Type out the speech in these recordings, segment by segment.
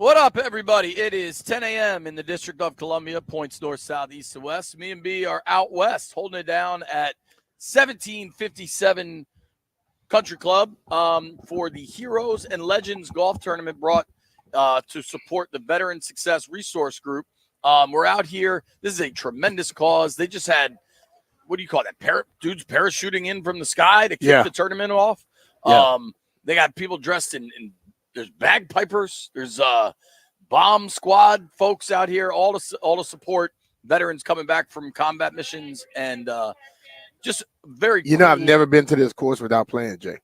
What up, everybody? It is 10 a.m. in the District of Columbia, points north, south, east, and west. Me and B are out west, holding it down at 1757 Country Club for the Heroes and Legends Golf Tournament brought to support the Veteran Success Resource Group. We're out here. This is a tremendous cause. They just had, what do you call that? Dudes parachuting in from the sky to kick the tournament off. Yeah. They got people dressed in there's bagpipers, there's bomb squad folks out here, all to support veterans coming back from combat missions, and just very cool. I've never been to this course without playing, Jay.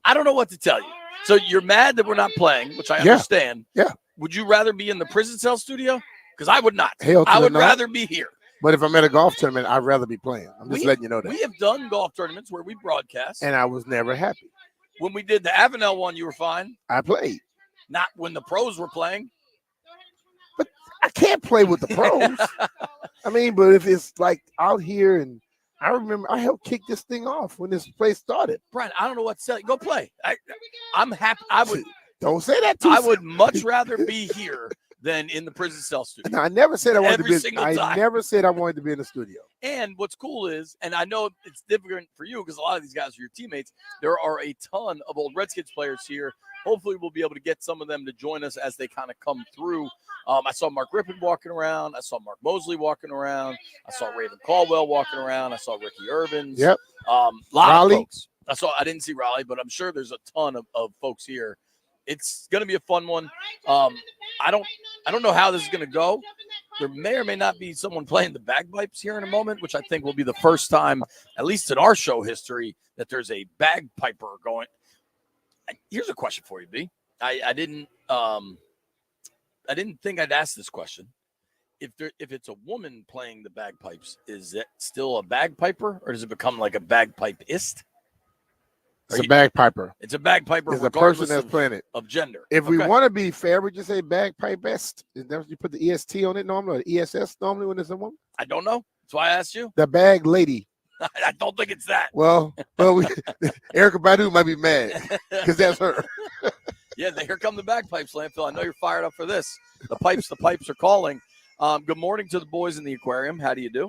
I don't know what to tell you. So you're mad that we're not playing, which I understand. Yeah. Would you rather be in the prison cell studio? Because I would not. I would rather be here. But if I'm at a golf tournament, I'd rather be playing. I'm just letting you know that. We have done golf tournaments where we broadcast. And I was never happy. When we did the Avenel one, you were fine. I played. Not when the pros were playing. But I can't play with the pros. I mean, but if it's like out here, and I remember I helped kick this thing off when this place started. Brian, I don't know what to tell you. Go play. I'm happy. I would. Don't say that too. I would much rather be here than in the prison cell studio. No, I never said I wanted to be. I never said I wanted to be in the studio. And what's cool is, and I know it's different for you because a lot of these guys are your teammates. There are a ton of old Redskins players here. Hopefully, we'll be able to get some of them to join us as they kind of come through. I saw Mark Rippon walking around. I saw Mark Mosley walking around. I saw Raven Caldwell walking around. I saw Ricky Irvins. Yep. Lot Raleigh. of folks. I didn't see Raleigh, but I'm sure there's a ton of folks here. It's going to be a fun one. I don't know how this is going to go. There may or may not be someone playing the bagpipes here in a moment, which I think will be the first time, at least in our show history, that there's a bagpiper going. Here's a question for you, B. I didn't think I'd ask this question. If it's a woman playing the bagpipes, is it still a bagpiper, or does it become like a bagpipeist? It's a bagpiper. It's a bagpiper. It's a person that's playing it of gender. If we want to be fair, we just say bagpipist. Is that what you put the EST on it normally, or the ESS normally when it's a woman? I don't know. That's why I asked you. The bag lady. I don't think it's that. Well, Erica Badu might be mad because that's her. Yeah, here come the bagpipes, Landfill. I know you're fired up for this. The pipes are calling. Good morning to the boys in the aquarium. How do you do?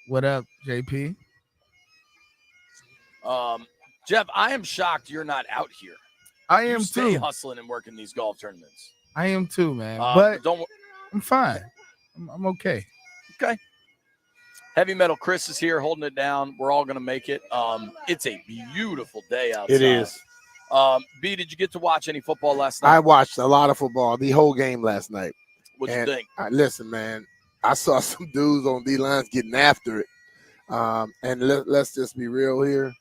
What up, JP? Jeff, I am shocked you're not out here. I am stay too. Hustling and working these golf tournaments. I am too, man. But I'm fine. I'm okay. Okay. Heavy Metal Chris is here holding it down. We're all going to make it. It's a beautiful day outside. It is. B, did you get to watch any football last night? I watched a lot of football, the whole game last night. What'd you think? Listen, man, I saw some dudes on D-lines getting after it. And let's just be real here.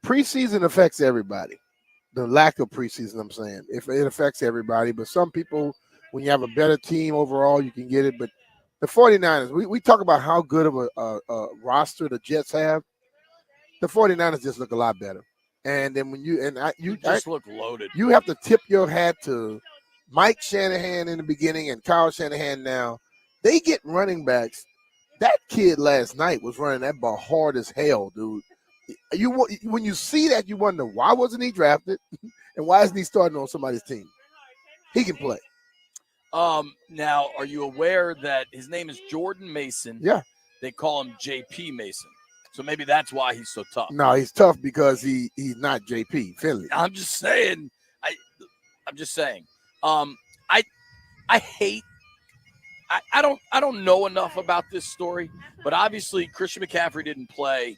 Preseason affects everybody. The lack of preseason, I'm saying. If it affects everybody, but some people, when you have a better team overall, you can get it. But the 49ers, we talk about how good of a roster the Jets have. The 49ers just look a lot better. And then when you look loaded. You have to tip your hat to Mike Shanahan in the beginning and Kyle Shanahan now. They get running backs. That kid last night was running that ball hard as hell, dude. When you see that, you wonder, why wasn't he drafted? And why isn't he starting on somebody's team? He can play. Now, are you aware that his name is Jordan Mason? Yeah. They call him JP Mason. So maybe that's why he's so tough. No, he's tough because he's not JP Finley. I'm just saying. I'm just saying. I hate. I don't know enough about this story, but obviously Christian McCaffrey didn't play.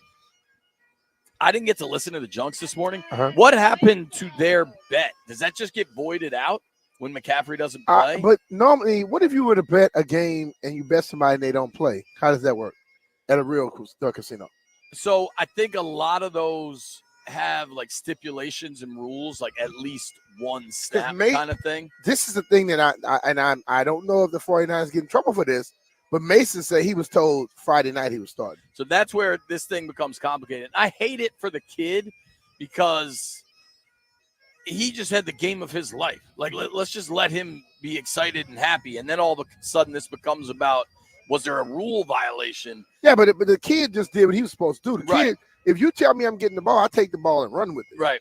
I didn't get to listen to the Junks this morning. What happened to their bet? Does that just get voided out when McCaffrey doesn't play? But normally, what if you were to bet a game and you bet somebody and they don't play? How does that work at a real casino? So I think a lot of those have like stipulations and rules, like at least one snap kind of thing. This is the thing that I don't know if the 49ers get in trouble for this, but Mason said he was told Friday night he was starting. So that's where this thing becomes complicated. I hate it for the kid because he just had the game of his life. Like, let's just let him be excited and happy. And then all of a sudden this becomes about, was there a rule violation? Yeah, but the kid just did what he was supposed to do. The kid, if you tell me I'm getting the ball, I take the ball and run with it. Right.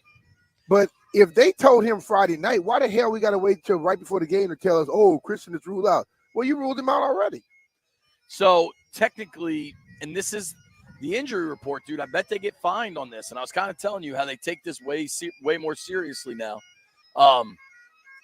But if they told him Friday night, why the hell we got to wait till right before the game to tell us, oh, Christian is ruled out? Well, you ruled him out already. So technically, and this is the injury report, dude, I bet they get fined on this. And I was kind of telling you how they take this way more seriously now.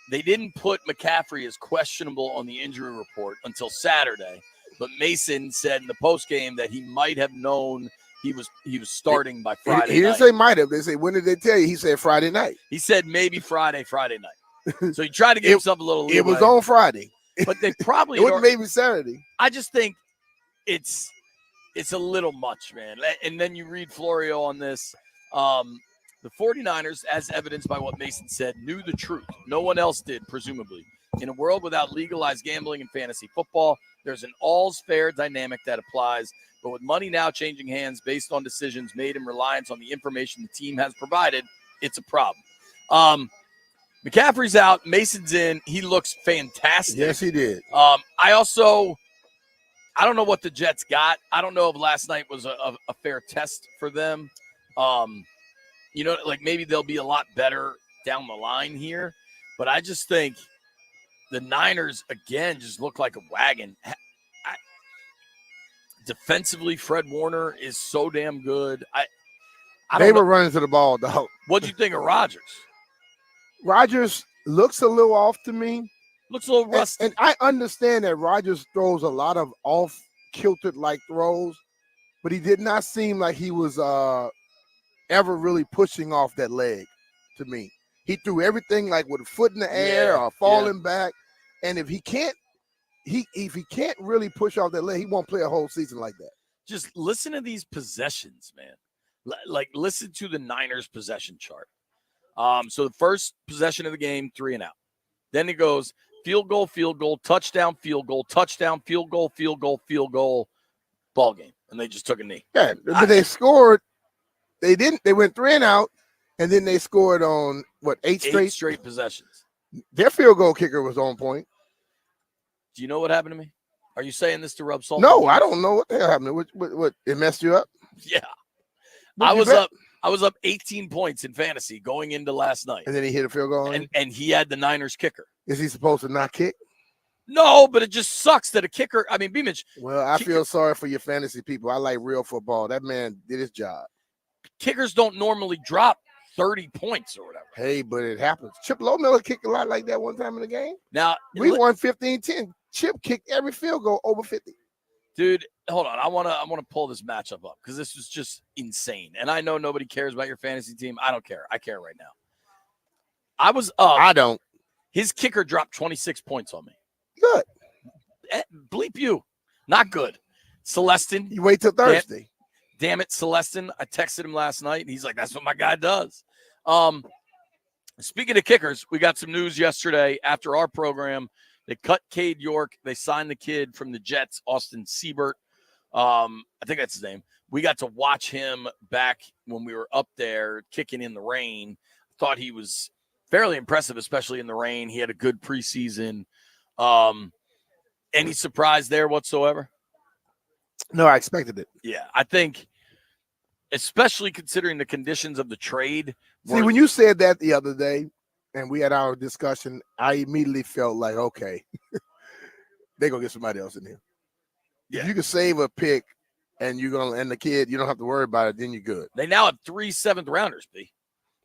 They didn't put McCaffrey as questionable on the injury report until Saturday. But Mason said in the postgame that he might have known he was starting by Friday He didn't say might have. They say, when did they tell you? He said Friday night. He said maybe Friday night. So he tried to give himself a little leeway. It was on Friday. But they probably it was maybe Saturday. I just think it's a little much, man. And then you read Florio on this. The 49ers, as evidenced by what Mason said, knew the truth. No one else did, presumably. In a world without legalized gambling in fantasy football, there's an all's fair dynamic that applies. But with money now changing hands based on decisions made in reliance on the information the team has provided, it's a problem. McCaffrey's out. Mason's in. He looks fantastic. Yes, he did. I don't know what the Jets got. I don't know if last night was a fair test for them. Like maybe they'll be a lot better down the line here. But I just think the Niners, again, just look like a wagon. Defensively, Fred Warner is so damn good. They were running to the ball, though. What do you think of Rodgers? Rodgers looks a little off to me. Looks a little rusty. And I understand that Rodgers throws a lot of off-kiltered-like throws, but he did not seem like he was ever really pushing off that leg to me. He threw everything like with a foot in the air or falling back. And if he can't really push off that leg, he won't play a whole season like that. Just listen to these possessions, man. Like listen to the Niners possession chart. So the first possession of the game, 3 and out. Then it goes field goal, touchdown, field goal, field goal, ball game. And they just took a knee. Yeah, but they scored. They didn't. They went 3 and out, and then they scored on, what, 8 straight possessions. Their field goal kicker was on point. Do you know what happened to me? Are you saying this to rub salt? No, I don't know what the hell happened. What it messed you up? Yeah. I was up 18 points in fantasy going into last night. And then he hit a field goal. And he had the Niners kicker. Is he supposed to not kick? No, but it just sucks that a kicker. I mean, Beamish. Well, I feel sorry for your fantasy people. I like real football. That man did his job. Kickers don't normally drop 30 points or whatever. Hey, but it happens. Chip Lomiller kicked a lot like that one time in the game. Now we won 15-10. Chip kicked every field goal over 50. Dude, hold on. I want to pull this matchup up because this was just insane. And I know nobody cares about your fantasy team. I don't care. I care right now. I was up. I don't. His kicker dropped 26 points on me. Good. Bleep you. Not good. Celestin. You wait till Thursday. Damn it, Celestin. I texted him last night, and he's like, that's what my guy does. Speaking of kickers, we got some news yesterday after our program. They cut Cade York. They signed the kid from the Jets, Austin Seibert. I think that's his name. We got to watch him back when we were up there kicking in the rain. Thought he was fairly impressive, especially in the rain. He had a good preseason. Any surprise there whatsoever? No, I expected it. Yeah, I think, especially considering the conditions of the trade. See, when you said that the other day, and we had our discussion, I immediately felt like, okay, they're going to get somebody else in here. Yeah. If you can save a pick and the kid, you don't have to worry about it, then you're good. They now have 3 7th-rounders, B.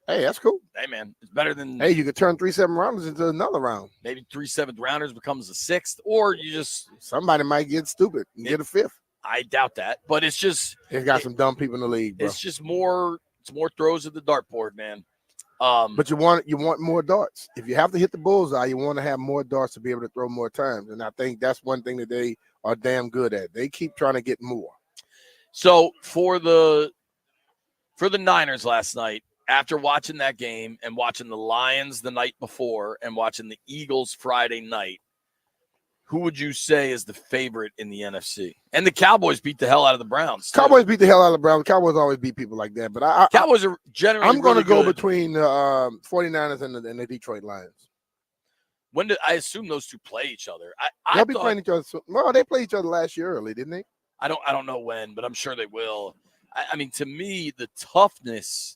Hey, that's cool. Hey, man, it's better than. Hey, you could turn 3 7th-rounders into another round. Maybe 3 7th-rounders becomes a 6th, or you just. Somebody might get stupid and get a 5th. I doubt that, but it's just. They've got some dumb people in the league, bro. It's just more. It's more throws at the dartboard, man. But you want more darts. If you have to hit the bullseye, you want to have more darts to be able to throw more times. And I think that's one thing that they are damn good at. They keep trying to get more. So for the Niners last night, after watching that game and watching the Lions the night before and watching the Eagles Friday night, who would you say is the favorite in the NFC? And the Cowboys beat the hell out of the Browns. Cowboys beat the hell out of the Browns. Cowboys always beat people like that. But Cowboys are generally I'm going to really go good. between the 49ers and the Detroit Lions. When did I assume those two play each other? They'll be playing each other. Well, they played each other last year early, didn't they? I don't know when, but I'm sure they will. I mean, to me, the toughness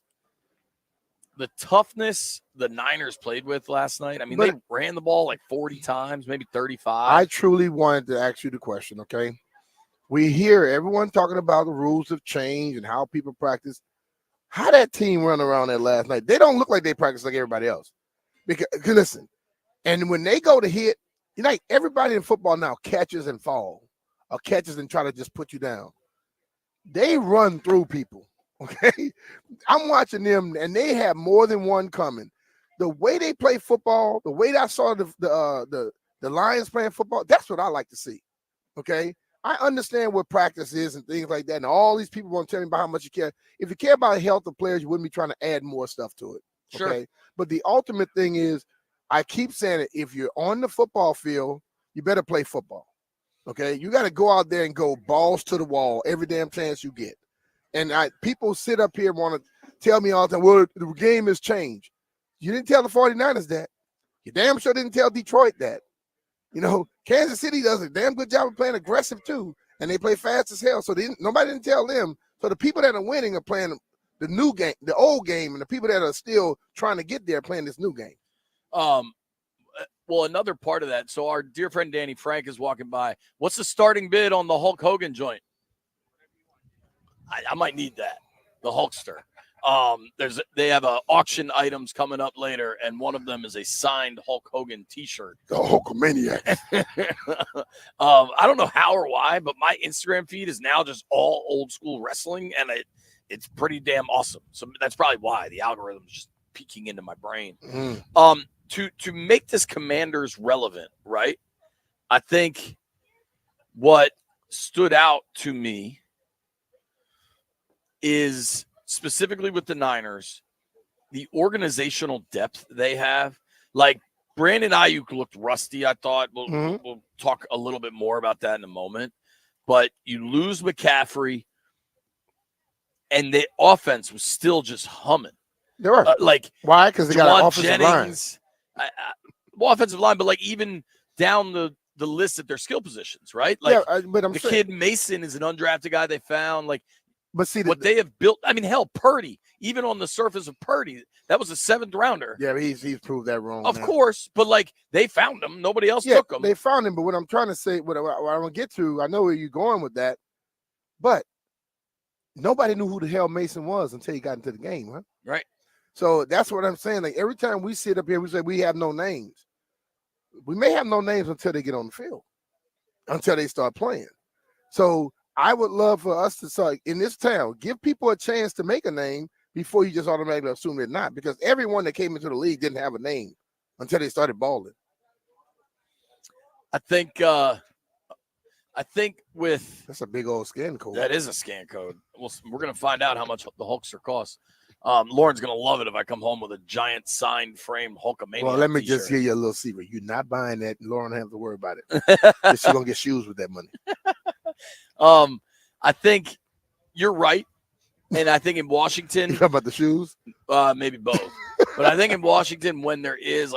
the toughness the Niners played with last night. I mean, they ran the ball like 40 times, maybe 35. I truly wanted to ask you the question, okay? We hear everyone talking about the rules of change and how people practice. How that team run around there last night? They don't look like they practice like everybody else. Because listen, and when they go to hit, like everybody in football now catches and fall, or catches and try to just put you down. They run through people, okay? I'm watching them, and they have more than one coming. The way they play football, the way that I saw the Lions playing football, that's what I like to see, okay? I understand what practice is and things like that, and all these people want to tell me about how much you care. If you care about the health of players, you wouldn't be trying to add more stuff to it, okay? Sure. But the ultimate thing is, I keep saying it, if you're on the football field, you better play football, okay? You got to go out there and go balls to the wall every damn chance you get. And people sit up here and want to tell me all the time, well, the game has changed. You didn't tell the 49ers that. You damn sure didn't tell Detroit that. You know, Kansas City does a damn good job of playing aggressive too, and they play fast as hell. So nobody didn't tell them. So the people that are winning are playing the new game, the old game, and the people that are still trying to get there playing this new game. Well, another part of that. So our dear friend Danny Frank is walking by. What's the starting bid on the Hulk Hogan joint? I might need that. The Hulkster. They have auction items coming up later, and one of them is a signed Hulk Hogan T-shirt. The Hulkamaniac. I don't know how or why, but my Instagram feed is now just all old school wrestling, and it's pretty damn awesome. So that's probably why the algorithm is just peeking into my brain. To make this Commanders relevant, right? I think what stood out to me is specifically with the Niners, the organizational depth they have. Like Brandon Ayuk looked rusty, I thought. We'll talk a little bit more about that in a moment. But you lose McCaffrey, and the offense was still just humming. There are why? Because they got an offensive line. Offensive line, but like even down the list at their skill positions, right? Like, but I'm saying, kid Mason is an undrafted guy they found. Like, but see what they have built. I mean, hell, Purdy. Even on the surface of Purdy, that was a 7th rounder. Yeah, he's proved that wrong. Of course, but like they found him. Nobody else took him. They found him. But what I'm trying to say, what I want to get to, I know where you're going with that, but nobody knew who the hell Mason was until he got into the game, huh? Right. So that's what I'm saying. Like every time we sit up here, we say we have no names. We may have no names until they get on the field, until they start playing. So I would love for us to start in this town, give people a chance to make a name before you just automatically assume they're not, because everyone that came into the league didn't have a name until they started balling. I think with that's a big old scan code. That is a scan code. We're going to find out how much the Hulkster costs. Lauren's going to love it if I come home with a giant signed frame Hulkamania. Well, let me t-shirt. just give you a little secret. You're not buying that. Lauren don't have to worry about it. She's going to get shoes with that money. I think you're right. And I think in Washington, you talking about the shoes? Maybe both. But I think in Washington, when there is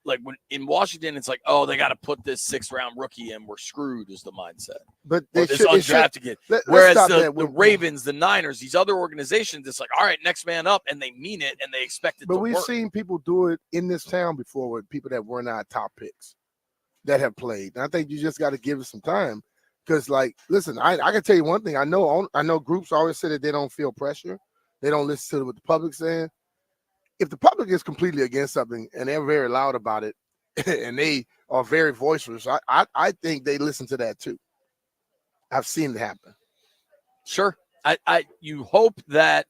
when in Washington, it's like, they got to put this 6th-round rookie in. We're screwed is the mindset. But they this undrafted kid. Whereas the Ravens, the Niners, these other organizations, it's like, all right, next man up, and they mean it and they expect it to work. But we've seen people do it in this town before with people that were not top picks that have played. And I think you just got to give it some time. Because, listen, I can tell you one thing. I know groups always say that they don't feel pressure. They don't listen to what the public's saying. If the public is completely against something and they're very loud about it and they are very voiceless, I think they listen to that too. I've seen it happen. Sure. You hope that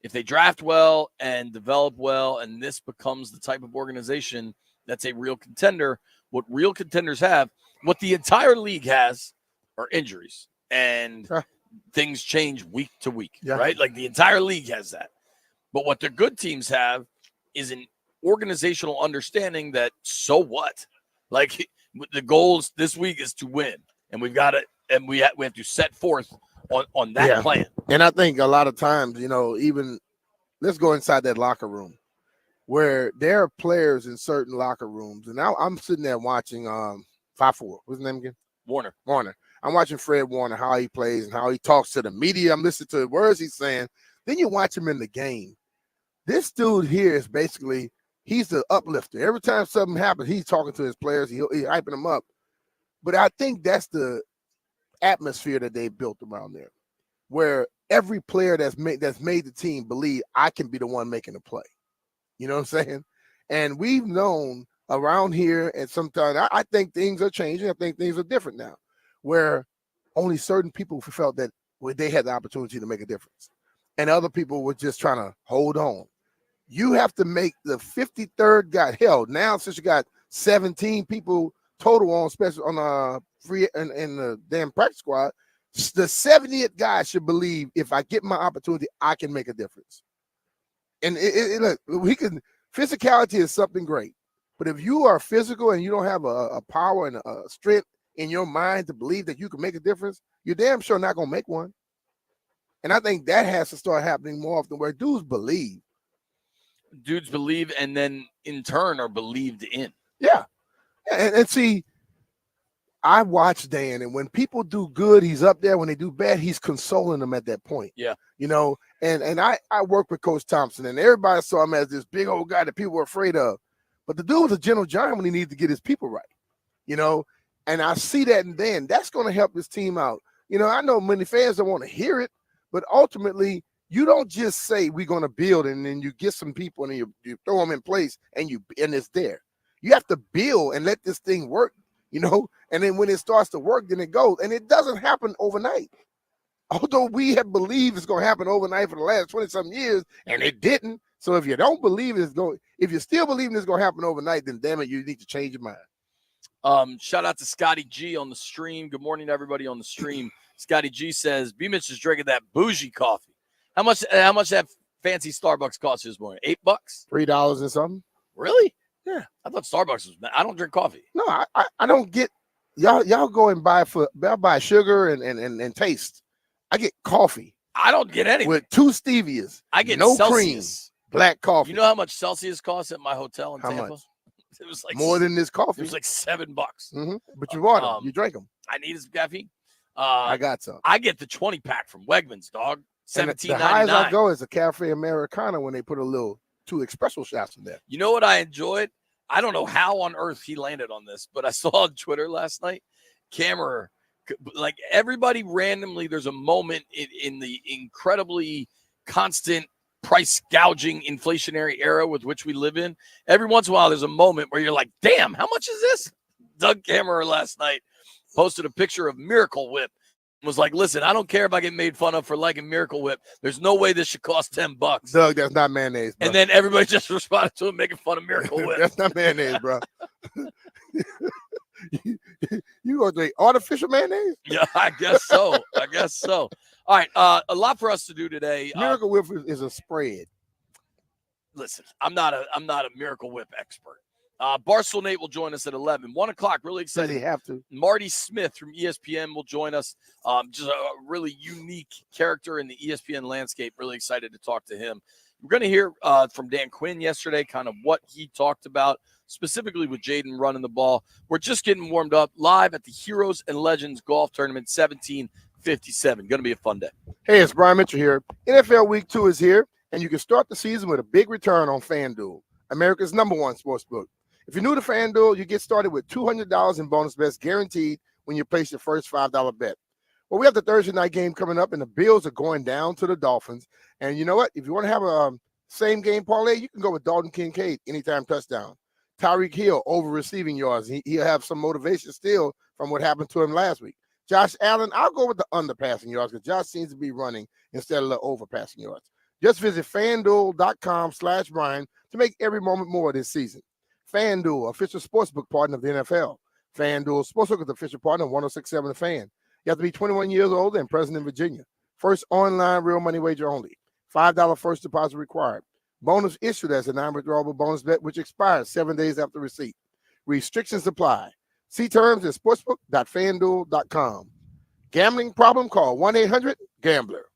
if they draft well and develop well and this becomes the type of organization that's a real contender, what real contenders have, what the entire league has, are injuries, and things change week to week, right? Like the entire league has that. But what the good teams have is an organizational understanding that so what? Like the goals this week is to win, and we've got it, and we have to set forth on that plan. And I think a lot of times, even let's go inside that locker room where there are players in certain locker rooms, and now I'm sitting there watching 5-4. What's his name again? Warner. I'm watching Fred Warner, how he plays and how he talks to the media. I'm listening to the words he's saying. Then you watch him in the game. This dude here is basically, he's the uplifter. Every time something happens, he's talking to his players. He's hyping them up. But I think that's the atmosphere that they built around there, where every player that's made the team believe I can be the one making the play. You know what I'm saying? And we've known around here, and sometimes I think things are changing. I think things are different now, where only certain people felt that they had the opportunity to make a difference, and other people were just trying to hold on. You have to make the 53rd guy. Hell, now since you got 17 people total on special on free in the damn practice squad, the 70th guy should believe if I get my opportunity, I can make a difference. And look, we can. Physicality is something great, but if you are physical and you don't have a power and a strength in your mind to believe that you can make a difference, you're damn sure not gonna make one. And I think that has to start happening more often, where dudes believe. Dudes believe, and then in turn are believed in. Yeah, and see, I watch Dan, and when people do good, he's up there. When they do bad, he's consoling them at that point. Yeah. You know, and I work with Coach Thompson, and everybody saw him as this big old guy that people were afraid of. But the dude was a gentle giant when he needed to get his people right. You know, and I see that in Dan. That's going to help his team out. You know, I know many fans don't want to hear it, but ultimately, you don't just say we're going to build and then you get some people and you throw them in place and it's there. You have to build and let this thing work. You know, and then when it starts to work, then it goes. And it doesn't happen overnight. Although we have believed it's going to happen overnight for the last 20-something years, and it didn't. So if you don't believe if you're still believing it's going to happen overnight, then damn it, you need to change your mind. Shout out to Scotty G on the stream. Good morning to everybody on the stream. Scotty G says, B-Mitch is drinking that bougie coffee. How much that fancy Starbucks cost this morning? $8? $3 and something. Really? Yeah, I thought Starbucks was. I don't drink coffee. No, I don't get y'all go and buy sugar and taste. I get coffee. I don't get anything with 2 stevias. I get no Celsius. cream, black coffee. You know how much Celsius costs at my hotel in how Tampa? Much? It was like more than this coffee. It was like $7. Mm-hmm. But you bought them. You drank them. I needed some caffeine. I got some. I get the 20 pack from Wegmans, dog. $17.99. The highest I go is a Cafe Americano when they put a little 2 espresso shots in there. You know what I enjoyed? I don't know how on earth he landed on this, but I saw on Twitter last night, Cameron, like everybody randomly, there's a moment in the incredibly constant price gouging inflationary era with which we live in. Every once in a while, there's a moment where you're like, damn, how much is this? Doug Cameron last night posted a picture of Miracle Whip. Was like, listen, I don't care if I get made fun of for liking Miracle Whip. There's no way this should cost $10. Doug, that's not mayonnaise, bro. And then everybody just responded to him making fun of Miracle Whip. That's not mayonnaise, bro. You gonna drink artificial mayonnaise? Yeah, I guess so. All right, a lot for us to do today. Miracle Whip is a spread. Listen, I'm not a Miracle Whip expert. Barstool Nate will join us at 11. 1 o'clock, really excited. They have to. Marty Smith from ESPN will join us. Just a really unique character in the ESPN landscape. Really excited to talk to him. We're going to hear from Dan Quinn yesterday, kind of what he talked about, specifically with Jaden running the ball. We're just getting warmed up live at the Heroes and Legends Golf Tournament 1757. Going to be a fun day. Hey, it's Brian Mitchell here. NFL Week 2 is here, and you can start the season with a big return on FanDuel, America's #1 sportsbook. If you're new to FanDuel, you get started with $200 in bonus bets guaranteed when you place your first $5 bet. Well, we have the Thursday night game coming up, and the Bills are going down to the Dolphins. And you know what? If you want to have a same game parlay, you can go with Dalton Kincaid, anytime touchdown. Tyreek Hill, over receiving yards. He'll have some motivation still from what happened to him last week. Josh Allen, I'll go with the under passing yards because Josh seems to be running instead of the over passing yards. Just visit FanDuel.com/Brian to make every moment more this season. FanDuel, official sportsbook partner of the NFL. FanDuel Sportsbook is the official partner of 106.7 The Fan. You have to be 21 years old and present in Virginia. First online real money wager only. $5 first deposit required. Bonus issued as a non-withdrawable bonus bet, which expires 7 days after receipt. Restrictions apply. See terms at sportsbook.fanduel.com. Gambling problem? Call 1-800-GAMBLER.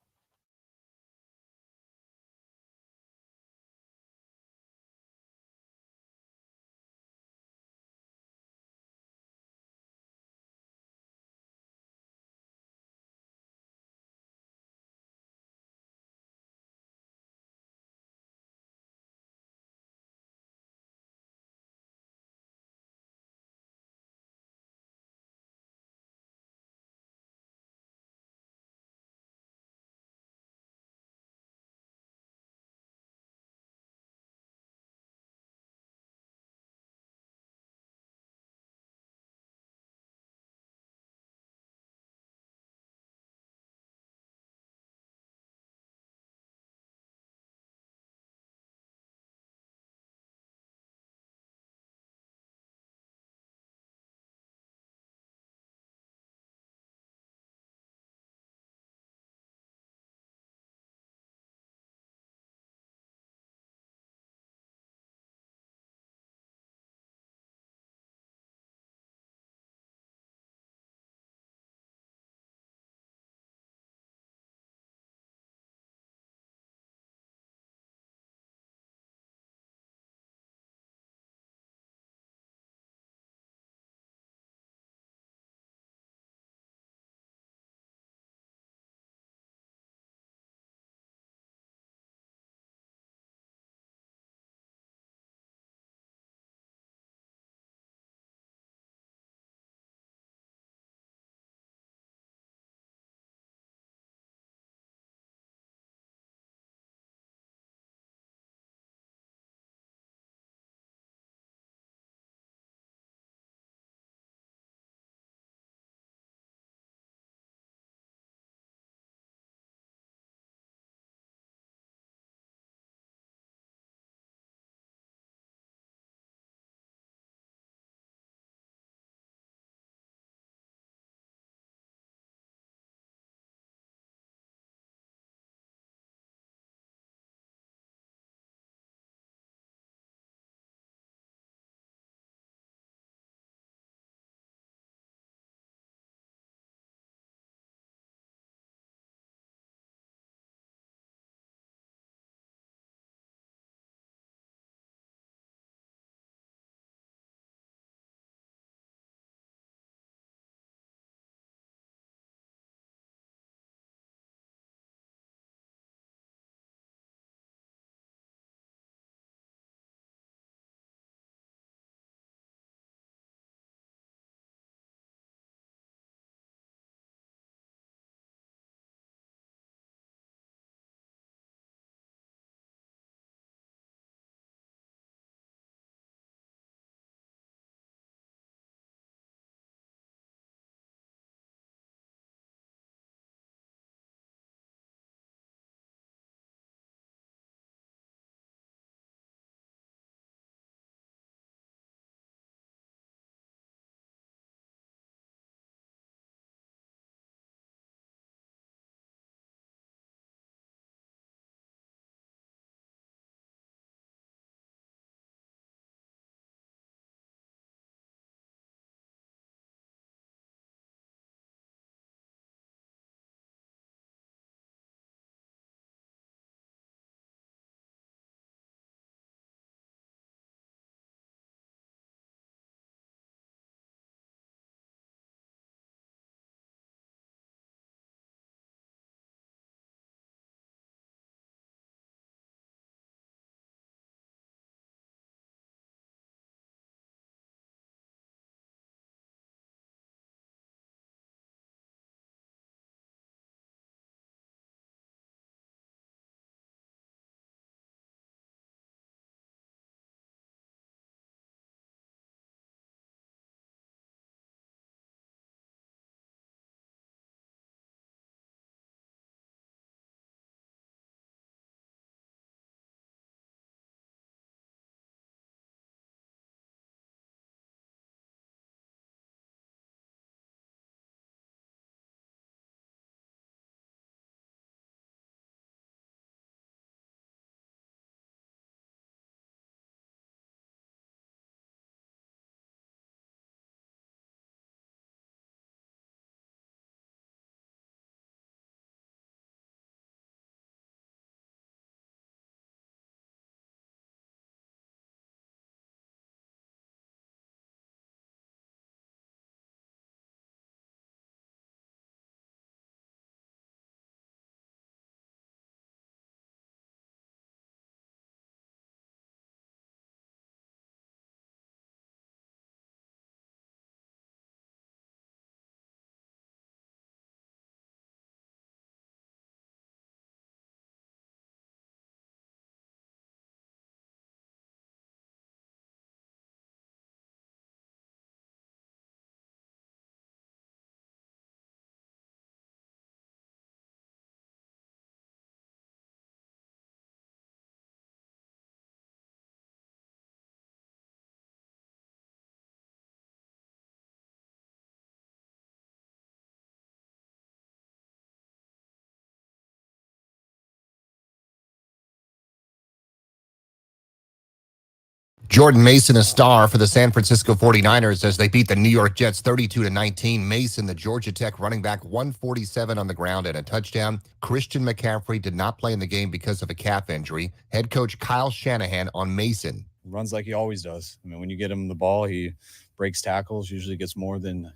Jordan Mason, a star for the San Francisco 49ers as they beat the New York Jets 32-19. Mason, the Georgia Tech running back, 147 on the ground and a touchdown. Christian McCaffrey did not play in the game because of a calf injury. Head coach Kyle Shanahan on Mason. Runs like he always does. I mean, when you get him the ball, he breaks tackles, usually gets more than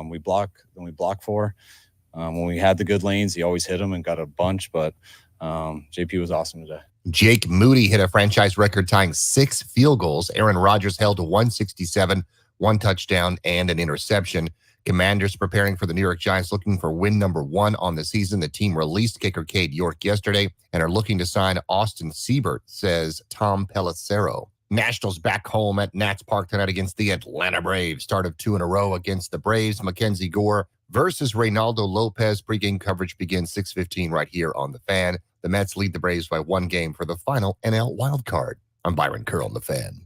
we block for. When we had the good lanes, he always hit them and got a bunch, but JP was awesome today. Jake Moody hit a franchise record-tying 6 field goals. Aaron Rodgers held to 167, 1 touchdown, and an interception. Commanders preparing for the New York Giants, looking for win number 1 on the season. The team released kicker Cade York yesterday and are looking to sign Austin Siebert, says Tom Pelissero. Nationals back home at Nats Park tonight against the Atlanta Braves. Start of 2 in a row against the Braves. Mackenzie Gore versus Reynaldo Lopez. Pre-game coverage begins 6:15 right here on The Fan. The Mets lead the Braves by 1 game for the final NL wildcard. I'm Byron Kerr on The Fan.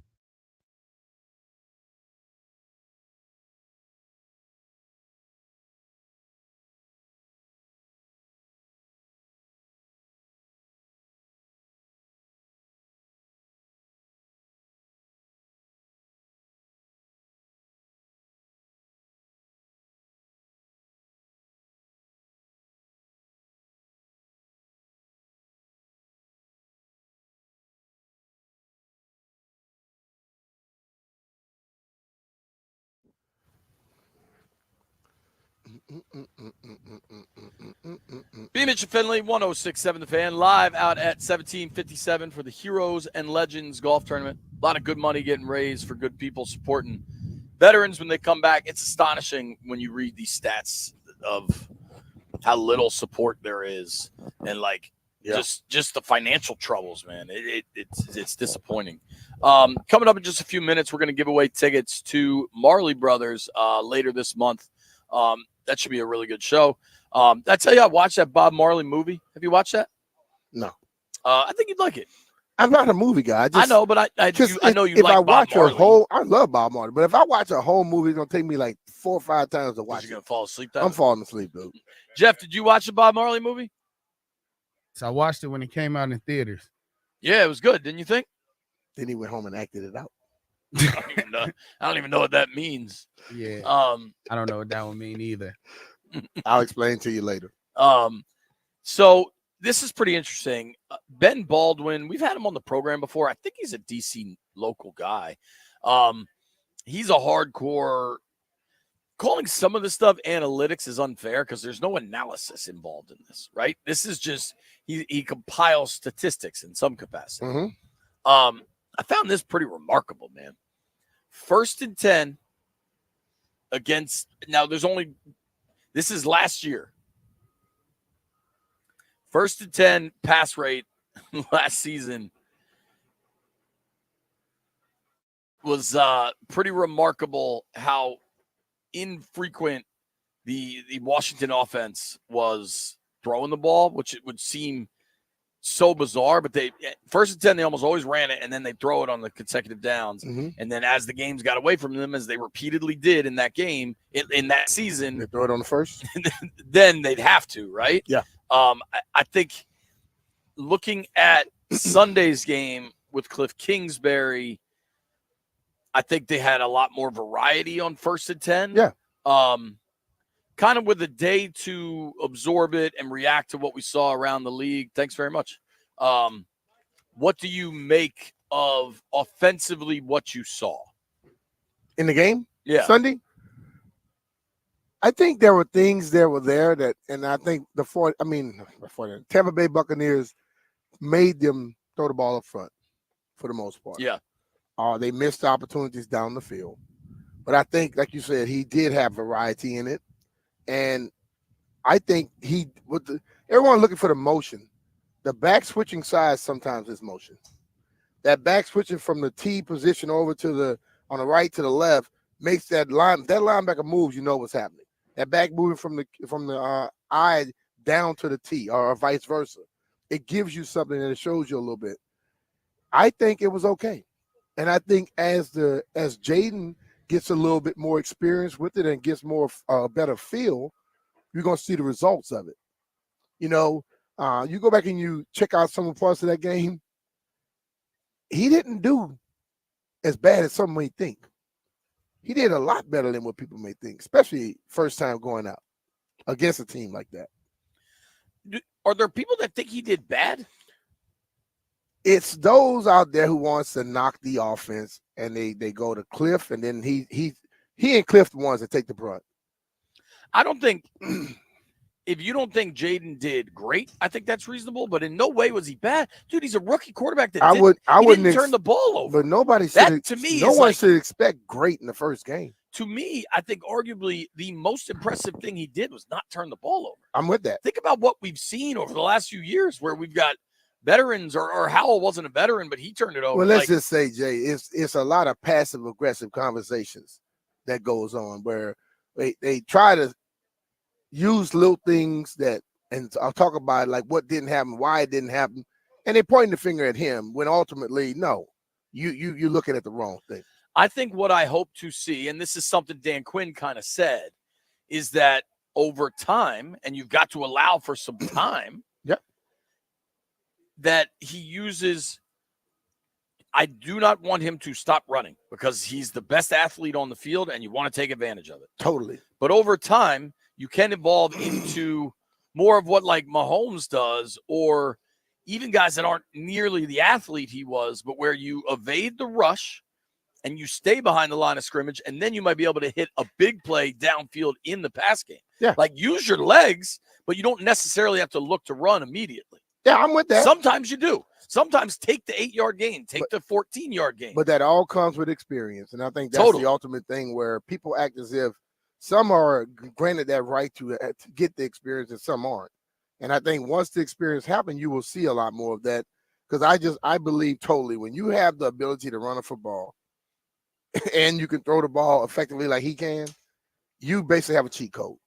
B. Mitchell Finley, 106.7 The Fan, live out at 1757 for the Heroes and Legends Golf Tournament. A lot of good money getting raised for good people supporting veterans when they come back. It's astonishing when you read these stats of how little support there is and just the financial troubles, man. It's disappointing. Coming up in just a few minutes, we're going to give away tickets to Marley Brothers later this month. That should be a really good show. Did I tell you I watched that Bob Marley movie? Have you watched that? No. I think you'd like it. I'm not a movie guy. I know, but I know you like Bob Marley. I love Bob Marley, but if I watch a whole movie, it's gonna take me like 4 or 5 times to watch. You're gonna fall asleep. I'm falling asleep, dude. Jeff, did you watch the Bob Marley movie? So I watched it when it came out in theaters. Yeah, it was good, didn't you think? Then he went home and acted it out. I don't even know what that means. Yeah. I don't know what that would mean either. I'll explain to you later. So this is pretty interesting. Ben Baldwin, we've had him on the program before. I think he's a DC local guy. He's a hardcore. Calling some of this stuff analytics is unfair because there's no analysis involved in this, right? This is just he compiles statistics in some capacity. Mm-hmm. I found this pretty remarkable, man. 1st and 10 against now. This is last year. 1st and 10 pass rate last season was pretty remarkable. How infrequent the Washington offense was throwing the ball, which it would seem so bizarre, but they 1st and 10, they almost always ran it, and then they throw it on the consecutive downs. Mm-hmm. And then as the games got away from them, as they repeatedly did in that game, in that season, they throw it on the first. Then they'd have to, right? Yeah. I think looking at Sunday's game with Cliff Kingsbury, I think they had a lot more variety on 1st and 10. Yeah. Kind of with a day to absorb it and react to what we saw around the league. Thanks very much. What do you make of offensively what you saw in the game? Yeah. Sunday? I think there were things there that, and I think the Tampa Bay Buccaneers made them throw the ball up front for the most part. Yeah. They missed opportunities down the field. But I think, like you said, he did have variety in it. And I think everyone looking for the motion. The back switching side sometimes is motion. That back switching from the T position over to on the right to the left makes that linebacker moves. You know what's happening. That back moving from the I down to the T or vice versa. It gives you something and it shows you a little bit. I think it was okay, and I think as Jaden gets a little bit more experience with it and gets more better feel, you're going to see the results of it. You know, you go back and you check out some of the parts of that game. He didn't do as bad as some may think. He did a lot better than what people may think, especially first time going out against a team like that. Are there people that think he did bad? It's those out there who wants to knock the offense, and they go to Cliff, and then he and Cliff the ones that take the brunt. I don't think if you don't think Jaden did great, I think that's reasonable. But in no way was he bad, dude. He's a rookie quarterback that didn't turn the ball over. But nobody should. That to me, no one should expect great in the first game. To me, I think arguably the most impressive thing he did was not turn the ball over. I'm with that. Think about what we've seen over the last few years, where we've got veterans, or Howell wasn't a veteran, but he turned it over. Well, let's just say, Jay, it's a lot of passive aggressive conversations that goes on where they try to use little things and I'll talk about like what didn't happen, why it didn't happen, and they're pointing the finger at him when ultimately, no, you're looking at the wrong thing. I think what I hope to see, and this is something Dan Quinn kind of said, is that over time, and you've got to allow for some time, yep, that he uses. I do not want him to stop running because he's the best athlete on the field and you want to take advantage of it. Totally. But over time, you can evolve into more of what like Mahomes does, or even guys that aren't nearly the athlete he was, but where you evade the rush and you stay behind the line of scrimmage, and then you might be able to hit a big play downfield in the pass game. Yeah. Like use your legs, but you don't necessarily have to look to run immediately. Yeah, I'm with that. Sometimes you do. Sometimes take the 8-yard gain, take the 14-yard gain. But that all comes with experience. And I think that's the ultimate thing where people act as if some are granted that right to get the experience and some aren't. And I think once the experience happens, you will see a lot more of that. Because I believe totally when you have the ability to run a football and you can throw the ball effectively like he can, you basically have a cheat code.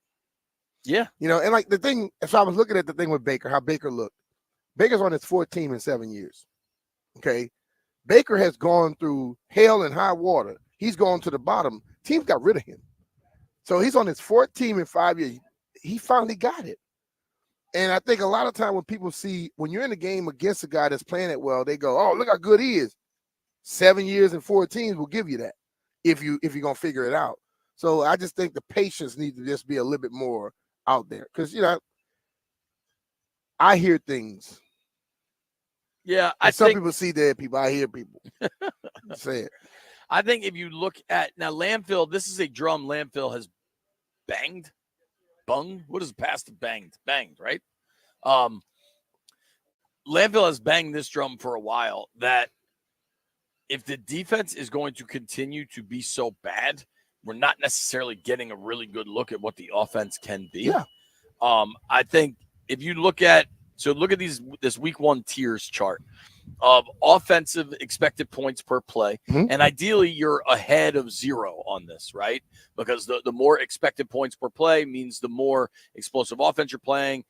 Yeah. You know, and like the thing, if I was looking at the thing with Baker, how Baker looked. Baker's on his 4th team in 7 years. Okay. Baker has gone through hell and high water. He's gone to the bottom. Teams got rid of him. So he's on his 4th team in 5 years. He finally got it. And I think a lot of time when people see, when you're in a game against a guy that's playing it well, they go, oh, look how good he is. 7 years and 4 teams will give you that if you're going to figure it out. So I just think the patience needs to just be a little bit more out there. Because, you know, I hear things. Yeah, some people see dead people. I hear people say it. I think if you look at now, Landfill, this is a drum Landfill has bung. What is past banged, right? Landfill has banged this drum for a while. That if the defense is going to continue to be so bad, we're not necessarily getting a really good look at what the offense can be. Yeah. I think if you look at this week 1 tiers chart of offensive expected points per play. Mm-hmm. And ideally you're ahead of 0 on this, right? Because the more expected points per play means the more explosive offense you're playing.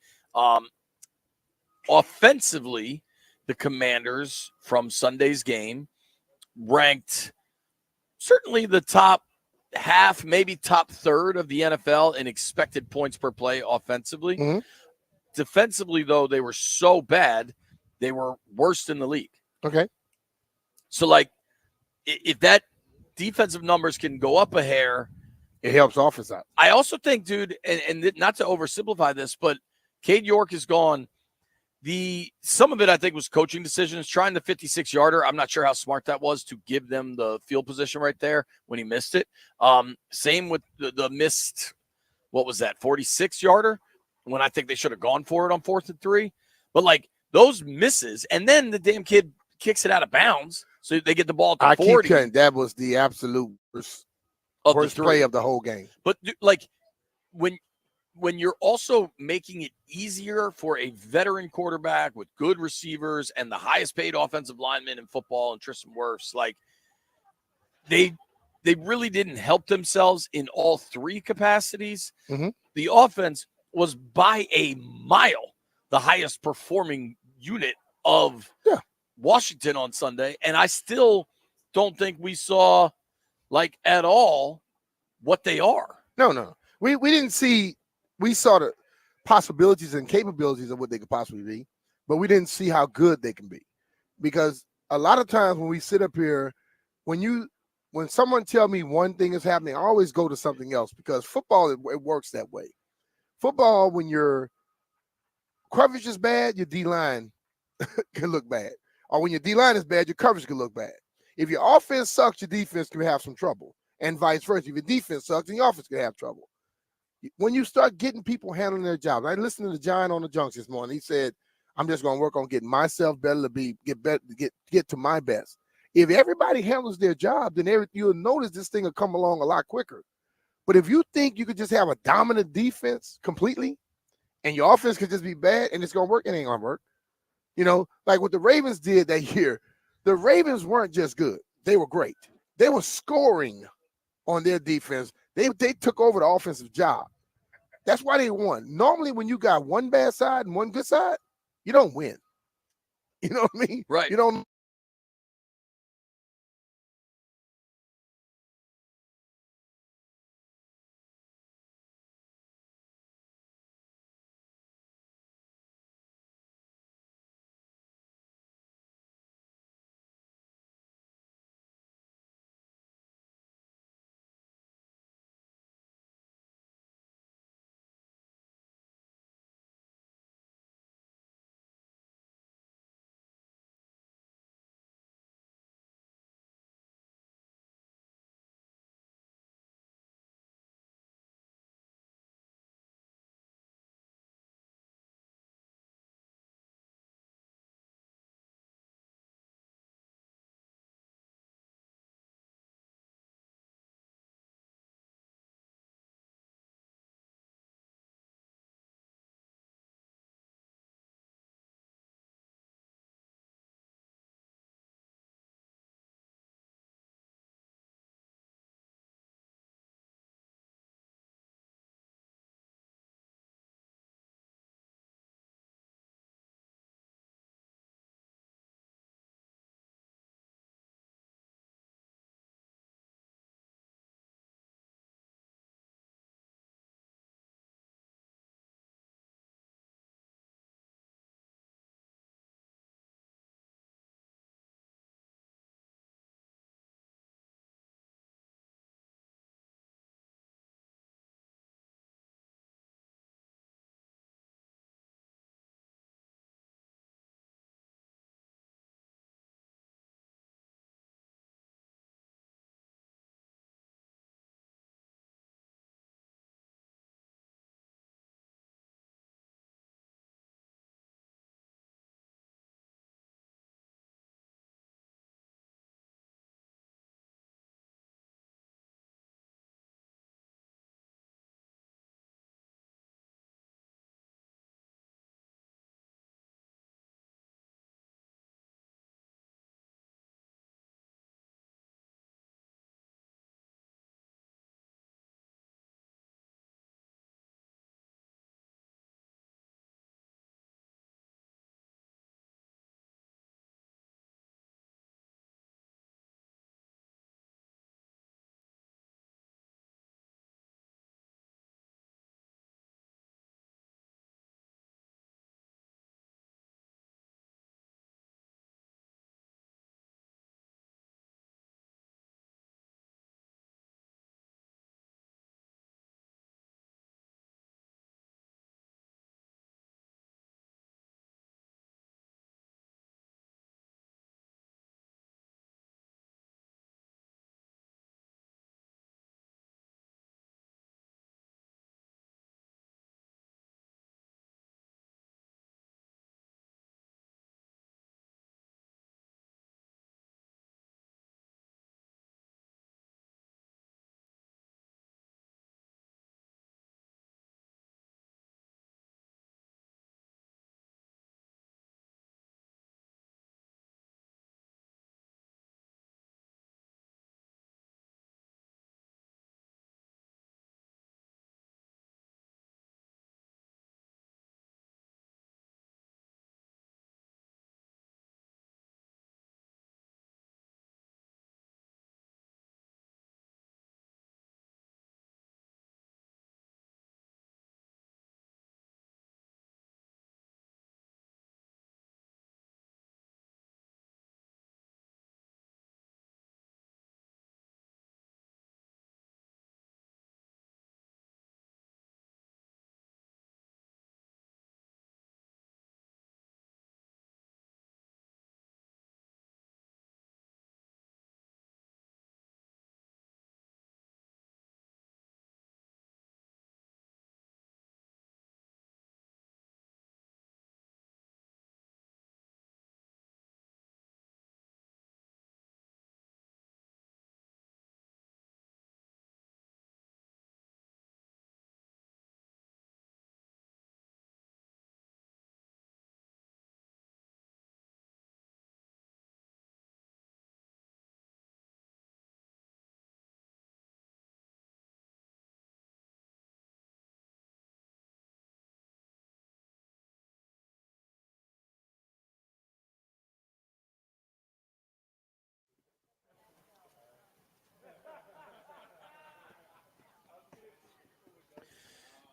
Offensively, the Commanders from Sunday's game ranked certainly the top half, maybe top third of the NFL in expected points per play offensively. Mm-hmm. Defensively, though, they were so bad, they were worst in the league. Okay. So, like, if that defensive numbers can go up a hair, it helps offense out. I also think, dude, and not to oversimplify this, but Cade York is gone. Some of it, I think, was coaching decisions. Trying the 56-yarder, I'm not sure how smart that was to give them the field position right there when he missed it. Same with the missed, what was that, 46-yarder? When I think they should have gone for it on 4th and 3. But, like, those misses, and then the damn kid kicks it out of bounds, so they get the ball at the 40. That was the absolute worst play of the whole game. But, like, when you're also making it easier for a veteran quarterback with good receivers and the highest paid offensive lineman in football and Tristan Wirfs, like, they really didn't help themselves in all 3 capacities. Mm-hmm. The offense was by a mile the highest performing unit of Washington on Sunday. And I still don't think we saw, like, at all what they are. No. We didn't see – we saw the possibilities and capabilities of what they could possibly be, but we didn't see how good they can be. Because a lot of times when we sit up here, when someone tell me one thing is happening, I always go to something else because football it works that way. Football, when your coverage is bad, your D line can look bad, or when your D line is bad, your coverage can look bad. If your offense sucks, your defense can have some trouble, and vice versa. If your defense sucks, then your offense can have trouble. When you start getting people handling their jobs, I listened to the Giant on the Junction this morning. He said, "I'm just going to work on getting myself better to get to my best." If everybody handles their job, then you'll notice this thing will come along a lot quicker. But if you think you could just have a dominant defense completely, and your offense could just be bad, and it's going to work, it ain't going to work. Like what the Ravens did that year, the Ravens weren't just good. They were great. They were scoring on their defense. They took over the offensive job. That's why they won. Normally, when you got one bad side and one good side, you don't win. You know what I mean? Right. You don't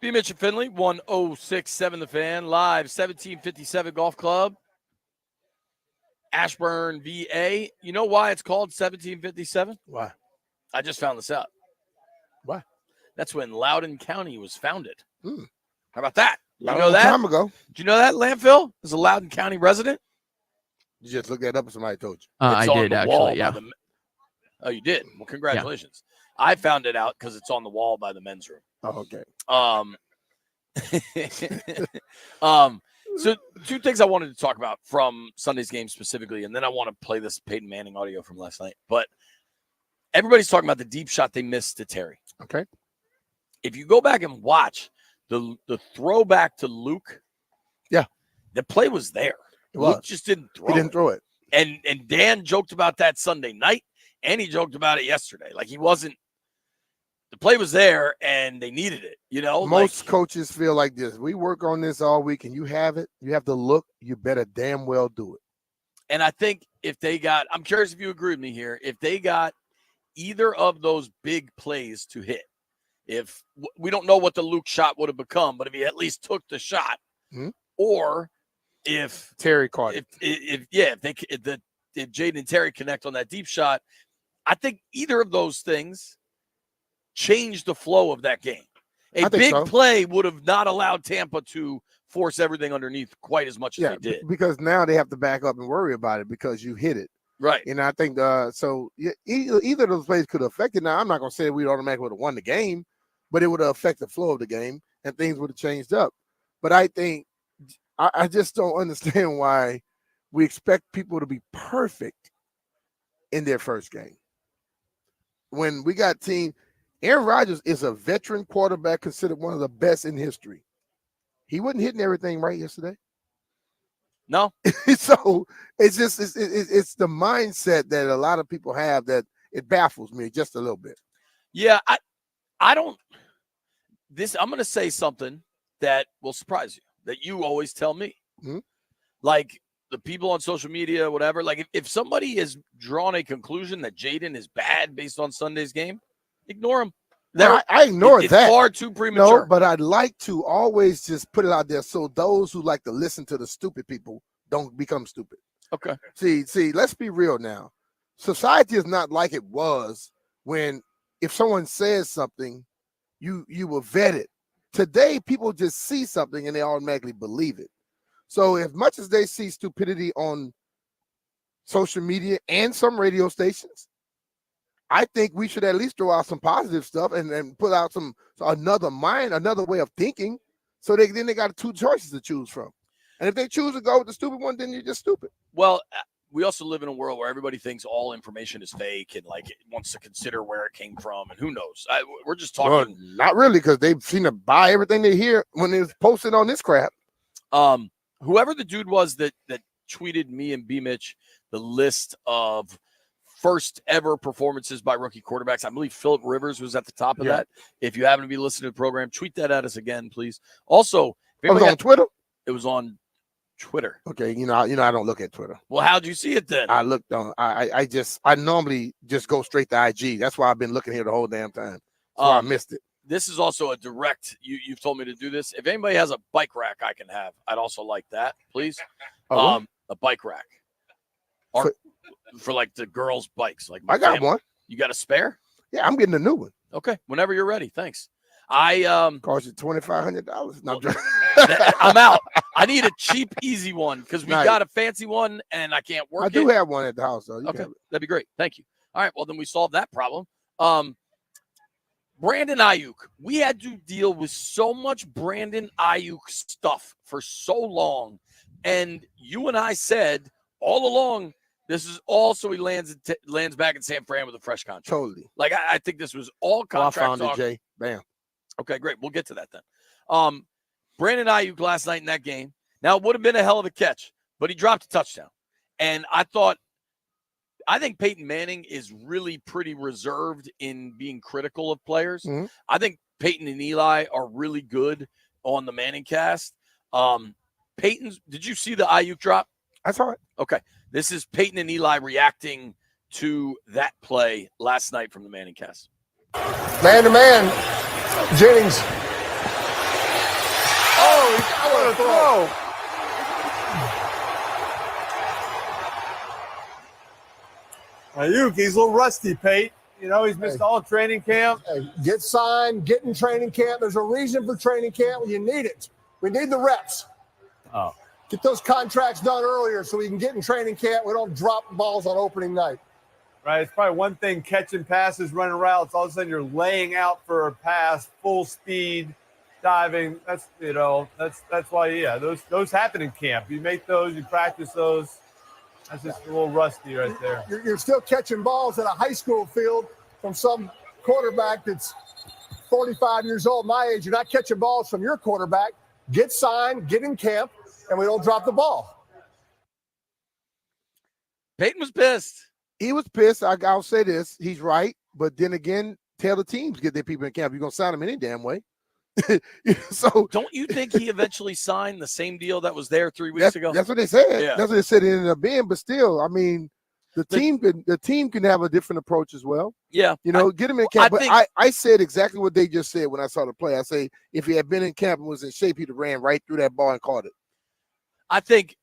B. Mitch and Finley, 1067 The Fan, live, 1757 Golf Club, Ashburn, VA. You know why it's called 1757? Why? I just found this out. Why? That's when Loudoun County was founded. Hmm. How about that? You Long know that? time ago. Did you know that Landfill is a Loudoun County resident? You just looked that up and somebody told you. It's I on did the actually, wall yeah. by the, oh, you did? Well, congratulations. Yeah. I found it out because it's on the wall by the men's room. Oh, okay. So two things I wanted to talk about from Sunday's game specifically, and then I want to play this Peyton Manning audio from last night. But everybody's talking about the deep shot they missed to Terry. Okay. If you go back and watch the throwback to Luke, yeah, the play was there. Luke just didn't throw it. He didn't throw it. And Dan joked about that Sunday night, and he joked about it yesterday. Like he wasn't. The play was there, and they needed it. You know, most coaches feel like this. We work on this all week, and you have it. You have the look. You better damn well do it. And I think if they got, I'm curious if you agree with me here. If they got either of those big plays to hit, if we don't know what the Luke shot would have become, but if he at least took the shot, or if Terry caught it, if Jaden and Terry connect on that deep shot, I think either of those things changed the flow of that game. A big play would have not allowed Tampa to force everything underneath quite as much as they did. Because now they have to back up and worry about it because you hit it. Right. And I think either of those plays could have affected. Now, I'm not going to say we automatically would have won the game, but it would have affected the flow of the game and things would have changed up. But I think I just don't understand why we expect people to be perfect in their first game. When we got Aaron Rodgers is a veteran quarterback considered one of the best in history. He wasn't hitting everything right yesterday. No. So it's just it's the mindset that a lot of people have that it baffles me just a little bit. Yeah, I don't. I'm going to say something that will surprise you, that you always tell me. Mm-hmm. Like the people on social media, whatever. Like if somebody has drawn a conclusion that Jaden is bad based on Sunday's game, ignore him. I ignore that. It's far too premature. No, but I'd like to always just put it out there so those who like to listen to the stupid people don't become stupid. Okay. See, let's be real now. Society is not like it was when if someone says something, you will vet it. Today, people just see something and they automatically believe it. So as much as they see stupidity on social media and some radio stations, I think we should at least throw out some positive stuff and put out another way of thinking. So then they got two choices to choose from. And if they choose to go with the stupid one, then you're just stupid. Well, we also live in a world where everybody thinks all information is fake and like it wants to consider where it came from. And who knows? We're just talking. Well, not really, because they've seen to buy everything they hear when it's posted on this crap. Whoever the dude was that tweeted me and B Mitch the list of first ever performances by rookie quarterbacks. I believe Phillip Rivers was at the top of that. If you happen to be listening to the program, tweet that at us again, please. Also, it was on Twitter. It was on Twitter. Okay, I don't look at Twitter. Well, how'd you see it then? I looked on. I normally just go straight to IG. That's why I've been looking here the whole damn time. So I missed it. This is also a direct. You've told me to do this. If anybody has a bike rack, I can have. I'd also like that, please. A bike rack. For like the girls' bikes. Like I got one. You got a spare? Yeah, I'm getting a new one. Okay, whenever you're ready. Thanks. I cost you $2,500. No, I'm out. I need a cheap, easy one because we got a fancy one and I can't work. I do have one at the house though. Okay, that'd be great. Thank you. All right, well then we solved that problem. Brandon Ayuk. We had to deal with so much Brandon Ayuk stuff for so long, and you and I said all along, this is all so he lands back in San Fran with a fresh contract. Totally. Like I think this was all contract. I found it, Jay. Bam. Okay, great. We'll get to that then. Brandon Ayuk last night in that game. Now, it would have been a hell of a catch, but he dropped a touchdown. And I think Peyton Manning is really pretty reserved in being critical of players. Mm-hmm. I think Peyton and Eli are really good on the Manning cast. Peyton's, did you see the Ayuk drop? I saw it. Okay. This is Peyton and Eli reacting to that play last night from the Manning cast. Man to man, Jennings, throw. Ayuk, he's a little rusty, Pate. You know, he's missed all training camp. Hey, get signed, get in training camp. There's a reason for training camp. You need it. We need the reps. Oh. Get those contracts done earlier so we can get in training camp. We don't drop balls on opening night. Right, it's probably one thing catching passes, running routes. All of a sudden, you're laying out for a pass, full speed, diving. That's why. Yeah, those happen in camp. You make those, you practice those. That's just a little rusty right there. You're still catching balls at a high school field from some quarterback that's 45 years old, my age. You're not catching balls from your quarterback. Get signed, get in camp, and we don't drop the ball. Peyton was pissed. He was pissed. I'll say this. He's right. But then again, tell the teams get their people in camp. You're going to sign them any damn way. So don't you think he eventually signed the same deal that was there 3 weeks ago? That's what they said. Yeah. That's what they said it ended up being. But still, I mean, the team can have a different approach as well. Yeah. You know, get him in camp. I said exactly what they just said when I saw the play. I say if he had been in camp and was in shape, he'd have ran right through that ball and caught it. I think,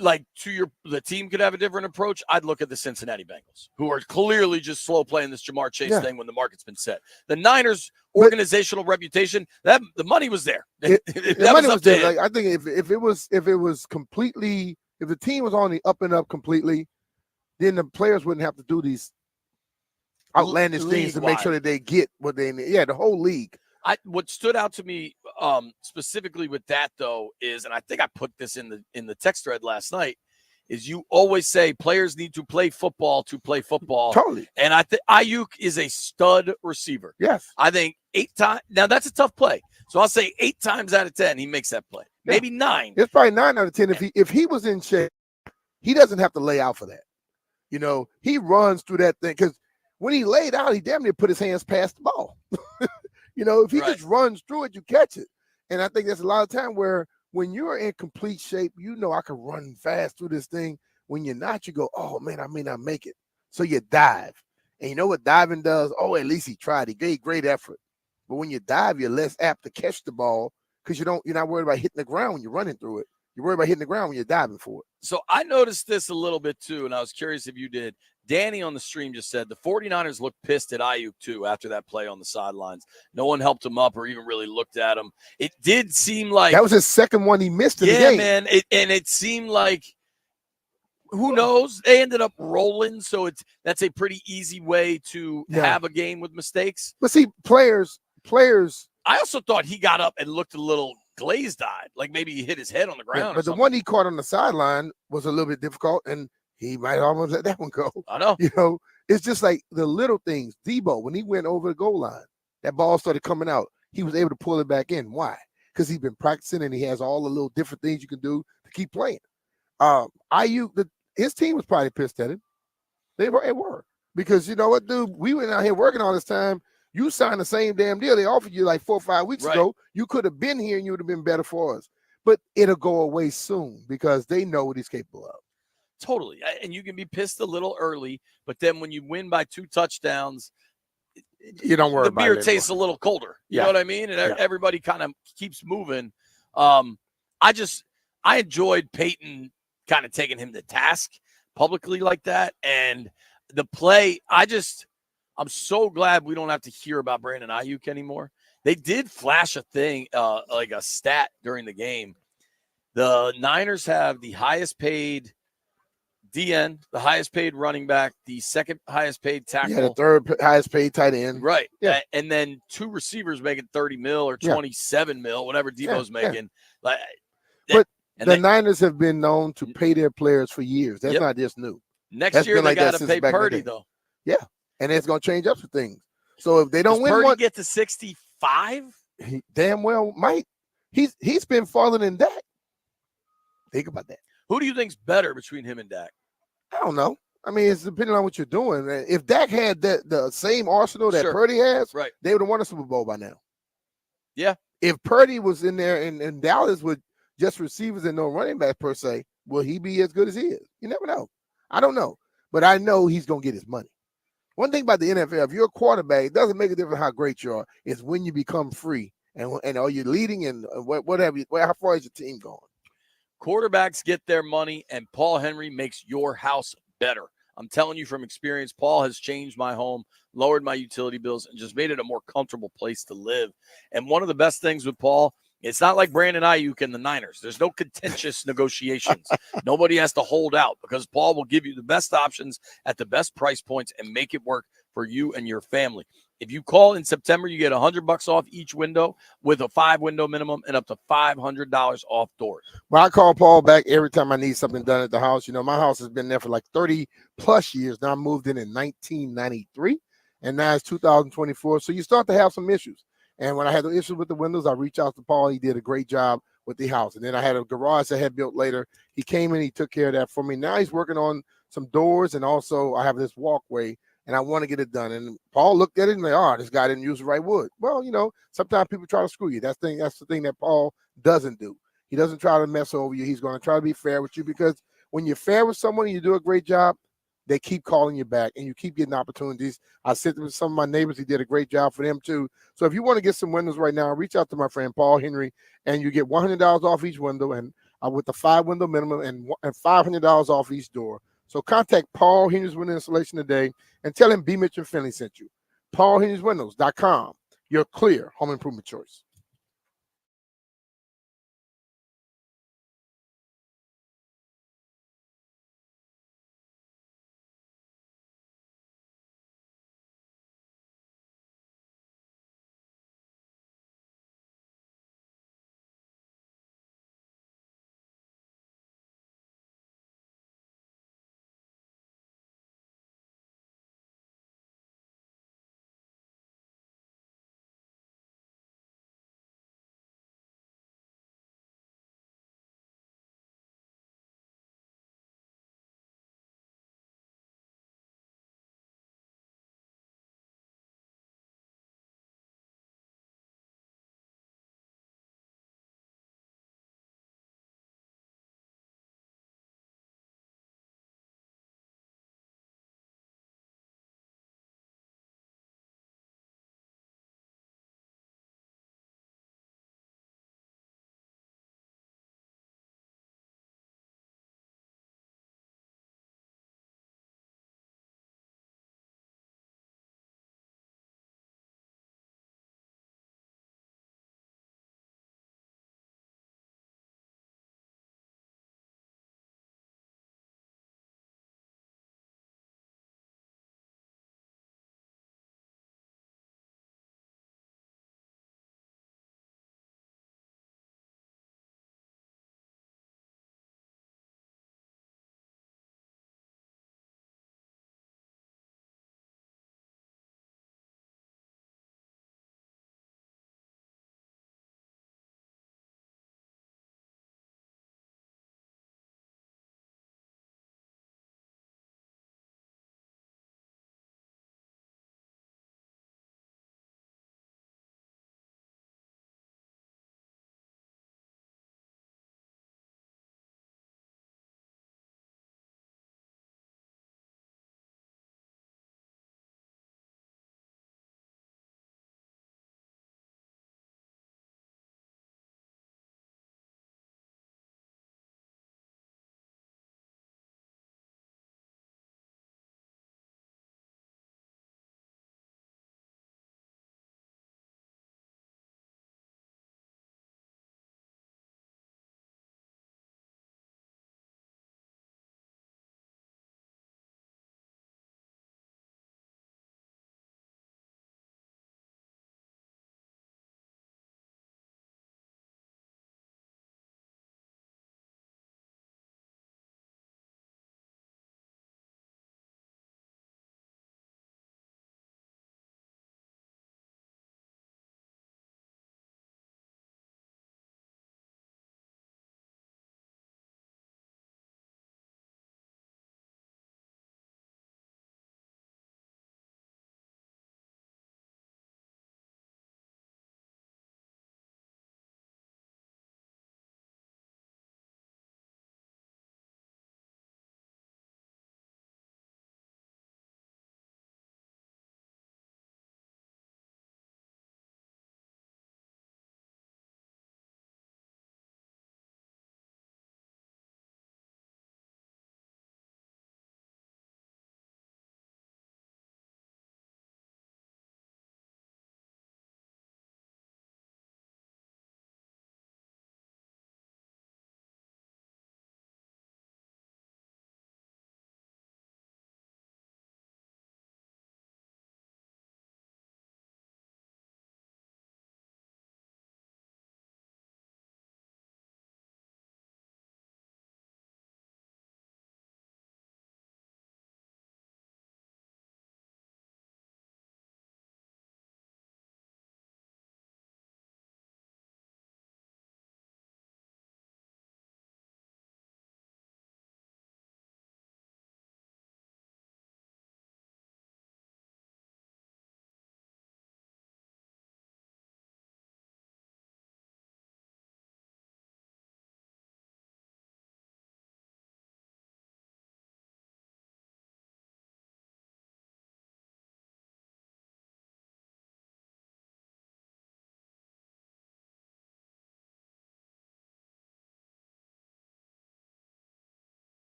like, the team could have a different approach. I'd look at the Cincinnati Bengals, who are clearly just slow playing this Jamar Chase thing when the market's been set. The Niners' organizational reputation, that the money was there. The money was there. Like, I think if it was completely, if the team was on the up and up completely, then the players wouldn't have to do these outlandish things to make sure that they get what they need. Yeah, the whole league. What stood out to me specifically with that, though, is, and I think I put this in the text thread last night, is you always say players need to play football to play football. Totally. And I think Ayuk is a stud receiver. Yes. I think 8 times. Now, that's a tough play. So I'll say 8 times out of 10, he makes that play. Yeah. Maybe 9. It's probably 9 out of 10. If he was in shape, he doesn't have to lay out for that. You know, he runs through that thing because when he laid out, he damn near put his hands past the ball. You know, if he just runs through it, you catch it. And I think that's a lot of time where when you're in complete shape, you know I can run fast through this thing. When you're not, you go, oh, man, I may not make it. So you dive. And you know what diving does? Oh, at least he tried. He gave great effort. But when you dive, you're less apt to catch the ball because you're not worried about hitting the ground when you're running through it. You're worried about hitting the ground when you're diving for it. So I noticed this a little bit too, and I was curious if you did. Danny on the stream just said the 49ers looked pissed at Ayuk too after that play on the sidelines. No one helped him up or even really looked at him. It did seem like that was his second one he missed in the game. Yeah, man. It seemed like, who knows? They ended up rolling, so that's a pretty easy way to have a game with mistakes. But see, players. I also thought he got up and looked a little glazed-eyed, like maybe he hit his head on the ground. But the one he caught on the sideline was a little bit difficult, and he might almost let that one go. I know. You know, it's just like the little things. Debo, when he went over the goal line, that ball started coming out. He was able to pull it back in. Why? Because he's been practicing and he has all the little different things you can do to keep playing. Ayuk, his team was probably pissed at him. They were. Because you know what, dude? We went out here working all this time. You signed the same damn deal they offered you like 4 or 5 weeks ago. You could have been here and you would have been better for us. But it'll go away soon because they know what he's capable of. Totally. And you can be pissed a little early, but then when you win by 2 touchdowns, you don't worry about it. The beer tastes a little colder. You know what I mean? And everybody kind of keeps moving. I enjoyed Peyton kind of taking him to task publicly like that. And the play, I'm so glad we don't have to hear about Brandon Ayuk anymore. They did flash a thing, like a stat during the game. The Niners have the highest paid DN, the highest paid running back, the second highest paid tackle. Yeah, the third highest paid tight end. Right. Yeah. And then 2 receivers making 30 mil or 27 mil, whatever Debo's making. Like, but the Niners have been known to pay their players for years. That's not just new. Next year they got to pay Purdy, though. Yeah. And it's going to change up some things. So if they don't win Purdy get to 65? He damn well might. He's been falling in Dak. Think about that. Who do you think's better between him and Dak? I don't know. I mean, it's depending on what you're doing. If Dak had the same arsenal that Purdy has, they would have won a Super Bowl by now. Yeah. If Purdy was in there in Dallas with just receivers and no running back per se, will he be as good as he is? You never know. I don't know. But I know he's going to get his money. One thing about the NFL, if you're a quarterback, it doesn't make a difference how great you are. It's when you become free And are you leading? And what have you? How far is your team gone? Quarterbacks get their money, and Paul Henry makes your house better. I'm telling you from experience, Paul has changed my home, lowered my utility bills, and just made it a more comfortable place to live. And one of the best things with Paul, it's not like Brandon Ayuk and the Niners. There's no contentious negotiations. Nobody has to hold out because Paul will give you the best options at the best price points and make it work for you and your family. If you call in September, you get $100 off each window with a 5-window minimum and up to $500 off doors. Well, I call Paul back every time I need something done at the house. You know, my house has been there for like 30 plus years. Now I moved in 1993, and now it's 2024. So you start to have some issues. And when I had the issues with the windows, I reached out to Paul. He did a great job with the house. And then I had a garage I had built later. He came in, he took care of that for me. Now he's working on some doors, and also I have this walkway, and I want to get it done. And Paul looked at it and like, oh, this guy didn't use the right wood. Well, you know, sometimes people try to screw you. That's the thing that Paul doesn't do. He doesn't try to mess over you. He's going to try to be fair with you, because when you're fair with someone and you do a great job, they keep calling you back and you keep getting opportunities. I sit with some of my neighbors. He did a great job for them too. So if you want to get some windows right now, reach out to my friend Paul Henry, and you get $100 off each window, and with the 5-window minimum, and $500 off each door. So contact Paul Henry's Window Installation today and tell him B. Mitchell Finley sent you. PaulHenry'sWindows.com, your clear home improvement choice.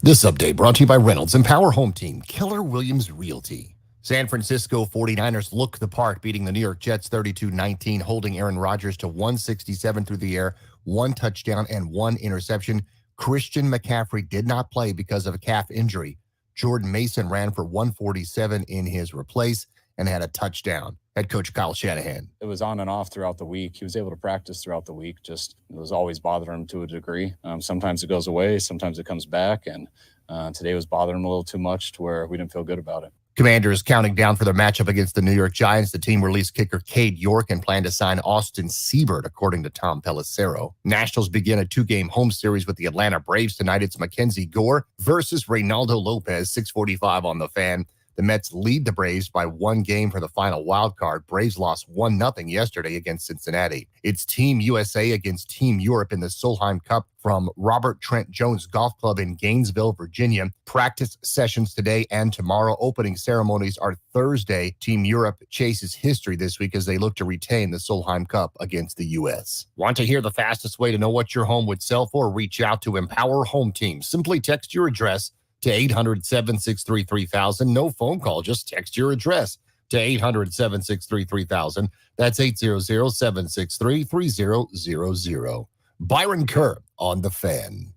This update brought to you by Reynolds Empower Home Team, Keller Williams Realty. San Francisco 49ers look the part, beating the New York Jets 32-19, holding Aaron Rodgers to 167 through the air, 1 touchdown and 1 interception. Christian McCaffrey did not play because of a calf injury. Jordan Mason ran for 147 in his replace and had a touchdown. Head coach Kyle Shanahan. It was on and off throughout the week. He was able to practice throughout the week. Just it was always bothering him to a degree. Sometimes it goes away, sometimes it comes back, and today was bothering him a little too much to where we didn't feel good about it. Commanders counting down for their matchup against the New York Giants. The team released kicker Cade York and plan to sign Austin Siebert, according to Tom Pelissero. Nationals begin a 2-game home series with the Atlanta Braves tonight. It's Mackenzie Gore versus Reynaldo Lopez, 6:45 on the Fan. The Mets lead the Braves by 1 game for the final wild card. Braves lost 1-0 yesterday against Cincinnati. It's Team USA against Team Europe in the Solheim Cup from Robert Trent Jones Golf Club in Gainesville, Virginia. Practice sessions today and tomorrow. Opening ceremonies are Thursday. Team Europe chases history this week as they look to retain the Solheim Cup against the U.S. Want to hear the fastest way to know what your home would sell for? Reach out to Empower Home Team. Simply text your address to 800-763-3000. No phone call, just text your address to 800-763-3000. That's 800-763-3000. Byron Kerr on the Fan.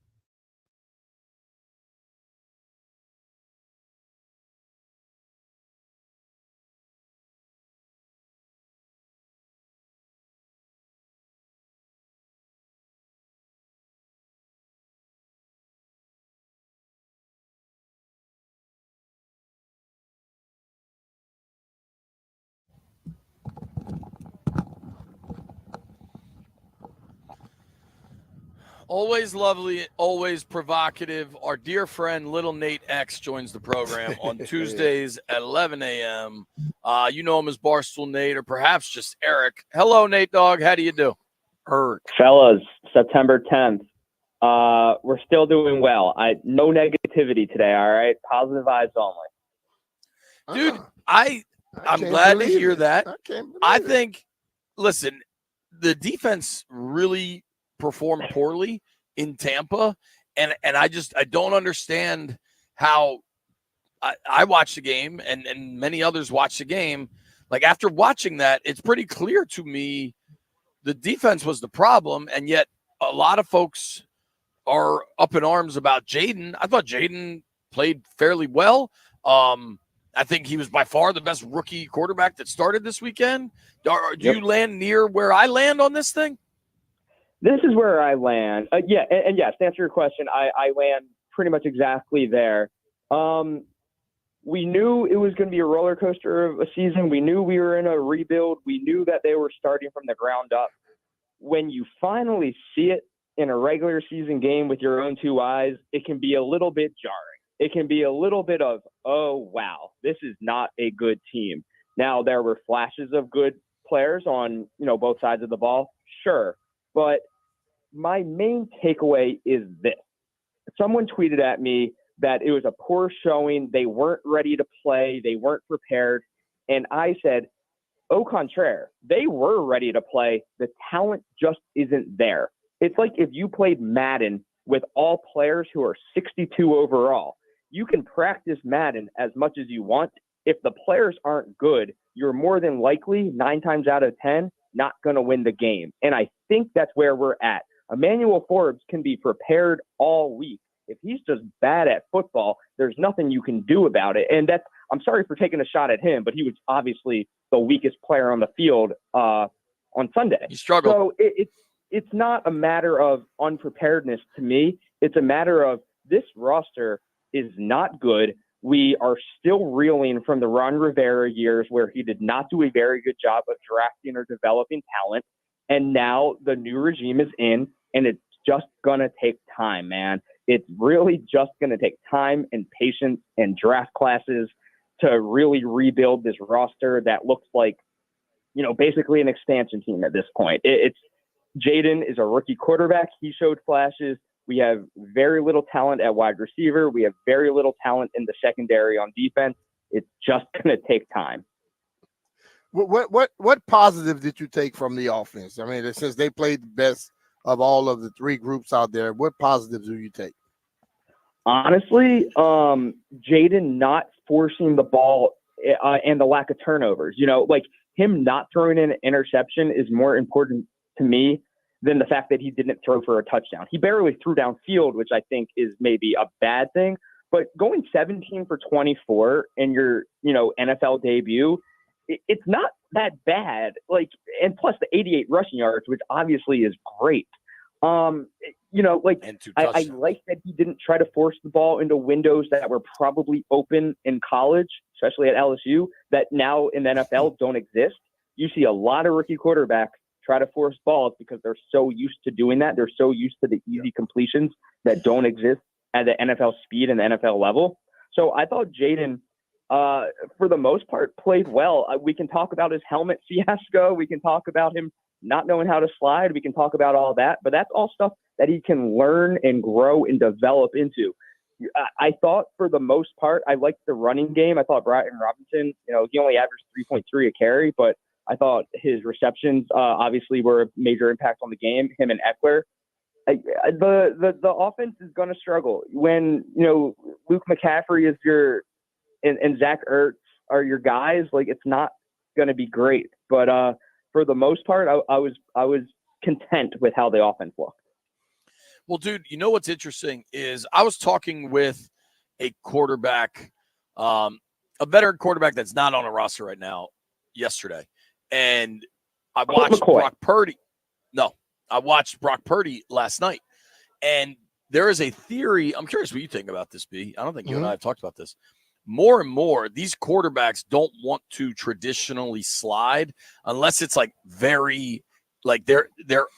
Always lovely, always provocative. Our dear friend Little Nate X joins the program on Tuesdays at 11 a.m. You know him as Barstool Nate, or perhaps just Eric. Hello, Nate Dogg. How do you do? Fellas, September 10th. We're still doing well. No negativity today, all right? Positive vibes only. Dude, I'm glad to hear that. I think, listen, the defense really performed poorly in Tampa, and I don't understand how I watched the game and many others watched the game. Like, after watching that, it's pretty clear to me the defense was the problem, and yet a lot of folks are up in arms about Jaden. I thought Jaden played fairly well. I think he was by far the best rookie quarterback that started this weekend. Do you land near where I land on this thing? This is where I land. Yeah, and yes, to answer your question, I land pretty much exactly there. We knew it was going to be a roller coaster of a season. We knew we were in a rebuild. We knew that they were starting from the ground up. When you finally see it in a regular season game with your own 2 eyes, it can be a little bit jarring. It can be a little bit of, oh, wow, this is not a good team. Now, there were flashes of good players on, both sides of the ball, sure. But my main takeaway is this. Someone tweeted at me that it was a poor showing. They weren't ready to play. They weren't prepared. And I said, au contraire, they were ready to play. The talent just isn't there. It's like if you played Madden with all players who are 62 overall. You can practice Madden as much as you want. If the players aren't good, you're more than likely 9 times out of 10 not going to win the game. And I think that's where we're at. Emmanuel Forbes can be prepared all week. If he's just bad at football, there's nothing you can do about it. And I'm sorry for taking a shot at him, but he was obviously the weakest player on the field on Sunday. He struggled. So it's not a matter of unpreparedness to me. It's a matter of this roster is not good. We are still reeling from the Ron Rivera years where he did not do a very good job of drafting or developing talent. And now the new regime is in, and it's just going to take time, man. It's really just going to take time and patience and draft classes to really rebuild this roster that looks like, basically an expansion team at this point. Jaden is a rookie quarterback. He showed flashes. We have very little talent at wide receiver. We have very little talent in the secondary on defense. It's just going to take time. What positive did you take from the offense? I mean, since they played the best of all of the 3 groups out there, what positives do you take? Honestly, Jaden not forcing the ball and the lack of turnovers. Like him not throwing in an interception is more important to me than the fact that he didn't throw for a touchdown. He barely threw downfield, which I think is maybe a bad thing. But going 17 for 24 in your, NFL debut, it's not that bad. Like, and plus the 88 rushing yards, which obviously is great. I like that he didn't try to force the ball into windows that were probably open in college, especially at LSU, that now in the NFL don't exist. You see a lot of rookie quarterbacks try to force balls because they're so used to doing that. They're so used to the easy completions that don't exist at the NFL speed and the NFL level. So I thought Jaden, for the most part, played well. We can talk about his helmet fiasco. We can talk about him not knowing how to slide. We can talk about all that, but that's all stuff that he can learn and grow and develop into. I thought for the most part, I liked the running game. I thought Brian Robinson, he only averaged 3.3 a carry, but I thought his receptions obviously were a major impact on the game, him and Eckler. The offense is going to struggle when, Luke McCaffrey is and Zach Ertz are your guys. Like, it's not going to be great, but for the most part, I was content with how the offense looked. Well, dude, what's interesting is I was talking with a quarterback, a veteran quarterback that's not on a roster right now yesterday. And I watched Brock Purdy. No, I watched Brock Purdy last night. And there is a theory. I'm curious what you think about this, B. I don't think you and I have talked about this. More and more, these quarterbacks don't want to traditionally slide unless it's like very, like they're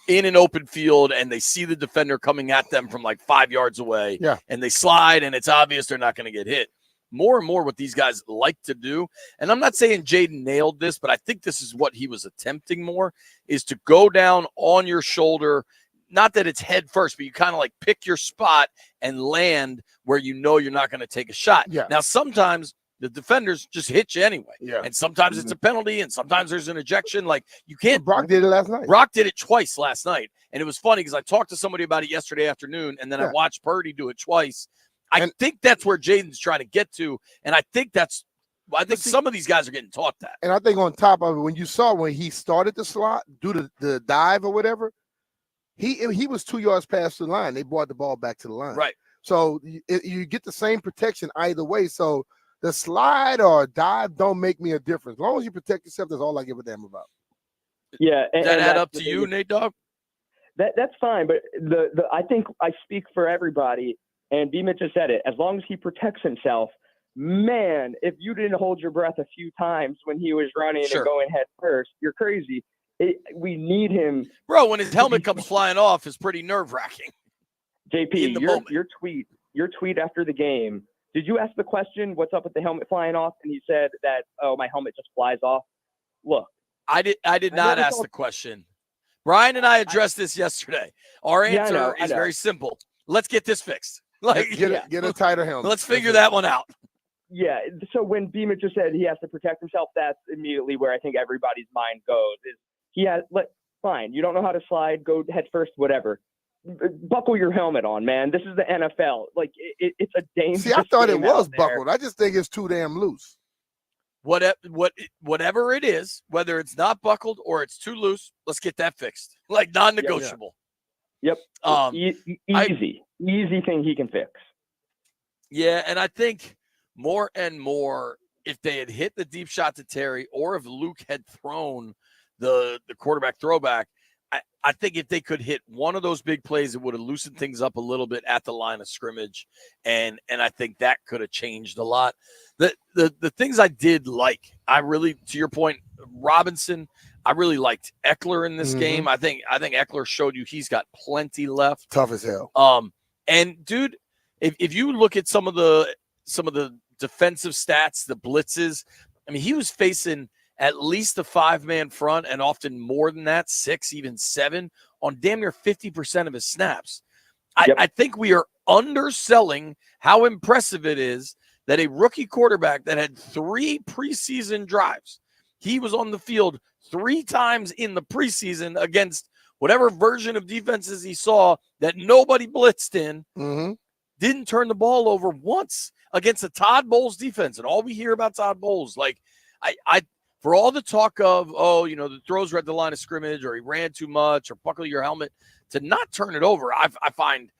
in an open field and they see the defender coming at them from like 5 yards away. Yeah. And they slide and it's obvious they're not going to get hit. More and more what these guys like to do, and I'm not saying Jaden nailed this, but I think this is what he was attempting more, is to go down on your shoulder. Not that it's head first, but you kind of like pick your spot and land where you're not going to take a shot. Yeah. Now, sometimes the defenders just hit you anyway. Yeah. And sometimes it's a penalty, and sometimes there's an ejection. Like, you can't. Brock did it last night. Brock did it twice last night. And it was funny because I talked to somebody about it yesterday afternoon, and then I watched Purdy do it twice. I think that's where Jaden's trying to get to. And I think some of these guys are getting taught that. And I think on top of it, when you saw when he started the slot, do the dive or whatever, he was 2 yards past the line. They brought the ball back to the line. Right. So you get the same protection either way. So the slide or dive don't make me a difference. As long as you protect yourself, that's all I give a damn about. Yeah. Does that add up to you, Nate Dogg? That's fine. But I think I speak for everybody. And B-Mitch just said it. As long as he protects himself, man, if you didn't hold your breath a few times when he was running and going head first, you're crazy. We need him. Bro, when his helmet comes flying off, it's pretty nerve-wracking. JP, your tweet after the game, did you ask the question, what's up with the helmet flying off? And he said that, my helmet just flies off. Look. I did not ask the question. Brian and I addressed this yesterday. Our answer is very simple. Let's get this fixed. Get a tighter helmet. Let's figure that one out. Yeah. So when Beeman just said he has to protect himself, that's immediately where I think everybody's mind goes. Is fine. You don't know how to slide, go head first, whatever. Buckle your helmet on, man. This is the NFL. Like it's a dangerous. See, I thought it was buckled. I just think it's too damn loose. Whatever it is, whether it's not buckled or it's too loose, let's get that fixed. Like non-negotiable. Yep. Easy thing he can fix. Yeah, and I think more and more, if they had hit the deep shot to Terry, or if Luke had thrown the quarterback throwback, I think if they could hit one of those big plays, it would have loosened things up a little bit at the line of scrimmage, and I think that could have changed a lot. The things I did like, I really, to your point, Robinson, I really liked Eckler in this game. I think Eckler showed you he's got plenty left. Tough as hell. And dude, if you look at some of the defensive stats, the blitzes, I mean, he was facing at least a 5-man front and often more than that, 6, even 7 on damn near 50% of his snaps. I think we are underselling how impressive it is that a rookie quarterback that had 3 preseason drives, he was on the field 3 times in the preseason against whatever version of defenses he saw that nobody blitzed in, didn't turn the ball over once against the Todd Bowles defense. And all we hear about Todd Bowles, like I for all the talk of, the throws were at the line of scrimmage or he ran too much or buckle your helmet, to not turn it over, I find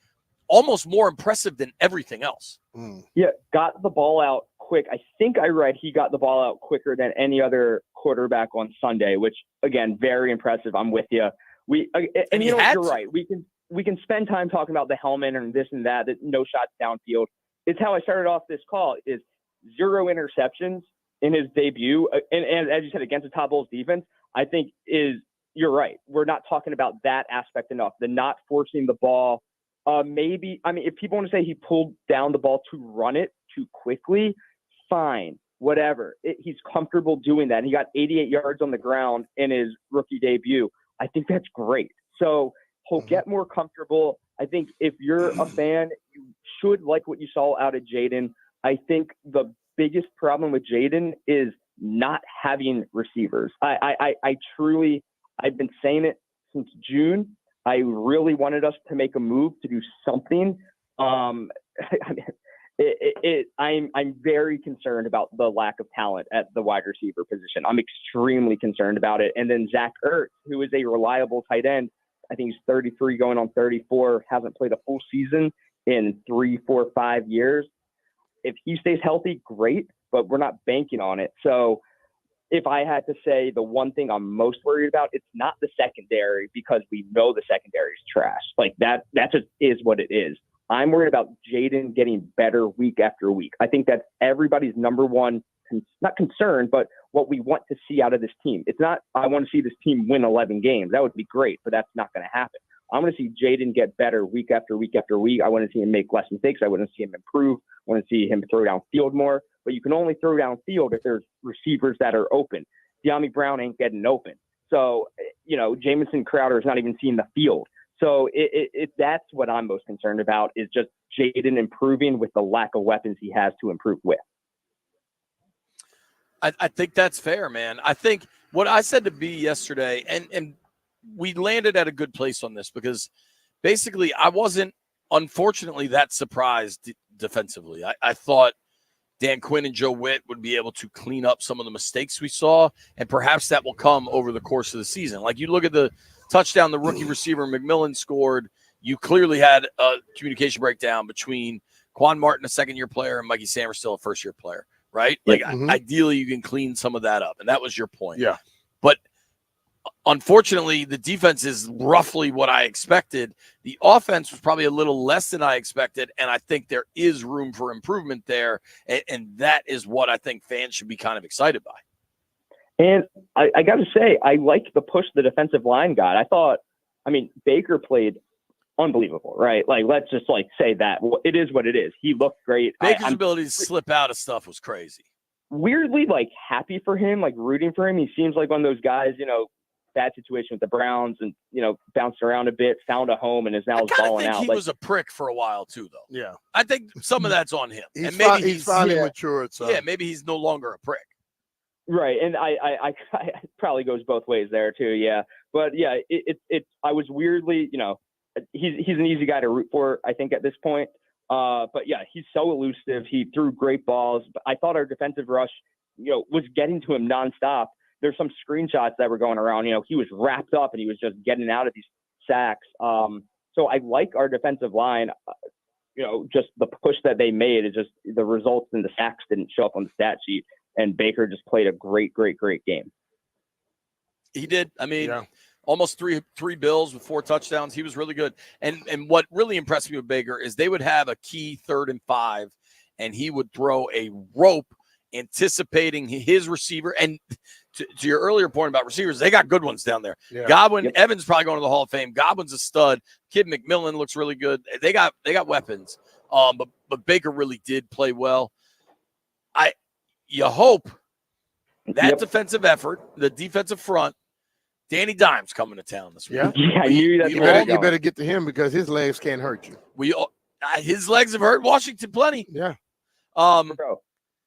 almost more impressive than everything else. Yeah, got the ball out quick. I think I read he got the ball out quicker than any other quarterback on Sunday, which, again, very impressive. I'm with you. You're right. We can spend time talking about the helmet and this and that no shots downfield. It's how I started off this call, is 0 interceptions in his debut. And as you said, against the Todd Bowles defense, I think you're right. We're not talking about that aspect enough, the not forcing the ball. If people want to say he pulled down the ball to run it too quickly, fine, whatever. He's comfortable doing that. And he got 88 yards on the ground in his rookie debut. I think that's great. So he'll get more comfortable. I think if you're a fan, you should like what you saw out of Jaden. I think the biggest problem with Jaden is not having receivers. I truly, I've been saying it since June. I really wanted us to make a move to do something. I'm very concerned about the lack of talent at the wide receiver position. I'm extremely concerned about it. And then Zach Ertz, who is a reliable tight end, I think he's 33 going on 34, hasn't played a full season in 3, 4, 5 years. If he stays healthy, great, but we're not banking on it. So if I had to say the one thing I'm most worried about, it's not the secondary, because we know the secondary is trash. Like that just is what it is. I'm worried about Jaden getting better week after week. I think that's everybody's number one, not concern, but what we want to see out of this team. It's not, I want to see this team win 11 games. That would be great, but that's not going to happen. I want to see Jaden get better week after week after week. I want to see him make less mistakes. I want to see him improve. I want to see him throw downfield more. But you can only throw downfield if there's receivers that are open. De'Ami Brown ain't getting open. So, Jamison Crowder is not even seeing the field. So that's what I'm most concerned about, is just Jaden improving with the lack of weapons he has to improve with. I think that's fair, man. I think what I said to B yesterday, and we landed at a good place on this, because basically I wasn't, unfortunately, that surprised defensively. I thought Dan Quinn and Joe Witt would be able to clean up some of the mistakes we saw, and perhaps that will come over the course of the season. Like, you look at the touchdown the rookie receiver McMillan scored, you clearly had a communication breakdown between Quan Martin, a second-year player, and Mikey Sammer, still a first-year player, right? Like, ideally, you can clean some of that up, and that was your point. Yeah. But unfortunately, the defense is roughly what I expected. The offense was probably a little less than I expected, and I think there is room for improvement there, and that is what I think fans should be kind of excited by. And I got to say, I liked the push the defensive line got. Baker played unbelievable, right? Like, let's just say that. It is what it is. He looked great. Baker's ability to slip out of stuff was crazy. Weirdly, happy for him, rooting for him. He seems like one of those guys, bad situation with the Browns and, bounced around a bit, found a home, and is now balling out. He was a prick for a while too, though. Yeah. I think some of that's on him. He's and maybe he's finally matured. So. Yeah, maybe he's no longer a prick. Right. And I probably goes both ways there too. Yeah. But yeah, I was weirdly, he's an easy guy to root for, I think, at this point. But yeah, he's so elusive. He threw great balls. But I thought our defensive rush, was getting to him nonstop. There's some screenshots that were going around. He was wrapped up and he was just getting out of these sacks. So I like our defensive line. Just the push that they made is just the results in the sacks didn't show up on the stat sheet. And Baker just played a great, great, great game. He did. Almost three bills with 4 touchdowns. He was really good. And what really impressed me with Baker is they would have a key 3rd and 5, and he would throw a rope anticipating his receiver. And to your earlier point about receivers, they got good ones down there. Yeah. Godwin, Evans probably going to the Hall of Fame. Godwin's a stud. Kid McMillan looks really good. They got weapons. But Baker really did play well. You hope that defensive effort, the defensive front, Danny Dimes coming to town this week. Yeah, you better get to him because his legs can't hurt you. His legs have hurt Washington plenty. Yeah. Bro,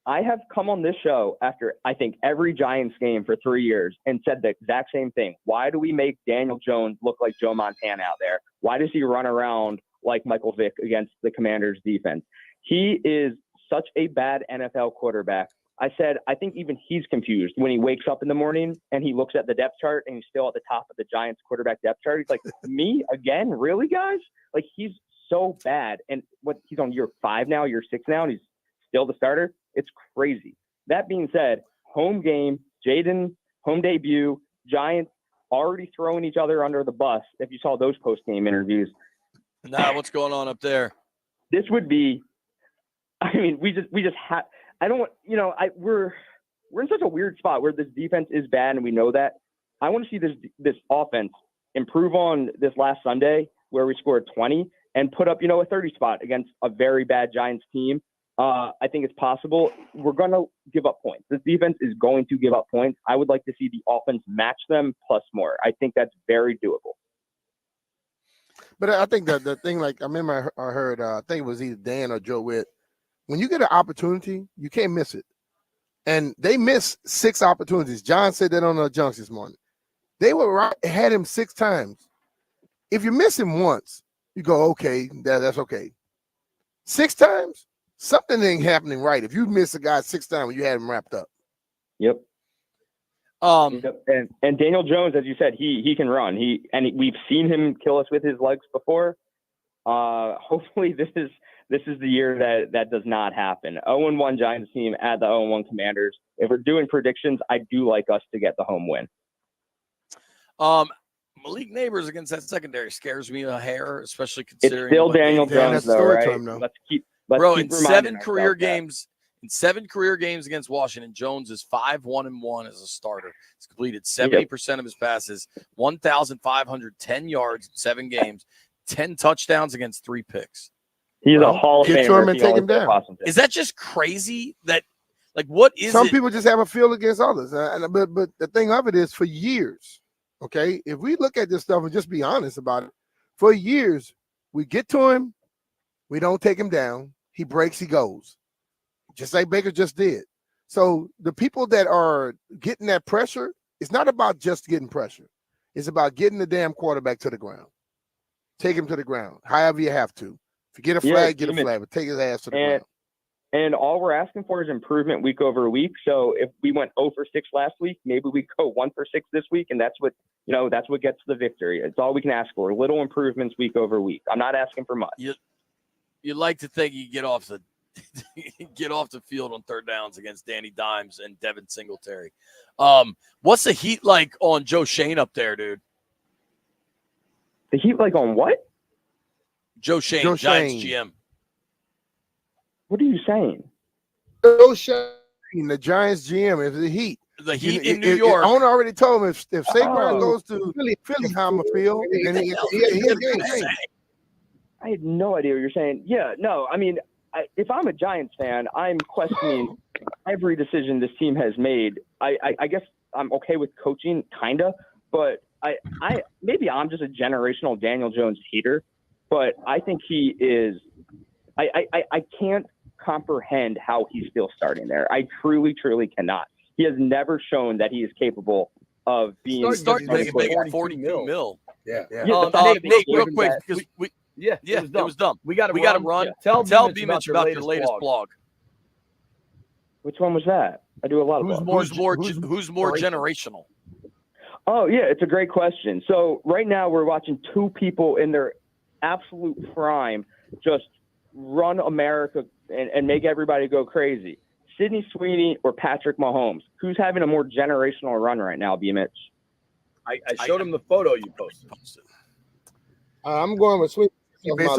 I have come on this show after, I think, every Giants game for 3 years and said the exact same thing. Why do we make Daniel Jones look like Joe Montana out there? Why does he run around like Michael Vick against the Commanders defense. He is such a bad NFL quarterback. I said, I think even he's confused when he wakes up in the morning and he looks at the depth chart and he's still at the top of the Giants quarterback depth chart. He's like, me again? Really, guys? Like, he's so bad. And he's on year 5 now, year 6 now, and he's still the starter. It's crazy. That being said, home game, Jaden, home debut, Giants already throwing each other under the bus. If you saw those post-game interviews. Nah, what's going on up there? This would be, I mean, we just have, I don't, we're in such a weird spot where this defense is bad and we know that. I want to see this offense improve on this last Sunday where we scored 20 and put up, a 30 spot against a very bad Giants team. I think it's possible. We're going to give up points. This defense is going to give up points. I would like to see the offense match them plus more. I think that's very doable. But I think that the thing, like, I remember I heard, I think it was either Dan or Joe Witt, when you get an opportunity, you can't miss it. And they missed 6 opportunities. John said that on the Junks this morning. They had him 6 times. If you miss him once, you go, okay, that's okay. 6 times, something ain't happening right. If you miss a guy 6 times, you had him wrapped up. Yep. And Daniel Jones, as you said, he can run. We've seen him kill us with his legs before. Hopefully this is the year that does not happen. 0-1 Giants team at the 0-1 Commanders. If we're doing predictions, I do like us to get the home win. Malik Neighbors against that secondary scares me a hair, especially considering it's still Daniel Jones, though, right? Let's keep in 7 career games. In 7 career games against Washington, Jones is 5-1-1 as a starter. He's completed 70% of his passes, 1,510 yards in 7 games, 10 touchdowns against 3 picks. He's a Hall of Famer. Get to him and take him down. Is that just crazy? That, like, what is Some people just have a feel against others. But the thing of it is, for years, okay, if we look at this stuff and just be honest about it, for years, we get to him, we don't take him down, he breaks, he goes. Just like Baker just did. So the people that are getting that pressure, it's not about just getting pressure. It's about getting the damn quarterback to the ground. Take him to the ground, however you have to. If you get a flag, get a flag, but take his ass to the ground. And all we're asking for is improvement week over week. So if we went 0 for 6 last week, maybe we go 1 for 6 this week, and that's what gets the victory. It's all we can ask for. Little improvements week over week. I'm not asking for much. You'd like to think you get off the field on 3rd downs against Danny Dimes and Devin Singletary. What's the heat like on Joe Shane up there, dude? The heat like on what? Joe Shane, Giants GM. What are you saying? Joe Shane, the Giants GM, is the Heat. The Heat in New York. The owner already told him if Saquon goes to Philly Field, and he I had no idea what you're saying. Yeah, no, I mean, if I'm a Giants fan, I'm questioning every decision this team has made. I guess I'm okay with coaching, kind of, but maybe I'm just a generational Daniel Jones hater, but I think he is – I can't comprehend how he's still starting there. I truly, truly cannot. He has never shown that he is capable of being – starting making 40 mil. Yeah. Nate, real quick, because it was dumb. We got to run. Tell Beamish about your latest blog. Which one was that? I do a lot of blogs. Who's more generational? Oh, yeah, it's a great question. So right now we're watching 2 people in their absolute prime just run America and make everybody go crazy. Sidney Sweeney or Patrick Mahomes? Who's having a more generational run right now, B-Mitch? I showed him the photo you posted. I'm going with Sweeney. Pat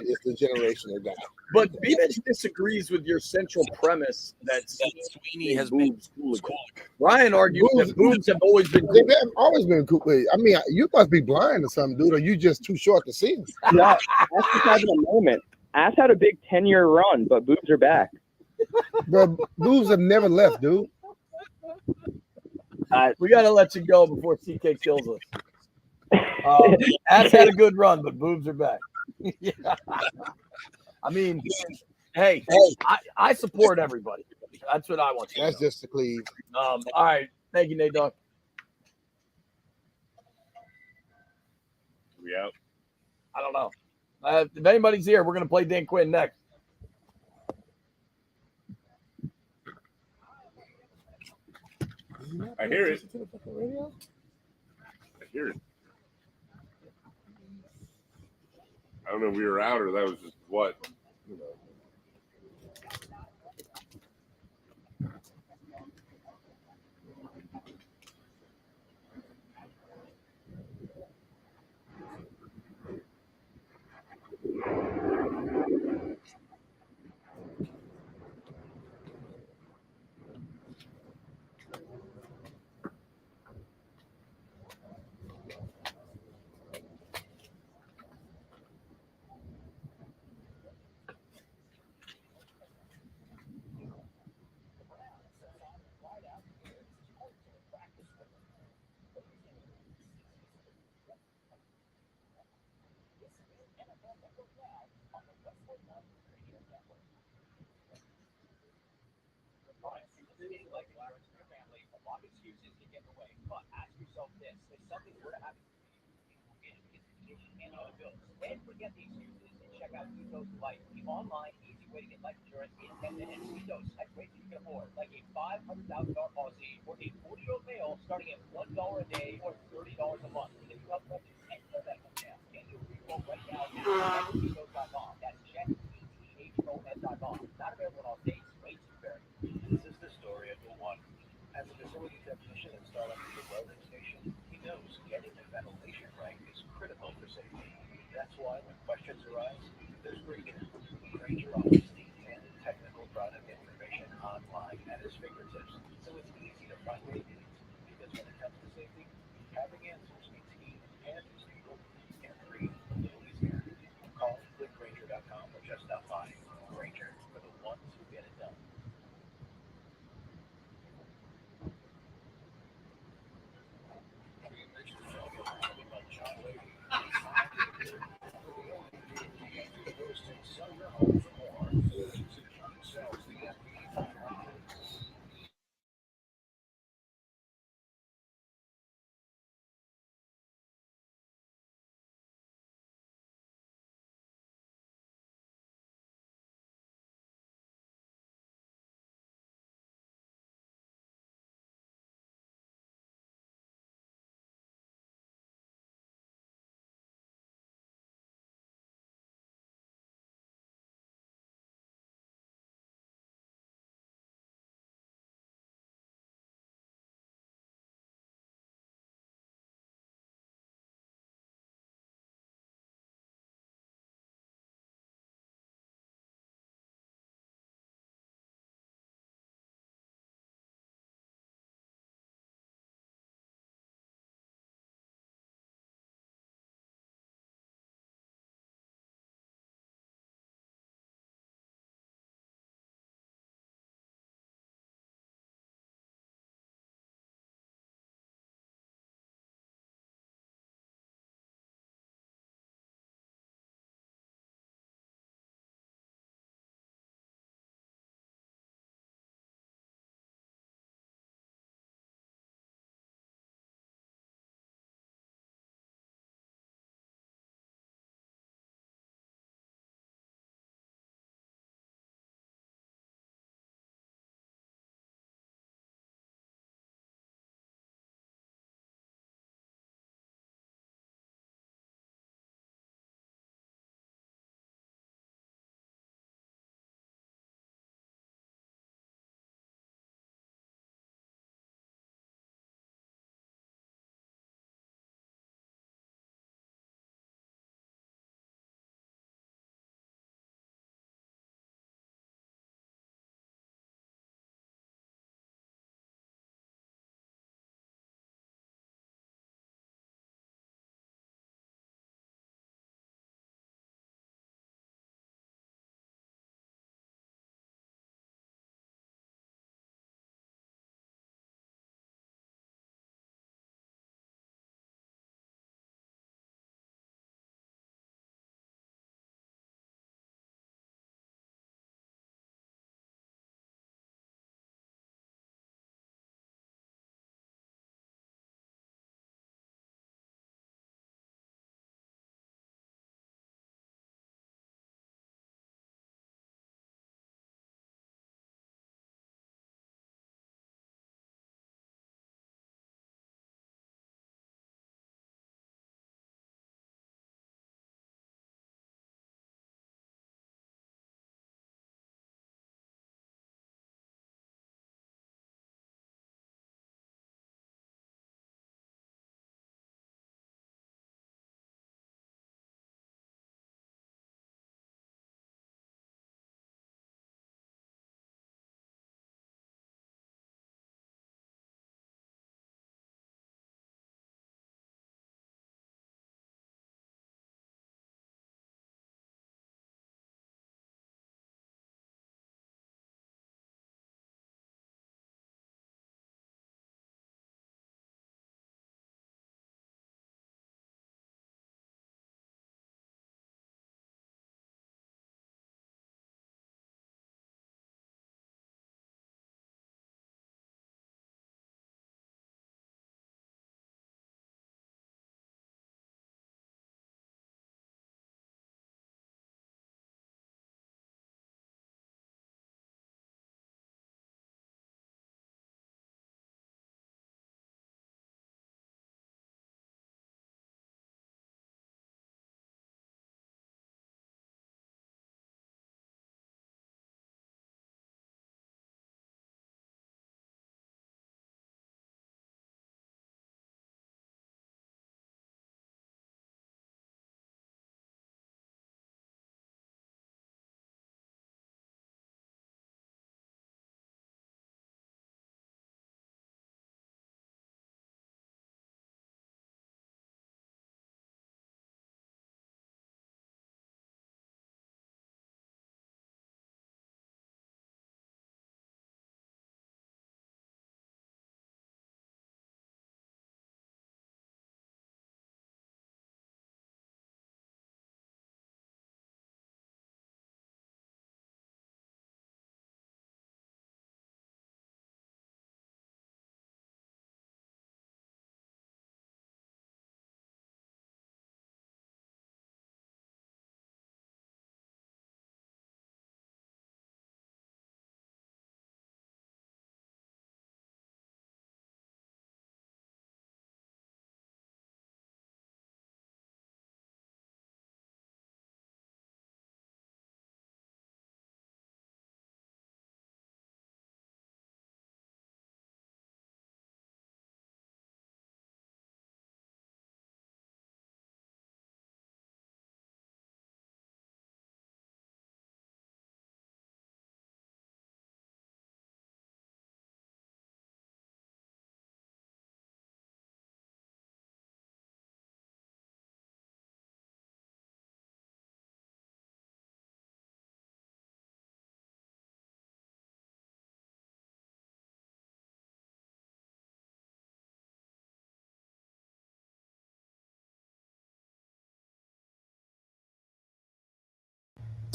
is the generational guy. But B-Mitch disagrees with your central premise that Sweeney has been cool. Ryan argues that boobs have always been cool. They've always been cool. I mean, you must be blind or something, dude, or you just too short to see them. No, Ass is having a moment. Ass had a big 10-year run, but boobs are back. But boobs have never left, dude. We got to let you go before CK kills us. Ass had a good run, but boobs are back. Yeah. I mean, hey, I support everybody. That's what I want to That's know. just the Cleve. All right. Thank you, Nate Dogg. We out? I don't know. If anybody's here, we're going to play Dan Quinn next. I hear it. I hear it. I don't know if we were out or that was just what. Online, easy way to get life insurance in 10 minutes. Ethos at rates you can afford, like a $500,000 policy or a 40-year-old male starting at $1 a day or $30 a month. If you have budget and your medical plan, get your free quote right now at checkethos.com. That's checkethos.com. Not available in all states. Rates vary. This is the story of the one. As a facility technician installing the welding station, he knows getting the ventilation right is critical for safety. That's why when questions arise, there's Granger. Granger offers deep and technical product information online at his fingertips, so it's easy to find what he needs. Because when it comes to safety, having answers means he and his people can breathe a little easier. Call clickgranger.com or just stop by. Granger, for the ones who get it done. Sell your home for more.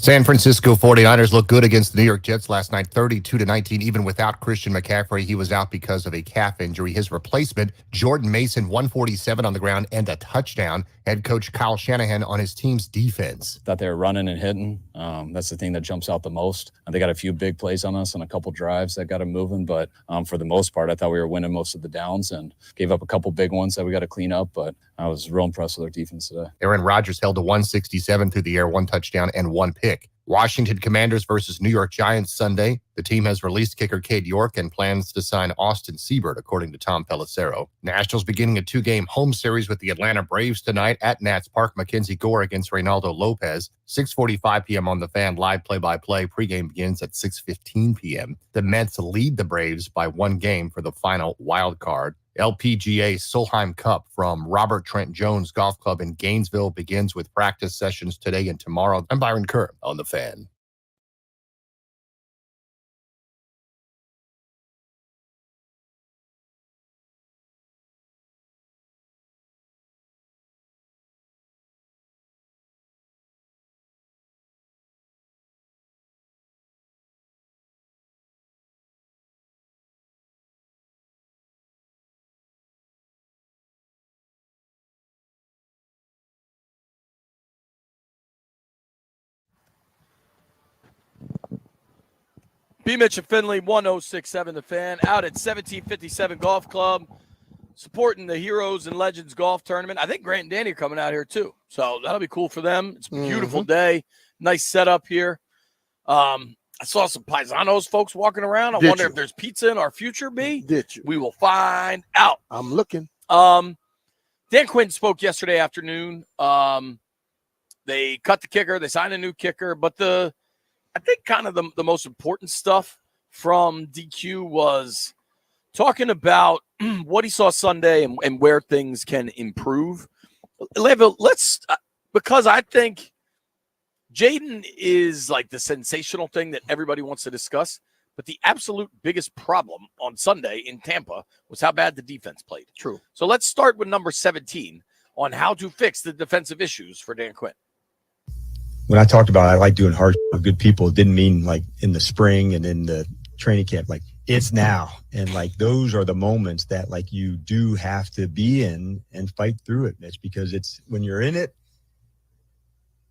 San Francisco 49ers looked good against the New York Jets last night, 32-19, even without Christian McCaffrey. He was out because of a calf injury. His replacement, Jordan Mason, 147 on the ground and a touchdown. Head coach Kyle Shanahan on his team's defense. Thought they were running and hitting. That's the thing that jumps out the most. They got a few big plays on us and a couple drives that got them moving, but for the most part, I thought we were winning most of the downs and gave up a couple big ones that we got to clean up, but I was real impressed with our defense today. Aaron Rodgers held to 167 through the air, 1 touchdown and 1 pick. Washington Commanders versus New York Giants Sunday. The team has released kicker Cade York and plans to sign Austin Siebert, according to Tom Pelissero. Nationals beginning a 2-game home series with the Atlanta Braves tonight at Nats Park. Mackenzie Gore against Reynaldo Lopez. 6:45 p.m. on the Fan. Live play-by-play. Pregame begins at 6:15 p.m. The Mets lead the Braves by 1 game for the final wild card. LPGA Solheim Cup from Robert Trent Jones Golf Club in Gainesville begins with practice sessions today and tomorrow. I'm Byron Kerr on the Fan. B. Mitch and Finley, 1067 The Fan, out at 1757 Golf Club, supporting the Heroes and Legends Golf Tournament. I think Grant and Danny are coming out here too, so that'll be cool for them. It's a beautiful day, nice setup here. I saw some Paisanos folks walking around. I wonder if there's pizza in our future, B. Did you? We will find out. I'm looking. Dan Quinn spoke yesterday afternoon. They cut the kicker. They signed a new kicker, but I think kind of the most important stuff from DQ was talking about what he saw Sunday and where things can improve. Let's because I think Jaden is like the sensational thing that everybody wants to discuss, but the absolute biggest problem on Sunday in Tampa was how bad the defense played. True. So let's start with number 17 on how to fix the defensive issues for Dan Quinn. When I talked about I like doing hard with good people, it didn't mean like in the spring and in the training camp. Like it's now. And like those are the moments that like you do have to be in and fight through it, Mitch, because it's when you're in it,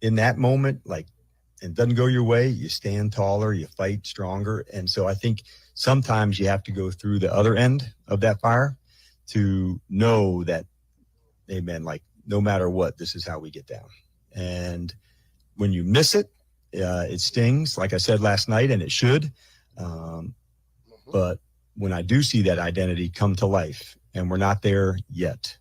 in that moment, like and it doesn't go your way, you stand taller, you fight stronger. And so I think sometimes you have to go through the other end of that fire to know that, amen, like no matter what, this is how we get down. And when you miss it, it stings, like I said last night, and it should. But when I do see that identity come to life, and we're not there yet,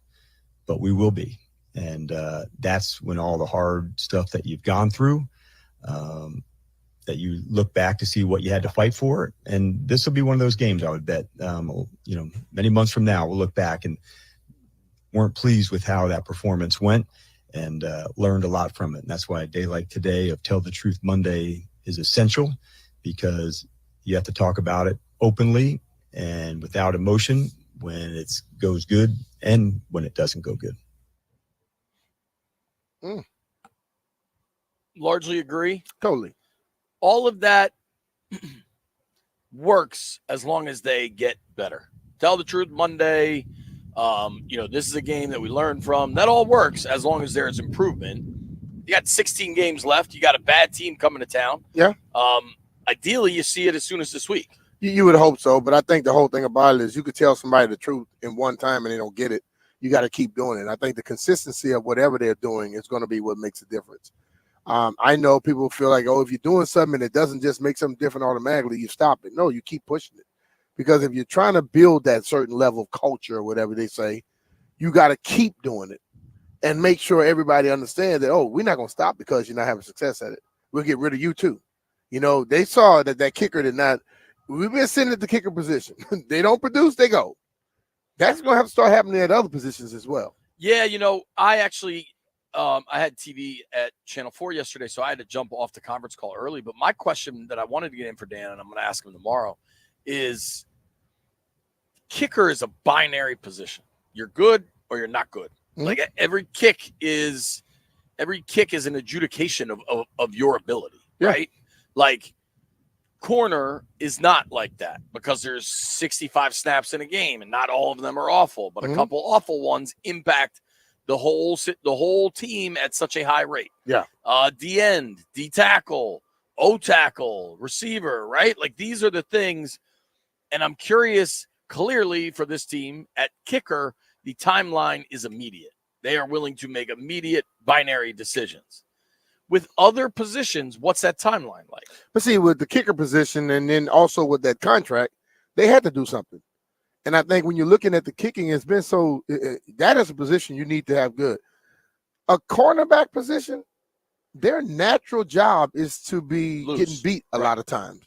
but we will be. And that's when all the hard stuff that you've gone through, that you look back to see what you had to fight for. And this will be one of those games, I would bet, many months from now, we'll look back and weren't pleased with how that performance went. And learned a lot from it. And that's why a day like today of Tell the Truth Monday is essential, because you have to talk about it openly and without emotion when it goes good and when it doesn't go good. Largely agree. Totally. All of that works as long as they get better. Tell the Truth Monday. This is a game that we learned from. That all works as long as there is improvement. You got 16 games left. You got a bad team coming to town. Yeah. Ideally, you see it as soon as this week. You would hope so, but I think the whole thing about it is you could tell somebody the truth in one time and they don't get it. You got to keep doing it. I think the consistency of whatever they're doing is going to be what makes a difference. I know people feel like, if you're doing something and it doesn't just make something different automatically, you stop it. No, you keep pushing it. Because if you're trying to build that certain level of culture or whatever they say, you got to keep doing it and make sure everybody understands that, we're not going to stop because you're not having success at it. We'll get rid of you too. They saw that kicker did not – we've been sitting at the kicker position. They don't produce, they go. That's going to have to start happening at other positions as well. Yeah, I actually I had TV at Channel 4 yesterday, so I had to jump off the conference call early. But my question that I wanted to get in for Dan, and I'm going to ask him tomorrow, is kicker is a binary position. You're good or you're not good. Mm-hmm. Like every kick is an adjudication of your ability. right? Like corner is not like that because there's 65 snaps in a game and not all of them are awful, but a couple awful ones impact the whole team at such a high rate. Yeah. D end, D tackle, O tackle, receiver, right? Like these are the things. And I'm curious, clearly for this team at kicker, the timeline is immediate. They are willing to make immediate binary decisions. With other positions, what's that timeline like? But see, with the kicker position and then also with that contract, they had to do something. And I think when you're looking at the kicking, it's been that is a position you need to have good. A cornerback position, their natural job is to be getting beat a lot of times.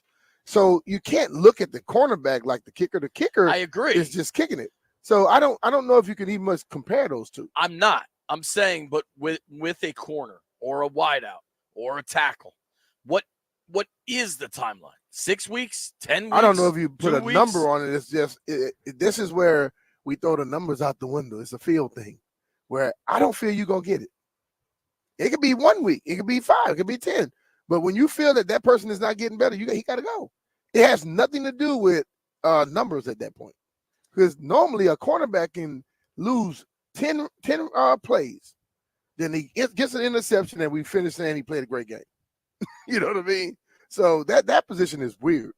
So you can't look at the cornerback like the kicker. The kicker, I agree, is just kicking it. So I don't know if you can even much compare those two. I'm not. I'm saying, but with a corner or a wideout or a tackle, what is the timeline? 6 weeks, 10 weeks? I don't know if you put a weeks? number on it. It's just this is where we throw the numbers out the window. It's a field thing where I don't feel you're gonna get it. It could be 1 week, it could be 5, it could be 10. But when you feel that person is not getting better, he got to go. It has nothing to do with numbers at that point. Because normally a cornerback can lose 10 plays. Then he gets an interception and we finish saying he played a great game. You know what I mean? So that position is weird.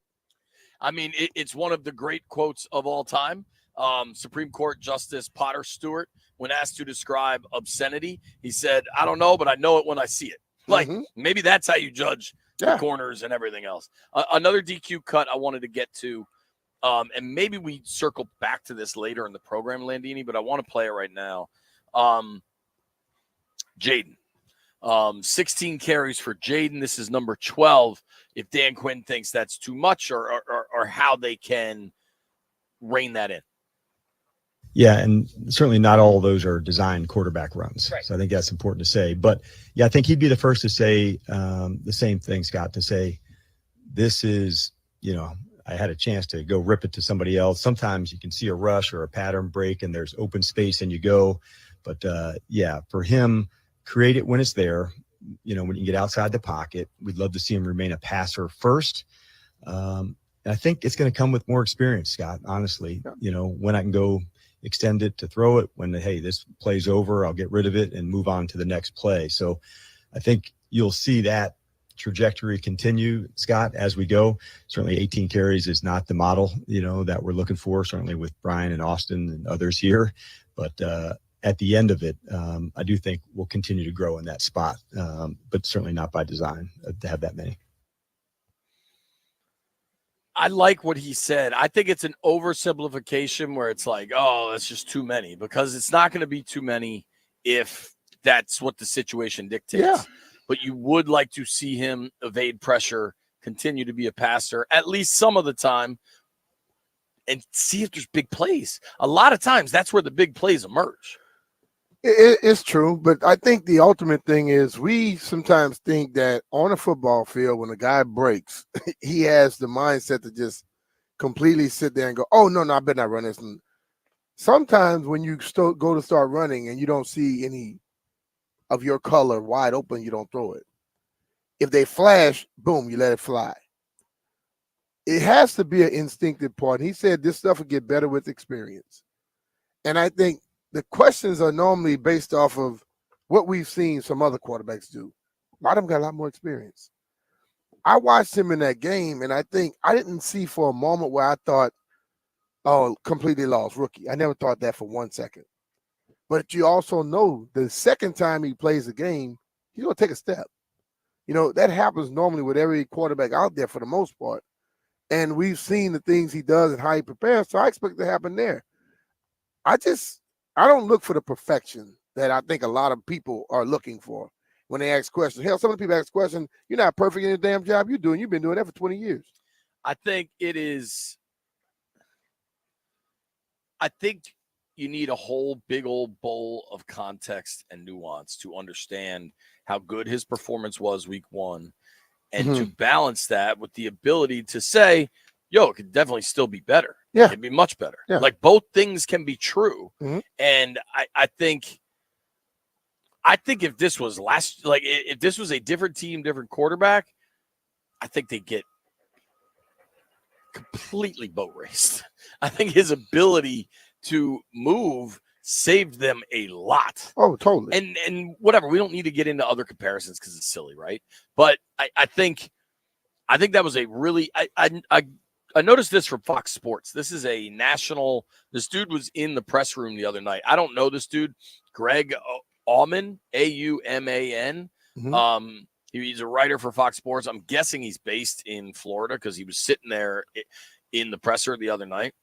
I mean, it's one of the great quotes of all time. Supreme Court Justice Potter Stewart, when asked to describe obscenity, he said, I don't know, but I know it when I see it. Like, maybe that's how you judge the corners and everything else. Another DQ cut I wanted to get to, and maybe we circle back to this later in the program, Landini, but I want to play it right now. Jaden. 16 carries for Jaden. This is number 12. If Dan Quinn thinks that's too much or how they can rein that in. Yeah, and certainly not all of those are designed quarterback runs. Right. So I think that's important to say. But, yeah, I think he'd be the first to say the same thing, Scott, to say this is, I had a chance to go rip it to somebody else. Sometimes you can see a rush or a pattern break and there's open space and you go. But, for him, create it when it's there. When you get outside the pocket, we'd love to see him remain a passer first. And I think it's going to come with more experience, Scott, honestly. When I can go extend it to throw it, when, hey, this play's over, I'll get rid of it and move on to the next play. So I think you'll see that trajectory continue, Scott, as we go. Certainly 18 carries is not the model, that we're looking for, certainly with Brian and Austin and others here. But at the end of it, I do think we'll continue to grow in that spot, but certainly not by design to have that many. I like what he said. I think it's an oversimplification where it's like, oh, that's just too many, because it's not going to be too many if that's what the situation dictates. Yeah. But you would like to see him evade pressure, continue to be a passer at least some of the time, and see if there's big plays. A lot of times that's where the big plays emerge. It's true, but I think the ultimate thing is we sometimes think that on a football field, when a guy breaks, he has the mindset to just completely sit there and go, oh, no, I better not run this. And sometimes when you go to start running and you don't see any of your color wide open, you don't throw it. If they flash, boom, you let it fly. It has to be an instinctive part. He said this stuff will get better with experience. And I think the questions are normally based off of what we've seen some other quarterbacks do. A lot of them got a lot more experience. I watched him in that game, and I think I didn't see for a moment where I thought, oh, completely lost rookie. I never thought that for 1 second. But you also know the second time he plays the game, he's going to take a step. That happens normally with every quarterback out there for the most part. And we've seen the things he does and how he prepares, so I expect it to happen there. I don't look for the perfection that I think a lot of people are looking for when they ask questions. Hell, some of the people ask questions, you're not perfect in the damn job you're doing. You've been doing that for 20 years. I think you need a whole big old bowl of context and nuance to understand how good his performance was week one, and to balance that with the ability to say, it could definitely still be better. Yeah. It can be much better. Yeah. Like both things can be true. And I think if this was if this was a different team, different quarterback, I think they get completely boat raced. I think his ability to move saved them a lot. Oh, totally. And whatever, we don't need to get into other comparisons because it's silly, right? But I think that was a really I noticed this from Fox Sports. This is a national. This dude was in the press room the other night. I don't know this dude, Greg Auman, Auman. Mhm. He's a writer for Fox Sports. I'm guessing he's based in Florida because he was sitting there in the presser the other night.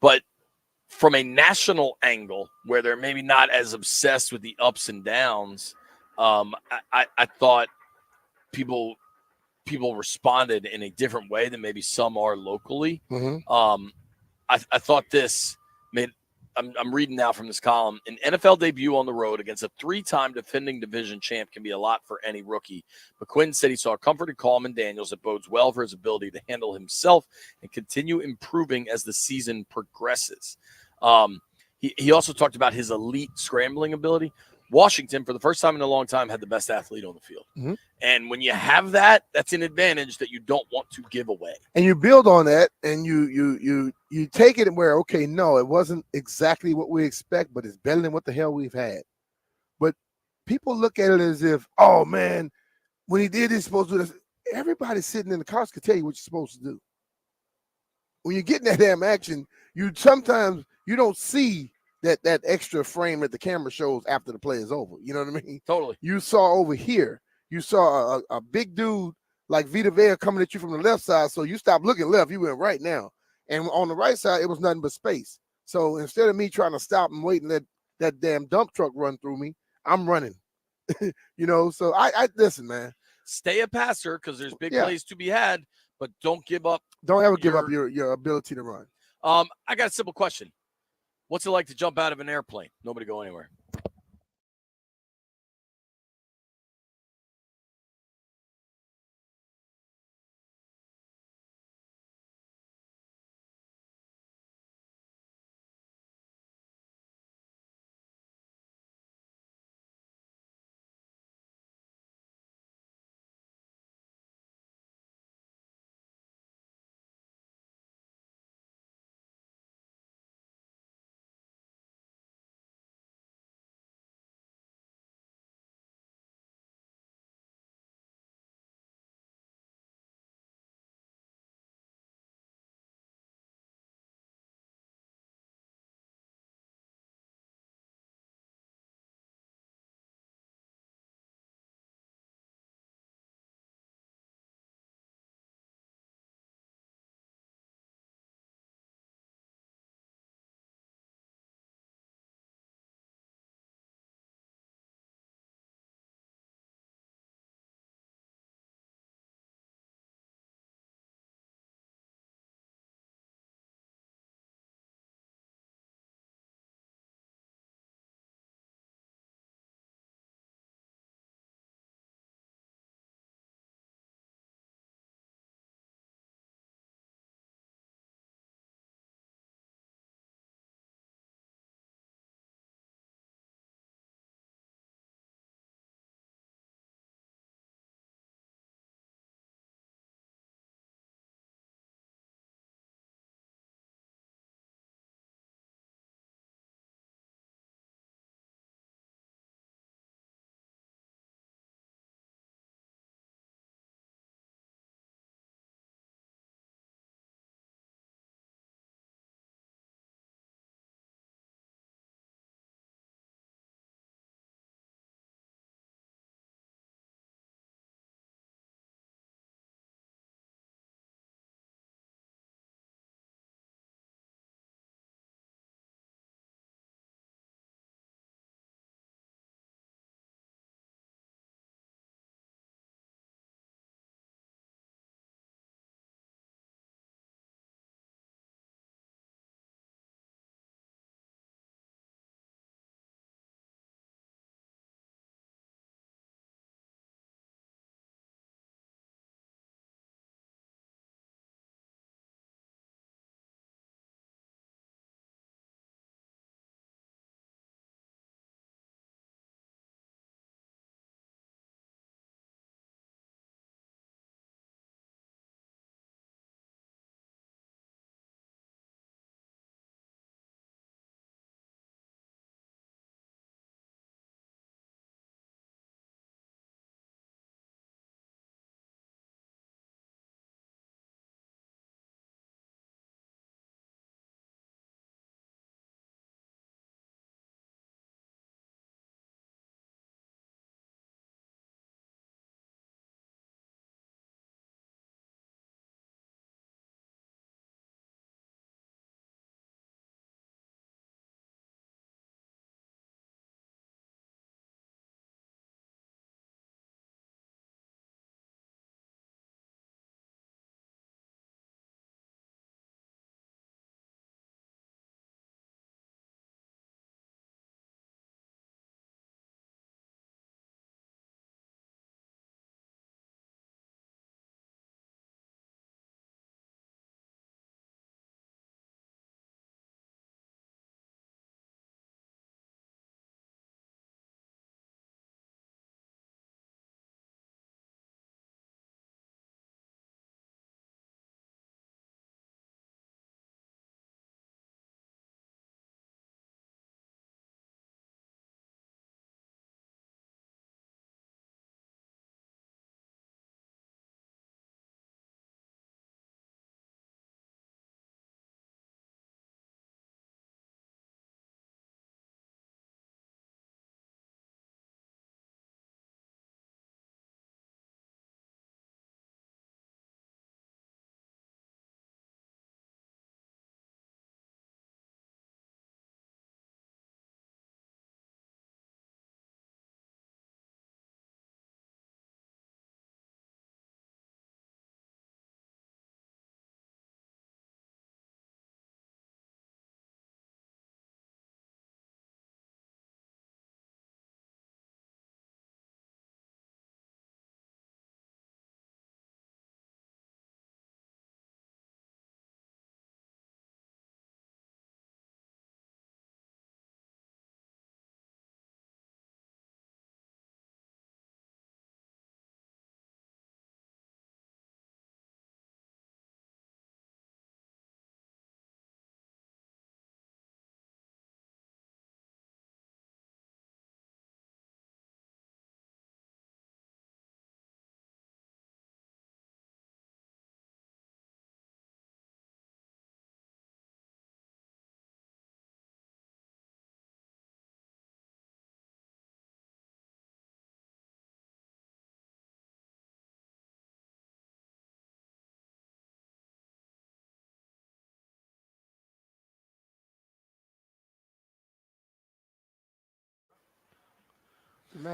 But from a national angle, where they're maybe not as obsessed with the ups and downs, I thought people responded in a different way than maybe some are locally. Mhm. I thought this made. I'm reading now from this column. An NFL debut on the road against a 3-time defending division champ can be a lot for any rookie. But Quinn said he saw comfort and calm in Daniels that bodes well for his ability to handle himself and continue improving as the season progresses. He also talked about his elite scrambling ability. Washington, for the first time in a long time, had the best athlete on the field. Mhm. And when you have that, that's an advantage that you don't want to give away. And you build on that, and you take it where, okay, no, it wasn't exactly what we expect, but it's better than what the hell we've had. But people look at it as if, oh man, when he did this, supposed to do this. Everybody sitting in the couch could tell you what you're supposed to do. When you get in that damn action, sometimes you don't see that extra frame that the camera shows after the play is over. You know what I mean? Totally. You saw over here, you saw a big dude like Vita Vea coming at you from the left side. So you stopped looking left, you went right now. And on the right side, it was nothing but space. So instead of me trying to stop and wait and let that damn dump truck run through me, I'm running. So I listen, man. Stay a passer because there's big plays to be had, but don't give up. Don't ever give up your ability to run. I got a simple question. What's it like to jump out of an airplane? Nobody go anywhere.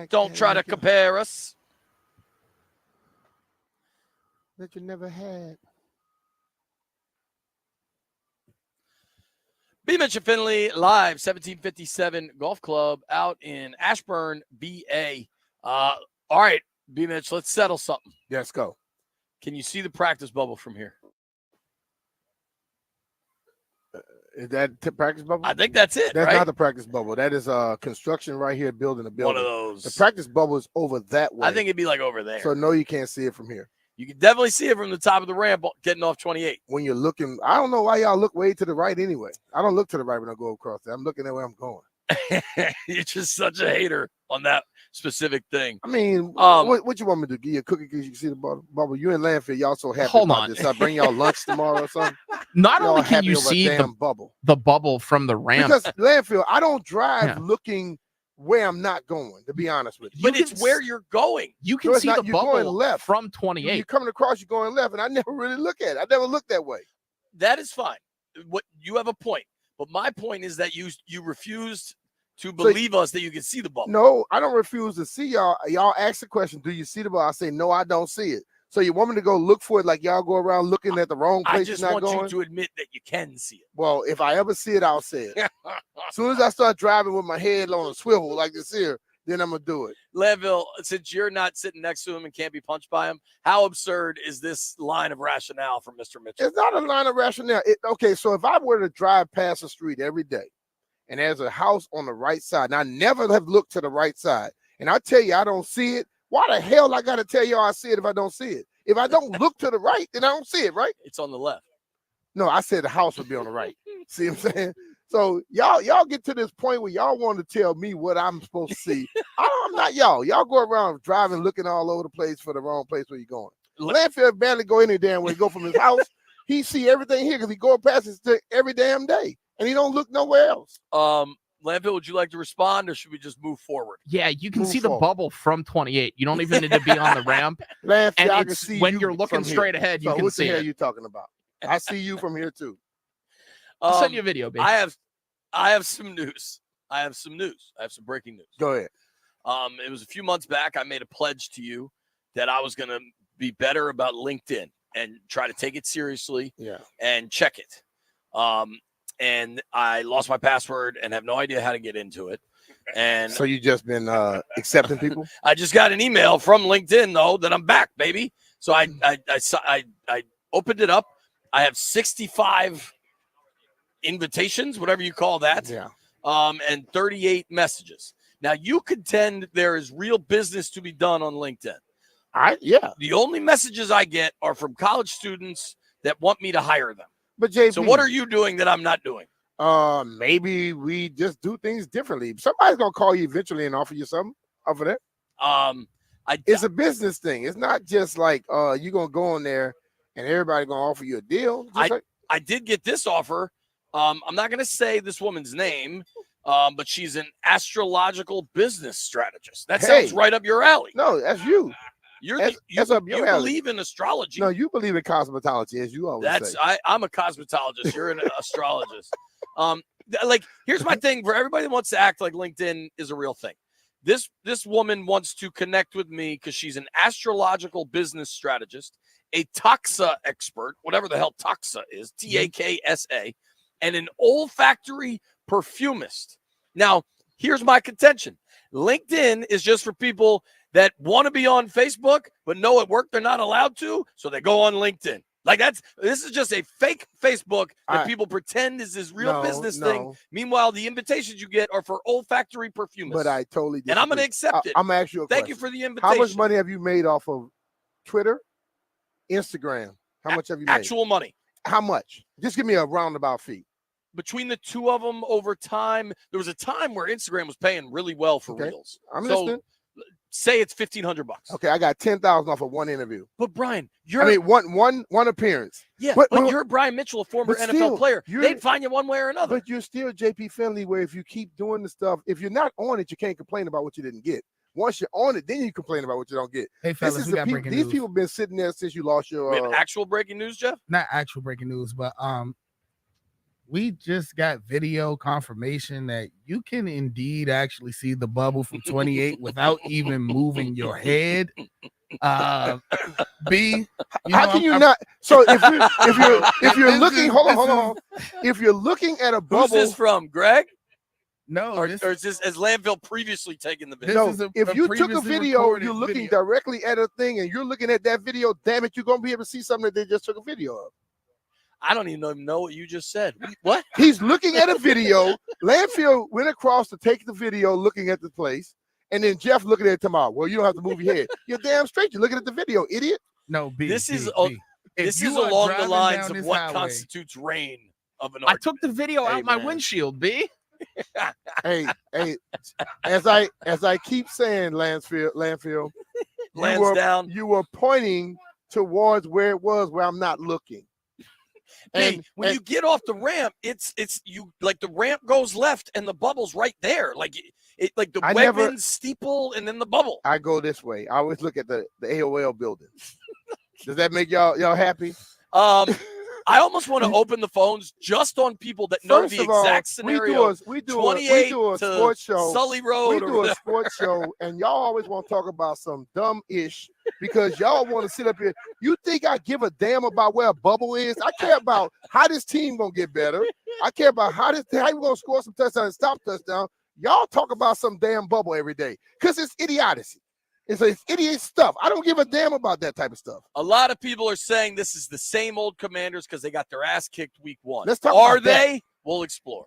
Don't try to compare us. That you never had. B. Mitch and Finley live, 1757 Golf Club out in Ashburn, BA. All right, B. Mitch, let's settle something. Let's go. Can you see the practice bubble from here? Is that practice bubble? I think that's it. That's right? not the practice bubble. That is construction right here, building a building. One of those. The practice bubble is over that way. I think it'd be like over there. So no, you can't see it from here. You can definitely see it from the top of the ramp getting off 28. When you're looking, I don't know why y'all look way to the right anyway. I don't look to the right when I go across there. I'm looking at where I'm going. You're just such a hater on that specific thing. I mean, what you want me to do? Give you a cookie because you can see the bubble? You in landfill, y'all so happy Hold about on. this. I bring y'all lunch tomorrow or something. Not y'all only can happy you over a see damn bubble the bubble from the ramp, because landfill, I don't drive Yeah. looking where I'm not going. To be honest with you, But it's where you're going. you can No, it's see not. the You're going bubble left. from 28. You're coming across, you're going left, and I never really look at it. I never looked that way. That is fine. What you have a point, but my point is that you refused to believe us that you can see the bubble. No, I don't refuse to see y'all. Y'all ask the question, do you see the ball? I say, no, I don't see it. So you want me to go look for it like y'all go around looking at the wrong place? I just not want going? you to admit that you can see it. Well, if I ever see it, I'll say it. As soon as I start driving with my head on a swivel like this here, then I'm going to do it. Leadville, since you're not sitting next to him and can't be punched by him, how absurd is this line of rationale from Mr. Mitchell? It's not a line of rationale. Okay, so if I were to drive past the street every day and there's a house on the right side, and I never have looked to the right side, and I tell you I don't see it, why the hell I got to tell you I see it if I don't see it? If I don't look to the right, then I don't see it, right? It's on the left. No, I said the house would be on the right. See what I'm saying? So y'all get to this point where y'all want to tell me what I'm supposed to see. I'm not y'all. Y'all go around driving, looking all over the place for the wrong place where you're going. Landfill barely go any damn way. He go from his house. He see everything here because he go past his every damn day, and he don't look nowhere else. Landfill, would you like to respond, or should we just move forward? Yeah, you can Move see forward. the bubble from 28. You don't even need to be on the ramp. Landfill, And I can it's see when you you're looking from straight here. ahead, you So can what see the hell it. you talking about? I see you from here too. I'll send you a video, baby. I have some news. I have some breaking news. Go ahead. It was a few months back. I made a pledge to you that I was going to be better about LinkedIn and try to take it seriously. Yeah. And check it. And I lost my password and have no idea how to get into it. And So you just been accepting people? I just got an email from LinkedIn though that I'm back, baby. So I opened it up. I have 65 invitations, whatever you call that. Yeah. And 38 messages. Now you contend there is real business to be done on LinkedIn. Yeah. The only messages I get are from college students that want me to hire them. But JP, So what are you doing that I'm not doing? Maybe we just do things differently. Somebody's gonna call you eventually and offer you something off of that. It's a business thing. It's not just like you're gonna go in there and everybody gonna offer you a deal. I did get this offer. I'm not gonna say this woman's name, but she's an astrological business strategist. That sounds right up your alley. No, that's you. That's up your you alley. believe in astrology. No, you believe in cosmetology, as you always say. I'm a cosmetologist. You're an astrologist. Like, here's my thing for everybody that wants to act like LinkedIn is a real thing. This woman wants to connect with me because she's an astrological business strategist, a taxa expert, whatever the hell taxa is, TAKSA, and an olfactory perfumist. Now, here's my contention. LinkedIn is just for people that want to be on Facebook, but know at work they're not allowed to, so they go on LinkedIn. Like this is just a fake Facebook that people pretend is this real business thing. Meanwhile, the invitations you get are for olfactory perfumists. But I totally disagree. And I'm going to accept it. I'm gonna ask you a question. Thank you for the invitation. How much money have you made off of Twitter, Instagram? How much have you made? Actual money. How much? Just give me a roundabout fee. Between the two of them over time, there was a time where Instagram was paying really well for Reels. I'm listening. Say it's $1,500. Okay, I got 10,000 off of one interview. But Brian, one appearance. Yeah, but you're Brian Mitchell, a former NFL player. They'd find you one way or another. But you're still JP Finley, where if you keep doing the stuff, if you're not on it, you can't complain about what you didn't get. Once you're on it, then you complain about what you don't get. Hey, fellas, we got breaking these news. people been sitting there since you lost your. We have actual breaking news, Jeff? Not actual breaking news, but we just got video confirmation that you can indeed actually see the bubble from 28 without even moving your head. B, how can you not? So if you're looking, hold on. If you're looking at a bubble, who's this from, Greg? No, or is this has Landfill previously taken the video? No, if you took a video, you're looking directly at a thing, and you're looking at that video. Damn it, you're gonna be able to see something that they just took a video of. I don't even know what you just said. What? He's looking at a video. Landfill went across to take the video, looking at the place, and then Jeff looking at it tomorrow. Well, you don't have to move your head. You're damn straight. You're looking at the video, idiot. No, B. This is If you along are the driving lines down of this what highway- constitutes rain of an I argument. took the video Hey, out my man. windshield, B. Hey, as I keep saying, Landfill, Lansdowne. you were pointing towards where it was, where I'm not looking. Hey, when you get off the ramp, it's you like the ramp goes left and the bubble's right there. Like it like the Wegmans steeple and then the bubble. I go this way. I always look at the AOL building. Does that make y'all happy? I almost want to open the phones just on people that know First the of all, exact scenario. we do 28 a to sports show. Sully Road. We or do a whatever. sports show, and y'all always want to talk about some dumb ish because y'all want to sit up here. You think I give a damn about where a bubble is? I care about how this team gonna get better. I care about how we gonna score some touchdowns and stop touchdown. Y'all talk about some damn bubble every day because it's idiocy. It's idiot stuff. I don't give a damn about that type of stuff. A lot of people are saying this is the same old Commanders because they got their ass kicked week 1. Let's talk Are about that. they? We'll explore.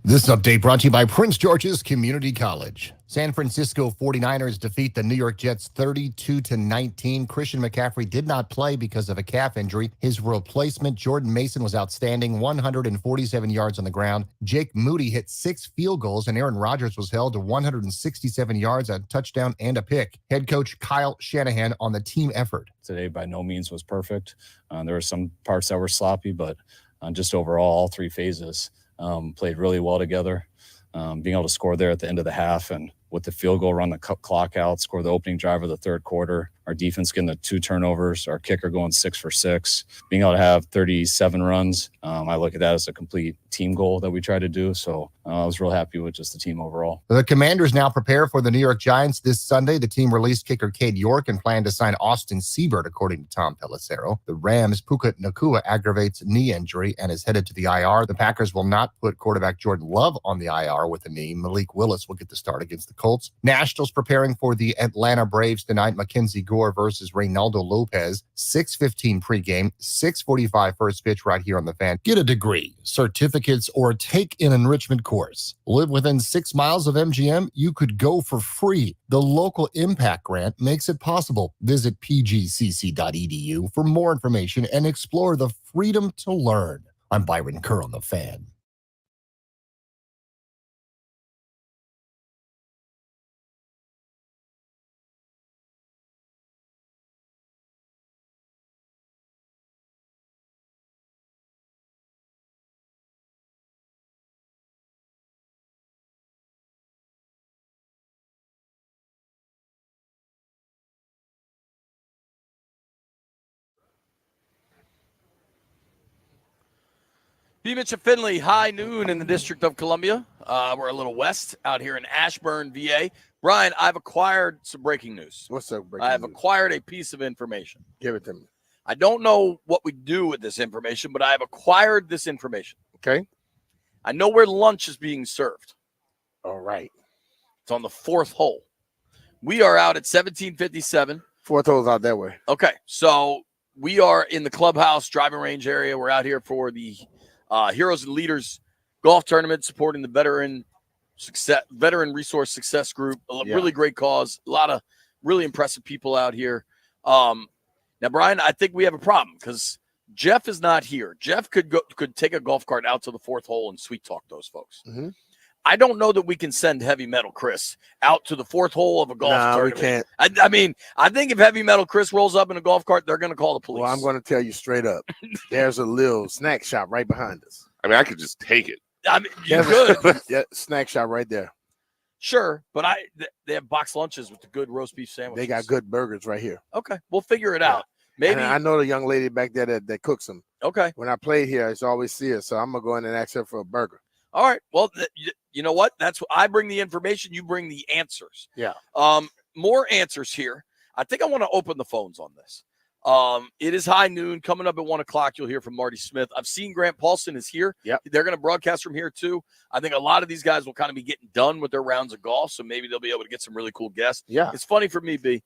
This update brought to you by Prince George's Community College. San Francisco 49ers defeat the New York Jets 32-19. Christian McCaffrey did not play because of a calf injury. His replacement, Jordan Mason, was outstanding, 147 yards on the ground. Jake Moody hit 6 field goals, and Aaron Rodgers was held to 167 yards, a touchdown, and a pick. Head coach Kyle Shanahan on the team effort. Today, by no means, was perfect. There were some parts that were sloppy, but just overall, all 3 phases played really well together. Being able to score there at the end of the half and with the field goal, run the clock out, score the opening drive of the third quarter. Our defense getting the 2 turnovers, our kicker going 6 for 6. Being able to have 37 runs, I look at that as a complete team goal that we try to do. So I was real happy with just the team overall. The Commanders now prepare for the New York Giants this Sunday. The team released kicker Cade York and planned to sign Austin Seibert, according to Tom Pelissero. The Rams' Puka Nacua aggravates knee injury and is headed to the IR. The Packers will not put quarterback Jordan Love on the IR with a knee. Malik Willis will get the start against the Colts. Nationals preparing for the Atlanta Braves tonight. Mackenzie Gore versus Reynaldo Lopez. 6:15 pregame, 6:45 first pitch right here on the Fan. Get a degree, certificates, or take an enrichment course. Live within 6 miles of MGM? You could go for free. The local impact grant makes it possible. Visit pgcc.edu for more information and explore the freedom to learn. I'm Byron Kerr on the Fan. B. Mitch of Finley, high noon in the District of Columbia. We're a little west out here in Ashburn, VA. Brian, I've acquired some breaking news. What's up, breaking I've news? acquired a piece of information. Give it to me. I don't know what we do with this information, but I've acquired this information. Okay. I know where lunch is being served. All right. It's on the 4th hole. We are out at 1757. 4th hole's out that way. Okay, so we are in the clubhouse driving range area. We're out here for the Heroes and Leaders golf tournament, supporting the veteran resource success group. Really great cause. A lot of really impressive people out here. Now, Brian, I think we have a problem because Jeff is not here. Jeff could take a golf cart out to the 4th hole and sweet talk those folks. Mm-hmm. I don't know that we can send Heavy Metal Chris out to the 4th hole of a golf tournament. We can't. I mean, I think if Heavy Metal Chris rolls up in a golf cart, they're going to call the police. Well, I'm going to tell you straight up. There's a little snack shop right behind us. I mean, I could just take it. I mean, you could. Yeah, snack shop right there. Sure, but they have box lunches with the good roast beef sandwiches. They got good burgers right here. Okay, we'll figure it out. Maybe and I know the young lady back there that cooks them. Okay. When I play here, I used to always see her, so I'm gonna go in and ask her for a burger. All right. Well, you know what? That's what I bring the information. You bring the answers. Yeah. More answers here. I think I want to open the phones on this. It is high noon. Coming up at 1 o'clock, you'll hear from Marty Smith. I've seen Grant Paulson is here. Yep. They're going to broadcast from here too. I think a lot of these guys will kind of be getting done with their rounds of golf, so maybe they'll be able to get some really cool guests. Yeah. It's funny for me, B.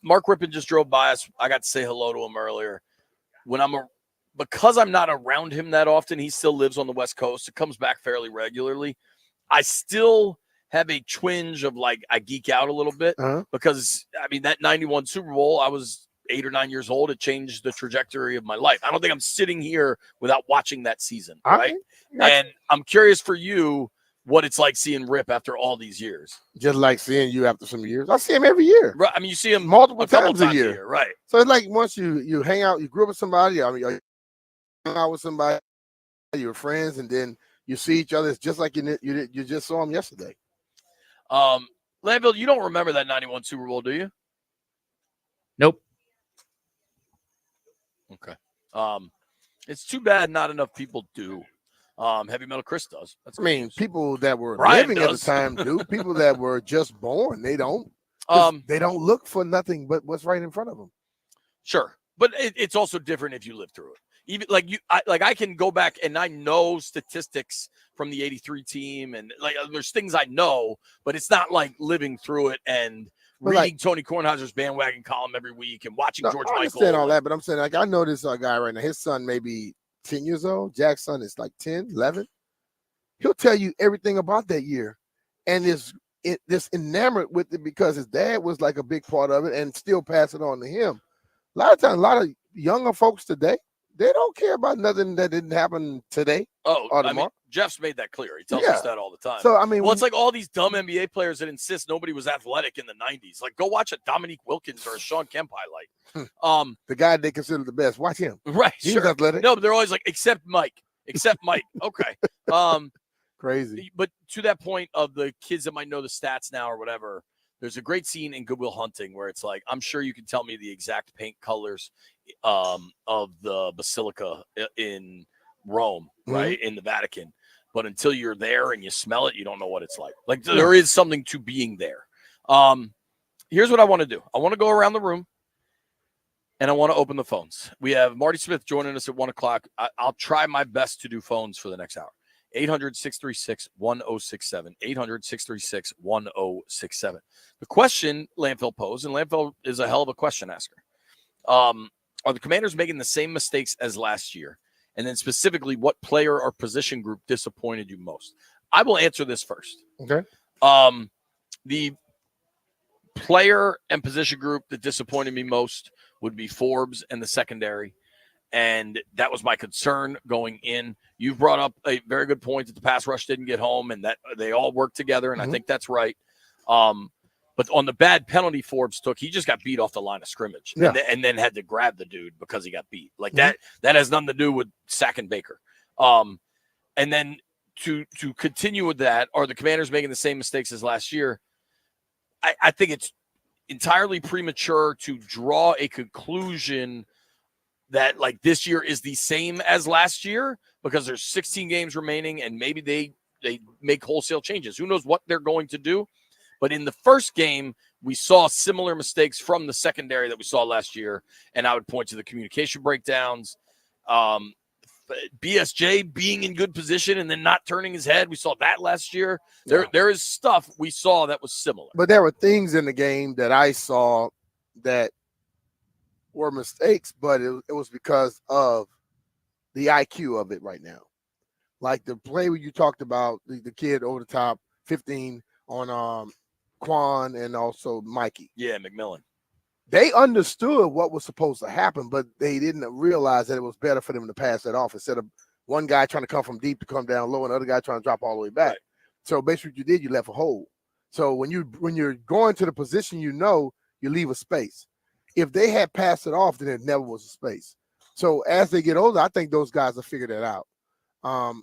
Mark Rippon just drove by us. I got to say hello to him earlier. Because I'm not around him that often, he still lives on the West Coast. It comes back fairly regularly. I still have a twinge of I geek out a little bit because, I mean, that 91 Super Bowl, I was 8 or 9 years old. It changed the trajectory of my life. I don't think I'm sitting here without watching that season, right? And I'm curious for you what it's like seeing Rip after all these years. Just like seeing you after some years. I see him every year. Right. I mean, you see him multiple couple times a year. Right. So it's like once you hang out, you grew up with somebody, I mean, you hang out with somebody, you're friends, and then you see each other. It's just like you just saw him yesterday. Landville, you don't remember that 91 Super Bowl, do you? Nope. Okay. It's too bad not enough people do. Heavy Metal Chris does. People that were Brian living does. at the time do. People that were just born, they don't. They don't look for nothing but what's right in front of them. Sure, but it's also different if you live through it. Even I can go back and I know statistics from the '83 team, and there's things I know, but it's not like living through it and reading Tony Kornheiser's bandwagon column every week and watching George I Michael. understand all that, but I'm saying I know this guy right now. His son may be 10 years old. Jack's son is 10, 11. he'll tell you everything about that year, and is just enamored with it because his dad was like a big part of it, and still pass it on to him. A lot of times, a lot of younger folks today, they don't care about nothing that didn't happen today. Oh, or I mean, tomorrow. Jeff's made that clear. He tells Yeah. us that all the time. So I mean, well, it's like all these dumb NBA players that insist nobody was athletic in the 90s. Like, go watch a Dominique Wilkins or a Sean Kemp highlight. The guy they consider the best. Watch him. Right, He sure. was athletic. No, but they're always like, except Mike. Okay. Crazy. But to that point of the kids that might know the stats now or whatever, there's a great scene in Good Will Hunting where it's like, I'm sure you can tell me the exact paint colors of the Basilica in Rome, right, in the Vatican. But until you're there and you smell it, you don't know what it's like. Like, there is something to being there. Here's what I want to do. I want to go around the room, and I want to open the phones. We have Marty Smith joining us at 1 o'clock. I'll try my best to do phones for the next hour. 800-636-1067. 800-636-1067. The question Landfill posed, and Landfill is a hell of a question asker. Are the Commanders making the same mistakes as last year? And then specifically, what player or position group disappointed you most? I will answer this first. Okay. The player and position group that disappointed me most would be Forbes and the secondary. And that was my concern going in. You've brought up a very good point that the pass rush didn't get home and that they all work together. And I think that's right. But on the bad penalty Forbes took, he just got beat off the line of scrimmage and then had to grab the dude because he got beat. Like that has nothing to do with sacking Baker. And then to continue with that, are the Commanders making the same mistakes as last year? I think it's entirely premature to draw a conclusion that like this year is the same as last year because there's 16 games remaining and maybe they make wholesale changes. Who knows what they're going to do? But in the first game, we saw similar mistakes from the secondary that we saw last year. And I would point to the communication breakdowns, BSJ being in good position and then not turning his head. We saw that last year. There is stuff we saw that was similar. But there were things in the game that I saw that were mistakes, but it was because of the IQ of it right now. Like the play where you talked about the kid over the top, 15 on Quan and also Mikey. Yeah, McMillan. They understood what was supposed to happen, but they didn't realize that it was better for them to pass that off instead of one guy trying to come from deep to come down low and the other guy trying to drop all the way back. Right. So basically what you did, you left a hole. So when you're going to the position, you leave a space. If they had passed it off, then it never was a space. So as they get older, I think those guys will figure that out. I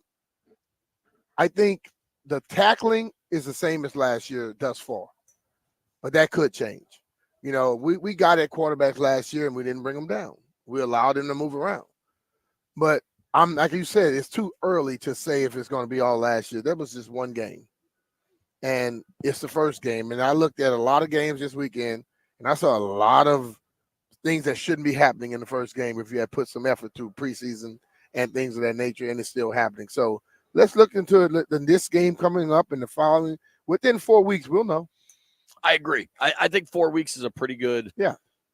think the tackling is the same as last year thus far, but that could change. You know, we got at quarterbacks last year and we didn't bring them down. We allowed them to move around. But like you said, it's too early to say if it's going to be all last year. That was just one game. And it's the first game. And I looked at a lot of games this weekend, and I saw a lot of things that shouldn't be happening in the first game if you had put some effort through preseason and things of that nature, and it's still happening. So let's look into it in this game coming up and the following. Within 4 weeks, we'll know. I agree. I think 4 weeks is a pretty good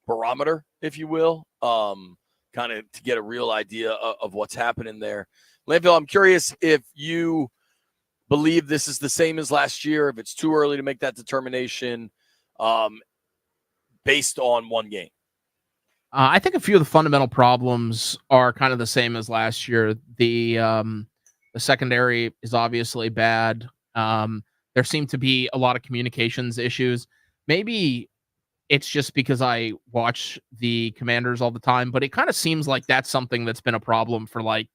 barometer, if you will, kind of to get a real idea of what's happening there. Landfill, I'm curious if you believe this is the same as last year, if it's too early to make that determination based on one game. I think a few of the fundamental problems are kind of the same as last year. The secondary is obviously bad. There seem to be a lot of communications issues. Maybe it's just because I watch the Commanders all the time, but it kind of seems like that's something that's been a problem for like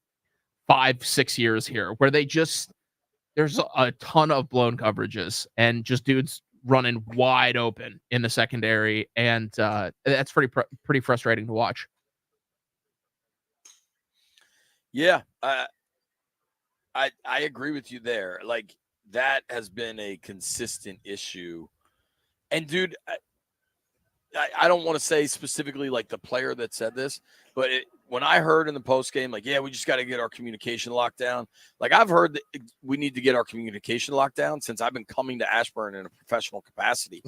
5-6 years here, where there's a ton of blown coverages and just dudes running wide open in the secondary, and that's pretty frustrating to watch. Yeah, I agree with you there. Like, that has been a consistent issue. And dude, I don't want to say specifically like the player that said this, but when I heard in the post game, like, yeah, we just got to get our communication locked down. Like, I've heard that we need to get our communication locked down since I've been coming to Ashburn in a professional capacity,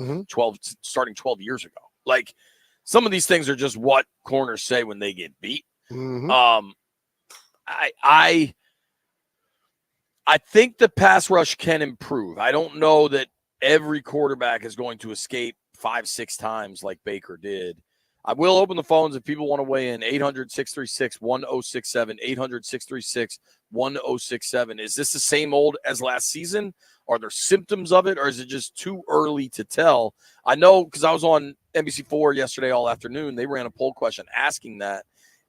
starting 12 years ago. Like, some of these things are just what corners say when they get beat. I think the pass rush can improve. I don't know that every quarterback is going to escape 5-6 times like Baker did. I will open the phones if people want to weigh in. 800-636-1067, 800-636-1067. Is this the same old as last season? Are there symptoms of it, or is it just too early to tell? I know because I was on NBC4 yesterday all afternoon. They ran a poll question asking that.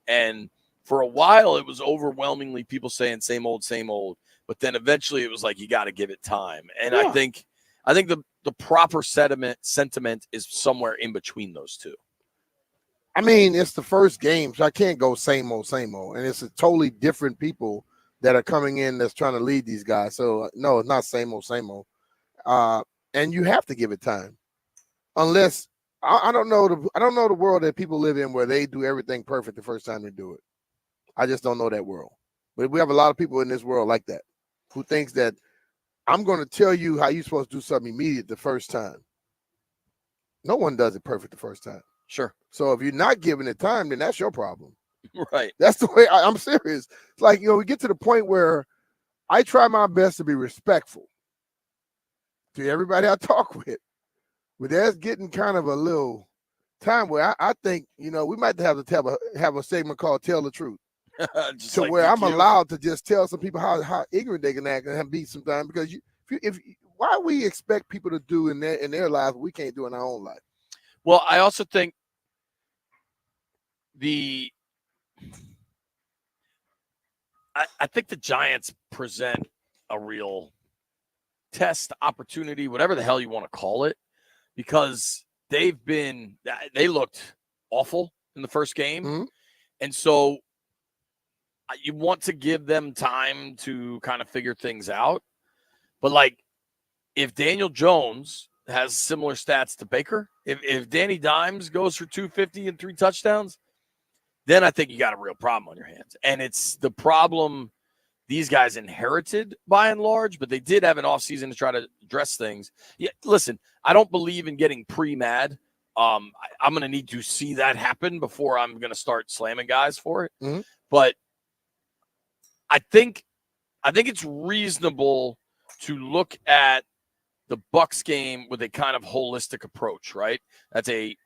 And for a while, it was overwhelmingly people saying same old, same old. But then eventually it was like, you got to give it time. And I think the proper sentiment is somewhere in between those two. I mean, it's the first game, so I can't go same old, same old. And it's a totally different people that are coming in that's trying to lead these guys. So, no, it's not same old, same old. And you have to give it time. Unless, I don't know the world that people live in where they do everything perfect the first time they do it. I just don't know that world. But we have a lot of people in this world like that who thinks that I'm going to tell you how you're supposed to do something immediate the first time. No one does it perfect the first time. Sure. So if you're not giving it time, then that's your problem. Right. That's the way I'm serious. It's like, we get to the point where I try my best to be respectful to everybody I talk with. But that's getting kind of a little time where I think, we might have to have a segment called Tell the Truth. Just to like where I'm DQ. allowed to just tell some people how ignorant they can act and be sometimes, because why we expect people to do in their lives what we can't do in our own life. Well, I also think I think the Giants present a real test opportunity, whatever the hell you want to call it, because they looked awful in the first game. Mm-hmm. And so you want to give them time to kind of figure things out. But like, if Daniel Jones has similar stats to Baker, if Danny Dimes goes for 250 and 3 touchdowns, then I think you got a real problem on your hands. And it's the problem these guys inherited by and large, but they did have an offseason to try to address things. Yeah, listen, I don't believe in getting pre-mad. I'm going to need to see that happen before I'm going to start slamming guys for it. Mm-hmm. But I think it's reasonable to look at the Bucs game with a kind of holistic approach, right? I think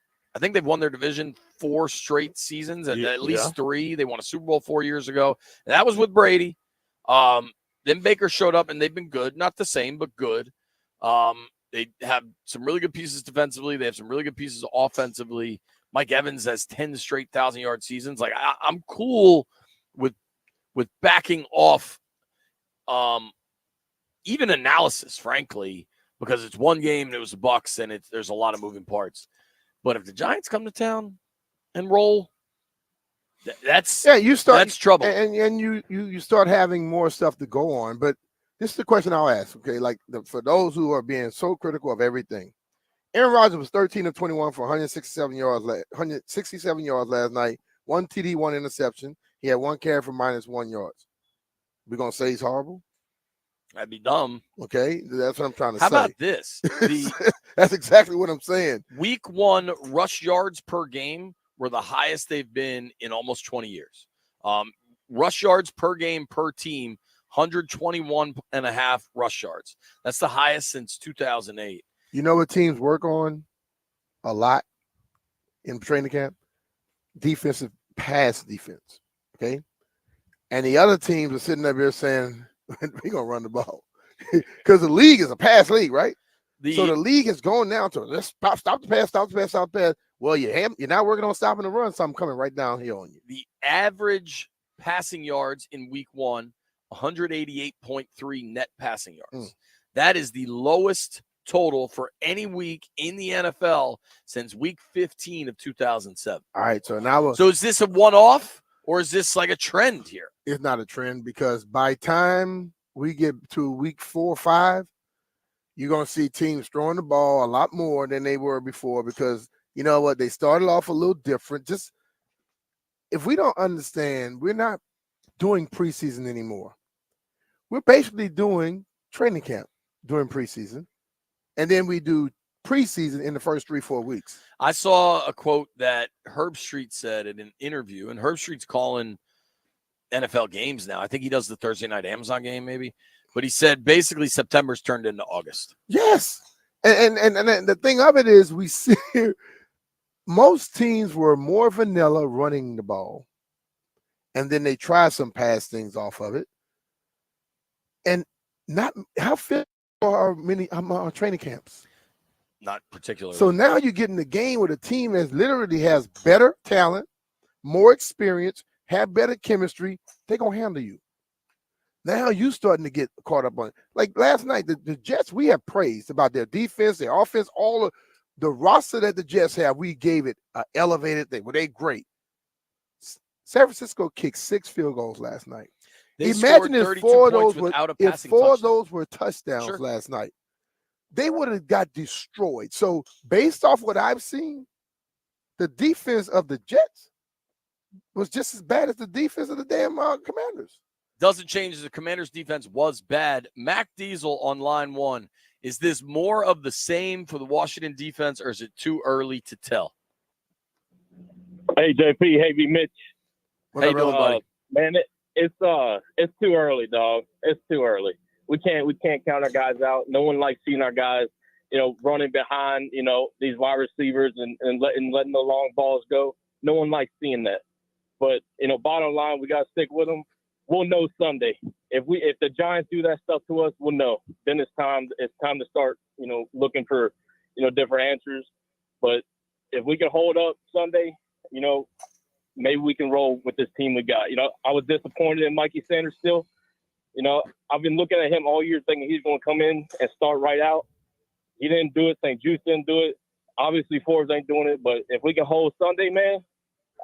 they've won their division 4 straight seasons, at least 3. They won a Super Bowl 4 years ago. And that was with Brady. Then Baker showed up, and they've been good. Not the same, but good. They have some really good pieces defensively. They have some really good pieces offensively. Mike Evans has 10 straight 1,000-yard seasons. Like, I'm cool with backing off even analysis, frankly, because it's one game and it was the Bucs, and there's a lot of moving parts. But if the Giants come to town and roll, that's trouble. And you start having more stuff to go on. But this is the question I'll ask, okay? Like, for those who are being so critical of everything, Aaron Rodgers was 13 of 21 for 167 yards last night, 1 TD, 1 interception. He had 1 carry for -1 yards. We're gonna say he's horrible? That'd be dumb. Okay, that's what I'm trying to say. How about this? That's exactly what I'm saying. Week 1 rush yards per game were the highest they've been in almost 20 years. Rush yards per game per team, 121.5 rush yards. That's the highest since 2008. You know what teams work on a lot in training camp? Defensive pass defense, okay? And the other teams are sitting up here saying, we're going to run the ball. Because the league is a pass league, right? So the league is going down to, let's stop the pass, stop the pass, stop the pass. Well, you're not working on stopping the run, so I'm coming right down here on you. The average passing yards in week 1, 188.3 net passing yards. That is the lowest total for any week in the NFL since week 15 of 2007. All right, so is this a one-off, or is this like a trend here? It's not a trend, because by time we get to week 4 or 5, you're going to see teams throwing the ball a lot more than they were before, because you know what? They started off a little different. Just if we don't understand, we're not doing preseason anymore. We're basically doing training camp during preseason, and then we do preseason in the first 3-4 weeks. I saw a quote that Herb Street said in an interview, and Herb Street's calling NFL games now. I think he does the Thursday night Amazon game maybe. But he said basically September's turned into August. Yes. And the thing of it is we see most teams were more vanilla running the ball. And then they try some pass things off of it. And not how fit are many training camps? Not particularly. So now you get in the game with a team that literally has better talent, more experience, have better chemistry. They're going to handle you. Now you starting to get caught up on it. Like last night, the Jets, we have praised about their defense, their offense, all of the roster that the Jets have. We gave it an elevated thing. Well, they great. San Francisco kicked 6 field goals last night. They Imagine scored if 32 4 of points those were without a if passing 4 of touchdown. those were touchdowns Sure. last night. They would have got destroyed. So based off what I've seen, the defense of the Jets was just as bad as the defense of the damn Commanders. Doesn't change. The Commanders' defense was bad. Mac Diesel on line 1. Is this more of the same for the Washington defense, or is it too early to tell? Hey JP, hey B Mitch. How you doing, buddy? Man, it's too early, dog. It's too early. We can't count our guys out. No one likes seeing our guys, running behind, these wide receivers and letting the long balls go. No one likes seeing that. But bottom line, we gotta stick with them. We'll know Sunday. If the Giants do that stuff to us, we'll know. Then it's time to start, looking for, different answers. But if we can hold up Sunday, maybe we can roll with this team we got. I was disappointed in Mikey Sanders still. I've been looking at him all year thinking he's going to come in and start right out. He didn't do it. St. Juice didn't do it. Obviously, Forbes ain't doing it. But if we can hold Sunday, man,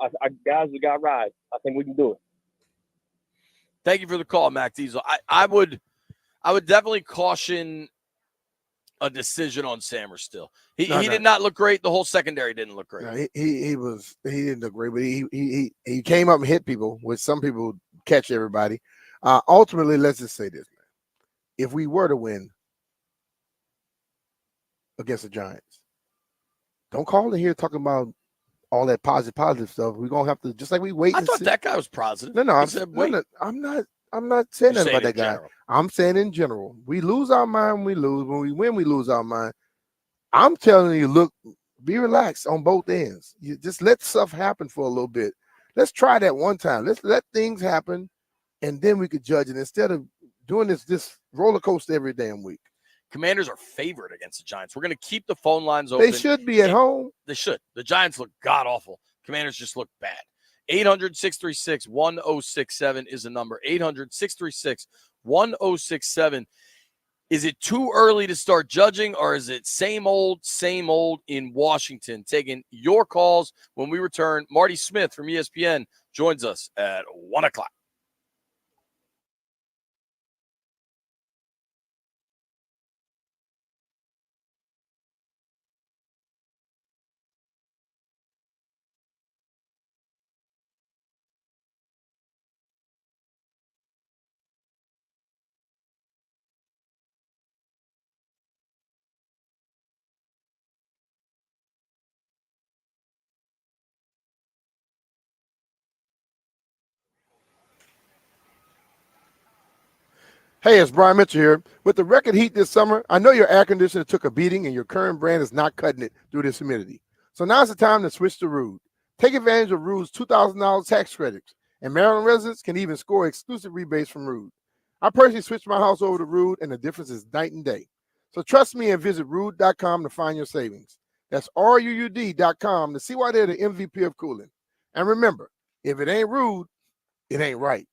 our guys, we got rides. I think we can do it. Thank you for the call, Mac Diesel. I would definitely caution a decision on Sammer still. He did not look great. The whole secondary didn't look great. No, he didn't look great, but he came up and hit people, which some people catch everybody. Ultimately, let's just say this, man. If we were to win against the Giants, don't call in here talking about all that positive stuff. We're gonna have to, just like we wait. I thought that guy was positive. No, I'm not saying that about that guy. General. I'm saying in general. We lose our mind, we lose. When we win, we lose our mind. I'm telling you, look, be relaxed on both ends. You just let stuff happen for a little bit. Let's try that one time. Let's let things happen, and then we could judge it instead of doing this roller coaster every damn week. Commanders are favored against the Giants. We're going to keep the phone lines open. They should be at home. They should. The Giants look god-awful. Commanders just look bad. 800-636-1067 is the number. 800-636-1067. Is it too early to start judging, or is it same old in Washington? Taking your calls when we return. Marty Smith from ESPN joins us at 1 o'clock. Hey, it's Brian Mitchell here. With the record heat this summer, I know your air conditioner took a beating and your current brand is not cutting it through this humidity. So now's the time to switch to Rude. Take advantage of Rude's $2,000 tax credits, and Maryland residents can even score exclusive rebates from Rude. I personally switched my house over to Rude, and the difference is night and day. So trust me and visit Rude.com to find your savings. That's RUUD.com to see why they're the MVP of cooling. And remember, if it ain't Rude, it ain't right.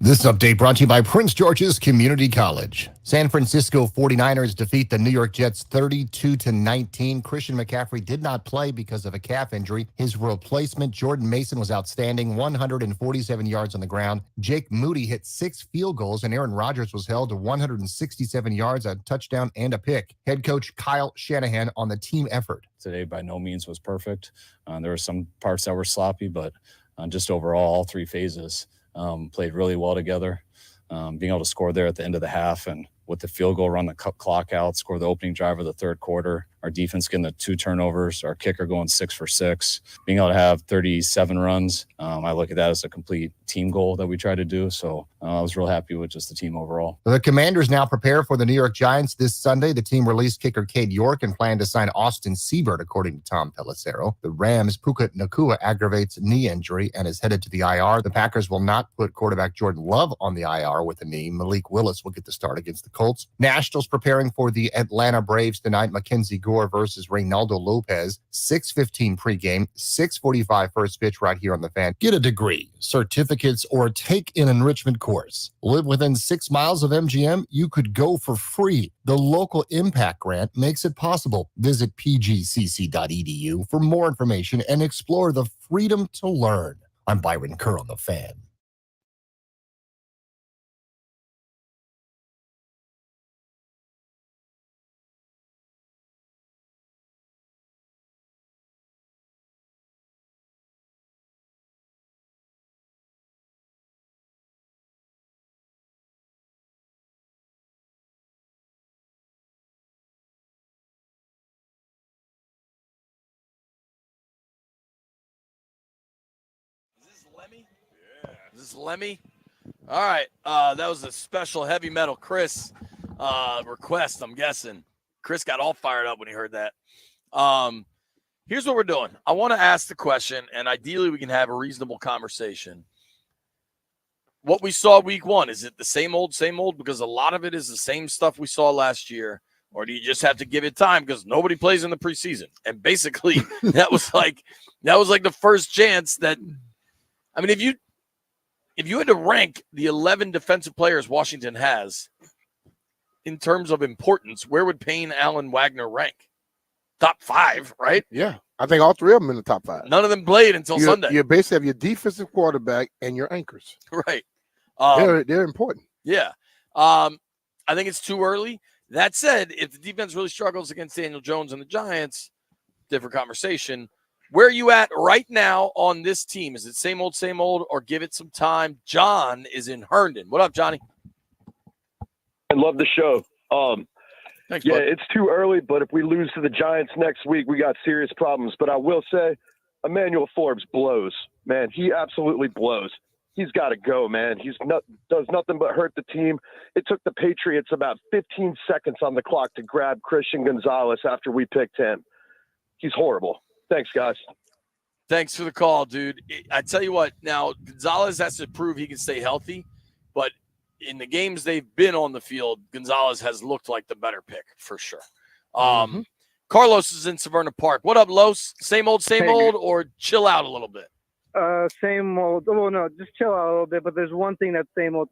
This update brought to you by Prince George's Community College. San Francisco 49ers defeat the New York Jets 32-19. Christian McCaffrey did not play because of a calf injury. His replacement, Jordan Mason, was outstanding, 147 yards on the ground. Jake Moody hit 6 field goals, and Aaron Rodgers was held to 167 yards, a touchdown, and a pick. Head coach Kyle Shanahan on the team effort. Today, by no means, was perfect. There were some parts that were sloppy, but just overall, all 3 phases played really well together. Being able to score there at the end of the half and with the field goal, run the clock out, score the opening drive of the third quarter. Our defense getting the 2 turnovers, our kicker going 6 for 6. Being able to have 37 runs, I look at that as a complete team goal that we try to do. So I was real happy with just the team overall. The Commanders now prepare for the New York Giants this Sunday. The team released kicker Cade York and plan to sign Austin Seibert, according to Tom Pelissero. The Rams' Puka Nacua aggravates knee injury and is headed to the IR. The Packers will not put quarterback Jordan Love on the IR with a knee. Malik Willis will get the start against the Colts. Nationals preparing for the Atlanta Braves tonight. Mackenzie Gore versus Reynaldo Lopez. 6:15 pregame, 6:45 first pitch right here on the Fan. Get a degree, certificates, or take an enrichment course. Live within 6 miles of MGM? You could go for free. The local impact grant makes it possible. Visit pgcc.edu for more information and explore the freedom to learn. I'm Byron Kerr on the Fan. Is this Lemmy? All right. That was a special heavy metal Chris request, I'm guessing. Chris got all fired up when he heard that. Here's what we're doing. I want to ask the question, and ideally we can have a reasonable conversation. What we saw week 1, is it the same old? Because a lot of it is the same stuff we saw last year. Or do you just have to give it time because nobody plays in the preseason? And basically, that was like the first chance that. I mean, if you had to rank the 11 defensive players Washington has in terms of importance, where would Payne, Allen, Wagner rank? Top 5, right? Yeah, I think all 3 of them in the top 5. None of them played until Sunday. You basically have your defensive quarterback and your anchors. Right. They're important. Yeah. I think it's too early. That said, if the defense really struggles against Daniel Jones and the Giants, different conversation. Where are you at right now on this team? Is it same old, or give it some time? John is in Herndon. What up, Johnny? I love the show. Thanks, yeah, bud. it's too early, but if we lose to the Giants next week, we got serious problems. But I will say, Emmanuel Forbes blows. Man, he absolutely blows. He's got to go, man. Does nothing but hurt the team. It took the Patriots about 15 seconds on the clock to grab Christian Gonzalez after we picked him. He's horrible. Thanks, guys. Thanks for the call, dude. I tell you what, now Gonzalez has to prove he can stay healthy, but in the games they've been on the field, Gonzalez has looked like the better pick for sure. Carlos is in Severna Park. What up, Los? Same old, or chill out a little bit? Same old. Well, no, just chill out a little bit. But there's one thing that's same old,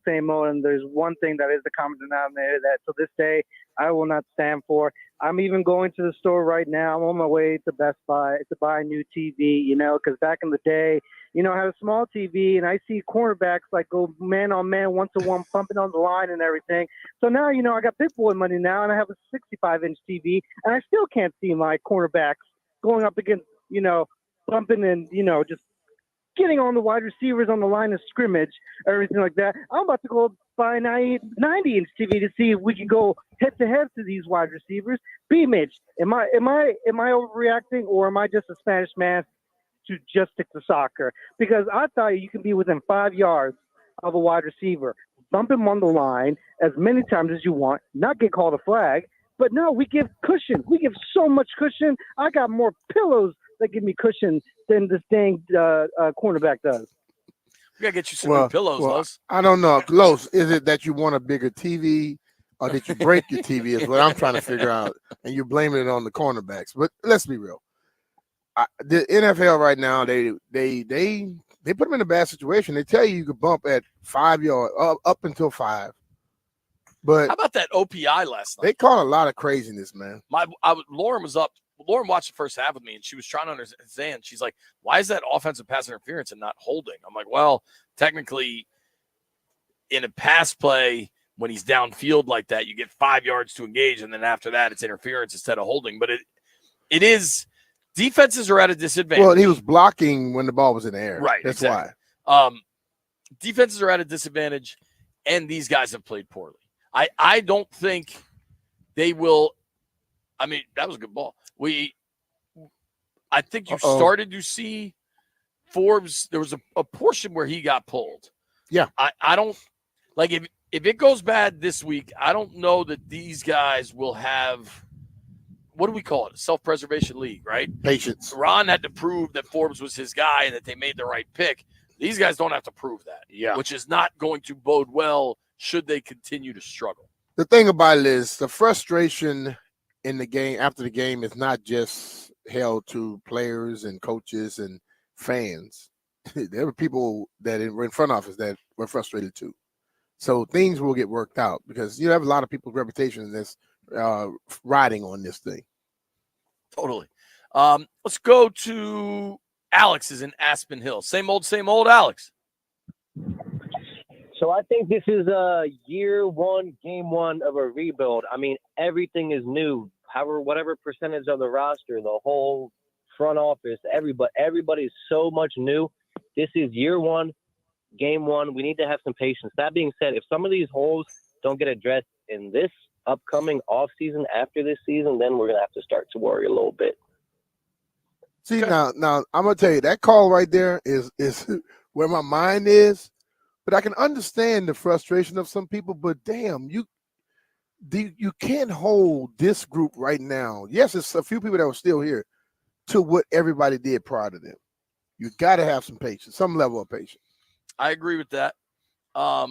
and there's one thing that is the common denominator that to this day I will not stand for. I'm even going to the store right now. I'm on my way to Best Buy to buy a new TV, because back in the day, I had a small TV and I see cornerbacks like go man on man, 1-to-1, pumping on the line and everything. So now, I got big boy money now and I have a 65-inch TV and I still can't see my cornerbacks going up against, bumping and, just getting on the wide receivers on the line of scrimmage, everything like that. I'm about to go buy a 90-inch TV to see if we can go head-to-head to these wide receivers. B. Mitch, am I overreacting, or am I just a Spanish man to just stick to soccer? Because I thought you can be within 5 yards of a wide receiver, bump him on the line as many times as you want, not get called a flag. But no, we give cushion. We give so much cushion. I got more pillows that give me cushion than this dang cornerback does. We gotta get you some new pillows, Los. I don't know. Los, is it that you want a bigger TV, or did you break your TV? Is what I'm trying to figure out, and you're blaming it on the cornerbacks. But let's be real. The NFL right now, they they put him in a bad situation. They tell you could bump at 5 yards, up until 5. But how about that OPI last night? They caught a lot of craziness, man. Lauren was up. Lauren watched the first half with me, and she was trying to understand. She's like, "Why is that offensive pass interference and not holding?" I'm like, "Well, technically, in a pass play, when he's downfield like that, you get 5 yards to engage, and then after that, it's interference instead of holding." But it is defenses are at a disadvantage. Well, he was blocking when the ball was in the air. Right. That's exactly. why. Defenses are at a disadvantage, and these guys have played poorly. I don't think they will. I mean, that was a good ball. I think you started to see Forbes. There was a portion where he got pulled. Yeah. I don't like if it goes bad this week, I don't know that these guys will have, what do we call it? A self-preservation league, right? Patience. Ron had to prove that Forbes was his guy and that they made the right pick. These guys don't have to prove that. Yeah. Which is not going to bode well should they continue to struggle. The thing about it is the frustration in the game after the game is not just held to players and coaches and fans. There were people that were in front office that were frustrated too. So things will get worked out because you have a lot of people's reputation that's riding on this thing. Totally. Let's go to Alex is in Aspen Hill. Same old, Alex. So I think this is year one, game one of a rebuild. I mean, everything is new. However, whatever percentage of the roster, the whole front office, everybody's so much new. This is year one, game one. We need to have some patience. That being said, if some of these holes don't get addressed in this upcoming offseason after this season, then we're going to have to start to worry a little bit. See, now I'm going to tell you, that call right there is where my mind is. But I can understand the frustration of some people, but damn, you can't hold this group right now. Yes, it's a few people that were still here to what everybody did prior to them. You got to have some patience, some level of patience. I agree with that. I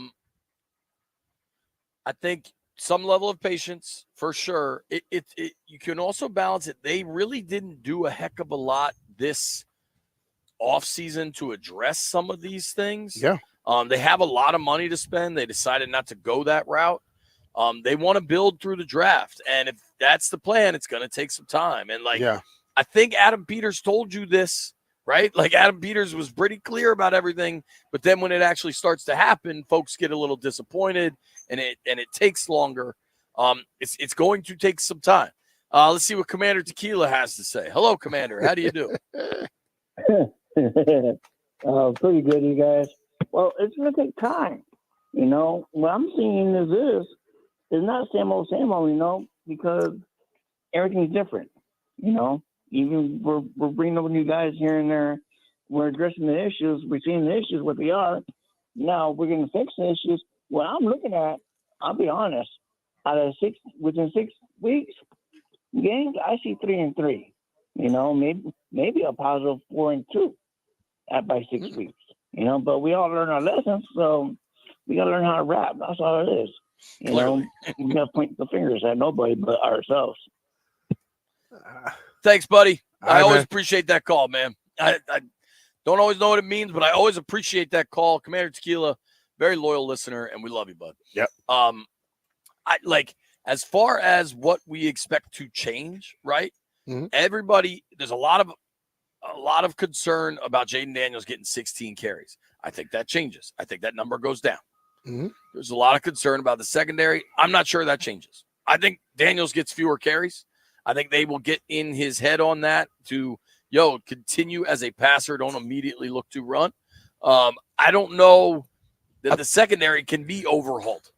think some level of patience for sure. You can also balance it. They really didn't do a heck of a lot this offseason to address some of these things. Yeah. They have a lot of money to spend. They decided not to go that route. They want to build through the draft. And if that's the plan, it's going to take some time. And I think Adam Peters told you this, right? Like Adam Peters was pretty clear about everything. But then when it actually starts to happen, folks get a little disappointed and it takes longer. It's going to take some time. Let's see what Commander Tequila has to say. Hello, Commander. How do you do? Pretty good, you guys. Well, it's going to take time. You know, what I'm seeing is not same old, you know, because everything's different. You know, even we're bringing over new guys here and there. We're addressing the issues. We're seeing the issues what they are. Now we're going to fix the issues. What I'm looking at, I'll be honest, within 6 weeks games, I see 3-3. You know, maybe a positive 4-2 by 6 weeks. You know, but we all learn our lessons, so we got to learn how to rap. That's all it is. You know, we got to point the fingers at nobody but ourselves. Thanks, buddy. I always man. appreciate that call, man. I don't always know what it means, but I always appreciate that call. Commander Tequila, very loyal listener, and we love you, bud. Yep. As far as what we expect to change, right? Mm-hmm. Everybody, there's a lot of concern about Jaden Daniels getting 16 carries. I think that changes. I think that number goes down. Mm-hmm. There's a lot of concern about the secondary. I'm not sure that changes. I think Daniels gets fewer carries. I think they will get in his head on that to, continue as a passer. Don't immediately look to run. I don't know that the secondary can be overhauled.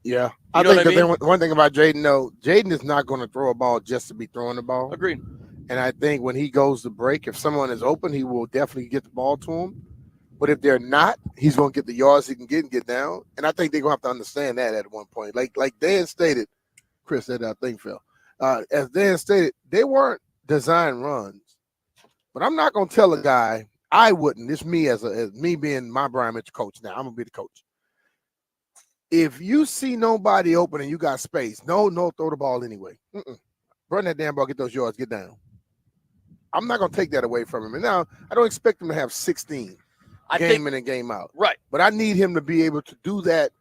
Yeah. You know I think what one thing about Jaden, though, Jaden is not going to throw a ball just to be throwing the ball. Agreed. And I think when he goes to break, if someone is open, he will definitely get the ball to him. But if they're not, he's going to get the yards he can get and get down. And I think they're going to have to understand that at one point. Like Dan stated, Chris said that thing fell. As Dan stated, they weren't design runs. But I'm not going to tell a guy, I wouldn't. It's me as me being my Brian Mitchell coach now. I'm going to be the coach. If you see nobody open and you got space, no, throw the ball anyway. Run that damn ball, get those yards, get down. I'm not going to take that away from him. And now I don't expect him to have 16. game in and game out. Right. But I need him to be able to do that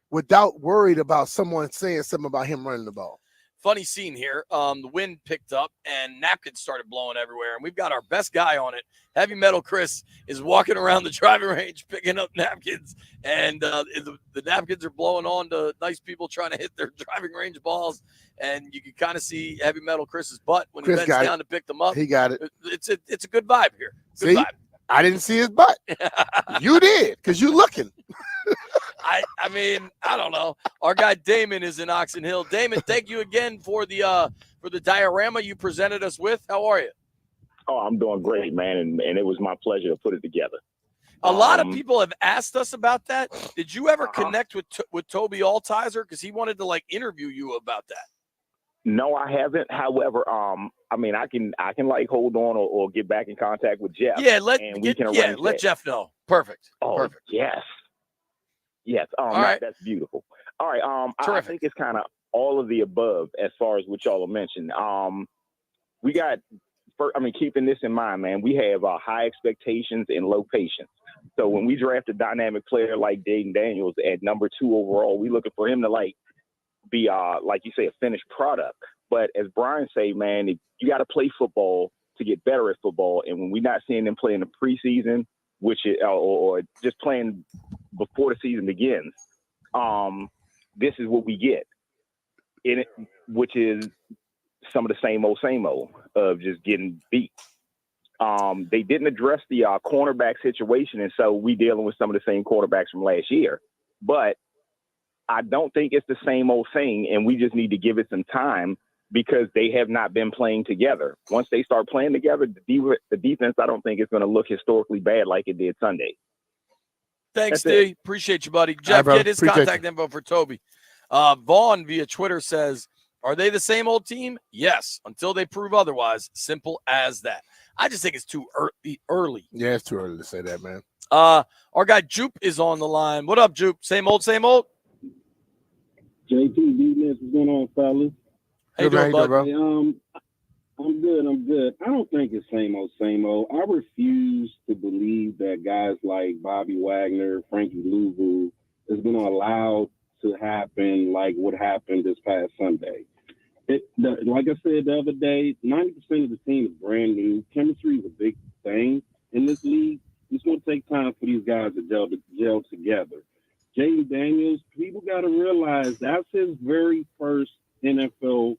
without worried about someone saying something about him running the ball. Funny scene here. The wind picked up and napkins started blowing everywhere, and we've got our best guy on it. Heavy Metal Chris is walking around the driving range picking up napkins, and the napkins are blowing on to nice people trying to hit their driving range balls, and you can kind of see Heavy Metal Chris's butt when he Chris bends down to pick them up. He got it. It's a good vibe here. Good See, vibe. I didn't see his butt. You did, because you looking. I mean, I don't know. Our guy Damon is in Oxon Hill. Damon, thank you again for the diorama you presented us with. How are you? Oh, I'm doing great, man, and it was my pleasure to put it together. A lot of people have asked us about that. Did you ever connect with Toby Altizer? Because he wanted to interview you about that. No, I haven't. However, I mean, I can hold on or get back in contact with Jeff. Yeah, let Jeff know. Perfect. Oh, Perfect. yes. All right. That's beautiful. All right. I Terrific. think it's kind of all of the above as far as what y'all have mentioned. We got, keeping this in mind, man, we have high expectations and low patience. So when we draft a dynamic player like Jaden Daniels at number 2 overall, we looking for him to be like you say, a finished product. But as Brian say, man, you got to play football to get better at football. And when we're not seeing them play in the preseason, which is, or just playing before the season begins, this is what we get in it, which is some of the same old of just getting beat. They didn't address the cornerback situation, and so we dealing with some of the same quarterbacks from last year. But I don't think it's the same old thing, and we just need to give it some time because they have not been playing together. Once they start playing together, the defense, I don't think is going to look historically bad like it did Sunday. Thanks, D. Appreciate you, buddy. Jeff, get his contact info for Toby. Vaughn via Twitter says, are they the same old team? Yes, until they prove otherwise. Simple as that. I just think it's too early. Yeah, it's too early to say that, man. Our guy Jupe is on the line. What up, Jupe? Same old, same old? JT, D-Ness, what's going on, fellas? How you doing, bud? Hey, I'm good. I don't think it's same old, same old. I refuse to believe that guys like Bobby Wagner, Frankie Louvu has been allowed to happen like what happened this past Sunday. Like I said the other day, 90% of the team is brand new. Chemistry is a big thing in this league. It's going to take time for these guys to gel together. Jaden Daniels, people got to realize that's his very first NFL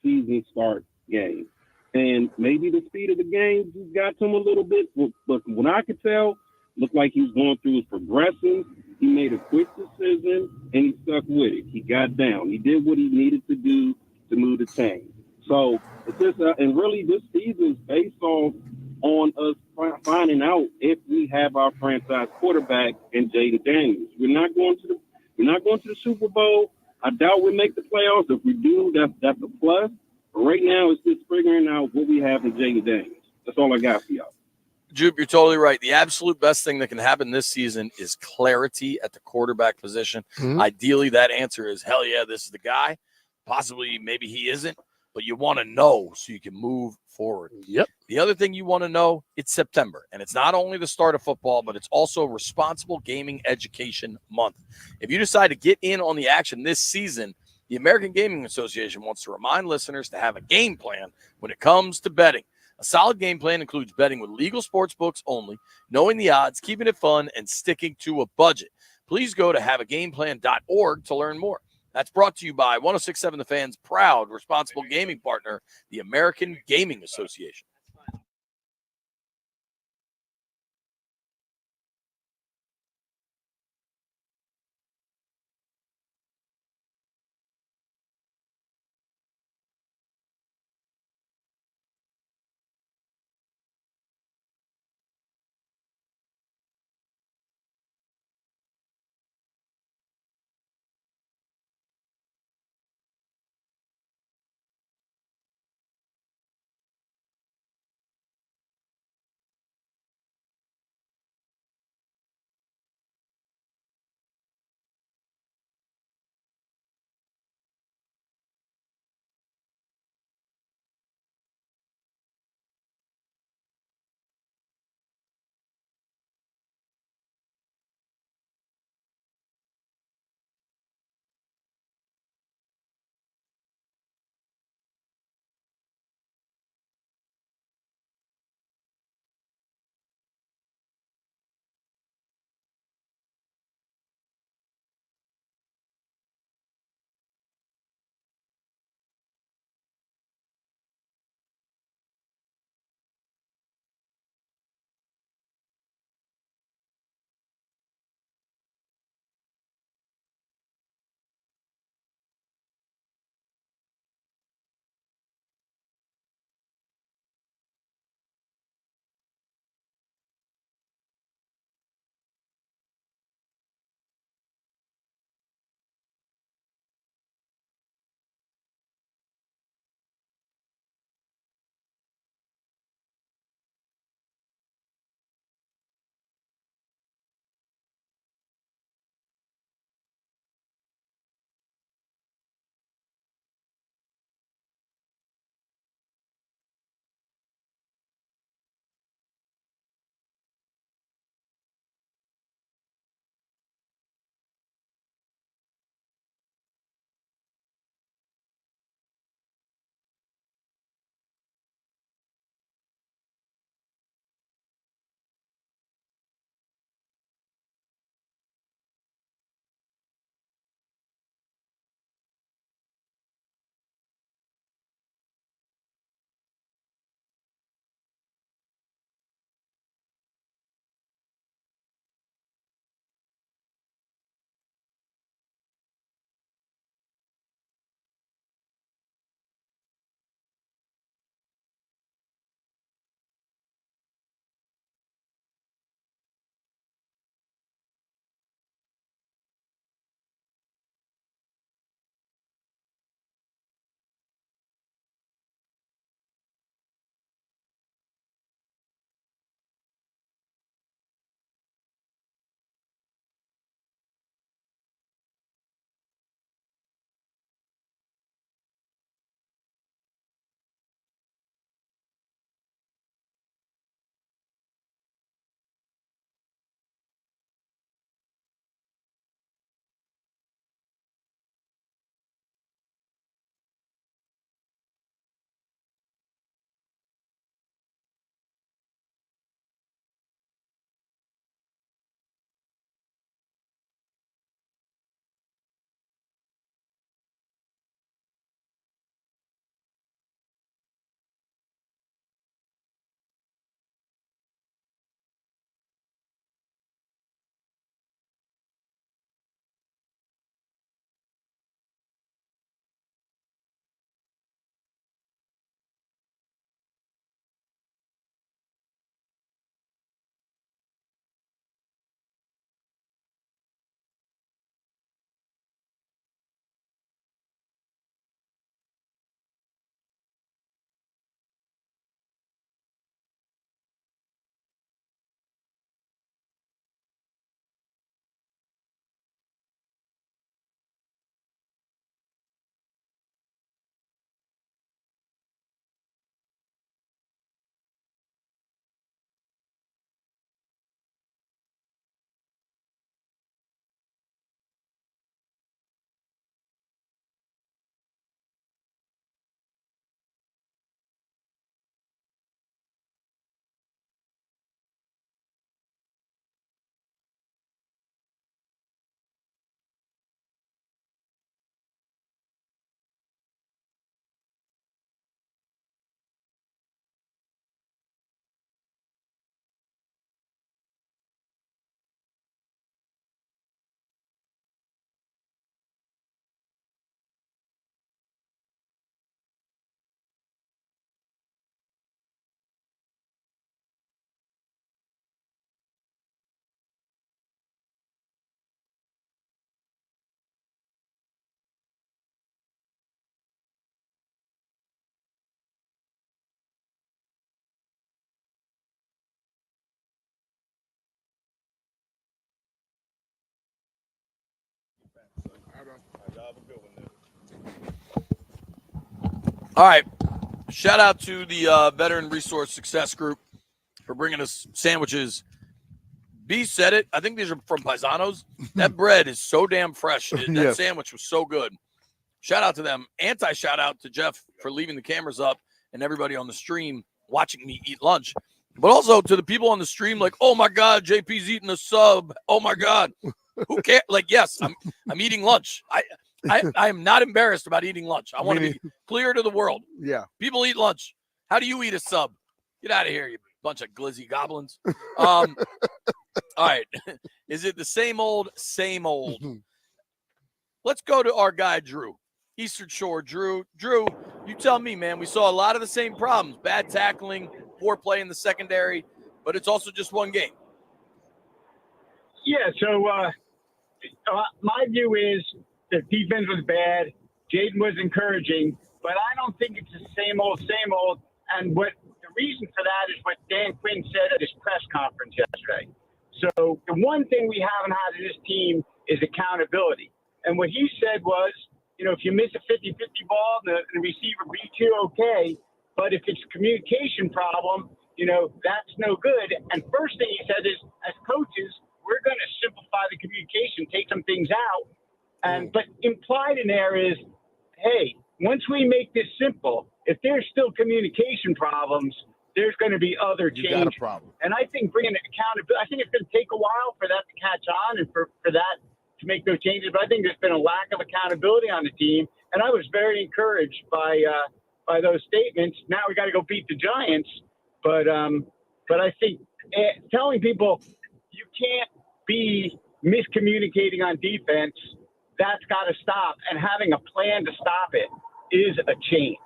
season start game. And maybe the speed of the game just got to him a little bit. But when I could tell, looked like he was going through his progression. He made a quick decision, and he stuck with it. He got down. He did what he needed to do to move the chain. So, it's just, and really this season is based on us finding out if we have our franchise quarterback in Jaden Daniels. We're not going to the Super Bowl. I doubt we make the playoffs. If we do, that's a plus. But right now, it's just figuring out what we have in Jaden Daniels. That's all I got for y'all. Jupe, you're totally right. The absolute best thing that can happen this season is clarity at the quarterback position. Mm-hmm. Ideally, that answer is, hell yeah, this is the guy. Possibly, maybe he isn't, but you want to know so you can move forward. Yep. The other thing you want to know, it's September, and it's not only the start of football, but it's also Responsible Gaming Education Month. If you decide to get in on the action this season, the American Gaming Association wants to remind listeners to have a game plan when it comes to betting. A solid game plan includes betting with legal sports books only, knowing the odds, keeping it fun, and sticking to a budget. Please go to haveagameplan.org to learn more. That's brought to you by 106.7 The Fan's proud responsible gaming partner, the American Gaming Association. All right. Shout out to the Veteran Resource Success Group for bringing us sandwiches. B said it. I think these are from Paisanos. That bread is so damn fresh. That Yes. sandwich was so good. Shout out to them. Anti-shout out to Jeff for leaving the cameras up and everybody on the stream watching me eat lunch. But also to the people on the stream like, oh, my God, JP's eating a sub. Oh, my God. Who cares? Like, yes, I'm eating lunch. I am not embarrassed about eating lunch. I want to be clear to the world. Yeah. People eat lunch. How do you eat a sub? Get out of here, you bunch of glizzy goblins. All right. Is it the same old, same old? Let's go to our guy, Drew. Eastern Shore, Drew. Drew, you tell me, man. We saw a lot of the same problems. Bad tackling, poor play in the secondary, but it's also just one game. Yeah, so my view is the defense was bad. Jaden was encouraging, but I don't think it's the same old, same old. And what the reason for that is what Dan Quinn said at his press conference yesterday. So the one thing we haven't had in this team is accountability. And what he said was, you know, if you miss a 50-50 ball, the receiver beats you, okay. But if it's a communication problem, you know, that's no good. And first thing he said is, as coaches, we're going to simplify the communication, take some things out. But implied in there is, hey, once we make this simple, if there's still communication problems, there's going to be other changes. You got a problem. And I think bringing accountability, I think it's going to take a while for that to catch on and for that to make those changes. But I think there's been a lack of accountability on the team. And I was very encouraged by those statements. Now we got to go beat the Giants. But I think telling people you can't be miscommunicating on defense, that's got to stop. And having a plan to stop it is a change.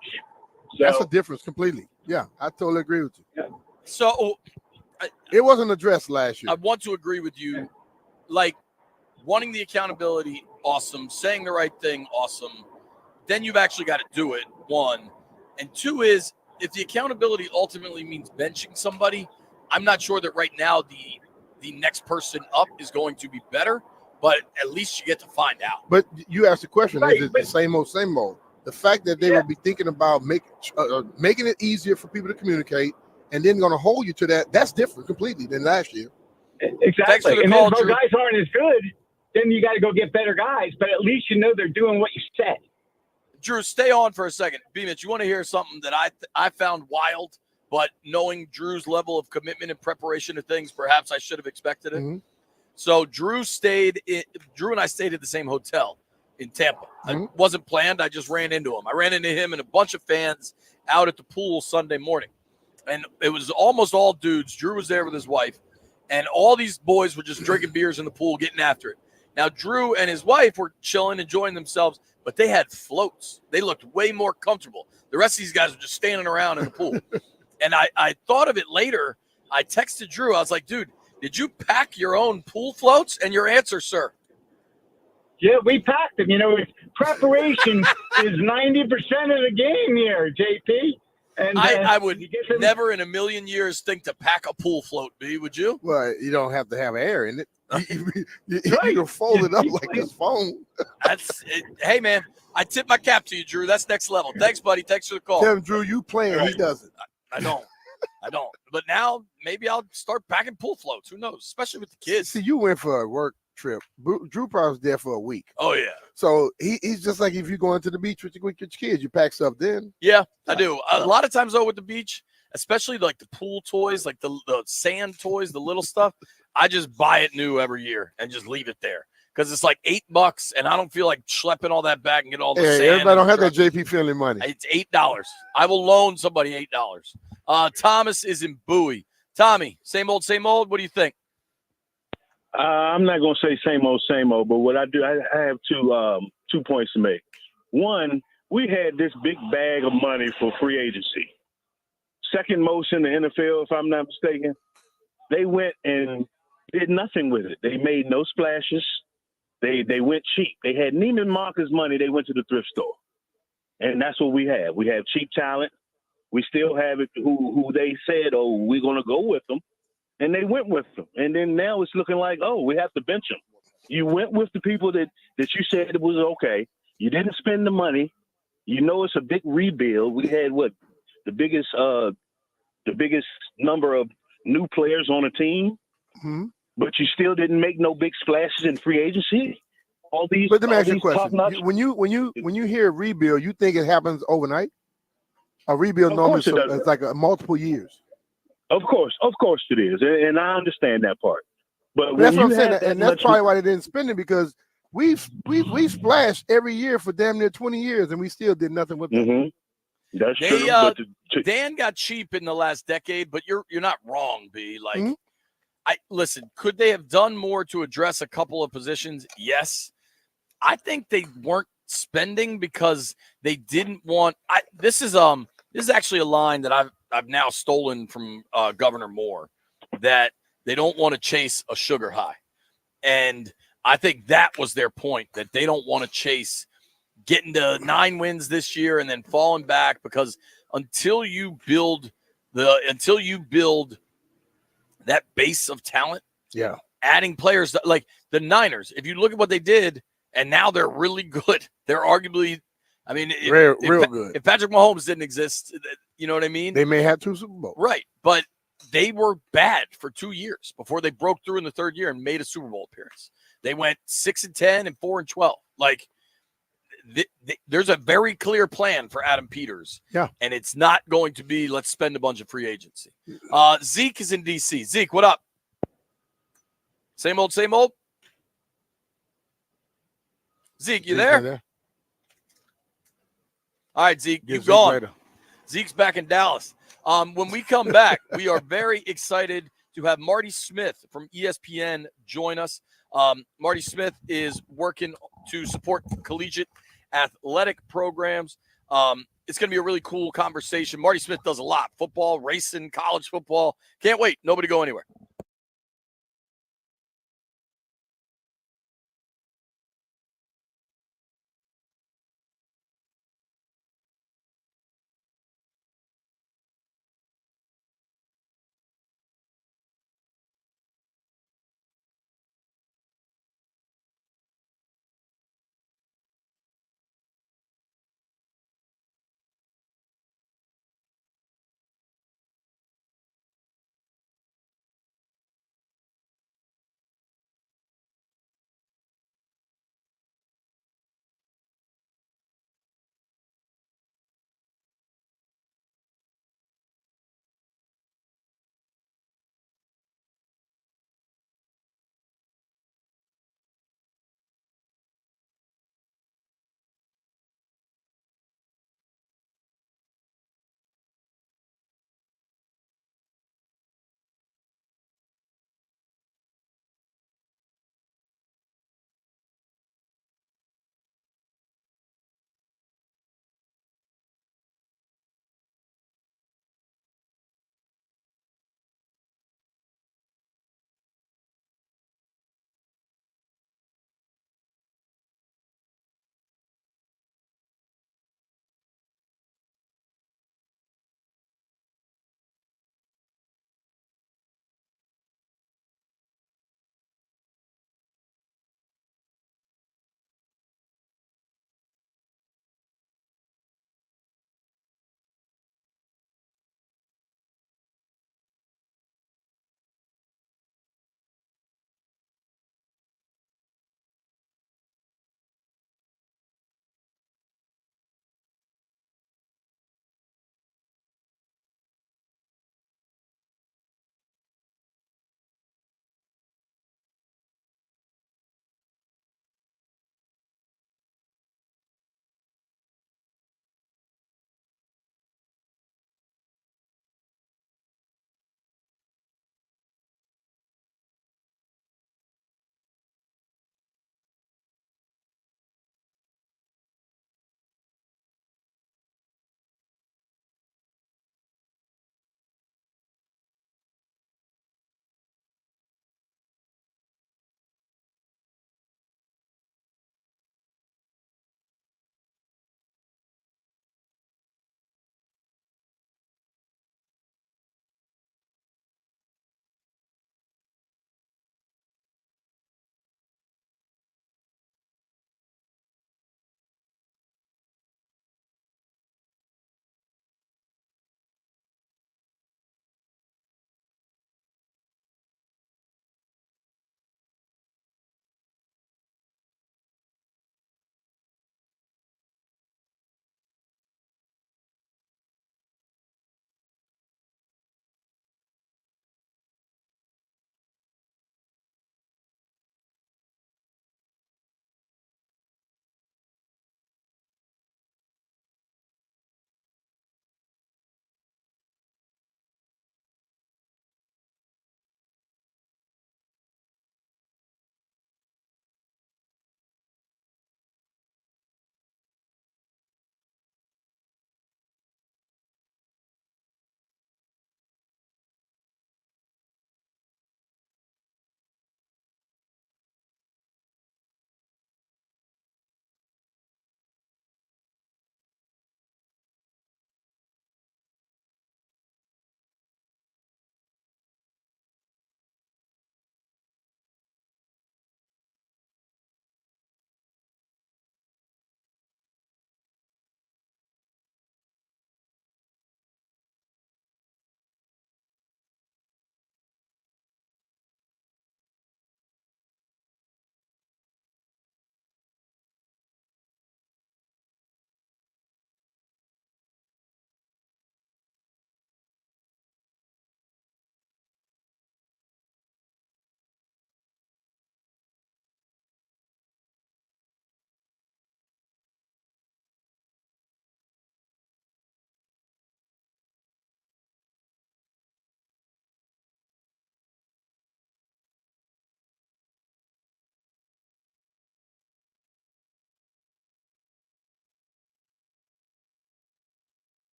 So, that's a difference completely. Yeah, I totally agree with you. Yeah. So it wasn't addressed last year. I want to agree with you. Like, wanting the accountability, awesome. Saying the right thing, awesome. Then you've actually got to do it, one. And two is, if the accountability ultimately means benching somebody, I'm not sure that right now the next person up is going to be better, but at least you get to find out. But you asked the question, is it the same old, same old? The fact that they will be thinking about making it easier for people to communicate and then going to hold you to that, that's different completely than last year. Exactly. And if those guys aren't as good, then you got to go get better guys. But at least you know they're doing what you said. Drew, stay on for a second. B-Mitch, you want to hear something that I found wild, but knowing Drew's level of commitment and preparation to things, perhaps I should have expected it. Mm-hmm. So Drew and I stayed at the same hotel in Tampa. It wasn't planned. I just ran into him. I ran into him and a bunch of fans out at the pool Sunday morning. And it was almost all dudes. Drew was there with his wife. And all these boys were just drinking beers in the pool, getting after it. Now, Drew and his wife were chilling, enjoying themselves, but they had floats. They looked way more comfortable. The rest of these guys were just standing around in the pool. And I thought of it later. I texted Drew. I was like, dude, did you pack your own pool floats? And your answer, sir. Yeah, we packed them. You know, preparation is 90% of the game here, JP. And I would never in a million years think to pack a pool float, B, would you? Well, you don't have to have air in it. You can fold it up like this phone. That's it. Hey, man, I tip my cap to you, Drew. That's next level. Thanks, buddy. Thanks for the call. Tell him, Drew, you playing. He doesn't. I don't. But now maybe I'll start packing pool floats. Who knows? Especially with the kids. See, you went for a work trip. Drew probably was there for a week. Oh, yeah. So he's just like if you're going to the beach with your kids, you pack stuff then. Yeah, I do. A lot of times, though, with the beach, especially like the pool toys, like the sand toys, the little stuff, I just buy it new every year and just leave it there because it's like $8, and I don't feel like schlepping all that back and get all the sand. Everybody don't have that JP Finley money. It's $8. I will loan somebody $8. Thomas is in Bowie. Tommy, same old, same old. What do you think? I'm not going to say same old, but what I do, I have two points to make. One, we had this big bag of money for free agency. Second most in the NFL, if I'm not mistaken. They went and did nothing with it. They made no splashes. They went cheap. They had Neiman Marcus money. They went to the thrift store. And that's what we have. We have cheap talent. We still have it who they said, oh, we're going to go with them. And they went with them. And then now it's looking like, oh, we have to bench them. You went with the people that you said it was okay. You didn't spend the money. You know it's a big rebuild. We had the biggest number of new players on a team, but you still didn't make no big splashes in free agency. All these, But let me ask you a top question. notch. When you hear rebuild, you think it happens overnight? A rebuild Of normally course it does. it's like multiple years. Of course it is, and I understand that part. But That's when what I'm you saying, have that and that's much, probably why they didn't spend it, because we splashed every year for damn near 20 years, and we still did nothing with that. That's They, true. But Dan got cheap in the last decade, but you're not wrong, B. Like, I listen. Could they have done more to address a couple of positions? Yes. I think they weren't spending because they didn't want. This is actually a line that I've now stolen from Governor Moore, that they don't want to chase a sugar high, and I think that was their point, that they don't want to chase getting to 9 wins this year and then falling back, because until you build that base of talent, adding players that, like the Niners, if you look at what they did, and now they're really good. They're arguably, I mean, real good. If Patrick Mahomes didn't exist, you know what I mean? They may have 2 Super Bowls. Right. But they were bad for 2 years before they broke through in the third year and made a Super Bowl appearance. They went 6-10 and 4-12. Like, there's a very clear plan for Adam Peters. Yeah. And it's not going to be, let's spend a bunch of free agency. Zeke is in D.C. Zeke, what up? Same old, same old? Zeke, you there? All right, Zeke, you gone. Zeke's back in Dallas. When we come back, we are very excited to have Marty Smith from ESPN join us. Marty Smith is working to support collegiate athletic programs. It's going to be a really cool conversation. Marty Smith does a lot: football, racing, college football. Can't wait. Nobody go anywhere.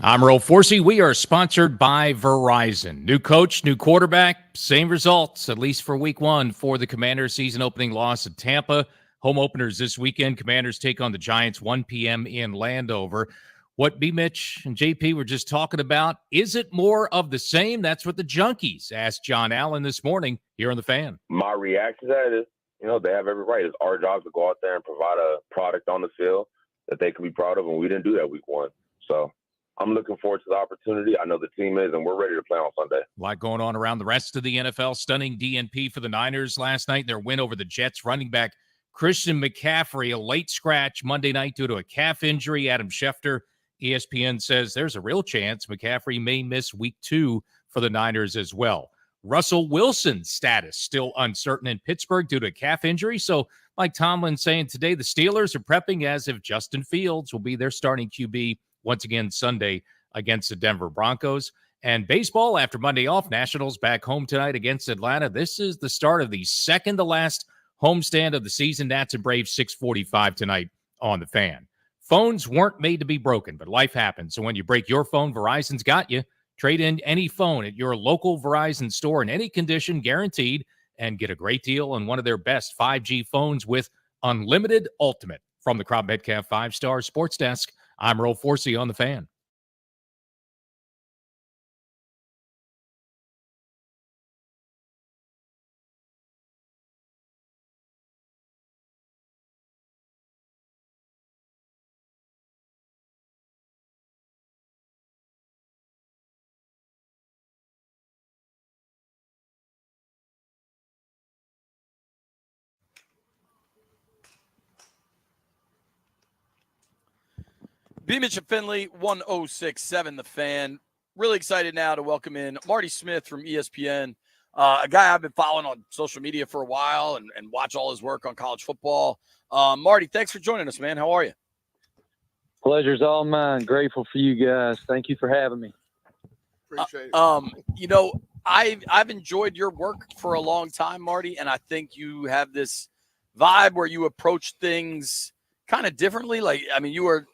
I'm Earl Forsey. We are sponsored by Verizon. New coach, new quarterback, same results, at least for week one for the Commanders' season opening loss at Tampa. Home openers this weekend. Commanders take on the Giants 1 p.m. in Landover. What B. Mitch and JP were just talking about, is it more of the same? That's what the Junkies asked John Allen this morning here on The Fan. My reaction to that is, they have every right. It's our job to go out there and provide a product on the field that they can be proud of, and we didn't do that week one. So I'm looking forward to the opportunity. I know the team is, and we're ready to play on Sunday. A lot going on around the rest of the NFL. Stunning DNP for the Niners last night. Their win over the Jets. Running back Christian McCaffrey, a late scratch Monday night due to a calf injury. Adam Schefter, ESPN, says there's a real chance McCaffrey may miss week 2 for the Niners as well. Russell Wilson's status still uncertain in Pittsburgh due to a calf injury. So Mike Tomlin saying today the Steelers are prepping as if Justin Fields will be their starting QB once again Sunday against the Denver Broncos. And baseball after Monday off, Nationals back home tonight against Atlanta. This is the start of the second to last homestand of the season. Nats and Braves 6:45 tonight on The Fan. Phones weren't made to be broken, but life happens. So when you break your phone, Verizon's got you. Trade in any phone at your local Verizon store in any condition, guaranteed, and get a great deal on one of their best 5G phones with unlimited ultimate. From the Crop Metcalf 5-Star Sports Desk, I'm Earl Forsey on The Fan. B. Mitch and Finley, 1067 The Fan. Really excited now to welcome in Marty Smith from ESPN, a guy I've been following on social media for a while and watch all his work on college football. Marty, thanks for joining us, man. How are you? Pleasure's all mine. Grateful for you guys. Thank you for having me. Appreciate it. I've enjoyed your work for a long time, Marty, and I think you have this vibe where you approach things kind of differently. You were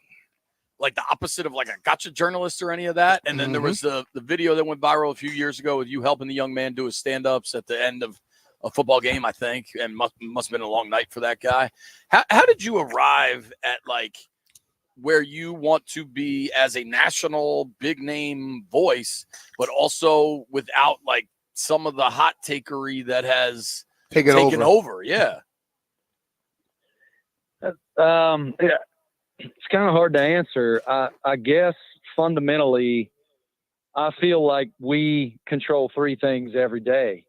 like the opposite of like a gotcha journalist or any of that. And then there was the video that went viral a few years ago with you helping the young man do his stand-ups at the end of a football game, I think, and must have been a long night for that guy. How did you arrive at like where you want to be as a national big name voice, but also without like some of the hot takery that has taken over? Yeah. Yeah. It's kind of hard to answer. I guess fundamentally, I feel like we control 3 things every day.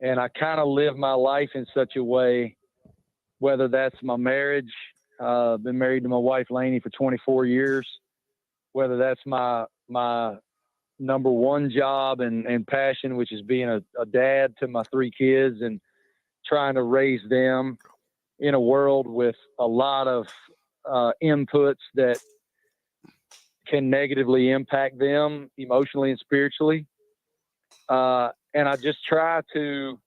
And I kind of live my life in such a way, whether that's my marriage, been married to my wife, Lainey, for 24 years, whether that's my number one job and passion, which is being a dad to my 3 kids and trying to raise them in a world with a lot of inputs that can negatively impact them emotionally and spiritually. And I just try to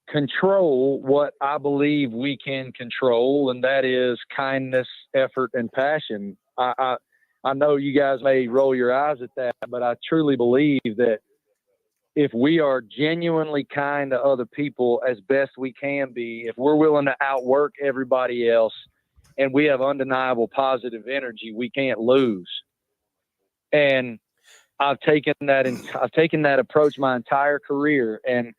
control what I believe we can control, and that is kindness, effort, and passion. I know you guys may roll your eyes at that, but I truly believe that if we are genuinely kind to other people as best we can be, if we're willing to outwork everybody else, and we have undeniable positive energy, we can't lose. And I've taken that approach my entire career. And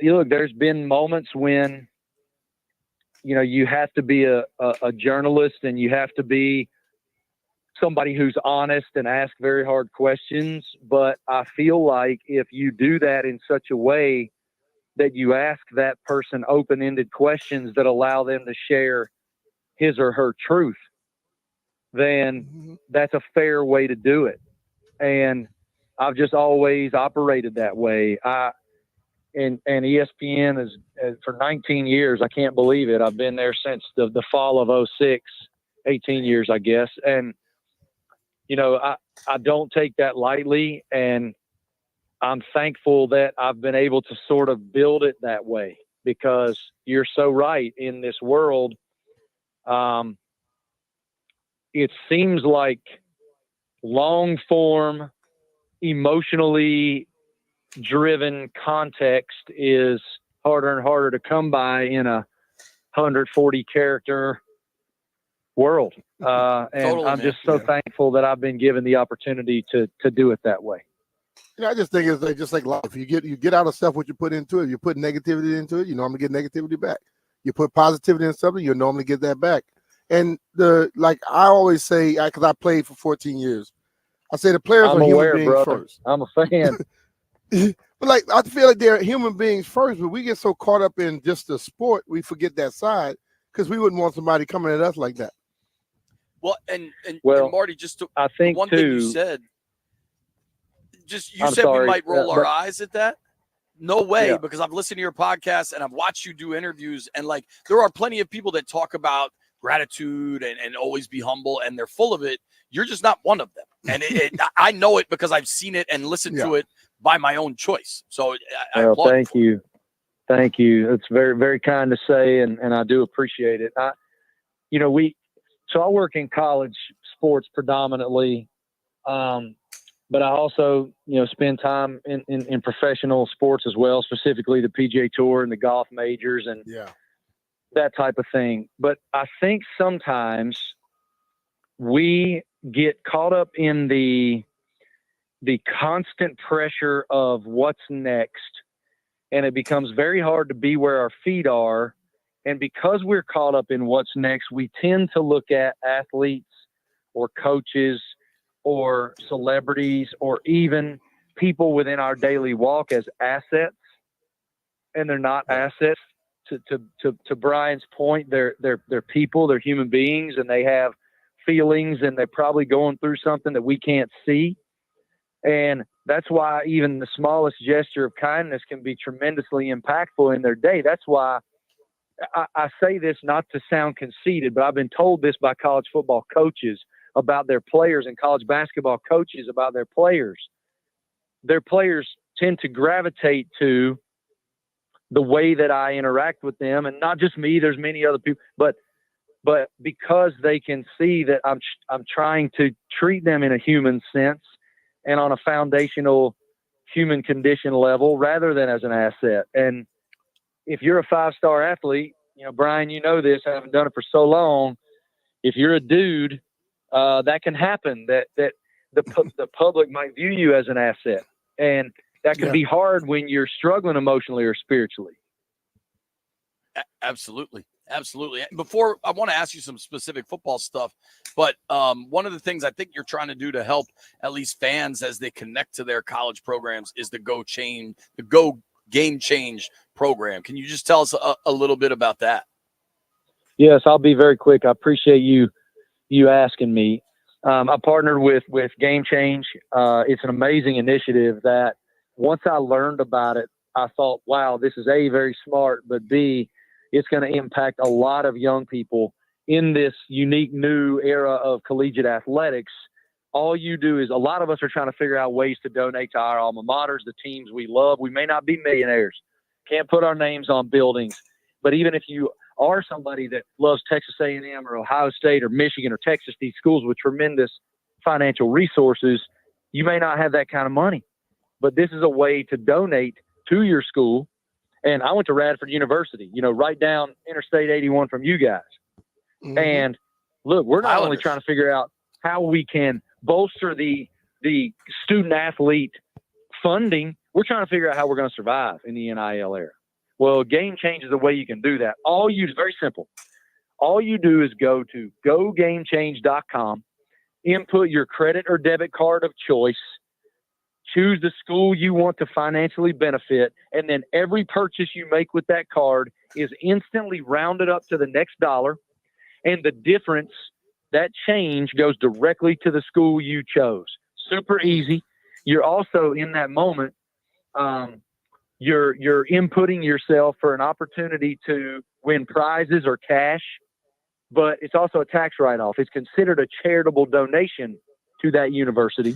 look, there's been moments when, you have to be a journalist and you have to be somebody who's honest and ask very hard questions. But I feel like if you do that in such a way that you ask that person open-ended questions that allow them to share his or her truth, then that's a fair way to do it. And I've just always operated that way. And ESPN is for 19 years. I can't believe it. I've been there since the fall of 06, 18 years, I guess. And, I don't take that lightly. And I'm thankful that I've been able to sort of build it that way, because you're so right in this world. it seems like long form, emotionally driven context is harder and harder to come by in a 140 character world. And Totally, I'm man. just so thankful that I've been given the opportunity to do it that way. I just think it's like, just like life. You get out of stuff what you put into it. You put negativity into it, you normally get negativity back. You put positivity in something, you normally get that back. And like I always say, because I played for 14 years, I say the players I'm are human aware, beings brother. first. I'm a fan. But like I feel like they're human beings first, but we get so caught up in just the sport, we forget that side because we wouldn't want somebody coming at us like that. Well, and Well, Marty, just to, I think the one thing you too. said, you I'm said sorry, we might roll our but- eyes at that. No way, Yeah. because I've listened to your podcast and I've watched you do interviews, and like there are plenty of people that talk about gratitude and always be humble, and they're full of it. You're just not one of them, and I know it because I've seen it and listened to it by my own choice. So I Well, applaud you. thank you. It's very, very kind to say, and I do appreciate it. So I work in college sports predominantly, but I also, spend time in professional sports as well, specifically the PGA Tour and the golf majors and that type of thing. But I think sometimes we get caught up in the constant pressure of what's next, and it becomes very hard to be where our feet are. And because we're caught up in what's next, we tend to look at athletes or coaches or celebrities or even people within our daily walk as assets, and they're not assets. To Brian's point, they're people, they're human beings, and they have feelings, and they're probably going through something that we can't see. And that's why even the smallest gesture of kindness can be tremendously impactful in their day. That's why I say this not to sound conceited, but I've been told this by college football coaches about their players and college basketball coaches about their players. Their players tend to gravitate to the way that I interact with them, and not just me, there's many other people, but because they can see that I'm trying to treat them in a human sense and on a foundational human condition level rather than as an asset. And if you're a 5-star athlete, Brian, you know this, I haven't done it for so long. If you're a dude, that can happen, that the public might view you as an asset. And that can be hard when you're struggling emotionally or spiritually. Absolutely. Absolutely. Before, I want to ask you some specific football stuff, but one of the things I think you're trying to do to help at least fans as they connect to their college programs is the Go Game Change program. Can you just tell us a little bit about that? Yes, I'll be very quick. I appreciate you asking me. I partnered with Game Change. It's an amazing initiative that once I learned about it, I thought, wow, this is A, very smart, but B, it's going to impact a lot of young people in this unique new era of collegiate athletics. All you do is, a lot of us are trying to figure out ways to donate to our alma maters, the teams we love. We may not be millionaires, can't put our names on buildings, but even if you are somebody that loves Texas A&M or Ohio State or Michigan or Texas, these schools with tremendous financial resources, you may not have that kind of money, but this is a way to donate to your school. And I went to Radford University, right down Interstate 81 from you guys. Mm-hmm. And look, we're not only trying to figure out how we can bolster the student athlete funding, we're trying to figure out how we're going to survive in the NIL era. Well, Game Change is the way you can do that. It's very simple. All you do is go to gogamechange.com, input your credit or debit card of choice, choose the school you want to financially benefit, and then every purchase you make with that card is instantly rounded up to the next dollar, and the difference, that change, goes directly to the school you chose. Super easy. You're also, in that moment, you're inputting yourself for an opportunity to win prizes or cash, but it's also a tax write-off. It's considered a charitable donation to that university.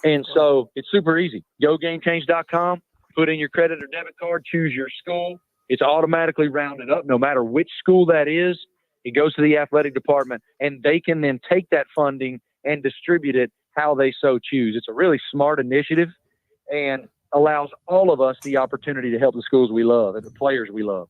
And so it's super easy. GoGameChange.com, put in your credit or debit card, choose your school. It's automatically rounded up no matter which school that is. It goes to the athletic department, and they can then take that funding and distribute it how they so choose. It's a really smart initiative and allows all of us the opportunity to help the schools we love and the players we love.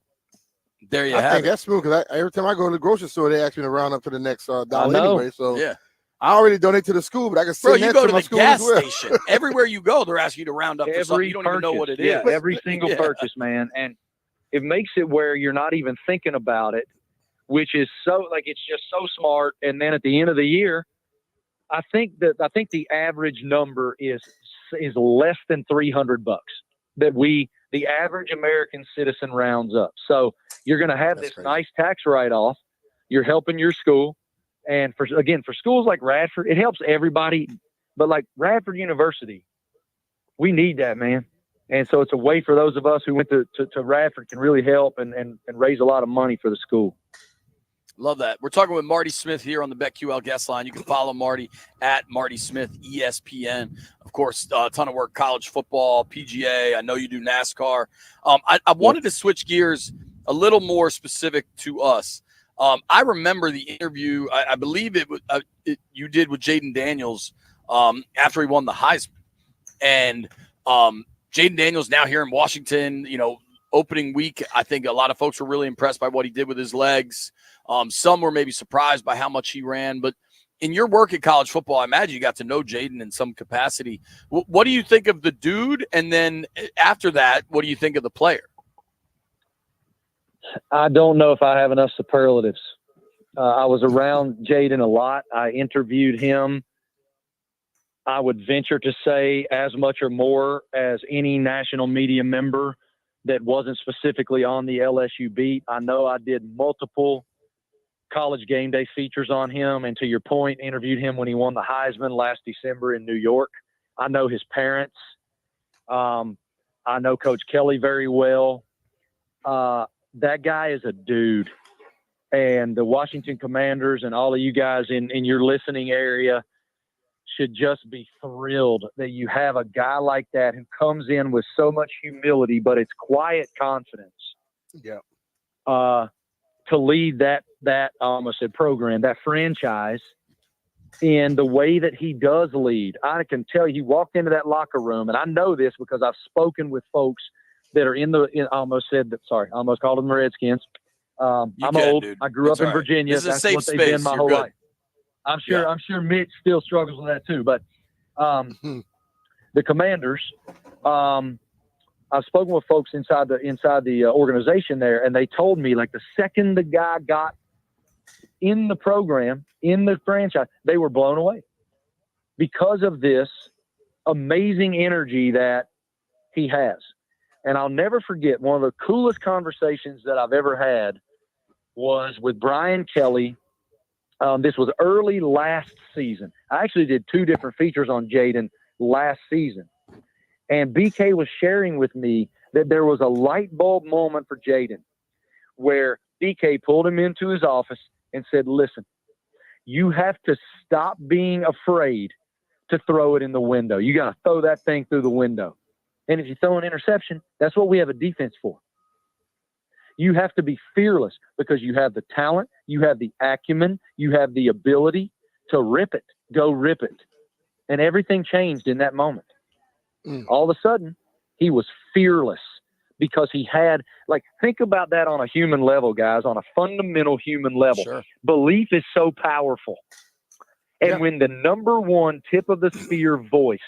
There you I have think it. that's smooth because every time I go to the grocery store, they ask me to round up to the next dollar know. anyway. So Yeah. I already donate to the school, but I can Bro, send you that go to to my the school gas as well. station. Everywhere you go, they're asking you to round up for something. You don't even know what it is. Yeah, every single Yeah. purchase, man. And it makes it where you're not even thinking about it, which is so like it's just so smart. And then at the end of the year, I think the average number is less than $300 that the average American citizen rounds up. So you're going to have this nice tax write-off. You're helping your school. And for schools like Radford, it helps everybody. But like Radford University, we need that, man. And so it's a way for those of us who went to Radford can really help and raise a lot of money for the school. Love that. We're talking with Marty Smith here on the BetQL guest line. You can follow Marty at Marty Smith ESPN. Of course, a ton of work, college football, PGA. I know you do NASCAR. I wanted to switch gears a little more specific to us. I remember the interview. I believe you did with Jaden Daniels after he won the Heisman, and Jaden Daniels now here in Washington. You know, opening week, I think a lot of folks were really impressed by what he did with his legs. Some were maybe surprised by how much he ran, but in your work at college football, I imagine you got to know Jaden in some capacity. What do you think of the dude? And then after that, what do you think of the player? I don't know if I have enough superlatives. I was around Jaden a lot. I interviewed him. I would venture to say as much or more as any national media member that wasn't specifically on the LSU beat. I know I did multiple college game day features on him. And to your point, interviewed him when he won the Heisman last December in New York. I know his parents. I know Coach Kelly very well. That guy is a dude. And the Washington Commanders and all of you guys in your listening area should just be thrilled that you have a guy like that who comes in with so much humility, but it's quiet confidence. Yeah. To lead that I almost said program, that franchise in the way that he does lead. I can tell you, he walked into that locker room, and I know this because I've spoken with folks that are I almost called them the Redskins. I'm old. Dude. I grew It's up in all right. Virginia. This is a That's safe what they've space. been my You're whole good. life. I'm sure Mitch still struggles with that too. But the Commanders, I've spoken with folks inside the organization there, and they told me like the second the guy got in the program, in the franchise, they were blown away because of this amazing energy that he has. And I'll never forget, one of the coolest conversations that I've ever had was with Brian Kelly. This was early last season. I actually did 2 different features on Jaden last season. And BK was sharing with me that there was a light bulb moment for Jaden where BK pulled him into his office and said, listen, you have to stop being afraid to throw it in the window. You got to throw that thing through the window. And if you throw an interception, that's what we have a defense for. You have to be fearless because you have the talent, you have the acumen, you have the ability to rip it, go rip it. And everything changed in that moment. All of a sudden, he was fearless because he had, think about that on a human level, guys, on a fundamental human level. Sure. Belief is so powerful. And when the number one tip of the spear voice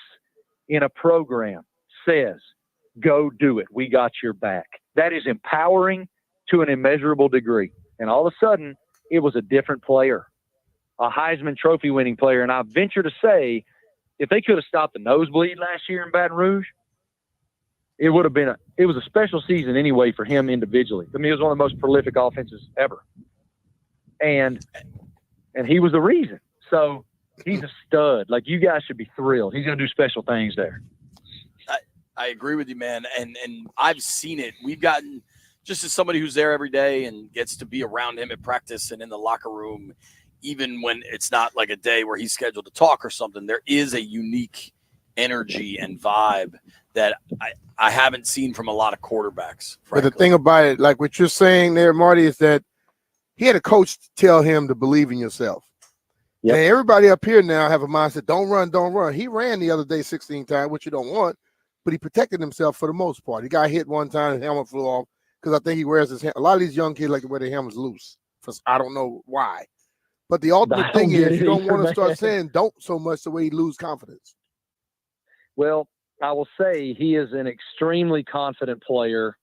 in a program says, go do it, we got your back, that is empowering to an immeasurable degree. And all of a sudden, it was a different player, a Heisman Trophy winning player. And I venture to say, if they could have stopped the nosebleed last year in Baton Rouge, it would have been it was a special season anyway for him individually. I mean, it was one of the most prolific offenses ever. And he was the reason. So he's a stud. Like, you guys should be thrilled. He's going to do special things there. I agree with you, man. And I've seen it. We've gotten, just as somebody who's there every day and gets to be around him at practice and in the locker room, even when it's not like a day where he's scheduled to talk or something, there is a unique energy and vibe that I haven't seen from a lot of quarterbacks. But the thing about it, like what you're saying there, Marty, is that he had a coach tell him to believe in yourself. Yep. And everybody up here now have a mindset, don't run, don't run. He ran the other day 16 times, which you don't want, but he protected himself for the most part. He got hit one time, his helmet flew off, because I think he wears his a lot of these young kids like to wear their helmets loose. I don't know why. But the ultimate thing is you don't want to start saying don't so much the way you lose confidence. Well, I will say he is an extremely confident player.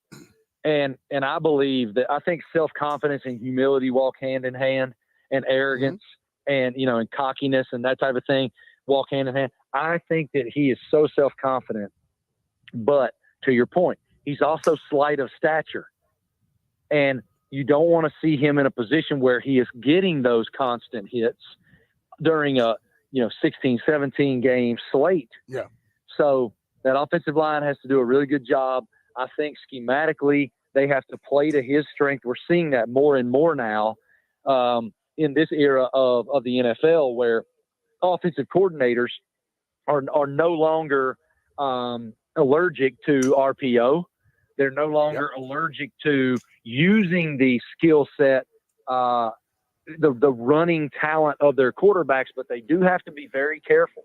And I believe that I think self-confidence and humility walk hand in hand, and arrogance and, and cockiness and that type of thing walk hand in hand. I think that he is so self-confident, but to your point, he's also slight of stature. And you don't want to see him in a position where he is getting those constant hits during a, 16, 17 game slate. Yeah. So that offensive line has to do a really good job. I think schematically they have to play to his strength. We're seeing that more and more now in this era of the NFL, where offensive coordinators are no longer allergic to RPO. They're no longer allergic to using the skill set, the running talent of their quarterbacks, but they do have to be very careful.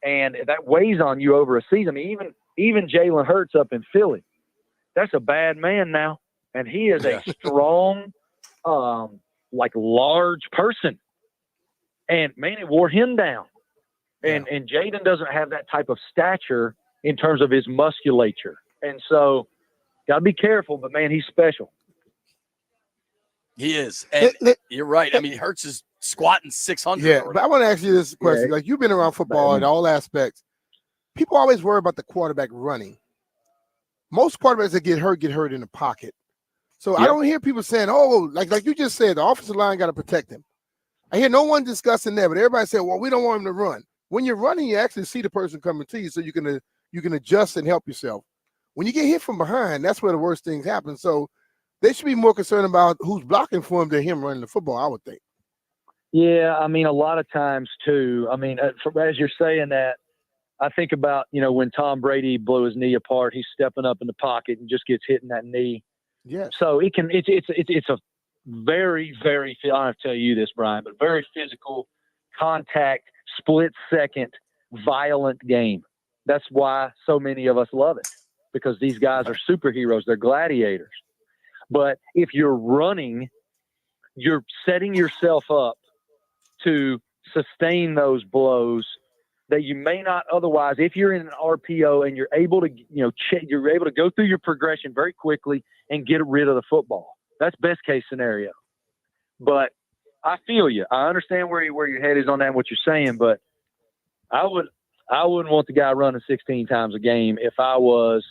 And that weighs on you over a season. I mean, even Jalen Hurts up in Philly, that's a bad man now. And he is a strong, large person. And, man, it wore him down. And Jaden doesn't have that type of stature in terms of his musculature. And so got to be careful, but, man, he's special. He is. And you're right. I mean, Hurts is squatting 600. Yeah, but I want to ask you this question. Yeah. Like, you've been around football in all aspects. People always worry about the quarterback running. Most quarterbacks that get hurt in the pocket. So I don't hear people saying, like you just said, the offensive line got to protect him. I hear no one discussing that, but everybody said, well, we don't want him to run. When you're running, you actually see the person coming to you, so you can adjust and help yourself. When you get hit from behind, that's where the worst things happen. So they should be more concerned about who's blocking for him than him running the football, I would think. Yeah, I mean, a lot of times too. I mean, as you're saying that, I think about, when Tom Brady blew his knee apart, he's stepping up in the pocket and just gets hit in that knee. Yeah. So it's a very, very, I don't have to tell you this, Brian, but very physical, contact, split second, violent game. That's why so many of us love it, because these guys are superheroes. They're gladiators. But if you're running, you're setting yourself up to sustain those blows that you may not otherwise. If you're in an RPO and you're able to, you're able to go through your progression very quickly and get rid of the football. That's best case scenario. But I feel you. I understand where your head is on that and what you're saying, but I wouldn't want the guy running 16 times a game if I was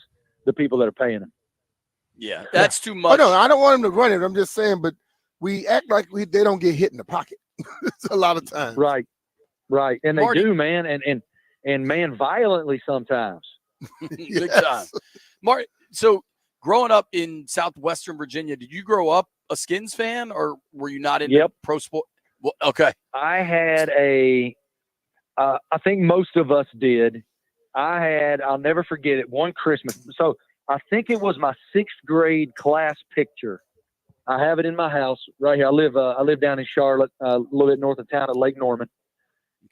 the people that are paying him. Yeah, that's too much. Oh, no, I don't want him to run it. I'm just saying, but we act like they don't get hit in the pocket. It's a lot of times. Right. And Marty. they do, man. And man, violently sometimes. Big time. Marty, so growing up in southwestern Virginia, did you grow up a Skins fan, or were you not into pro sport? Well, okay. I had I think most of us did. I'll never forget it, one Christmas. So I think it was my 6th grade class picture. I have it in my house right here. I live down in Charlotte, a little bit north of town at Lake Norman.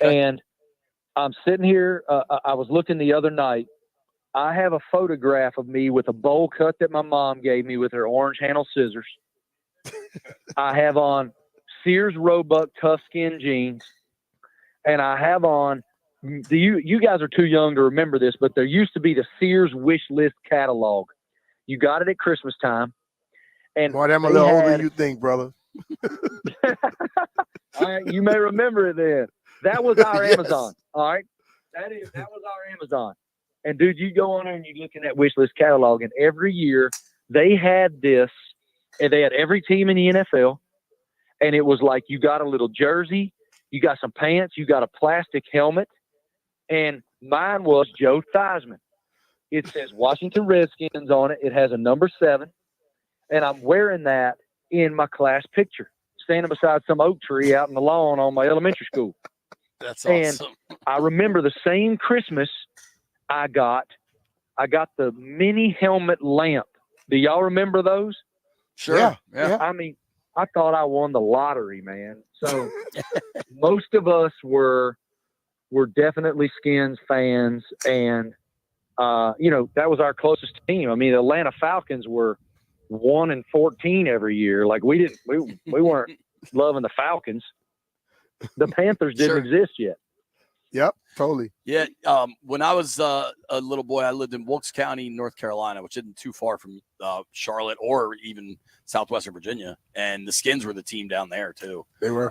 Okay. And I'm sitting here. I was looking the other night. I have a photograph of me with a bowl cut that my mom gave me with her orange handle scissors. I have on Sears Roebuck tough skin jeans. And I have on, you guys are too young to remember this, but there used to be the Sears wish list catalog. You got it at Christmas time. And boy, I'm a little older than you think, brother. All right, you may remember it then. That was our Amazon. All right. That was our Amazon. And dude, you go on there and you look in that wish list catalog, and every year they had this, and they had every team in the NFL. And it was like, you got a little jersey, you got some pants, you got a plastic helmet. And mine was Joe Theismann. It says Washington Redskins on it. It has a number 7. And I'm wearing that in my class picture, standing beside some oak tree out in the lawn on my elementary school. That's awesome. And I remember the same Christmas I got the mini helmet lamp. Do y'all remember those? Sure. Yeah. I mean, I thought I won the lottery, man. So most of us were definitely Skins fans, and that was our closest team. I mean, the Atlanta Falcons were 1-14 every year. Like we weren't loving the Falcons. The Panthers didn't exist yet. Yep, totally. Yeah. When I was a little boy, I lived in Wilkes County, North Carolina, which isn't too far from Charlotte or even Southwestern Virginia. And the Skins were the team down there too. They were.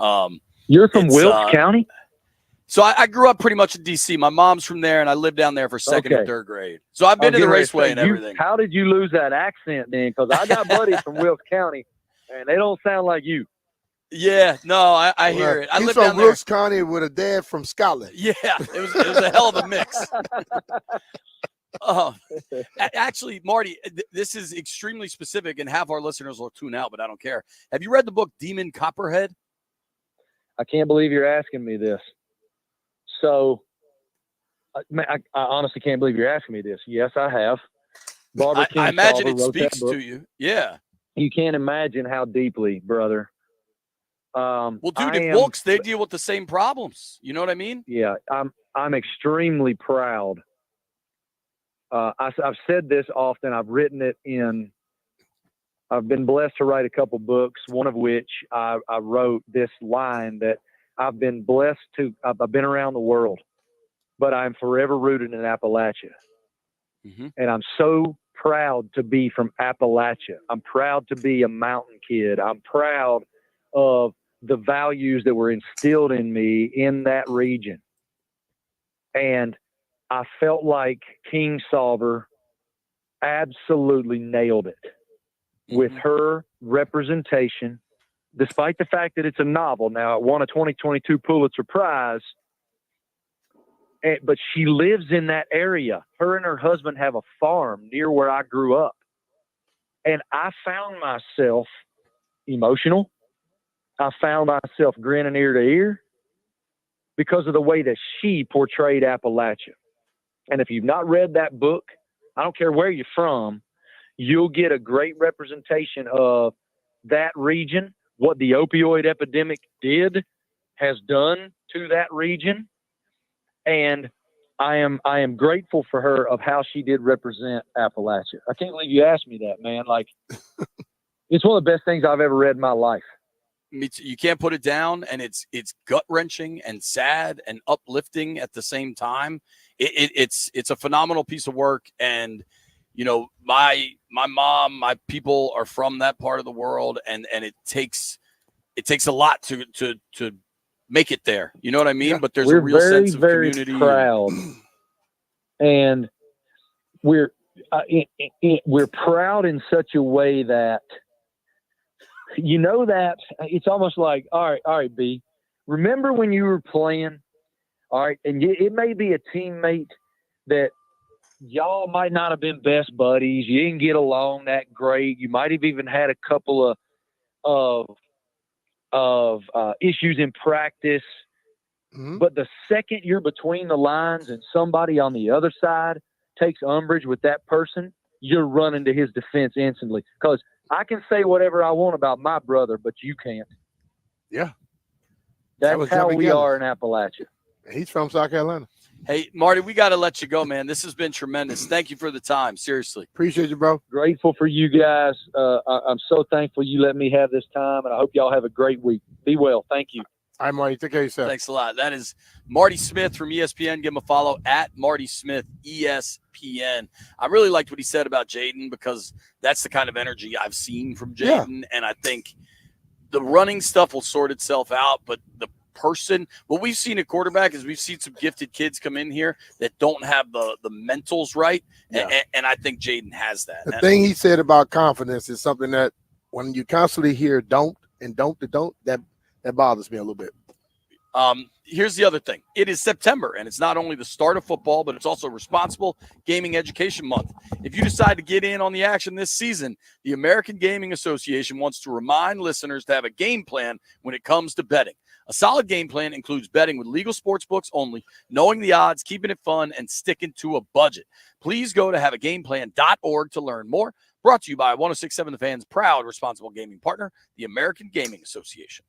You're from Wilkes County? So I grew up pretty much in D.C. My mom's from there, and I lived down there for second and third grade. So I've been to the raceway and everything. How did you lose that accent then? Because I got buddies from Wilkes County, and they don't sound like you. Yeah, no, I hear it. I He's live from down there. Wilkes County with a dad from Scotland. Yeah, it was a hell of a mix. Actually, Marty, this is extremely specific, and half our listeners will tune out, but I don't care. Have you read the book Demon Copperhead? I can't believe you're asking me this. So, I honestly can't believe you're asking me this. Yes, I have. Barbara I imagine Kingsolver it wrote that speaks book. to you. Yeah. You can't imagine how deeply, brother. Well, dude, in Wilkes, they deal with the same problems. You know what I mean? Yeah, I'm extremely proud. I've said this often. I've written it in. I've been blessed to write a couple books, one of which I wrote this line that I've been blessed to. I've been around the world, but I'm forever rooted in Appalachia, and I'm so proud to be from Appalachia. I'm proud to be a mountain kid. I'm proud of the values that were instilled in me in that region. And I felt like Kingsolver absolutely nailed it with her representation, despite the fact that it's a novel. Now, it won a 2022 Pulitzer Prize, but she lives in that area. Her and her husband have a farm near where I grew up. And I found myself emotional. I found myself grinning ear to ear because of the way that she portrayed Appalachia. And if you've not read that book, I don't care where you're from, you'll get a great representation of that region, what the opioid epidemic has done to that region. And I am grateful for her of how she did represent Appalachia. I can't believe you asked me that, man. Like, it's one of the best things I've ever read in my life. You can't put it down, and it's gut-wrenching and sad and uplifting at the same time. It's a phenomenal piece of work, and my mom, my people are from that part of the world, and it takes a lot to make it there. You know what I mean? Yeah. But there's a real sense of community. Proud, and we're proud in such a way that. That it's almost like, all right, B, remember when you were playing? All right. And it may be a teammate that y'all might not have been best buddies. You didn't get along that great. You might have even had a couple of issues in practice. Mm-hmm. But the second you're between the lines and somebody on the other side takes umbrage with that person, you're running to his defense instantly. Because I can say whatever I want about my brother, but you can't. Yeah. That's how we are in Appalachia. He's from South Carolina. Hey, Marty, we got to let you go, man. This has been tremendous. Thank you for the time. Seriously. Appreciate you, bro. Grateful for you guys. I'm so thankful you let me have this time, and I hope y'all have a great week. Be well. Thank you. All right, Marty. Take care of yourself. Thanks a lot. That is Marty Smith from ESPN. Give him a follow at Marty Smith ESPN. I really liked what he said about Jaden because that's the kind of energy I've seen from Jaden. Yeah. And I think the running stuff will sort itself out, but the person, what we've seen at quarterback is we've seen some gifted kids come in here that don't have the mentals right. Yeah. And I think Jaden has that. The thing he said about confidence is something that when you constantly hear don't, that bothers me a little bit. Here's the other thing. It is September, and it's not only the start of football, but it's also Responsible Gaming Education Month. If you decide to get in on the action this season, the American Gaming Association wants to remind listeners to have a game plan when it comes to betting. A solid game plan includes betting with legal sports books only, knowing the odds, keeping it fun, and sticking to a budget. Please go to haveagameplan.org to learn more. Brought to you by 1067 The Fan's proud responsible gaming partner, the American Gaming Association.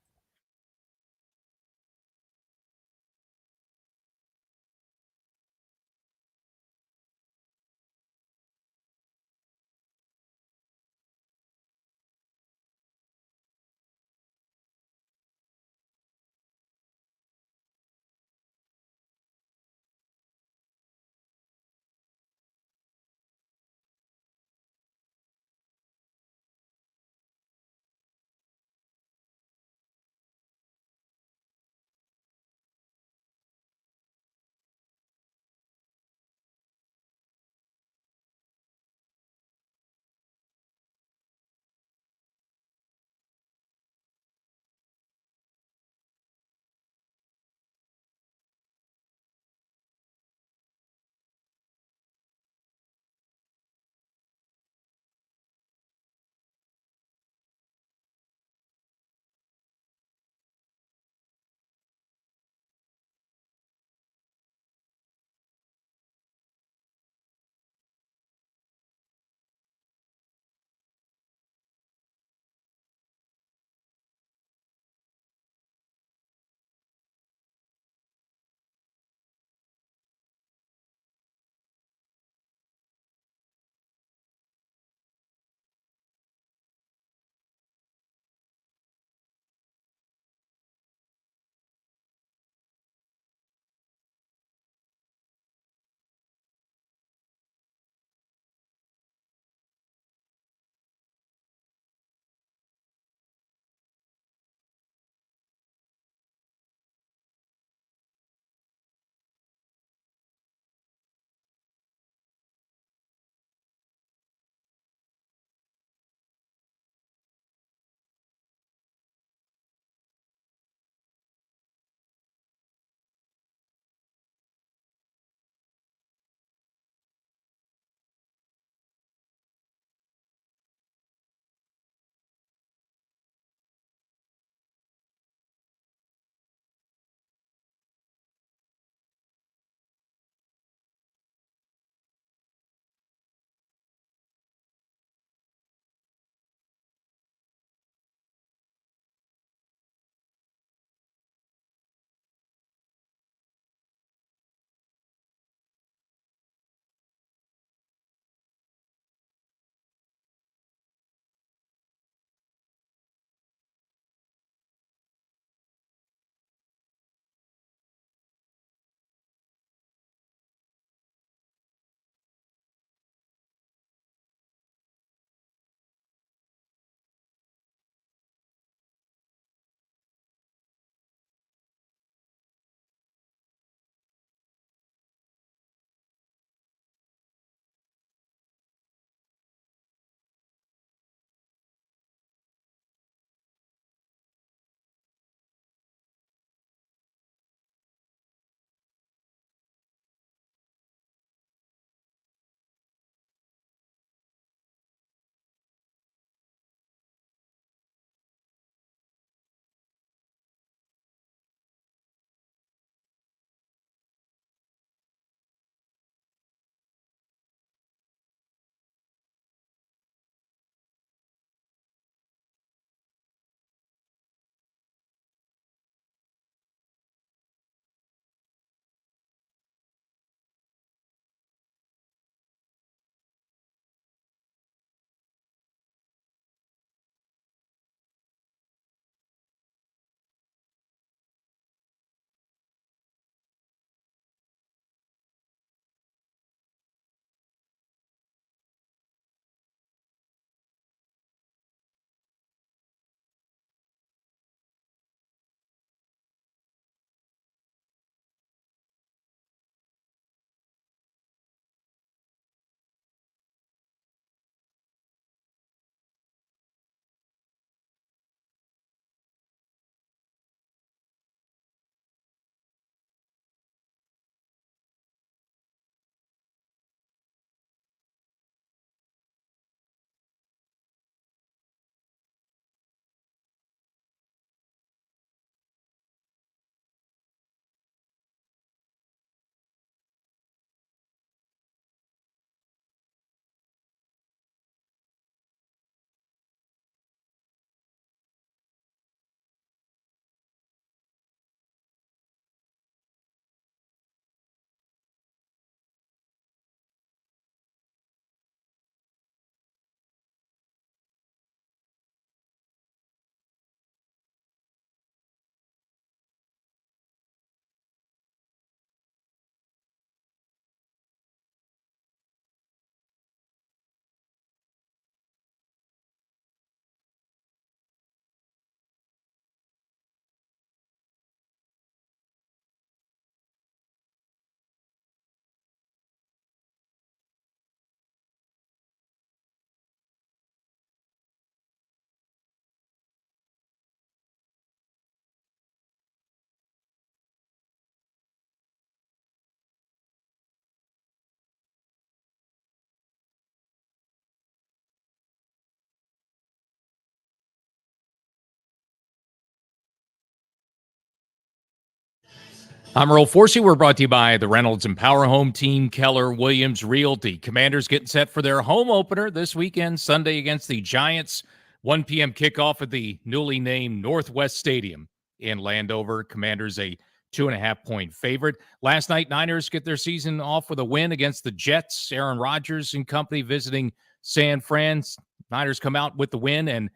I'm Earl Forsey. We're brought to you by the Reynolds and Power Home Team, Keller Williams Realty. Commanders getting set for their home opener this weekend, Sunday against the Giants. 1 p.m. kickoff at the newly named Northwest Stadium in Landover. Commanders a 2.5-point favorite. Last night, Niners get their season off with a win against the Jets. Aaron Rodgers and company visiting San Fran. Niners come out with the win, and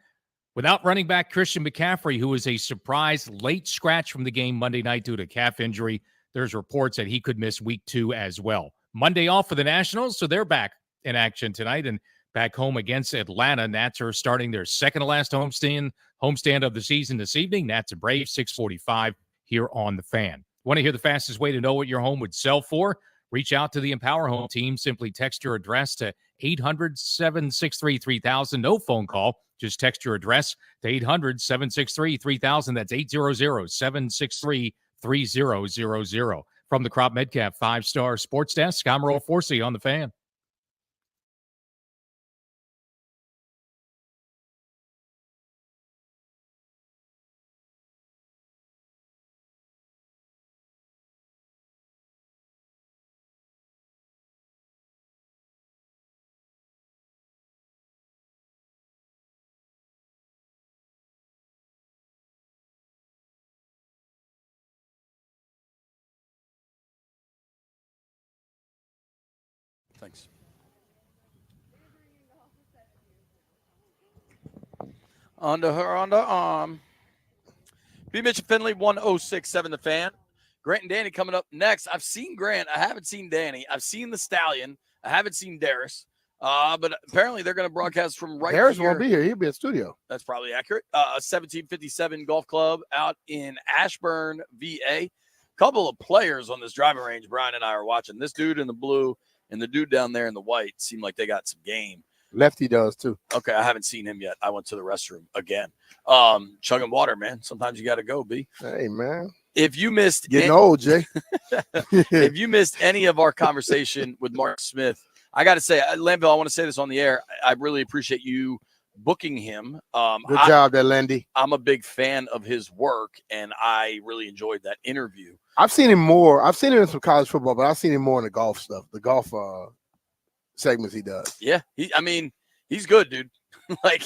without running back Christian McCaffrey, who was a surprise late scratch from the game Monday night due to calf injury, there's reports that he could miss week 2 as well. Monday off for the Nationals, so they're back in action tonight and back home against Atlanta. Nats are starting their second-to-last homestand of the season this evening. Nats and Braves, 6:45 here on The Fan. Want to hear the fastest way to know what your home would sell for? Reach out to the Empower Home team. Simply text your address to 800-763-3000. No phone call. Just text your address to 800-763-3000. That's 800-763-3000. From the Crop Medcap 5-Star Sports Desk, I'm Earl Forsey on The Fan. Thanks. Under her underarm. B. Mitchell Finley, 1067 The Fan. Grant and Danny coming up next. I've seen Grant. I haven't seen Danny. I've seen the Stallion. I haven't seen Darius. But apparently they're going to broadcast from right Darius here. won't be here. He'll be in studio. That's probably accurate. 1757 Golf Club out in Ashburn, VA. Couple of players on this driving range Brian and I are watching. This dude in the blue and the dude down there in the white seem like they got some game. Lefty does too. Okay, I haven't seen him yet. I went to the restroom again. Chugging water, man. Sometimes you got to go, B. Hey, man. If you missed Getting old, Jay. if you missed any of our conversation with Mark Smith, I got to say, Landville, I want to say this on the air. I really appreciate you booking him. Good job there, Lendy. I'm a big fan of his work, and I really enjoyed that interview. I've seen him more. I've seen him in some college football, but I've seen him more in the golf stuff, the golf segments he does. Yeah, he's good, dude. Like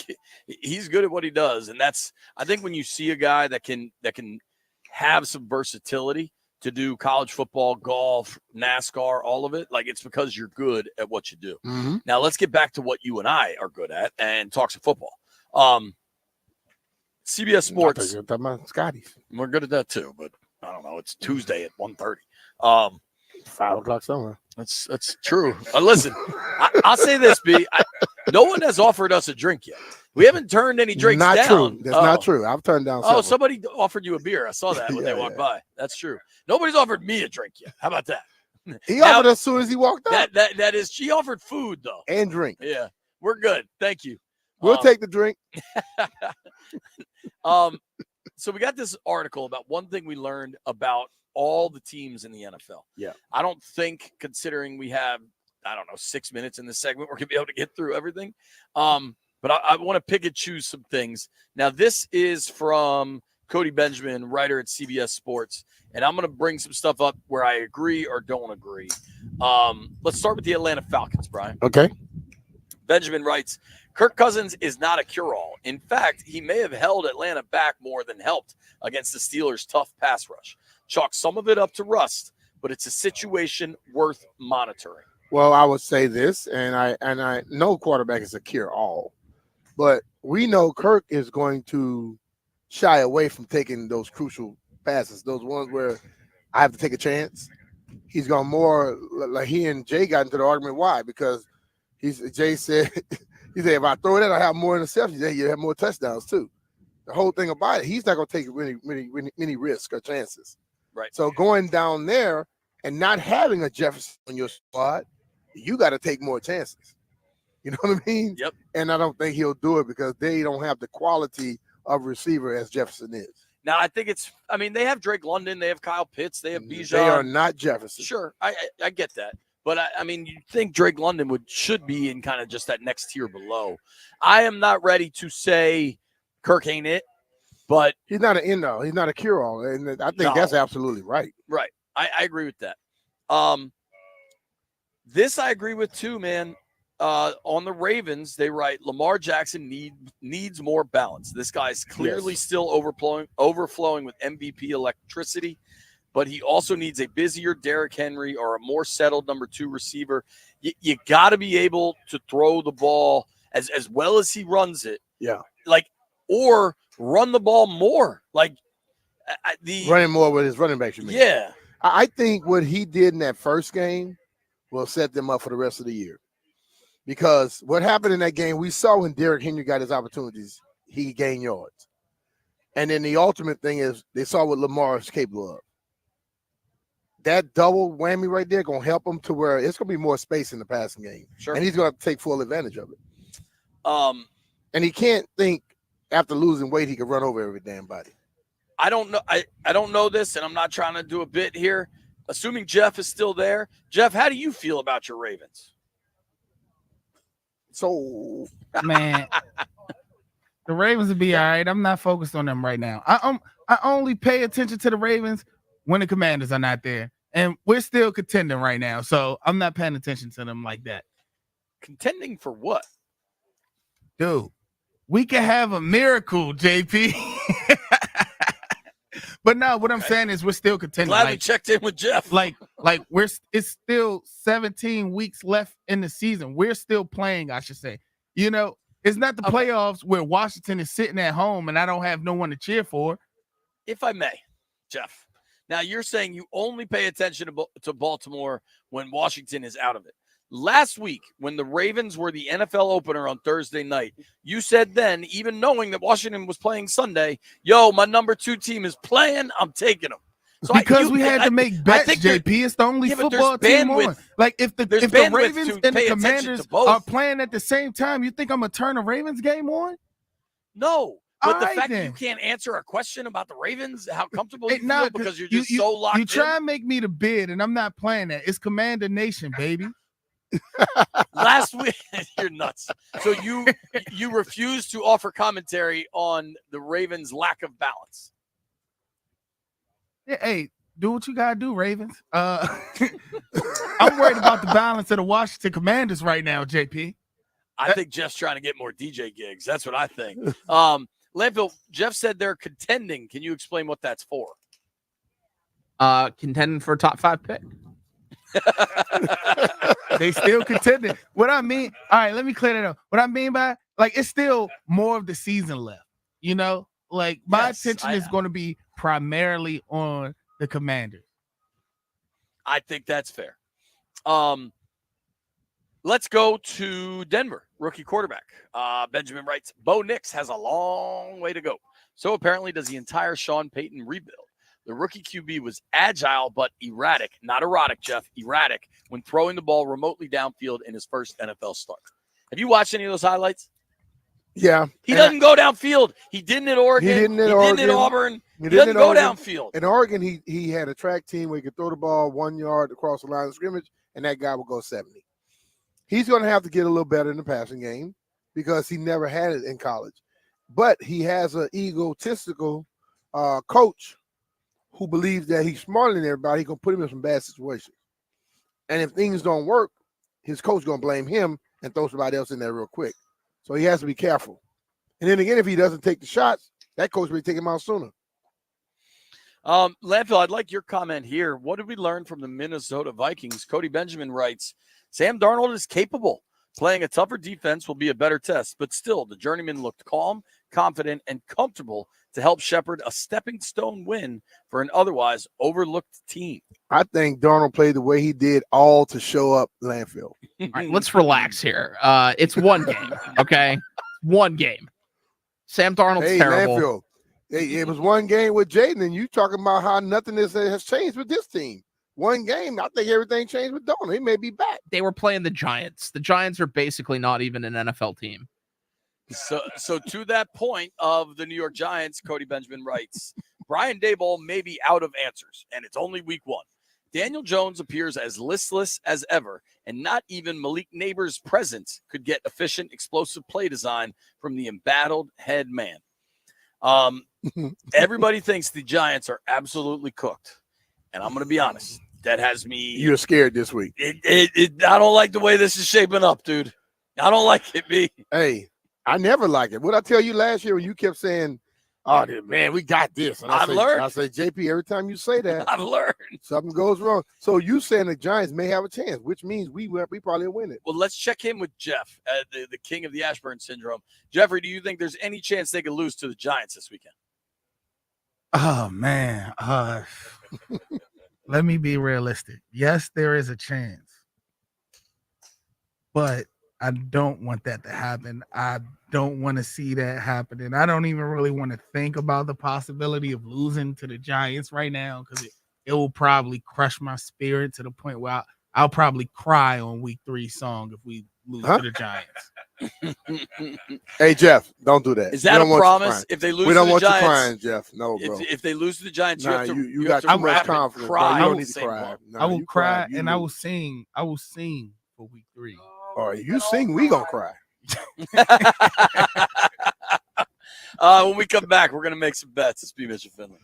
he's good at what he does, and that's I think when you see a guy that can have some versatility to do college football, golf, NASCAR, all of it, like it's because you're good at what you do. Mm-hmm. Now let's get back to what you and I are good at and talk some football. CBS Sports. You're talking about Scotty's. We're good at that too, but I don't know. It's Tuesday at 1:30. 5 o'clock somewhere. That's true. Listen, I'll say this, B. No one has offered us a drink yet. We haven't turned any drinks not down. True. That's not true. I've turned down. Oh, somebody offered you a beer. I saw that when they walked by. That's true. Nobody's offered me a drink yet. How about that? He offered as soon as he walked out. That is. She offered food though and drink. Yeah, we're good. Thank you. We'll take the drink. So we got this article about one thing we learned about all the teams in the NFL. Yeah. I don't think, considering we have, 6 minutes in this segment, we're going to be able to get through everything. But I want to pick and choose some things. Now, this is from Cody Benjamin, writer at CBS Sports, and I'm going to bring some stuff up where I agree or don't agree. Let's start with the Atlanta Falcons, Brian. Okay. Benjamin writes, Kirk Cousins is not a cure-all. In fact, he may have held Atlanta back more than helped against the Steelers' tough pass rush. Chalk some of it up to rust, but it's a situation worth monitoring. Well, I would say this, and I know quarterback is a cure-all, but we know Kirk is going to shy away from taking those crucial passes, those ones where I have to take a chance. He's gone more like he and Jay got into the argument. Why? Because Jay said, if I throw that, I have more interceptions. You have more touchdowns too. The whole thing about it, he's not going to take many risks or chances. Right. So going down there and not having a Jefferson on your squad, you got to take more chances. You know what I mean? Yep. And I don't think he'll do it because they don't have the quality of receiver as Jefferson is. Now, I think they have Drake London, they have Kyle Pitts, they have Bijan. They are not Jefferson. Sure, I get that. But, you think Drake London should be in kind of just that next tier below. I am not ready to say Kirk ain't it, but he's not an end-all. He's not a cure-all, and I think that's absolutely right. Right. I agree with that. This I agree with too, man. On the Ravens, they write Lamar Jackson needs more balance. This guy's clearly still overflowing with MVP electricity, but he also needs a busier Derrick Henry or a more settled number 2 receiver. You got to be able to throw the ball as well as he runs it. Yeah. Or run the ball more. Running more with his running backs, you mean? Yeah. I think what he did in that first game will set them up for the rest of the year. Because what happened in that game, we saw when Derrick Henry got his opportunities, he gained yards. And then the ultimate thing is they saw what Lamar is capable of. That double whammy right there going to help him to where it's going to be more space in the passing game. Sure. And he's going to take full advantage of it. And he can't think after losing weight he could run over every damn body. I don't know. I don't know this, and I'm not trying to do a bit here. Assuming Jeff is still there. Jeff, how do you feel about your Ravens? So, man, the Ravens will be all right. I'm not focused on them right now. I only pay attention to the Ravens when the Commanders are not there, and we're still contending right now. So I'm not paying attention to them like that. Contending for what, dude? We can have a miracle, JP. But no, what I'm saying is we're still contending. Glad we checked in with Jeff. It's still 17 weeks left in the season. We're still playing, I should say. It's not the playoffs where Washington is sitting at home and I don't have no one to cheer for. If I may, Jeff. Now you're saying you only pay attention to Baltimore when Washington is out of it. Last week, when the Ravens were the NFL opener on Thursday night, you said then, even knowing that Washington was playing Sunday, my number 2 team is playing, I'm taking them. So we had to make bets, JP. It's the only football team on. If the Ravens and the Commanders are playing at the same time, you think I'm going to turn a Ravens game on? No. But the fact that you can't answer a question about the Ravens, how comfortable you feel because you're just so locked in. You try and make me the bid, and I'm not playing that. It's Commander Nation, baby. Last week, you're nuts. So you refuse to offer commentary on the Ravens' lack of balance. Yeah, hey, do what you gotta do, Ravens. I'm worried about the balance of the Washington Commanders right now, JP. I think Jeff's trying to get more DJ gigs. That's what I think. Landfill, Jeff said they're contending. Can you explain what that's for? Contending for a top 5 pick. They still contending. What I mean, all right, let me clear that up. What I mean by it's still more of the season left. My attention is going to be primarily on the Commanders. I think that's fair. Let's go to Denver. Rookie quarterback. Benjamin writes, Bo Nix has a long way to go. So apparently does the entire Sean Payton rebuild. The rookie QB was agile but erratic, not erotic, Jeff, erratic, when throwing the ball remotely downfield in his first NFL start. Have you watched any of those highlights? Yeah. He doesn't go downfield. He didn't at Oregon. He didn't at Auburn. He doesn't go downfield. In Oregon, he had a track team where he could throw the ball 1 yard across the line of scrimmage, and that guy would go 70. He's going to have to get a little better in the passing game because he never had it in college. But he has an egotistical coach who believes that he's smarter than everybody. He's going to put him in some bad situations. And if things don't work, his coach is going to blame him and throw somebody else in there real quick. So he has to be careful. And then again, if he doesn't take the shots, that coach will take him out sooner. Landfill, I'd like your comment here. What did we learn from the Minnesota Vikings? Cody Benjamin writes, Sam Darnold is capable. Playing a tougher defense will be a better test, but still, the journeyman looked calm, confident, and comfortable to help shepherd a stepping stone win for an otherwise overlooked team. I think Darnold played the way he did all to show up Landfill. All right, let's relax here. It's one game, okay? One game. Sam Darnold's terrible. Landfill. It was one game with Jaden, and you talking about how nothing has changed with this team. One game, I think everything changed with Darnold. He may be back. They were playing the Giants. The Giants are basically not even an NFL team. So to that point of the New York Giants, Cody Benjamin writes, Brian Daboll may be out of answers, and it's only week 1. Daniel Jones appears as listless as ever, and not even Malik Neighbors' presence could get efficient, explosive play design from the embattled head man. Everybody thinks the Giants are absolutely cooked. and I'm going to be honest, that has me. You're scared this week. I don't like the way this is shaping up, dude. I don't like it, B. Hey, I never like it. What I tell you last year when you kept saying, "Oh man, we got this," and I've learned. I say, JP, every time you say that, I've learned something goes wrong. So you saying the Giants may have a chance, which means we probably win it. Well, let's check in with Jeff, the king of the Ashburn syndrome. Jeffrey, do you think there's any chance they could lose to the Giants this weekend? Oh man, let me be realistic. Yes, there is a chance, but I don't want that to happen. I don't want to see that happening. I don't even really want to think about the possibility of losing to the Giants right now because it will probably crush my spirit to the point where I'll probably cry on week 3 song if we lose to the Giants. Hey Jeff, don't do that. Is that a promise? If they lose we don't to the want Giants, you crying, Jeff. No, bro. If they lose to the Giants, Nah, you got have to too much rap and confidence. cry. You don't need the to same cry. club. I will you cry You and I lose. will sing. I will sing for week 3. Or you sing, we gonna cry. When we come back, we're gonna make some bets. It's B. Mitchell Finley.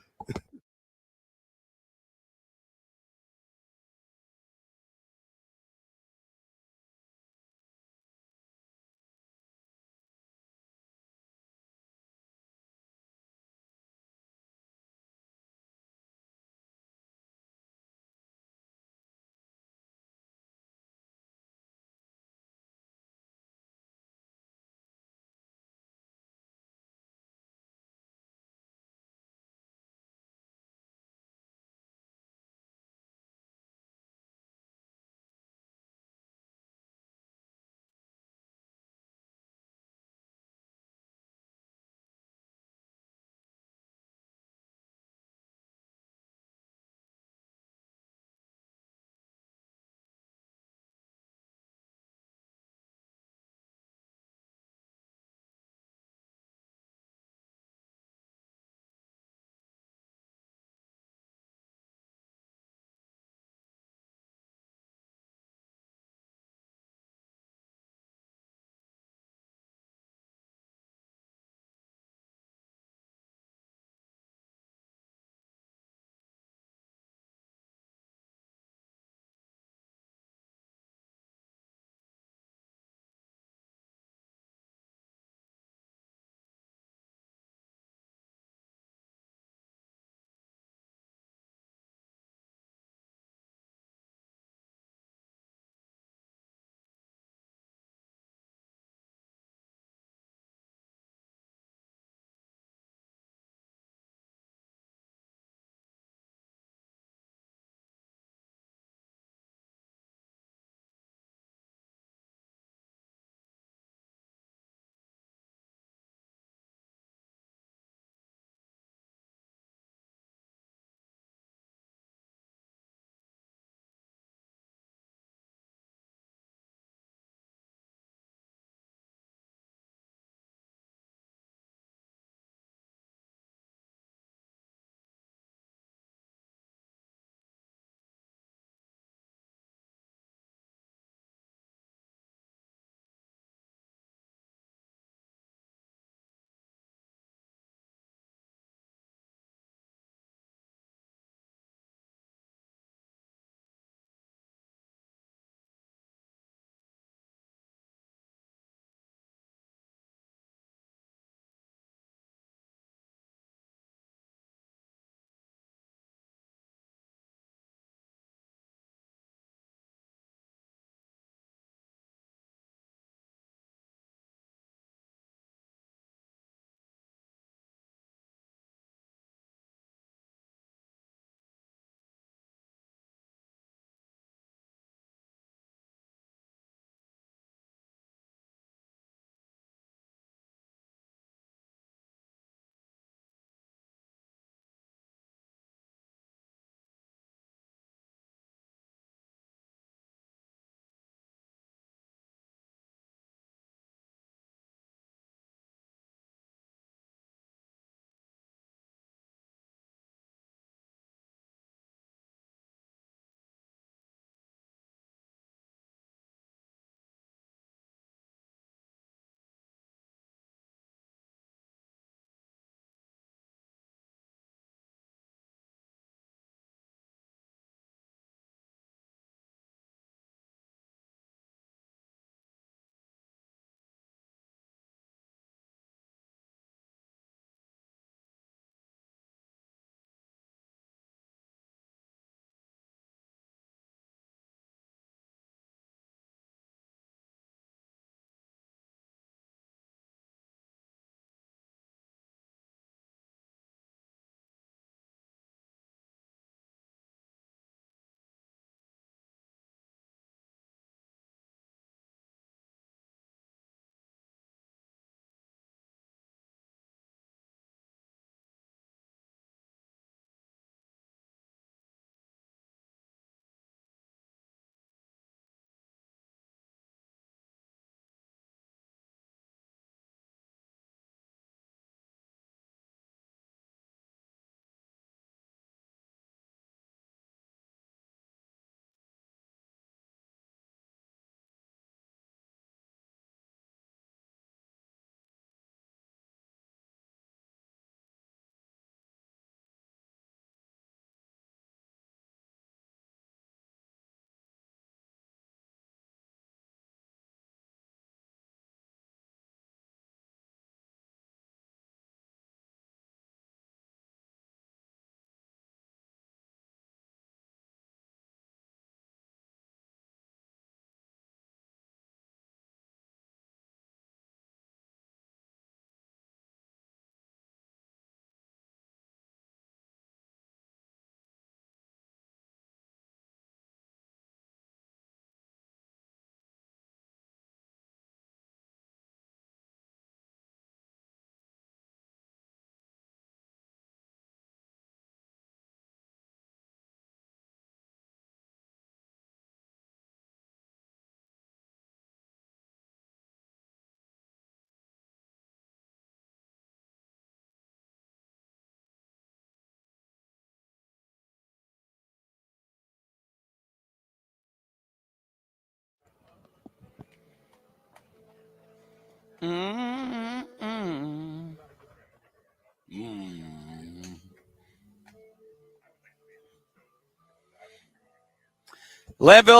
Landville,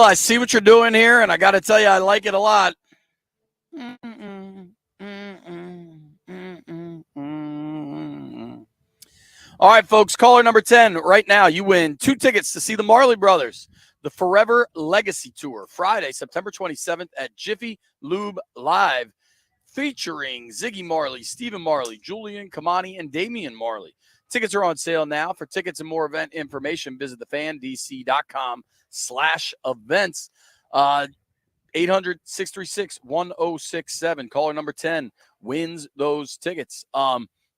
I see what you're doing here, and I got to tell you, I like it a lot. All right, folks, caller number 10 right now. You win 2 tickets to see the Marley Brothers, the Forever Legacy Tour, Friday, September 27th at Jiffy Lube Live, featuring Ziggy Marley, Stephen Marley, Julian Kamani, and Damian Marley. Tickets are on sale now. For tickets and more event information, visit thefandc.com/events. 800-636-1067. Caller number 10 wins those tickets.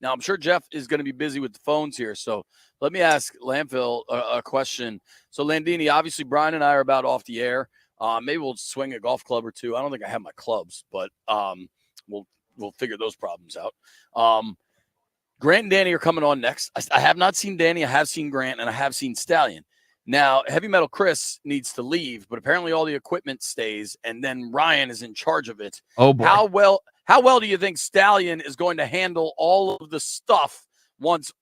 Now, I'm sure Jeff is going to be busy with the phones here, so let me ask Landville a question. So, Landini, obviously, Brian and I are about off the air. Maybe we'll swing a golf club or two. I don't think I have my clubs, but we'll figure those problems out. Grant and Danny are coming on next. I have not seen Danny. I have seen Grant, and I have seen Stallion. Now, Heavy Metal Chris needs to leave, but apparently all the equipment stays, and then Ryan is in charge of it. Oh, boy. How well do you think Stallion is going to handle all of the stuff once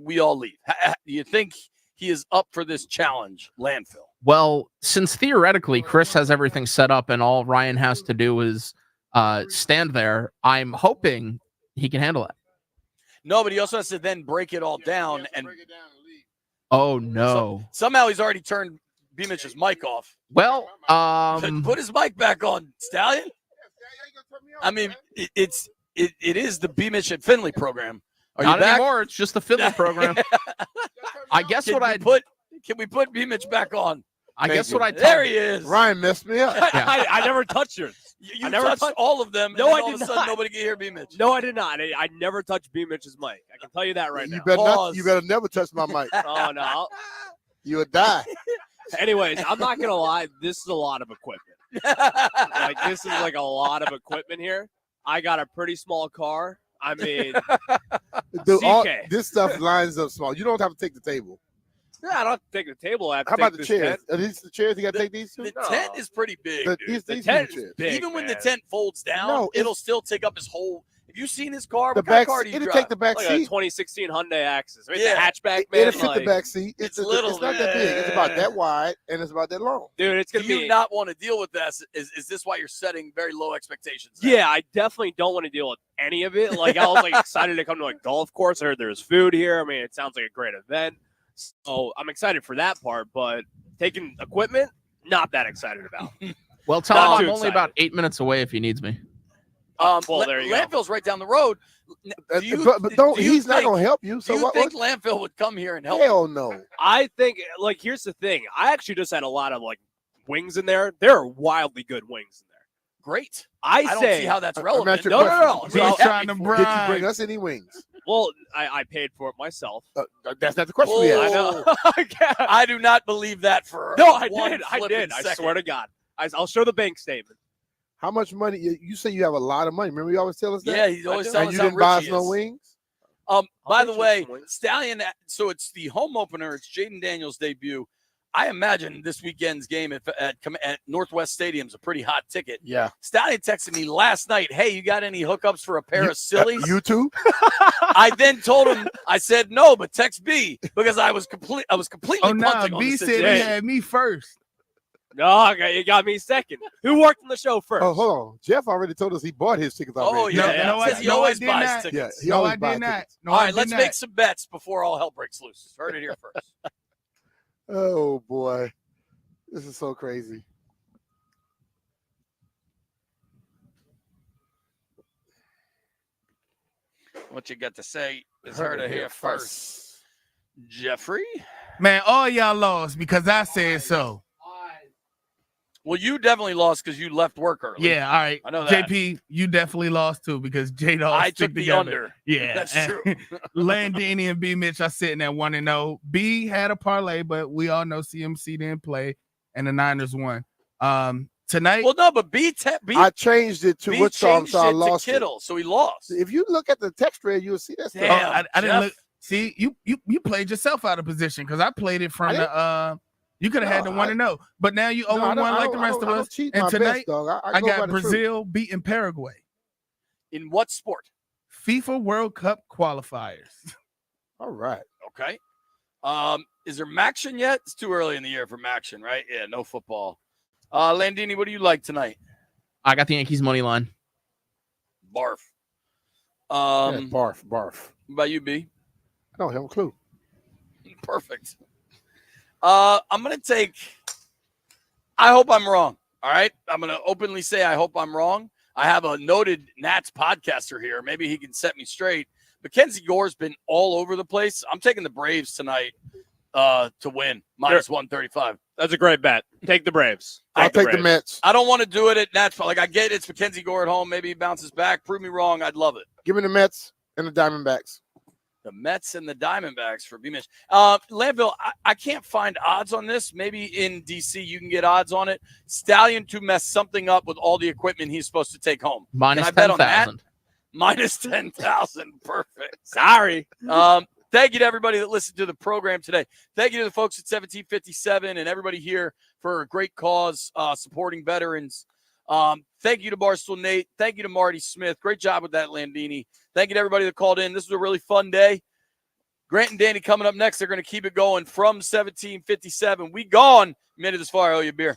we all leave? Do you think he is up for this challenge, Landfill? Well, since theoretically Chris has everything set up and all Ryan has to do is stand there, I'm hoping he can handle it. No, but he also has to then break it all down and Oh, no. somehow he's already turned B-Mitch's mic off. Well, put his mic back on, Stallion. I mean, it is the B-Mitch at Finley program. Are Not you back? anymore. It's just the Finley program. I guess Can we put B-Mitch back on? There he is. Ryan messed me up. I never touched yours. You never touched all of them. No, and I then all did of a sudden not. nobody can hear B-Mitch. No, I did not. I never touched B. Mitch's mic. I can tell you that right now. You better never touch my mic. Oh, no. You would die. Anyways, I'm not going to lie. This is a lot of equipment. This is like a lot of equipment here. I got a pretty small car. I mean, Dude, CK. this stuff lines up small. You don't have to take the table. Yeah, I don't have to take the table. I have to How about take the this chairs? tent. Are these the chairs? You got to take these two? The tent is pretty big. These The these tent new is chairs. big, Even when the man. tent folds down, No, it'll still take up his whole. Have you seen his car? The What kind of back, car do you it'll drive? take the back Like a seat. 2016 Hyundai Access. I mean, Yeah. the hatchback, man. It'll fit the like- back seat. It's little, It's not that big. It's about that wide and it's about that long. Dude, it's Do going to you be. not want to deal with this? Is this why you're setting very low expectations? now? Yeah, I definitely don't want to deal with any of it. Like, I was like excited to come to a golf course. I heard there's food here. I mean, it sounds like a great event. So I'm excited for that part, but taking equipment, not that excited about. Well, tell Not him too I'm only about 8 minutes away if he needs me. Well, there you go. Landfill's right down the road. But he's not going to help you. So do you what? think Landfill would come here and help? Hell no. I think, like, here's the thing. I actually just had a lot of, like, wings in there. There are wildly good wings in there. Great. I don't say. see how that's I'm relevant. at your No. question. So, Did you bring us any wings? well, I paid for it myself. That's not the question we I asked. know. I do not believe that for No, I one did. I flippin' did. I second. swear to God. I'll show the bank statement. How much money? You say you have a lot of money. Remember you always tell us that? Yeah, he's always telling And us you how didn't buy rich us he no is. wings? By the get you way, some wings. Stallion, so it's the home opener. It's Jaden Daniels' debut. I imagine this weekend's game at Northwest Stadium's a pretty hot ticket. Yeah. Stallion texted me last night, hey, you got any hookups for a pair of sillies? You too? I then told him, I said, no, but text B because I was completely Oh, no. punting on B the said he situation. had me first. No, you got me second. Who worked on the show first? Oh, hold on. Jeff already told us he bought his tickets already. Oh, yeah. No, Says he no, I always did buys not. tickets. Yeah, he No, always I buys did not. tickets. No, All I right, did let's not. make some bets before all hell breaks loose. Heard it here first. Oh, boy. This is so crazy. What you got to say is heard it here first. Jeffrey? Man, all y'all lost because I said so. Well, you definitely lost because you left work early. Yeah, all right. I know that. JP, you definitely lost too because J-Dog I stick took the together. under. Yeah, That's and true. Landini and B Mitch are sitting at 1-0. B had a parlay, but we all know CMC didn't play, and the Niners won. Tonight, Well, no, but I changed it to B which song, changed so I it to lost Kittle, so he lost. it. If you look at the text thread, you'll see that stuff. Damn. I didn't Jeff. look. See, you played yourself out of position because I played it from I the. You could have had the 1-0, but now you 0-1 like the rest of us. And tonight, I I go by got the truth. Brazil beating Paraguay. In what sport? FIFA World Cup qualifiers. All right. Okay. Is there Maction yet? It's too early in the year for Maction, right? Yeah, no football. Landini, what do you like tonight? I got the Yankees money line. Barf. Yeah, barf. What about you, B? I don't have a clue. Perfect. I'm gonna take. I hope I'm wrong. All right. I'm gonna openly say I hope I'm wrong. I have a noted Nats podcaster here. Maybe he can set me straight. Mackenzie Gore's been all over the place. I'm taking the Braves tonight to win minus 135. That's a great bet. Take the Braves. I'll take the Braves. Mets. I don't want to do it at Nats. Like I get it's Mackenzie Gore at home. Maybe he bounces back. Prove me wrong. I'd love it. Give me the Mets and the Diamondbacks. The Mets and the Diamondbacks for B-Mitch. Landville, I can't find odds on this. Maybe in D.C. you can get odds on it. Stallion to mess something up with all the equipment he's supposed to take home. Minus Can I bet on that? 10,000. Minus 10,000. Perfect. Sorry. Thank you to everybody that listened to the program today. Thank you to the folks at 1757 and everybody here for a great cause supporting veterans. Thank you to Barstool Nate. Thank you to Marty Smith. Great job with that, Landini. Thank you to everybody that called in. This was a really fun day. Grant and Danny coming up next. They're going to keep it going from 1757. We gone. Minute this far. I owe you a beer.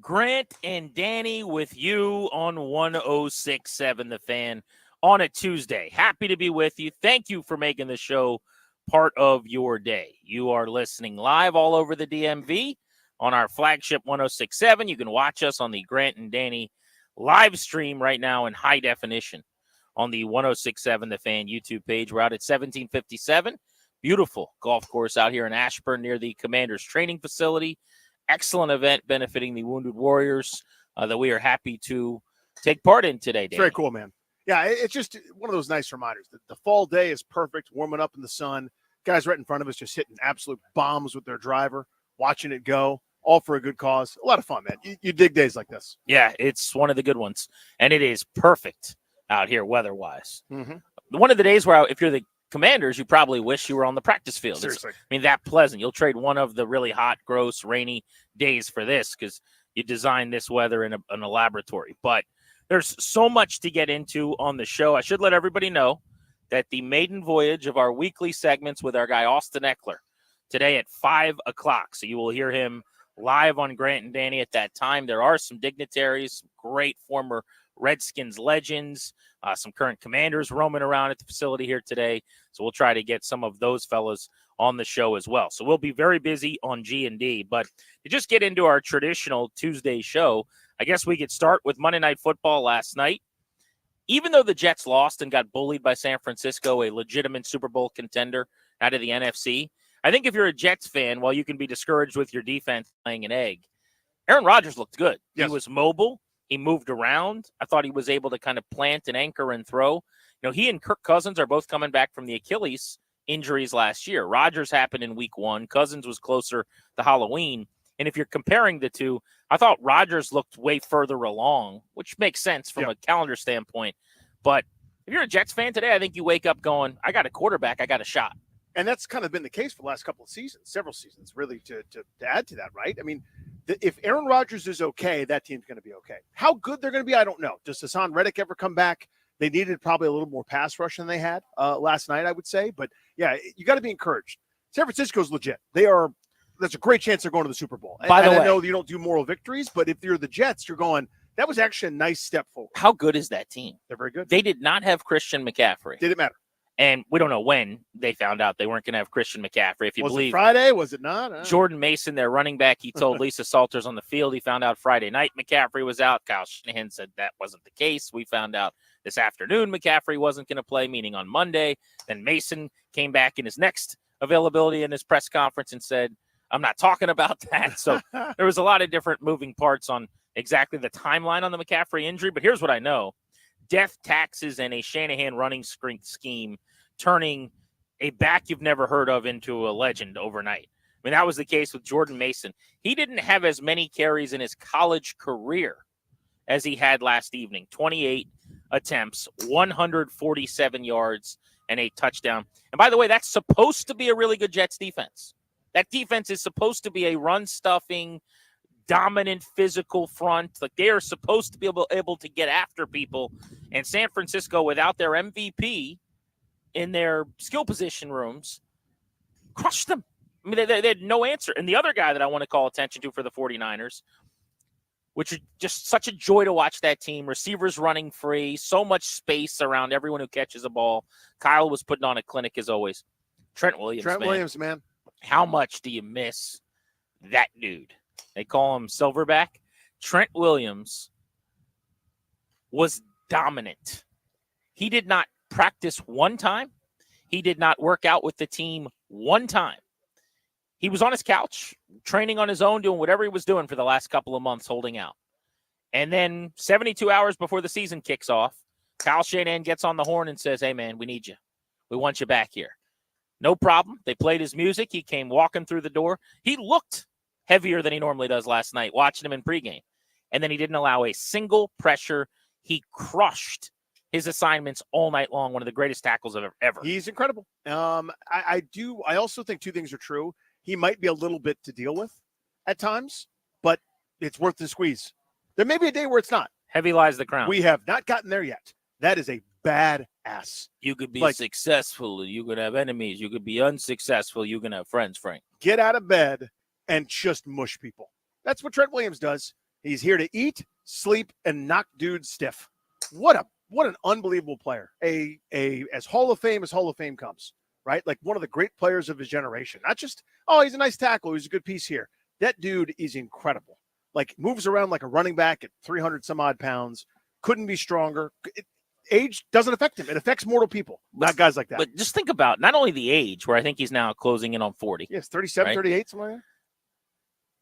Grant and Danny with you on 106.7 The Fan on a Tuesday. Happy to be with you. Thank you for making the show part of your day. You are listening live all over the DMV on our flagship 106.7. You can watch us on the Grant and Danny live stream right now in high definition on the 106.7 The Fan YouTube page. We're out at 1757. Beautiful golf course out here in Ashburn near the Commander's training facility. Excellent event benefiting the Wounded Warriors that we are happy to take part in today, Danny. Very cool, man. Yeah, it's just one of those nice reminders. The fall day is perfect, warming up in the sun. Guys right in front of us just hitting absolute bombs with their driver, watching it go, all for a good cause. A lot of fun, man. You dig days like this. Yeah, it's one of the good ones, and it is perfect out here weather-wise. Mm-hmm. One of the days where, if you're the Commanders, you probably wish you were on the practice field. Seriously. That pleasant. You'll trade one of the really hot, gross, rainy days for this because you designed this weather in a laboratory. But there's so much to get into on the show. I should let everybody know that the maiden voyage of our weekly segments with our guy Austin Eckler today at 5 o'clock. So you will hear him live on Grant and Danny at that time. There are some dignitaries, great former Redskins legends, some current Commanders roaming around at the facility here today. So we'll try to get some of those fellas on the show as well. So we'll be very busy on G&D. But to just get into our traditional Tuesday show, I guess we could start with Monday Night Football last night. Even though the Jets lost and got bullied by San Francisco, a legitimate Super Bowl contender out of the NFC, I think if you're a Jets fan, while you can be discouraged with your defense laying an egg, Aaron Rodgers looked good. Yes. He was mobile. He moved around. I thought he was able to kind of plant and anchor and throw. He and Kirk Cousins are both coming back from the Achilles injuries last year. Rodgers happened in week 1. Cousins was closer to Halloween. And if you're comparing the two, I thought Rodgers looked way further along, which makes sense from a calendar standpoint. But if you're a Jets fan today, I think you wake up going, I got a quarterback, I got a shot. And that's kind of been the case for the last couple of seasons, several seasons, really, to add to that, right? I mean, if Aaron Rodgers is okay, that team's going to be okay. How good they're going to be, I don't know. Does Hassan Reddick ever come back? They needed probably a little more pass rush than they had last night, I would say. But, yeah, you got to be encouraged. San Francisco's legit. There's a great chance they're going to the Super Bowl. By the way, I know you don't do moral victories, but if you're the Jets, you're going, that was actually a nice step forward. How good is that team? They're very good. They did not have Christian McCaffrey. Did it matter? And we don't know when they found out they weren't going to have Christian McCaffrey. If you Was believe it Friday? Was it not? Jordan Mason, their running back, he told Lisa Salters on the field he found out Friday night McCaffrey was out. Kyle Shanahan said that wasn't the case. We found out this afternoon McCaffrey wasn't going to play, meaning on Monday. Then Mason came back in his next availability in his press conference and said, I'm not talking about that. So there was a lot of different moving parts on exactly the timeline on the McCaffrey injury. But here's what I know. Death, taxes, and a Shanahan running scheme turning a back you've never heard of into a legend overnight. I mean, that was the case with Jordan Mason. He didn't have as many carries in his college career as he had last evening. 28 attempts, 147 yards, and a touchdown. And by the way, that's supposed to be a really good Jets defense. That defense is supposed to be a run-stuffing, dominant physical front. Like, they are supposed to be able to get after people. And San Francisco, without their MVP in their skill position rooms, crushed them. I mean, they had no answer. And the other guy that I want to call attention to for the 49ers, which is just such a joy to watch that team, receivers running free, so much space around everyone who catches a ball. Kyle was putting on a clinic as always. Trent Williams, man. How much do you miss that dude? They call him Silverback. Trent Williams was dominant. He did not practice one time. He did not work out with the team one time. He was on his couch, training on his own, doing whatever he was doing for the last couple of months, holding out. And then 72 hours before the season kicks off, Kyle Shanahan gets on the horn and says, hey, man, we need you. We want you back here. No problem. They played his music. He came walking through the door. He looked heavier than he normally does last night, watching him in pregame. And then he didn't allow a single pressure. He crushed his assignments all night long. One of the greatest tackles of ever. He's incredible. I also think two things are true. He might be a little bit to deal with at times, but it's worth the squeeze. There may be a day where it's not. Heavy lies the crown. We have not gotten there yet. That is a badass. You could be successful. You could have enemies. You could be unsuccessful. You can have friends, Frank. Get out of bed and just mush people. That's what Trent Williams does. He's here to eat, sleep, and knock dudes stiff. What an unbelievable player. As Hall of Fame comes, right? Like one of the great players of his generation. Not just, oh, he's a nice tackle, he's a good piece here. That dude is incredible. Like moves around like a running back at 300 some odd pounds. Couldn't be stronger. Age doesn't affect him. It affects mortal people, not guys like that. But just think about not only the age, where I think he's now closing in on 40. Yes, 37, right? 38, something like that.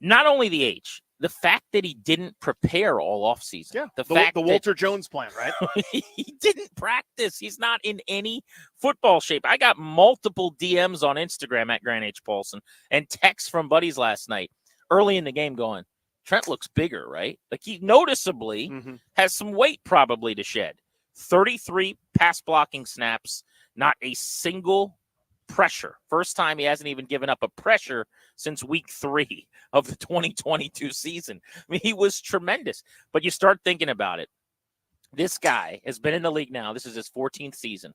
Not only the age, the fact that he didn't prepare all offseason. Yeah, the fact the Walter Jones plan, right? He didn't practice. He's not in any football shape. I got multiple DMs on Instagram at Grant H. Paulson and texts from buddies last night early in the game going, Trent looks bigger, right? Like he noticeably has some weight probably to shed. 33 pass blocking snaps, not a single pressure. First time he hasn't even given up a pressure since week 3 of the 2022 season. I mean, he was tremendous. But you start thinking about it. This guy has been in the league now. This is his 14th season.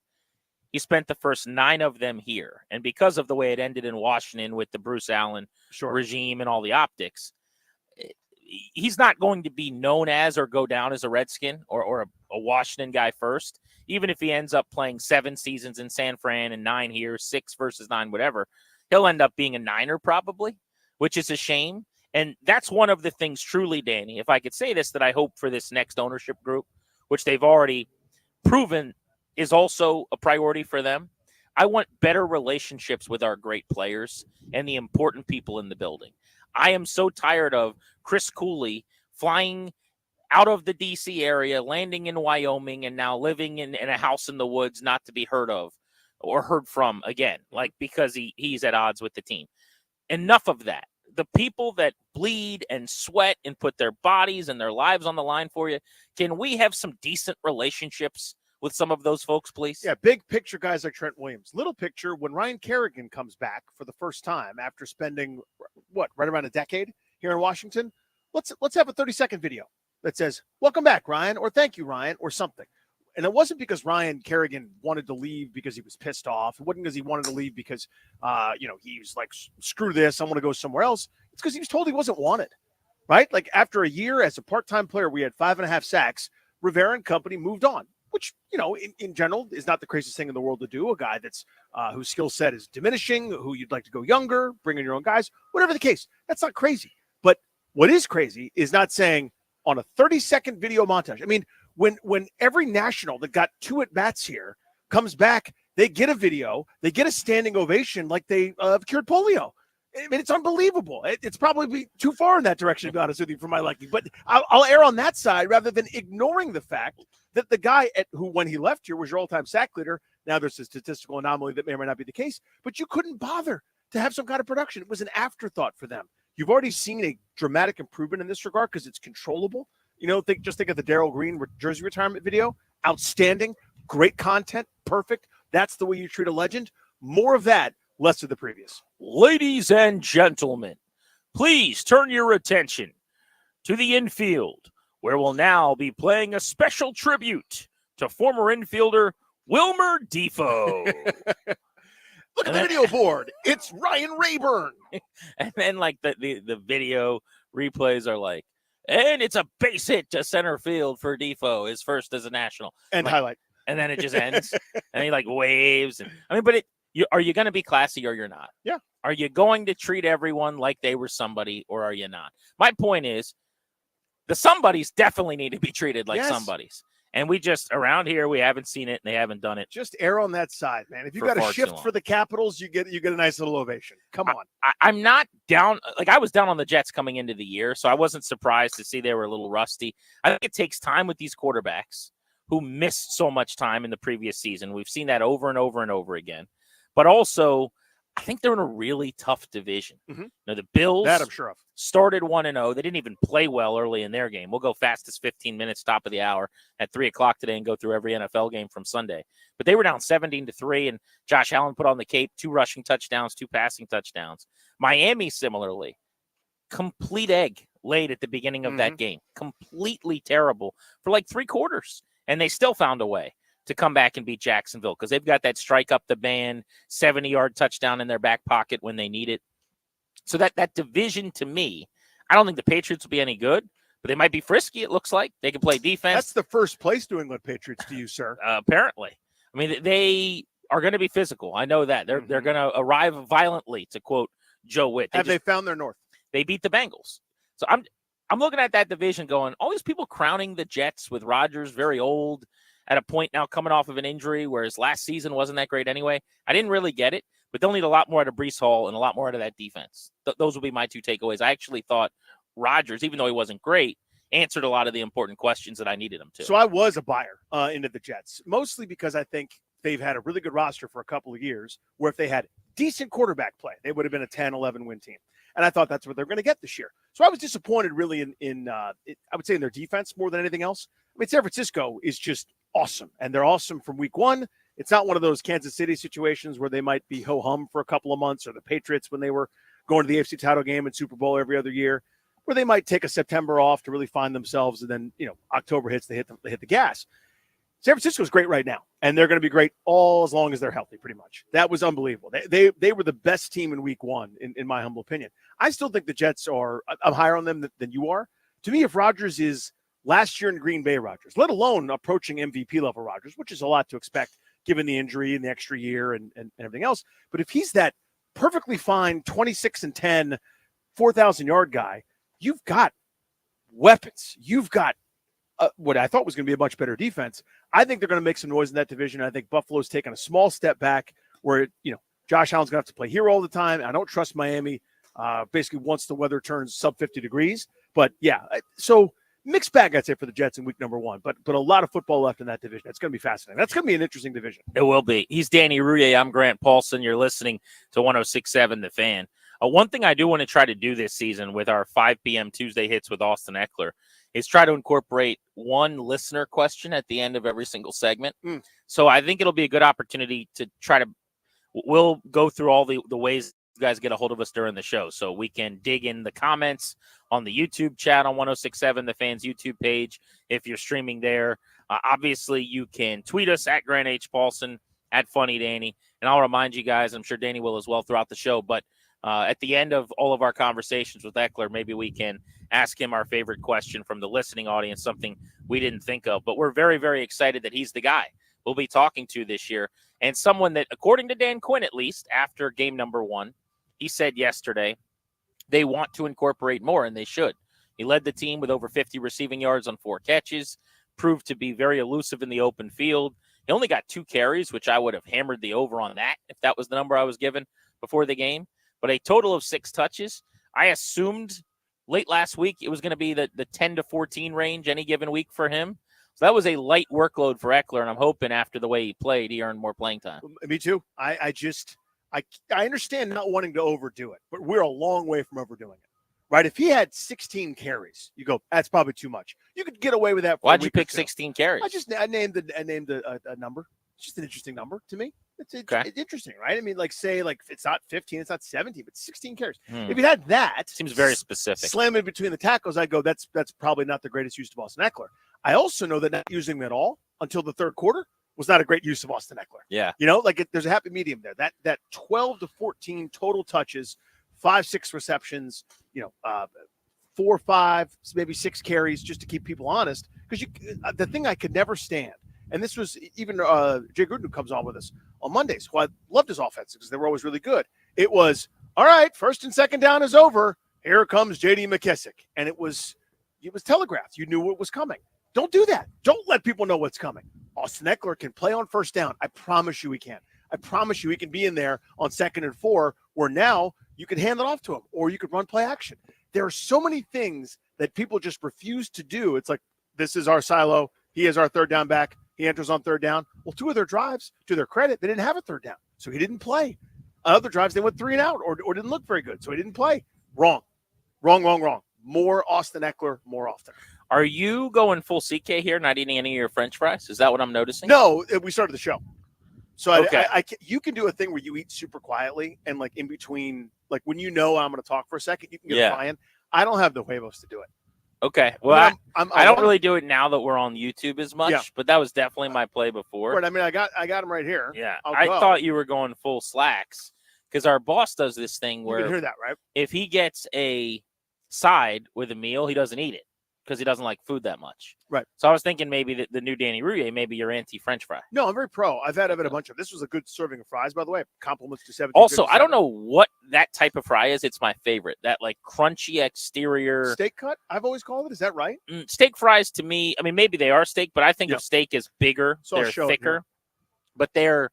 He spent the first 9 of them here. And because of the way it ended in Washington with the Bruce Allen regime and all the optics, he's not going to be known as or go down as a Redskin or a Washington guy first. Even if he ends up playing 7 seasons in San Fran and 9 here, 6 versus 9, whatever, he'll end up being a Niner probably, which is a shame. And that's one of the things truly, Danny, if I could say this, that I hope for this next ownership group, which they've already proven is also a priority for them. I want better relationships with our great players and the important people in the building. I am so tired of Chris Cooley flying out of the D.C. area, landing in Wyoming, and now living in a house in the woods not to be heard of or heard from again, like because he's at odds with the team. Enough of that. The people that bleed and sweat and put their bodies and their lives on the line for you, can we have some decent relationships with some of those folks, please? Yeah, big picture guys like Trent Williams. Little picture, when Ryan Kerrigan comes back for the first time after spending, right around a decade here in Washington, let's have a 30-second video that says, welcome back, Ryan, or thank you, Ryan, or something. And it wasn't because Ryan Kerrigan wanted to leave because he was pissed off. It wasn't because he wanted to leave because, he was like, screw this, I want to go somewhere else. It's because he was told he wasn't wanted, right? Like after a year as a part-time player, we had 5.5 sacks. Rivera and company moved on, which, in general is not the craziest thing in the world to do. A guy that's whose skill set is diminishing, who you'd like to go younger, bring in your own guys, whatever the case. That's not crazy. But what is crazy is not saying on a 30-second video montage. I mean, when every national that got 2 at-bats here comes back, they get a video, they get a standing ovation like they cured polio. I mean, it's unbelievable. It's probably too far in that direction, to be honest with you, for my liking. But I'll err on that side rather than ignoring the fact that the guy who, when he left here, was your all-time sack leader. Now there's a statistical anomaly that may or may not be the case, but you couldn't bother to have some kind of production. It was an afterthought for them. You've already seen a dramatic improvement in this regard because it's controllable. Just think of the Darryl Green jersey retirement video. Outstanding, great content, perfect. That's the way you treat a legend. More of that, less of the previous. Ladies and gentlemen, please turn your attention to the infield, where we'll now be playing a special tribute to former infielder Wilmer Defoe. Look at the video board. It's Ryan Rayburn. And then the video replays are like, and it's a base hit to center field for Defoe, his first as a national. And highlight. And then it just ends. And he waves. Are you going to be classy or you're not? Yeah. Are you going to treat everyone like they were somebody or are you not? My point is, the somebodies definitely need to be treated like somebodies. And we just, around here, we haven't seen it and they haven't done it. Just err on that side, man. If you got a shift for the Capitals, you get a nice little ovation. Come on. I'm not down. I was down on the Jets coming into the year, so I wasn't surprised to see they were a little rusty. I think it takes time with these quarterbacks who missed so much time in the previous season. We've seen that over and over and over again. But also, I think they're in a really tough division. Now, the Bills that I'm sure of. Started 1-0. They didn't even play well early in their game. We'll go fastest 15 minutes, top of the hour at 3 o'clock today and go through every NFL game from Sunday. But they were down 17-3, and Josh Allen put on the cape, 2 rushing touchdowns, 2 passing touchdowns. Miami, similarly, complete egg laid at the beginning of that game. Completely terrible for 3 quarters. And they still found a way to come back and beat Jacksonville because they've got that strike up the band, 70-yard touchdown in their back pocket when they need it. So that division, to me, I don't think the Patriots will be any good, but they might be frisky. It looks like they can play defense. That's the first place New England Patriots to you, sir. Apparently, I mean they are going to be physical. I know that they're going to arrive violently, to quote Joe Witt. They found their north? They beat the Bengals. So I'm looking at that division going, all these people crowning the Jets with Rodgers, very old, at a point now coming off of an injury, whereas last season wasn't that great anyway. I didn't really get it, but they'll need a lot more out of Breece Hall and a lot more out of that defense. Those will be my two takeaways. I actually thought Rodgers, even though he wasn't great, answered a lot of the important questions that I needed him to. So I was a buyer into the Jets, mostly because I think they've had a really good roster for a couple of years, where if they had decent quarterback play, they would have been a 10, 11 win team. And I thought that's what they're going to get this year. So I was disappointed really I would say in their defense more than anything else. I mean, San Francisco is just awesome, and they're awesome from week one. It's not one of those Kansas City situations where they might be ho-hum for a couple of months, or the Patriots when they were going to the AFC title game and Super Bowl every other year, where they might take a September off to really find themselves, and then, October hits, they hit the gas. San Francisco is great right now, and they're going to be great all as long as they're healthy, pretty much. That was unbelievable. They were the best team in week one, in my humble opinion. I still think the Jets I'm higher on them than you are. To me, if Rodgers is last year in Green Bay Rodgers, let alone approaching MVP level Rodgers, which is a lot to expect given the injury and the extra year and everything else. But if he's that perfectly fine 26-10, 4,000-yard guy, you've got weapons. You've got what I thought was going to be a much better defense. I think they're going to make some noise in that division. I think Buffalo's taken a small step back where, Josh Allen's going to have to play here all the time. I don't trust Miami basically once the weather turns sub 50 degrees. But, yeah, so mixed bag, I'd say, for the Jets in week number one. But a lot of football left in that division. It's going to be fascinating. That's going to be an interesting division. It will be. He's Danny Rouillet. I'm Grant Paulson. You're listening to 106.7 The Fan. One thing I do want to try to do this season with our 5 p.m. Tuesday hits with Austin Eckler is try to incorporate one listener question at the end of every single segment. So I think it'll be a good opportunity to try to – we'll go through all the ways you guys get a hold of us during the show. So we can dig in the comments on the YouTube chat on 106.7, the Fans YouTube page, if you're streaming there. Obviously, you can tweet us at Grant H. Paulson, at Funny Danny. And I'll remind you guys, I'm sure Danny will as well throughout the show, but at the end of all of our conversations with Eckler, maybe we can ask him our favorite question from the listening audience, something we didn't think of. But we're very, very excited that he's the guy we'll be talking to this year, and someone that, according to Dan Quinn, at least, after game number one, he said yesterday they want to incorporate more, and they should. He led the team with over 50 receiving yards on 4 catches, proved to be very elusive in the open field. He only got 2 carries, which I would have hammered the over on that if that was the number I was given before the game. But a total of 6 touches. I assumed late last week it was going to be the 10 to 14 range any given week for him. So that was a light workload for Eckler, and I'm hoping after the way he played, he earned more playing time. Me too. I understand not wanting to overdo it, but we're a long way from overdoing it, right? If he had 16 carries, you go, that's probably too much. You could get away with that. Why'd you pick 16 carries? I named a number. It's just an interesting number to me. It's interesting, right? I mean, say it's not 15, it's not 17, but 16 carries. If you had that, seems very specific. Slam in between the tackles, I go, that's probably not the greatest use of Austin Eckler. I also know that not using him at all until the third quarter was not a great use of Austin Eckler. Yeah, there's a happy medium there. That 12 to 14 total touches, 5-6 receptions, 4 5, maybe 6 carries, just to keep people honest. Because the thing I could never stand. And this was even Jay Gruden, who comes on with us on Mondays, who I loved his offense because they were always really good. It was, all right, first and second down is over. Here comes J.D. McKissick. And it was telegraphed. You knew what was coming. Don't do that. Don't let people know what's coming. Austin Eckler can play on first down. I promise you he can. I promise you he can be in there on 2nd and 4 where now you can hand it off to him or you could run play action. There are so many things that people just refuse to do. It's like, this is our silo. He is our third down back. He enters on third down. Well, 2 of their drives, to their credit, they didn't have a third down. So he didn't play. Other drives, they went 3 and out or didn't look very good. So he didn't play. Wrong. More Austin Eckler more often. Are you going full CK here, not eating any of your French fries? Is that what I'm noticing? No, we started the show. So okay. You can do a thing where you eat super quietly and in between, when I'm going to talk for a second, you can get flying. I don't have the huevos to do it. Okay. Well, I don't really do it now that we're on YouTube as much, but that was definitely my play before. Right. I mean, I got them right here. Yeah. I thought you were going full slacks because our boss does this thing where you can hear that, right? If he gets a side with a meal, he doesn't eat it. because he doesn't like food that much. Right. So I was thinking maybe the new Danny Rouillet, maybe you're anti-French fry. No, I'm very pro. I've had a bunch of. This was a good serving of fries, by the way. Compliments to 17. Also, I don't know what that type of fry is. It's my favorite. That like crunchy exterior steak cut. I've always called it. Is that right? Steak fries to me. I mean, maybe they are steak, but I think Yeah. of steak as bigger. So I'll they're show it thicker, here. but they're.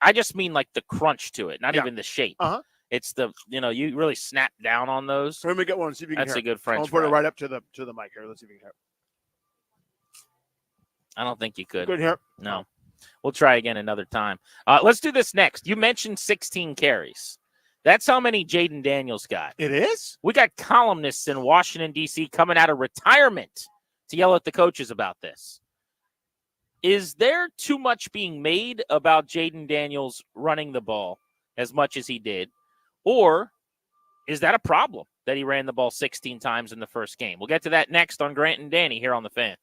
I just mean like the crunch to it, not Yeah. even the shape. Uh-huh. It's the you really snap down on those. Let me get one. See if you can That's hear a good French I'll put it fry. right up to the mic here. Let's see if you can hear it. I don't think you could. Good here. No. We'll try again another time. Let's do this next. You mentioned 16 carries. That's how many Jaden Daniels got. It is? We got columnists in Washington, D.C. coming out of retirement to yell at the coaches about this. Is there too much being made about Jaden Daniels running the ball as much as he did? Or is that a problem that he ran the ball 16 times in the first game? We'll get to that next on Grant and Danny here on The Fan.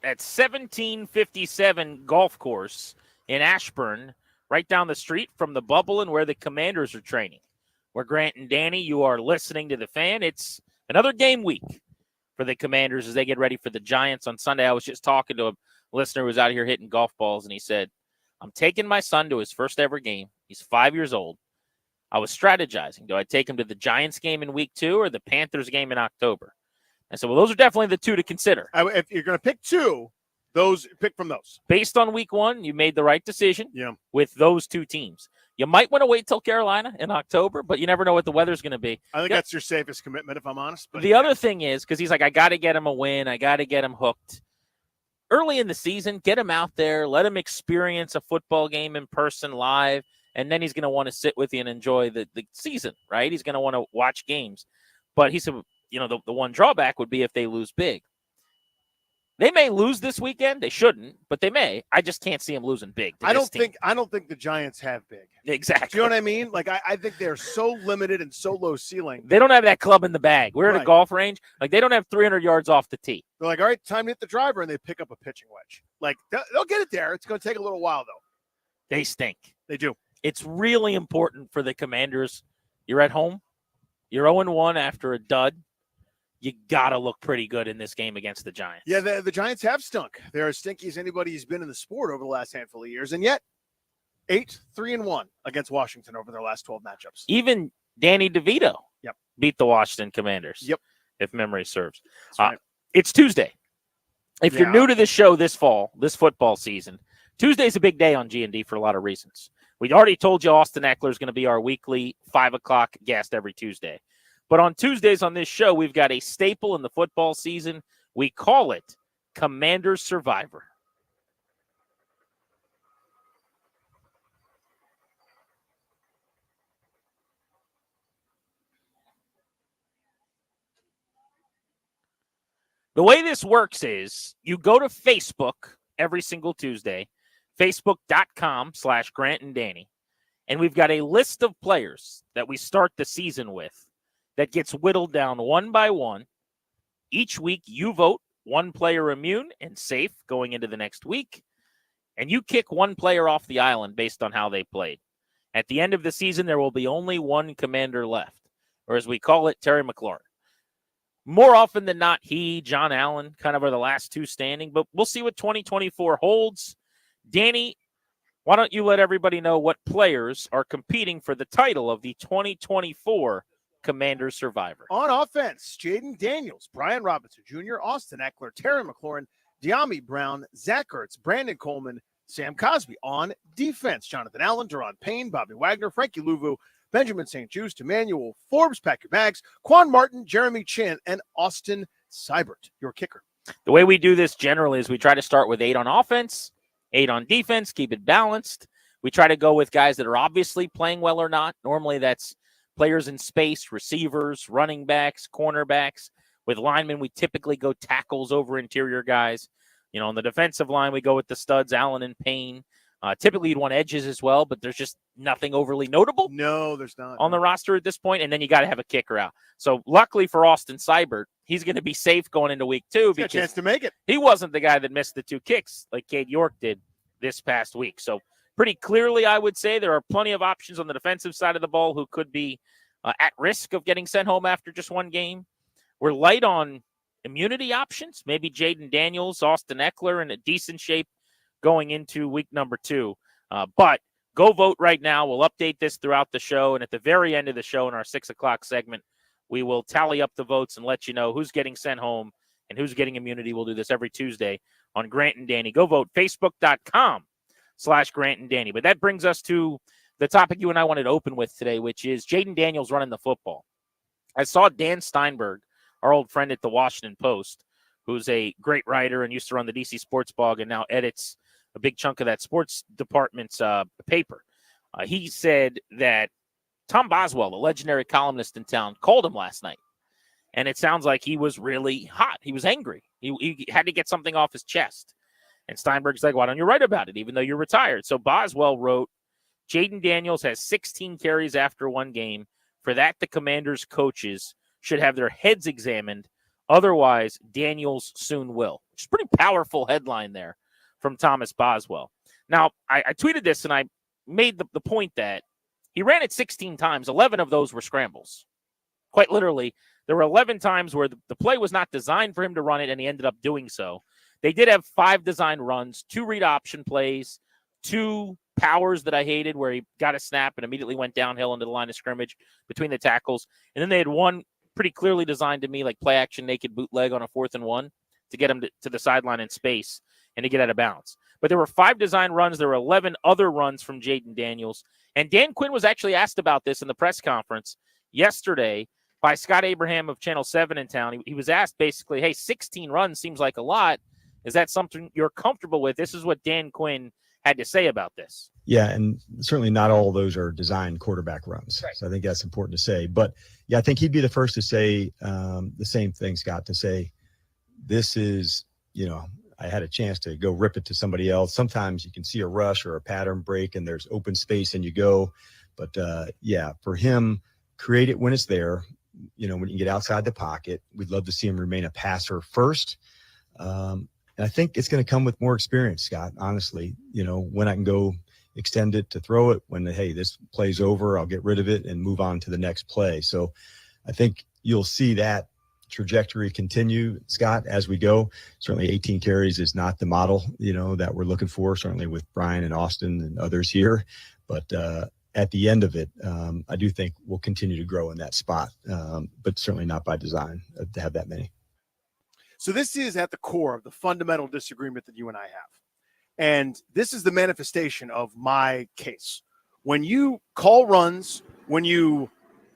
at 1757 Golf Course in Ashburn, right down the street from the Bubble and where the Commanders are training. Where Grant and Danny, you are listening to the Fan. It's another game week for the Commanders as they get ready for the Giants on Sunday. I was just talking to a listener who was out here hitting golf balls, and he said, I'm taking my son to his first ever game. He's 5 years old. I was strategizing. Do I take him to the Giants game in week 2 or the Panthers game in October? I said, well, those are definitely the two to consider. If you're going to pick two, pick from those. Based on week 1, you made the right decision Yeah. with those two teams. You might want to wait till Carolina in October, but you never know what the weather's going to be. I think that's your safest commitment, if I'm honest. But the other thing is, because he's like, I got to get him a win. I got to get him hooked. Early in the season, get him out there. Let him experience a football game in person live, and then he's going to want to sit with you and enjoy the season, right? He's going to want to watch games. But he said, the one drawback would be if they lose big. They may lose this weekend. They shouldn't, but they may. I just can't see them losing big. I don't think the Giants have big. Exactly. Do you know what I mean? Like I think they're so limited and so low ceiling. They don't have that club in the bag. We're at a Right. golf range. Like they don't have 300 yards off the tee. They're like, all right, time to hit the driver, and they pick up a pitching wedge. Like they'll get it there. It's going to take a little while though. They stink. They do. It's really important for the Commanders. You're at home. You're 0-1 after a dud. You got to look pretty good in this game against the Giants. Yeah, the Giants have stunk. They're as stinky as anybody who's been in the sport over the last handful of years, and yet 8-3-1 against Washington over their last 12 matchups. Even Danny DeVito Yep. beat the Washington Commanders. Yep. If memory serves. Right. It's Tuesday. If you're Yeah. new to this show this football season, Tuesday's a big day on G&D for a lot of reasons. We already told you Austin Eckler is going to be our weekly 5 o'clock guest every Tuesday. But on Tuesdays on this show, we've got a staple in the football season. We call it Commander's Survivor. The way this works is you go to Facebook every single Tuesday, facebook.com/Grant and Danny, and we've got a list of players that we start the season with that gets whittled down one by one. Each week, you vote one player immune and safe going into the next week, and you kick one player off the island based on how they played. At the end of the season, there will be only one commander left, or as we call it, Terry McLaurin. More often than not, John Allen kind of are the last two standing, but we'll see what 2024 holds. Danny, why don't you let everybody know what players are competing for the title of the 2024 Commander Survivor? On offense, Jaden Daniels, Brian Robinson Jr., Austin Eckler, Terry McLaurin, De'Ami Brown, Zach Ertz, Brandon Coleman, Sam Cosby. On defense, Jonathan Allen, Deron Payne, Bobby Wagner, Frankie Louvu, Benjamin St. Juste, Emmanuel Forbes, pack your bags, Quan Martin, Jeremy Chin, and Austin Seibert, your kicker. The way we do this generally is we try to start with 8 on offense, 8 on defense, keep it balanced. We try to go with guys that are obviously playing well or not. Normally that's players in space, receivers, running backs, cornerbacks. With linemen, we typically go tackles over interior guys. On the defensive line, we go with the studs, Allen and Payne. Typically, you'd want edges as well, but there's just nothing overly notable. No, there's not. On the roster at this point, and then you got to have a kicker out. So luckily for Austin Seibert, he's going to be safe going into week 2 He's got a chance to make it. He wasn't the guy that missed the 2 kicks like Cade York did this past week. So pretty clearly, I would say there are plenty of options on the defensive side of the ball who could be at risk of getting sent home after just one game. We're light on immunity options, maybe Jaden Daniels, Austin Eckler in a decent shape going into week number 2. But go vote right now. We'll update this throughout the show. And at the very end of the show in our 6 o'clock segment, we will tally up the votes and let you know who's getting sent home and who's getting immunity. We'll do this every Tuesday on Grant and Danny. Go vote, facebook.com/Grant and Danny. But that brings us to the topic you and I wanted to open with today, which is Jaden Daniels running the football. I saw Dan Steinberg, our old friend at the Washington Post, who's a great writer and used to run the DC Sports Blog and now edits a big chunk of that sports department's paper. He said that Tom Boswell, the legendary columnist in town, called him last night. And it sounds like he was really hot. He was angry. He had to get something off his chest. And Steinberg's like, why don't you write about it, even though you're retired? So Boswell wrote, Jaden Daniels has 16 carries after one game. For that, the Commanders' coaches should have their heads examined Otherwise, Daniels soon will. Which is a pretty powerful headline there from Thomas Boswell. Now, I tweeted this, and I made the point that he ran it 16 times. 11 of those were scrambles. Quite literally, there were 11 times where the play was not designed for him to run it, and he ended up doing so. They did have 5 design runs, 2 read option plays, 2 powers that I hated where he got a snap and immediately went downhill into the line of scrimmage between the tackles. And then they had one pretty clearly designed to me like play action naked bootleg on a 4th and 1 to get him to the sideline in space and to get out of bounds. But there were 5 design runs. There were 11 other runs from Jaden Daniels. And Dan Quinn was actually asked about this in the press conference yesterday by Scott Abraham of Channel 7 in town. He was asked basically, hey, 16 runs seems like a lot. Is that something you're comfortable with? This is what Dan Quinn had to say about this. Yeah, and certainly not all of those are designed quarterback runs. Right. So I think that's important to say. But, yeah, I think he'd be the first to say the same thing, Scott, to say this is, I had a chance to go rip it to somebody else. Sometimes you can see a rush or a pattern break and there's open space and you go. But, yeah, for him, create it when it's there. When you get outside the pocket, we'd love to see him remain a passer first. And I think it's going to come with more experience, Scott, honestly. When I can go extend it to throw it, when, hey, this play's over, I'll get rid of it and move on to the next play. So I think you'll see that trajectory continue, Scott, as we go. Certainly 18 carries is not the model, that we're looking for, certainly with Brian and Austin and others here. But at the end of it, I do think we'll continue to grow in that spot, but certainly not by design to have that many. So this is at the core of the fundamental disagreement that you and I have. And this is the manifestation of my case. When you call runs, when you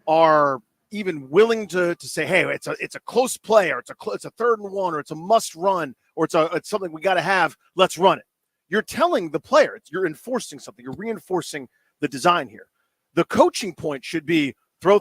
are even willing to say, hey, it's a close play, or it's a 3rd and 1, or it's a must run, or it's something we got to have, let's run it. You're telling the player, you're enforcing something, you're reinforcing the design here. The coaching point should be throw,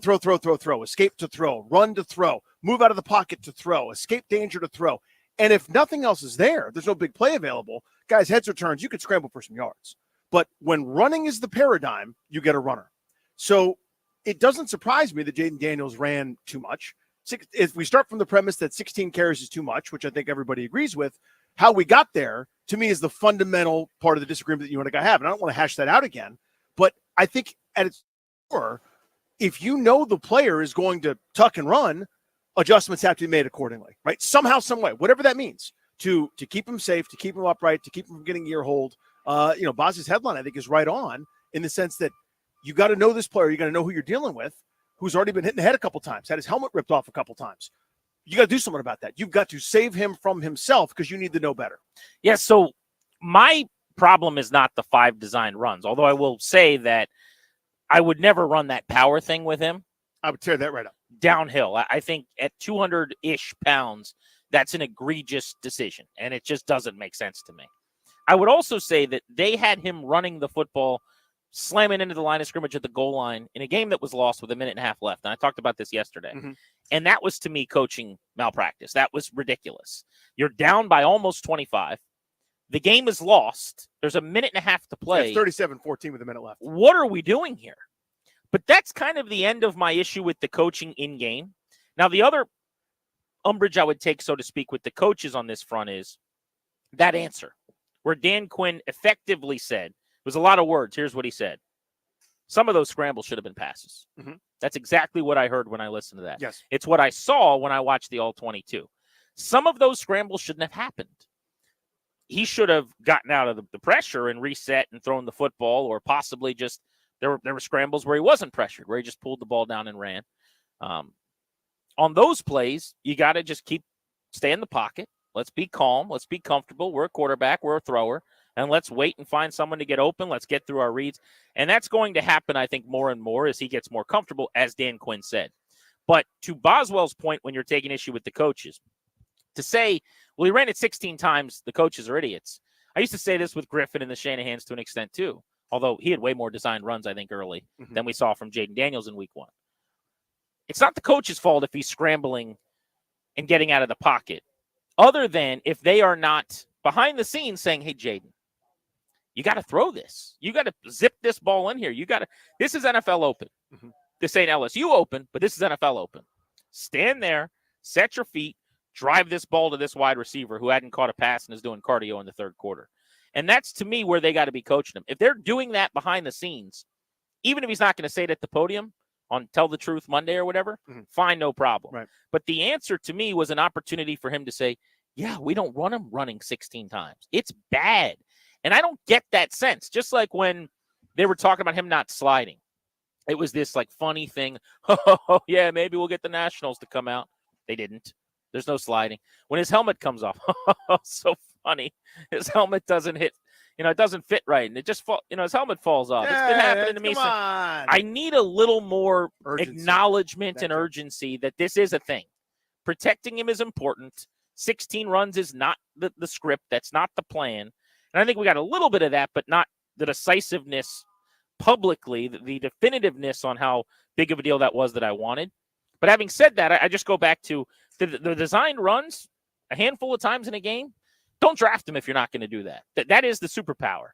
escape to throw, run to throw, move out of the pocket to throw, escape danger to throw. And if nothing else is there's no big play available, guys, heads or turns, you could scramble for some yards. But when running is the paradigm, you get a runner. So it doesn't surprise me that Jaden Daniels ran too much. If we start from the premise that 16 carries is too much, which I think everybody agrees with, how we got there, to me, is the fundamental part of the disagreement that you and I have. And I don't want to hash that out again. But I think at its core, if you know the player is going to tuck and run, adjustments have to be made accordingly, right? Somehow, some way, whatever that means, to keep him safe, to keep him upright, to keep him from getting ear hold. Boz's headline, I think, is right on in the sense that you got to know this player. You got to know who you're dealing with, who's already been hit in the head a couple times, had his helmet ripped off a couple times. You got to do something about that. You've got to save him from himself because you need to know better. Yeah, so my problem is not the 5 design runs, although I will say that I would never run that power thing with him. I would tear that right up. Downhill. I think at 200-ish pounds, that's an egregious decision, and it just doesn't make sense to me. I would also say that they had him running the football, slamming into the line of scrimmage at the goal line in a game that was lost with 1.5 minutes left, and I talked about this yesterday. Mm-hmm. And that was, to me, coaching malpractice. That was ridiculous. You're down by almost 25. The game is lost. There's 1.5 minutes to play. It's 37-14 with a minute left. What are we doing here? But that's kind of the end of my issue with the coaching in game. Now, the other umbrage I would take, so to speak, with the coaches on this front is that answer where Dan Quinn effectively said, it was a lot of words. Here's what he said. Some of those scrambles should have been passes. Mm-hmm. That's exactly what I heard when I listened to that. Yes. It's what I saw when I watched the All-22. Some of those scrambles shouldn't have happened. He should have gotten out of the pressure and reset and thrown the football, or possibly just there were scrambles where he wasn't pressured, where he just pulled the ball down and ran. On those plays, you got to just stay in the pocket. Let's be calm. Let's be comfortable. We're a quarterback. We're a thrower. And let's wait and find someone to get open. Let's get through our reads. And that's going to happen, I think, more and more as he gets more comfortable, as Dan Quinn said. But to Boswell's point, when you're taking issue with the coaches, to say, well, he ran it 16 times, the coaches are idiots. I used to say this with Griffin and the Shanahans to an extent, too. Although he had way more designed runs, I think, early than we saw from Jaden Daniels in week 1. It's not the coach's fault if he's scrambling and getting out of the pocket, other than if they are not behind the scenes saying, hey, Jaden, you got to throw this. You got to zip this ball in here. This is NFL open. Mm-hmm. This ain't LSU open, but this is NFL open. Stand there, set your feet, drive this ball to this wide receiver who hadn't caught a pass and is doing cardio in the third quarter. And that's, to me, where they got to be coaching him. If they're doing that behind the scenes, even if he's not going to say it at the podium on Tell the Truth Monday or whatever, fine, no problem. Right. But the answer to me was an opportunity for him to say, yeah, we don't want him running 16 times. It's bad. And I don't get that sense. Just like when they were talking about him not sliding. It was this like funny thing. Oh, yeah, maybe we'll get the Nationals to come out. They didn't. There's no sliding. When his helmet comes off, so funny. His helmet doesn't hit, it doesn't fit right. And it just his helmet falls off. It's been happening to me. Come on. I need a little more Urgency. acknowledgement and urgency that this is a thing. Protecting him is important. 16 runs is not the script. That's not the plan. And I think we got a little bit of that, but not the decisiveness publicly, the definitiveness on how big of a deal that was that I wanted. But having said that, I just go back to the designed runs a handful of times in a game. Don't draft him if you're not going to do that. That is the superpower.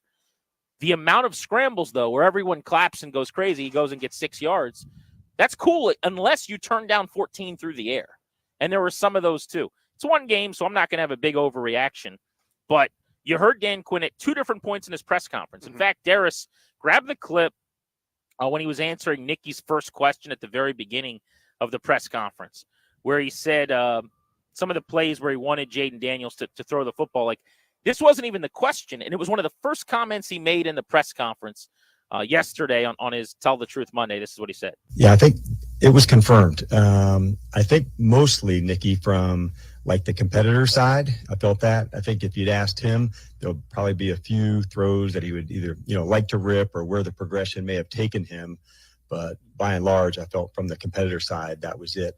The amount of scrambles, though, where everyone claps and goes crazy, he goes and gets 6 yards, that's cool unless you turn down 14 through the air. And there were some of those, too. It's one game, so I'm not going to have a big overreaction. But you heard Dan Quinn at 2 different points in his press conference. In fact, Darius grabbed the clip when he was answering Nikki's first question at the very beginning of the press conference, where he said some of the plays where he wanted Jaden Daniels to throw the football. Like, this wasn't even the question, and it was one of the first comments he made in the press conference yesterday on his Tell the Truth Monday. This is what he said. Yeah, I think it was confirmed. I think mostly, Nikki, from like the competitor side, I felt that. I think if you'd asked him, there'll probably be a few throws that he would either, like to rip or where the progression may have taken him. But by and large, I felt from the competitor side, that was it.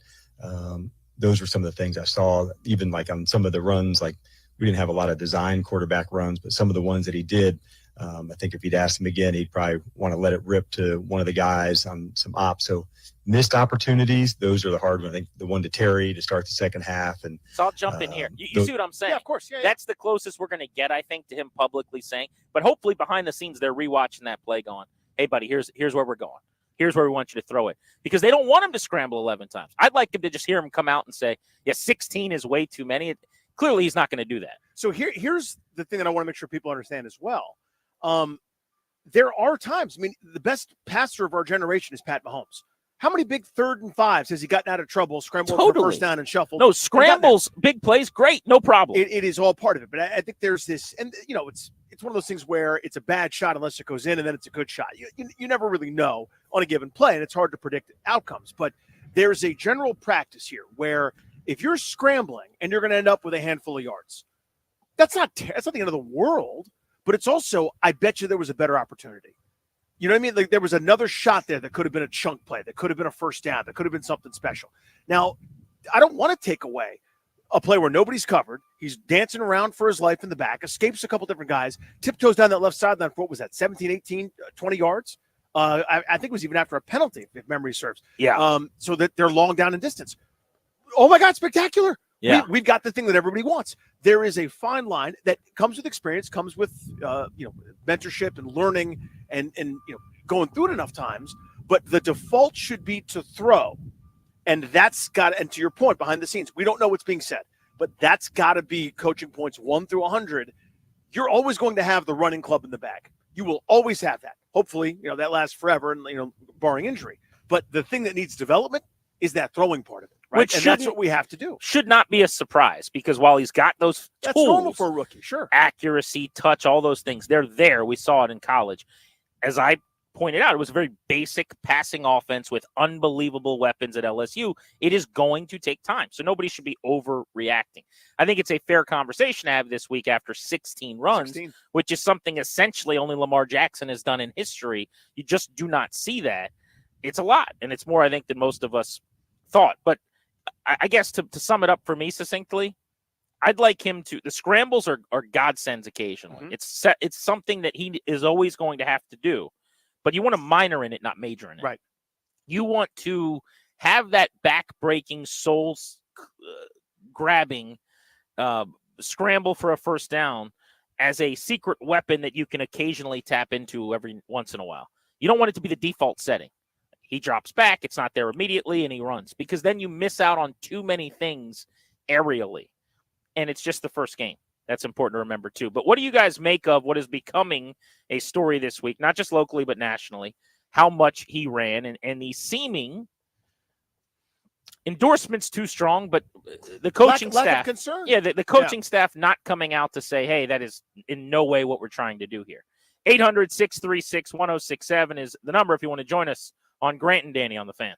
Those were some of the things I saw, even like on some of the runs, like we didn't have a lot of design quarterback runs, but some of the ones that he did, I think if you'd asked him again, he'd probably want to let it rip to one of the guys on some ops. So missed opportunities, those are the hard ones. I think the one to Terry to start the second half. And so I'll jump in here. You see what I'm saying? Yeah, of course. Yeah, That's the closest we're going to get, I think, to him publicly saying. But hopefully behind the scenes, they're rewatching that play going, hey, buddy, here's where we're going. Here's where we want you to throw it. Because they don't want him to scramble 11 times. I'd like him to just hear him come out and say, yeah, 16 is way too many. Clearly, he's not going to do that. So here's the thing that I want to make sure people understand as well. There are times, the best passer of our generation is Pat Mahomes. How many big 3rd and 5s has he gotten out of trouble, scrambled for first down and shuffled? No, scrambles, big plays, great, no problem. It is all part of it. But I think there's this, and it's one of those things where it's a bad shot unless it goes in, and then it's a good shot. You never really know on a given play, and it's hard to predict outcomes. But there's a general practice here where if you're scrambling and you're going to end up with a handful of yards, that's not the end of the world. But it's also, I bet you there was a better opportunity. You know what I mean? Like there was another shot there that could have been a chunk play, that could have been a first down, that could have been something special. Now, I don't want to take away a play where nobody's covered. He's dancing around for his life in the back, escapes a couple different guys, tiptoes down that left sideline for what was that, 17, 18, 20 yards? I think it was even after a penalty, if memory serves. Yeah. So that they're long down in distance. Oh, my God, spectacular. Yeah. We've got the thing that everybody wants. There is a fine line that comes with experience, comes with mentorship and learning and going through it enough times. But the default should be to throw, and that's got. And to your point, behind the scenes, we don't know what's being said, but that's got to be coaching points 1 through 100. You're always going to have the running club in the bag. You will always have that. Hopefully, that lasts forever, and barring injury. But the thing that needs development is that throwing part of it. Right? And that's what we have to do. Should not be a surprise because while he's got those That's tools, normal for a rookie, sure. accuracy, touch, all those things, they're there. We saw it in college. As I pointed out, it was a very basic passing offense with unbelievable weapons at LSU. It is going to take time. So nobody should be overreacting. I think it's a fair conversation to have this week after 16 runs, which is something essentially only Lamar Jackson has done in history. You just do not see that. It's a lot, and it's more, I think, than most of us thought. But I guess to sum it up for me succinctly, I'd like him to. The scrambles are godsends occasionally. It's something that he is always going to have to do, but you want to minor in it, not major in it. Right. You want to have that back-breaking, soul-grabbing scramble for a first down as a secret weapon that you can occasionally tap into every once in a while. You don't want it to be the default setting. He drops back, it's not there immediately, and he runs. Because then you miss out on too many things aerially. And it's just the first game. That's important to remember, too. But what do you guys make of what is becoming a story this week, not just locally, but nationally, how much he ran and the seeming endorsement's too strong, but the coaching lack staff, of concern. yeah, the coaching staff not coming out to say, hey, that is in no way what we're trying to do here. 800-636-1067 is the number if you want to join us on Grant and Danny on the Fan.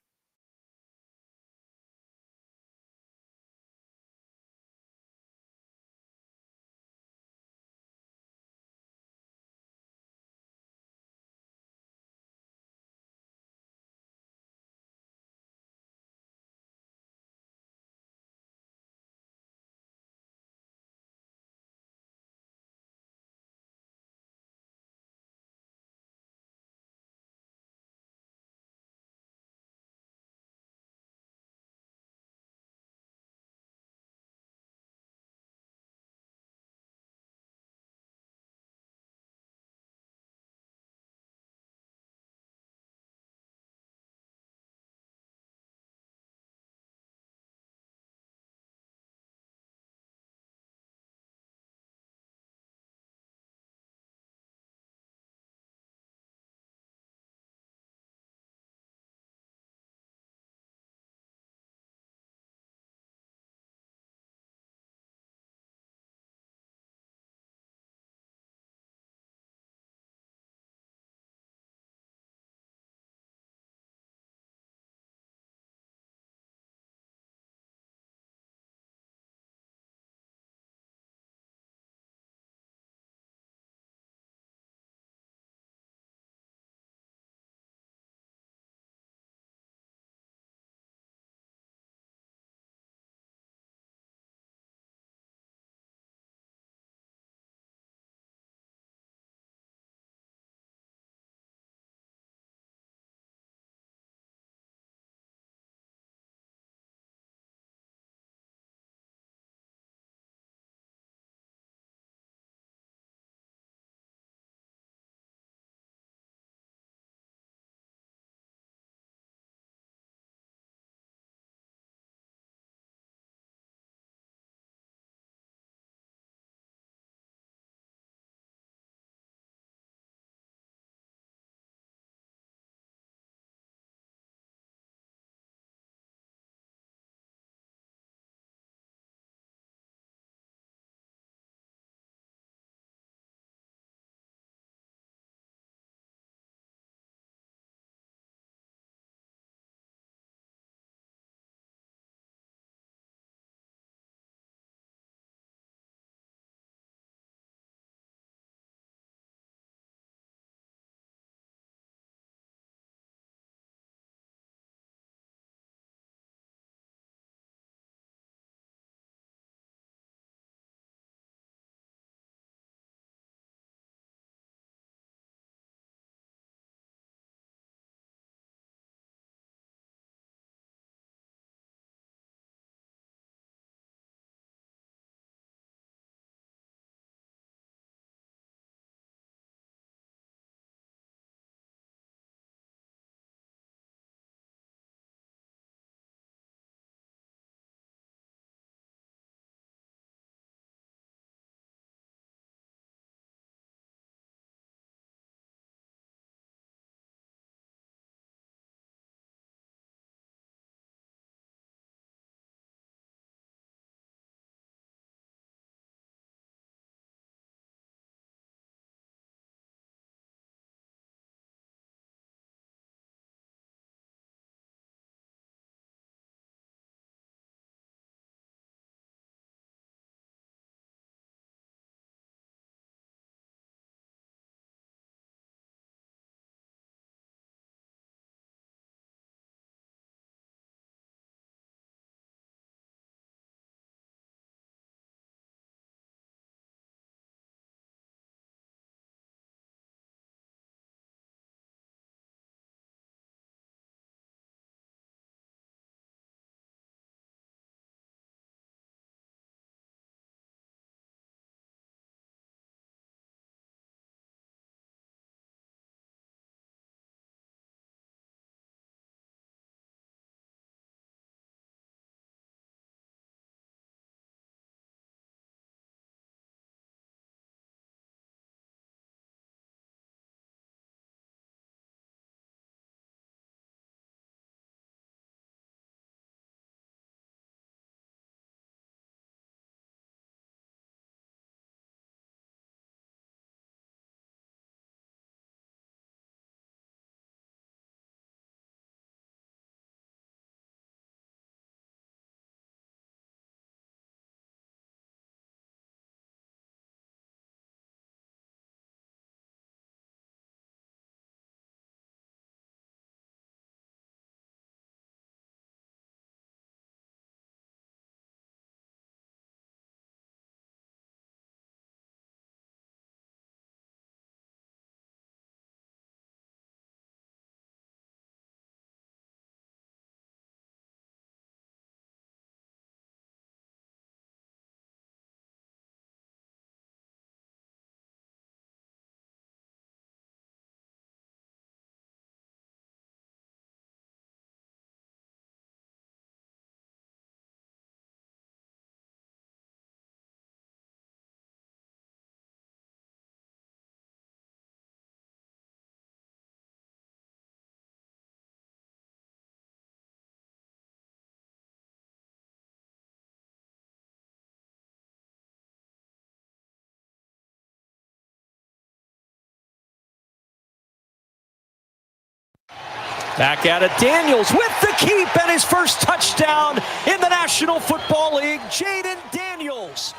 Back at it, Daniels with the keep and his first touchdown in the National Football League. Jaden Daniels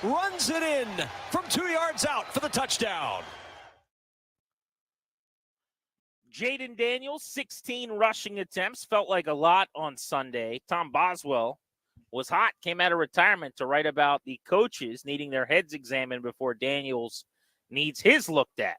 runs it in from 2 yards out for the touchdown. Jaden Daniels, 16 rushing attempts. Felt like a lot on Sunday. Tom Boswell was hot, came out of retirement to write about the coaches needing their heads examined before Daniels needs his looked at.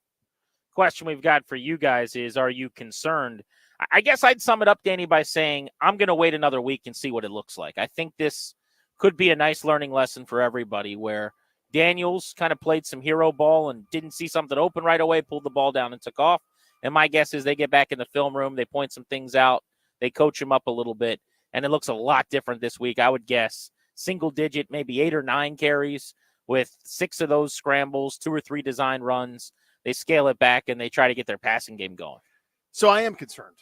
Question we've got for you guys is, are you concerned? I guess I'd sum it up, Danny, by saying I'm going to wait another week and see what it looks like. I think this could be a nice learning lesson for everybody where Daniels kind of played some hero ball and didn't see something open right away, pulled the ball down and took off. And my guess is they get back in the film room, they point some things out, they coach him up a little bit, and it looks a lot different this week. I would guess single digit, maybe 8 or 9 carries with 6 of those scrambles, 2 or 3 design runs. They scale it back and they try to get their passing game going. So I am concerned.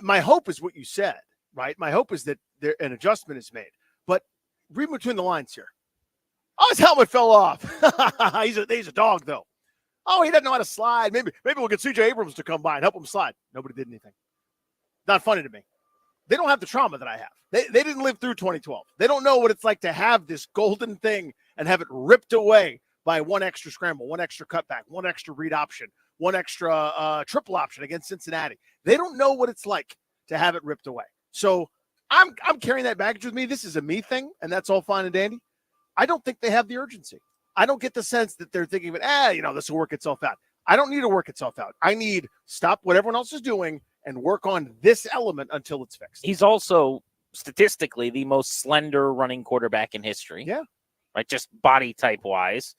My hope is what you said, right? My hope is that an adjustment is made. But read between the lines here. Oh, his helmet fell off. he's a dog, though. Oh, he doesn't know how to slide. Maybe we'll get C.J. Abrams to come by and help him slide. Nobody did anything. Not funny to me. They don't have the trauma that I have. They didn't live through 2012. They don't know what it's like to have this golden thing and have it ripped away by one extra scramble, one extra cutback, one extra read option, one extra triple option against Cincinnati. They don't know what it's like to have it ripped away. So I'm carrying that baggage with me. This is a me thing, and that's all fine and dandy. I don't think they have the urgency. I don't get the sense that they're thinking, this will work itself out. I don't need to work itself out. I need stop what everyone else is doing and work on this element until it's fixed. He's also statistically the most slender running quarterback in history. Yeah. Right, just body type wise.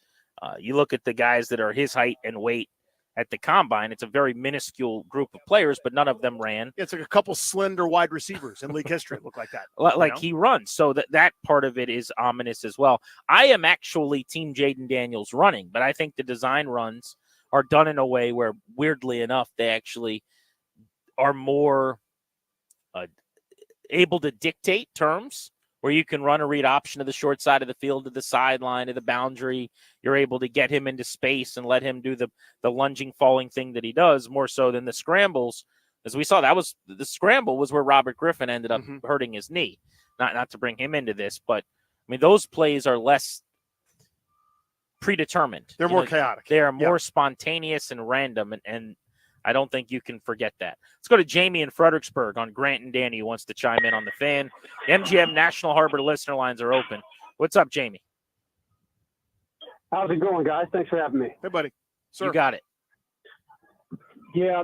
You look at the guys that are his height and weight at the combine, it's a very minuscule group of players, but none of them ran. It's like a couple slender wide receivers in league history look like that. Like he runs. So that part of it is ominous as well. I am actually team Jaden Daniels running, but I think the design runs are done in a way where, weirdly enough, they actually are more able to dictate terms, where you can run a read option to the short side of the field, to the sideline, to the boundary. You're able to get him into space and let him do the lunging, falling thing that he does, more so than the scrambles. As we saw, that was the scramble was where Robert Griffin ended up hurting his knee. Not to bring him into this, but I mean, those plays are less predetermined. They're more chaotic. They are more spontaneous and random, and I don't think you can forget that. Let's go to Jamie in Fredericksburg on Grant and Danny, who wants to chime in on the Fan. The MGM National Harbor listener lines are open. What's up, Jamie? How's it going, guys? Thanks for having me. Hey, buddy. Sir. You got it. Yeah.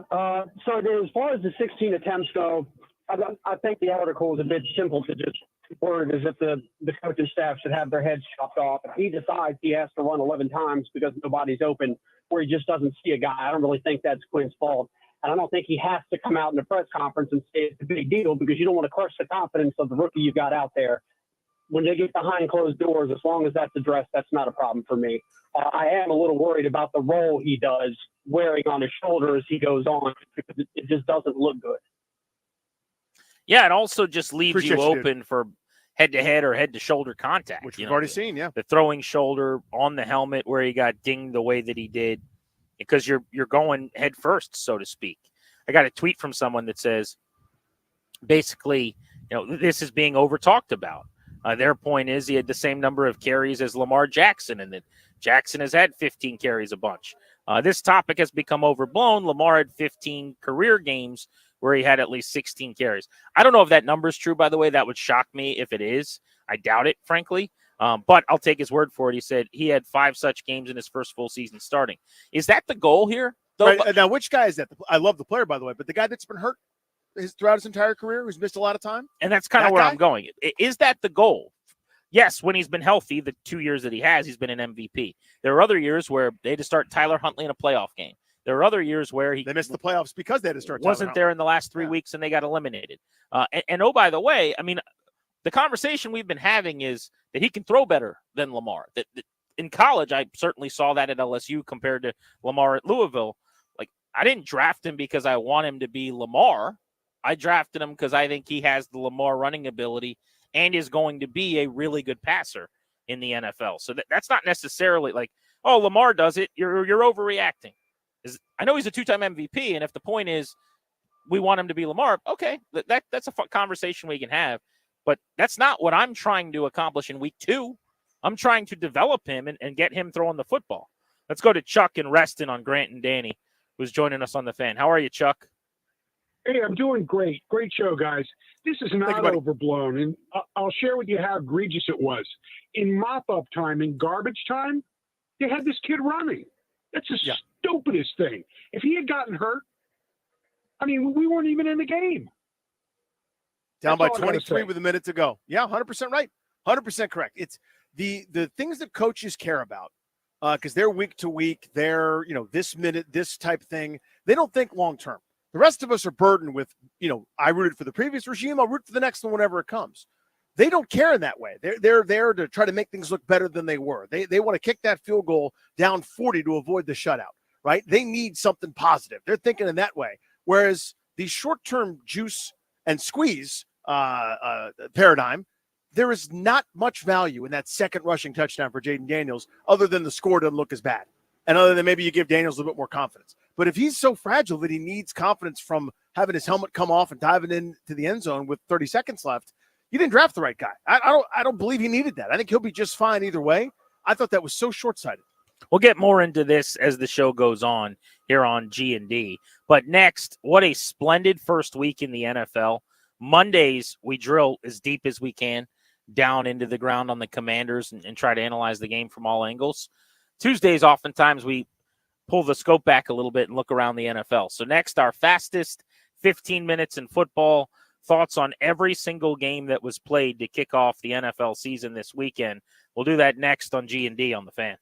So as far as the 16 attempts go, I think the article is a bit simple to just word as if the coaching staff should have their heads chopped off. If he decides he has to run 11 times because nobody's open, where he just doesn't see a guy, I don't really think that's Quinn's fault. And I don't think he has to come out in the press conference and say it's a big deal, because you don't want to crush the confidence of the rookie you've got out there. When they get behind closed doors, as long as that's addressed, that's not a problem for me. I am a little worried about the role he does wearing on his shoulder as he goes on, because it just doesn't look good. Yeah, it also just leaves Appreciate you you, open dude. for head-to-head or head-to-shoulder contact. Which we've already seen, yeah. The throwing shoulder on the helmet where he got dinged the way that he did, because you're going head first, so to speak. I got a tweet from someone that says, basically, this is being over-talked about. Their point is he had the same number of carries as Lamar Jackson, and that Jackson has had 15 carries a bunch. This topic has become overblown. Lamar had 15 career games where he had at least 16 carries. I don't know if that number is true, by the way. That would shock me if it is. I doubt it, frankly. But I'll take his word for it. He said he had 5 such games in his first full season starting. Is that the goal here? Right. Now, which guy is that? I love the player, by the way, but the guy that's been hurt throughout his entire career, who's missed a lot of time? And that's kind of where I'm going. Is that the goal? Yes, when he's been healthy, the 2 years that he has, he's been an MVP. There are other years where they had to start Tyler Huntley in a playoff game. There are other years where they missed the playoffs because they had to start. Wasn't there in the last 3 weeks and they got eliminated. And oh, by the way, I mean, the conversation we've been having is that he can throw better than Lamar. That in college, I certainly saw that at LSU compared to Lamar at Louisville. Like, I didn't draft him because I want him to be Lamar. I drafted him because I think he has the Lamar running ability and is going to be a really good passer in the NFL. So that's not necessarily like, oh, Lamar does it, you're overreacting. I know he's a 2-time MVP, and if the point is we want him to be Lamar. Okay, that's a conversation we can have. But that's not what I'm trying to accomplish in week 2. I'm trying to develop him and get him throwing the football. Let's go to Chuck and Reston on Grant and Danny, who's joining us on the Fan. How are you, Chuck? Hey, I'm doing great. Great show, guys. This is not overblown, and I'll share with you how egregious it was. In mop-up time, in garbage time, they had this kid running. That's the stupidest thing. If he had gotten hurt, I mean, we weren't even in the game. Down That's by all I gotta 23 say. with a minute to go. Yeah, 100% right. 100% correct. It's the things that coaches care about because they're week to week. They're, this minute, this type thing. They don't think long term. The rest of us are burdened with, I rooted for the previous regime. I'll root for the next one whenever it comes. They don't care in that way. They're there to try to make things look better than they were. They want to kick that field goal down 40 to avoid the shutout, right? They need something positive. They're thinking in that way. Whereas the short-term juice and squeeze paradigm, there is not much value in that second rushing touchdown for Jaden Daniels other than the score doesn't look as bad. And other than maybe you give Daniels a little bit more confidence. But if he's so fragile that he needs confidence from having his helmet come off and diving into the end zone with 30 seconds left, you didn't draft the right guy. I don't believe he needed that. I think he'll be just fine either way. I thought that was so short-sighted. We'll get more into this as the show goes on here on G&D. But next, what a splendid first week in the NFL. Mondays, we drill as deep as we can down into the ground on the Commanders and try to analyze the game from all angles. Tuesdays, oftentimes, we pull the scope back a little bit and look around the NFL. So next, our fastest 15 minutes in football, thoughts on every single game that was played to kick off the NFL season this weekend. We'll do that next on G&D on the Fan.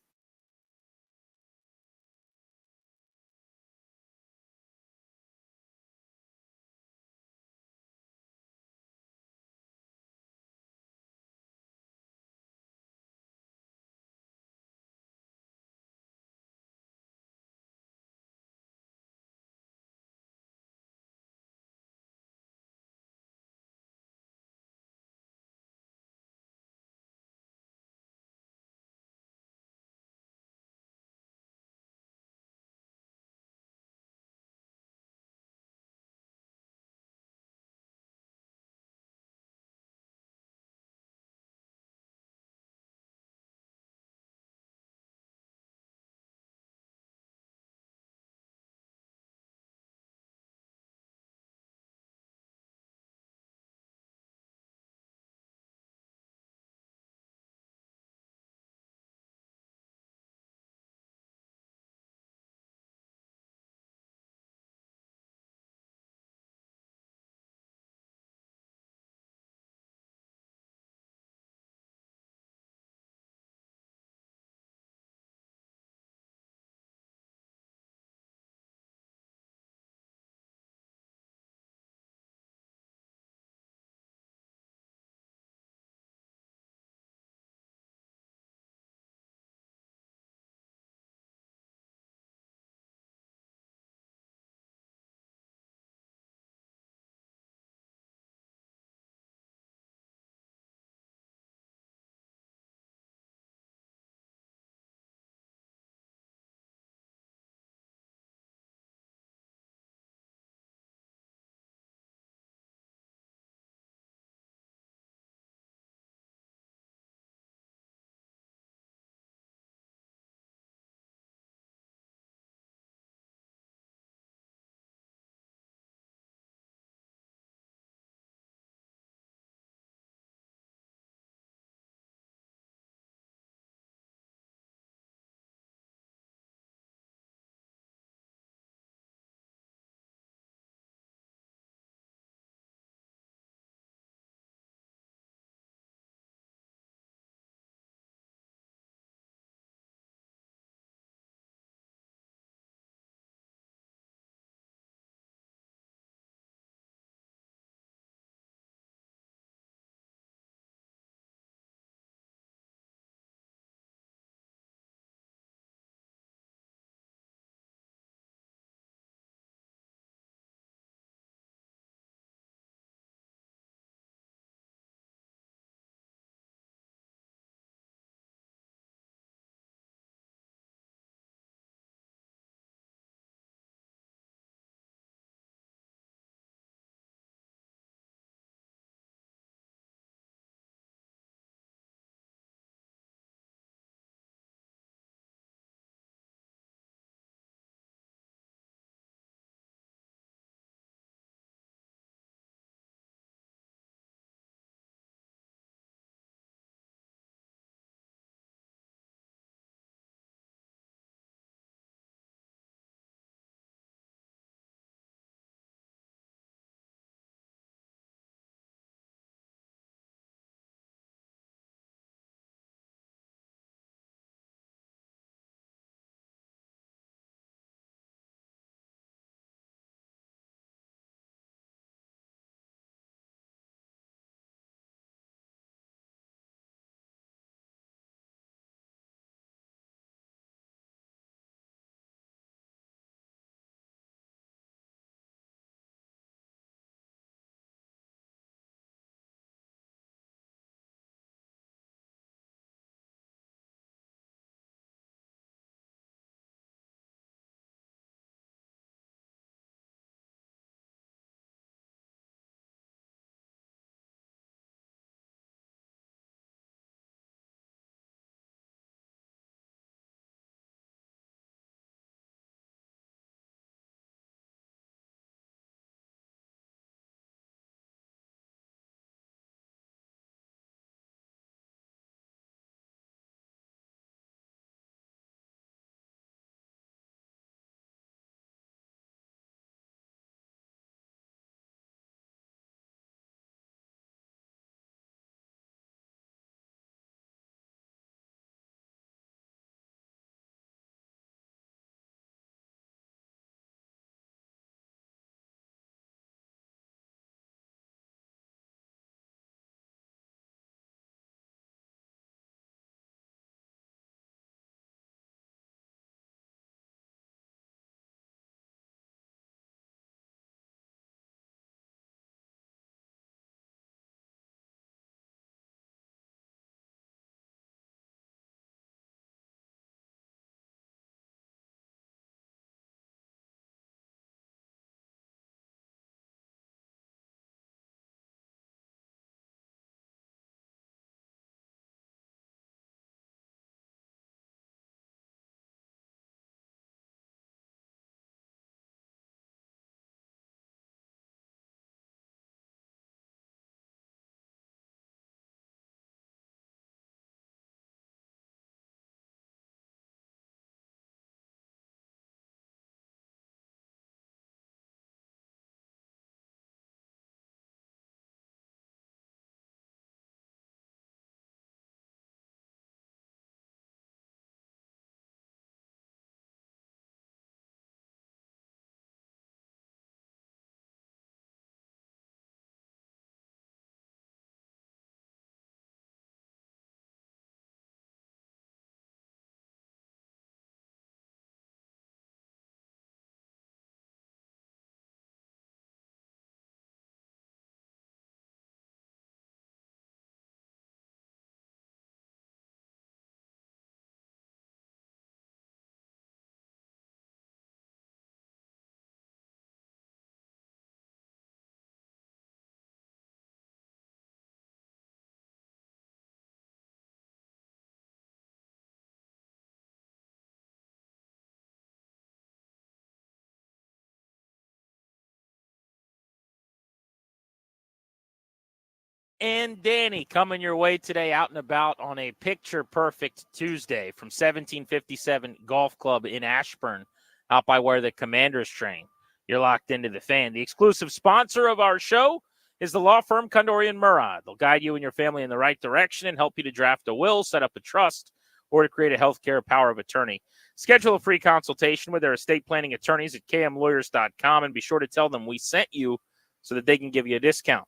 and Danny coming your way today out and about on a picture-perfect Tuesday from 1757 Golf Club in Ashburn, out by where the Commanders train. You're locked into the Fan. The exclusive sponsor of our show is the law firm Kondorian Murad. They'll guide you and your family in the right direction and help you to draft a will, set up a trust, or to create a healthcare power of attorney. Schedule a free consultation with their estate planning attorneys at kmlawyers.com, and be sure to tell them we sent you so that they can give you a discount.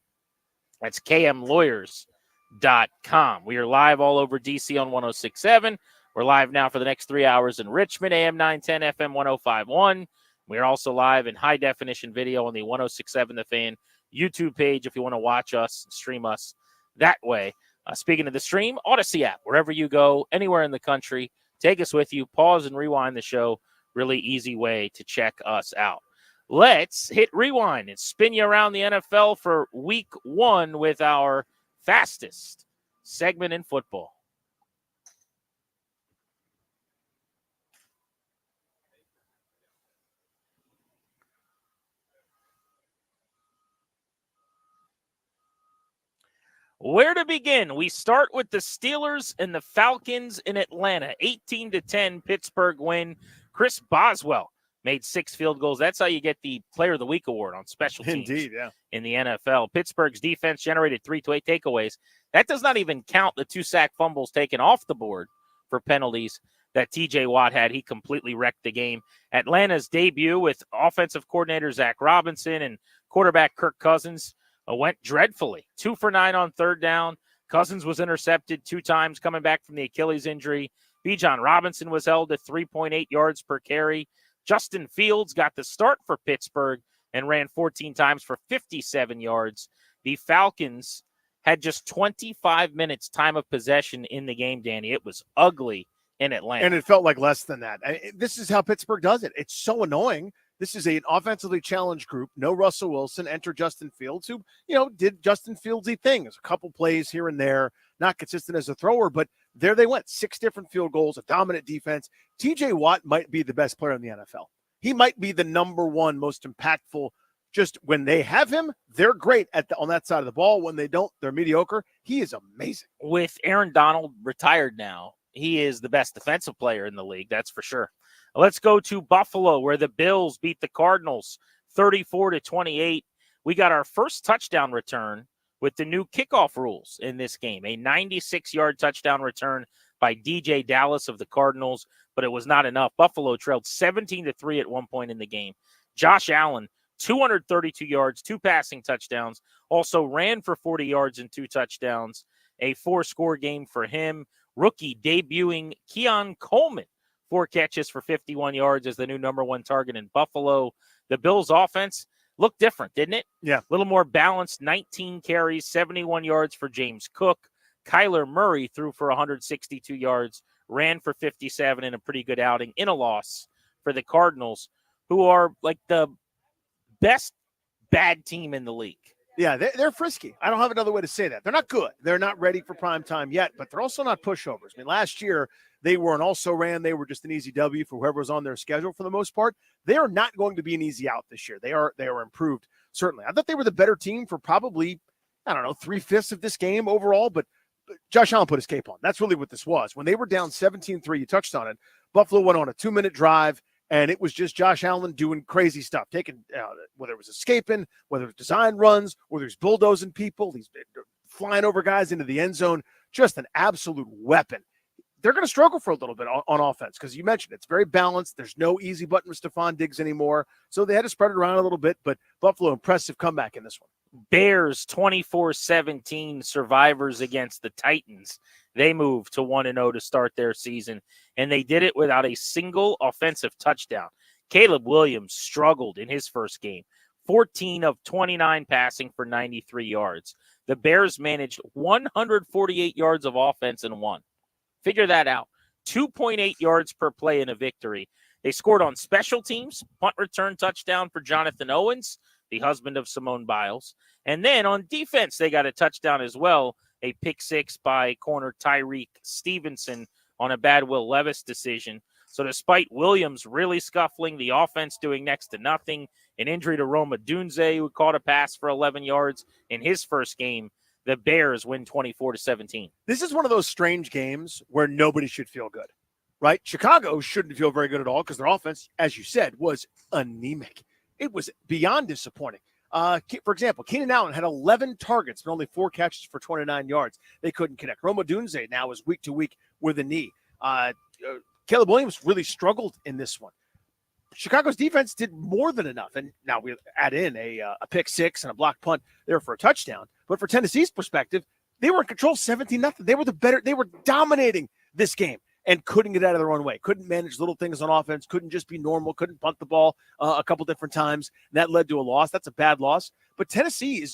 That's kmlawyers.com. We are live all over DC on 106.7. We're live now for the next 3 hours in Richmond, AM 910, FM 105.1. We are also live in high-definition video on the 106.7 The Fan YouTube page if you want to watch us, stream us that way. Speaking of the stream, Odyssey app, wherever you go, anywhere in the country, take us with you, pause and rewind the show. Really easy way to check us out. Let's hit rewind and spin you around the NFL for week 1 with our fastest segment in football. Where to begin? We start with the Steelers and the Falcons in Atlanta. 18-10 Pittsburgh win. Chris Boswell made 6 field goals. That's how you get the Player of the Week award on special teams. Indeed, yeah. In the NFL. Pittsburgh's defense generated 3 takeaways. That does not even count the 2 sack fumbles taken off the board for penalties that TJ Watt had. He completely wrecked the game. Atlanta's debut with offensive coordinator Zach Robinson and quarterback Kirk Cousins went dreadfully. 2 for 9 on third down. Cousins was intercepted 2 times coming back from the Achilles injury. Bijan Robinson was held to 3.8 yards per carry. Justin Fields got the start for Pittsburgh and ran 14 times for 57 yards. The Falcons had just 25 minutes time of possession in the game, Danny. It was ugly in Atlanta. And it felt like less than that. This is how Pittsburgh does it. It's so annoying. This is an offensively challenged group. No Russell Wilson. Enter Justin Fields, who, did Justin Fields-y things. A couple plays here and there, not consistent as a thrower, but there they went. 6 different field goals, a dominant defense. TJ Watt might be the best player in the NFL. He might be the number 1 most impactful. Just when they have him, they're great on that side of the ball. When they don't, they're mediocre. He is amazing. With Aaron Donald retired now, he is the best defensive player in the league, that's for sure. Let's go to Buffalo, where the Bills beat the Cardinals 34-28. We got our first touchdown return with the new kickoff rules in this game. A 96-yard touchdown return by DJ Dallas of the Cardinals, but it was not enough. Buffalo trailed 17-3 at one point in the game. Josh Allen, 232 yards, 2 passing touchdowns, also ran for 40 yards and 2 touchdowns. A 4-score game for him. Rookie debuting Keon Coleman, 4 catches for 51 yards as the new number 1 target in Buffalo. The Bills' offense looked different, didn't it? Yeah. A little more balanced, 19 carries, 71 yards for James Cook. Kyler Murray threw for 162 yards, ran for 57 in a pretty good outing in a loss for the Cardinals, who are like the best bad team in the league. Yeah, they're frisky. I don't have another way to say that. They're not good. They're not ready for prime time yet, but they're also not pushovers. I mean, last year, they were an also-ran. They were just an easy W for whoever was on their schedule for the most part. They are not going to be an easy out this year. They are improved, certainly. I thought they were the better team for probably, 3/5 of this game overall, but Josh Allen put his cape on. That's really what this was. When they were down 17-3, you touched on it, Buffalo went on a 2-minute drive, and it was just Josh Allen doing crazy stuff, taking whether it was escaping, whether it was design runs, whether he's bulldozing people, he's flying over guys into the end zone, just an absolute weapon. They're going to struggle for a little bit on offense because you mentioned it's very balanced. There's no easy button with Stephon Diggs anymore. So they had to spread it around a little bit, but Buffalo, impressive comeback in this one. Bears 24-17 survivors against the Titans. They moved to 1-0 to start their season, and they did it without a single offensive touchdown. Caleb Williams struggled in his first game, 14 of 29 passing for 93 yards. The Bears managed 148 yards of offense and won. Figure that out. 2.8 yards per play in a victory. They scored on special teams, punt return touchdown for Jonathan Owens, the husband of Simone Biles. And then on defense, they got a touchdown as well, a pick 6 by corner Tyreek Stevenson on a bad Will Levis decision. So despite Williams really scuffling, the offense doing next to nothing, an injury to Roma Dunze, who caught a pass for 11 yards in his first game, The Bears win 24-17. This is one of those strange games where nobody should feel good, right? Chicago shouldn't feel very good at all because their offense, as you said, was anemic. It was beyond disappointing. For example, Keenan Allen had 11 targets, but only 4 catches for 29 yards. They couldn't connect. Roma Dunze now is week to week with a knee. Caleb Williams really struggled in this one. Chicago's defense did more than enough. And now we add in a pick six and a block punt there for a touchdown. But for Tennessee's perspective, they were in control 17-0. They were they were dominating this game and couldn't get out of their own way. Couldn't manage little things on offense. Couldn't just be normal. Couldn't punt the ball a couple different times. That led to a loss. That's a bad loss. But Tennessee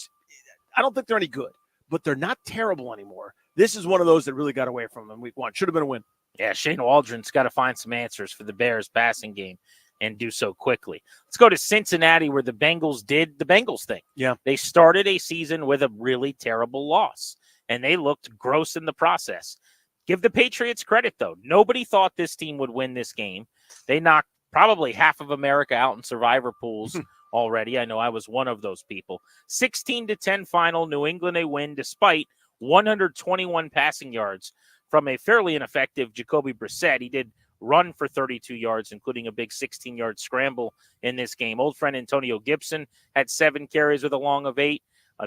I don't think they're any good, but they're not terrible anymore. This is one of those that really got away from them week one. Should have been a win. Yeah, Shane Waldron's got to find some answers for the Bears passing game and do so quickly. Let's go to Cincinnati, where the Bengals did the Bengals thing. Yeah. They started a season with a really terrible loss, and they looked gross in the process. Give the Patriots credit, though. Nobody thought this team would win this game. They knocked probably half of America out in survivor pools already. I know I was one of those people. 16-10 final. New England a win despite 121 passing yards from a fairly ineffective Jacoby Brissett. He did run for 32 yards, including a big 16-yard scramble in this game. Old friend Antonio Gibson had 7 carries with a long of 8.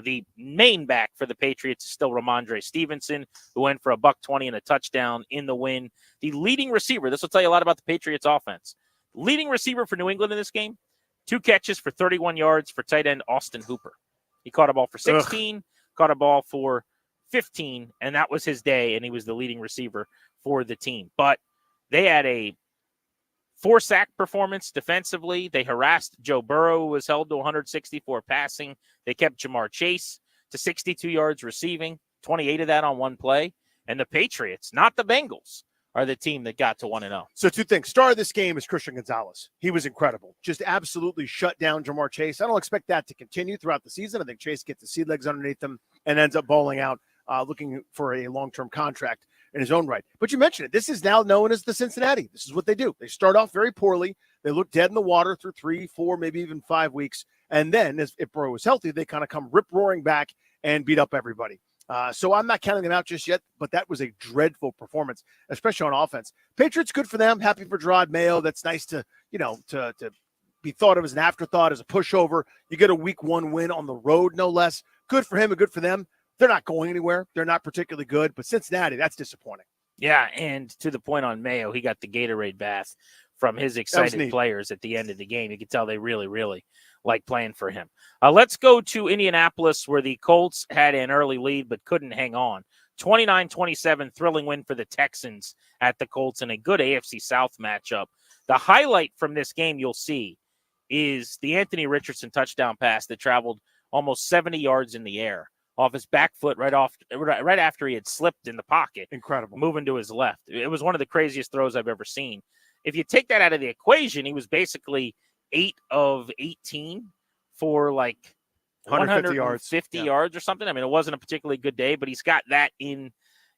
The main back for the Patriots is still Ramondre Stevenson, who went for a $120 and a touchdown in the win. The leading receiver, this will tell you a lot about the Patriots offense. Leading receiver for New England in this game, 2 catches for 31 yards for tight end Austin Hooper. He caught a ball for 16, caught a ball for 15, and that was his day, and he was the leading receiver for the team. But they had a 4-sack performance defensively. They harassed Joe Burrow, who was held to 164 passing. They kept Jamar Chase to 62 yards receiving, 28 of that on one play. And the Patriots, not the Bengals, are the team that got to 1-0. So 2 things. Star of this game is Christian Gonzalez. He was incredible. Just absolutely shut down Jamar Chase. I don't expect that to continue throughout the season. I think Chase gets the sea legs underneath him and ends up bowling out, looking for a long-term contract in his own right. But you mentioned it. This is now known as the Cincinnati. This is what they do. They start off very poorly. They look dead in the water through 3, 4, maybe even 5 weeks. And then if Burrow is healthy, they kind of come rip-roaring back and beat up everybody. So I'm not counting them out just yet, but that was a dreadful performance, especially on offense. Patriots, good for them. Happy for Gerard Mayo. That's nice to be thought of as an afterthought, as a pushover. You get a week 1 win on the road, no less. Good for him and good for them. They're not going anywhere. They're not particularly good, but Cincinnati, that's disappointing. Yeah, and to the point on Mayo, he got the Gatorade bath from his excited players at the end of the game. You could tell they really, really like playing for him. Let's go to Indianapolis, where the Colts had an early lead but couldn't hang on. 29-27, thrilling win for the Texans at the Colts in a good AFC South matchup. The highlight from this game you'll see is the Anthony Richardson touchdown pass that traveled almost 70 yards in the air off his back foot right after he had slipped in the pocket. Incredible. Moving to his left. It was one of the craziest throws I've ever seen. If you take that out of the equation, he was basically 8 of 18 for like 150 yards or something. I mean, it wasn't a particularly good day, but he's got that in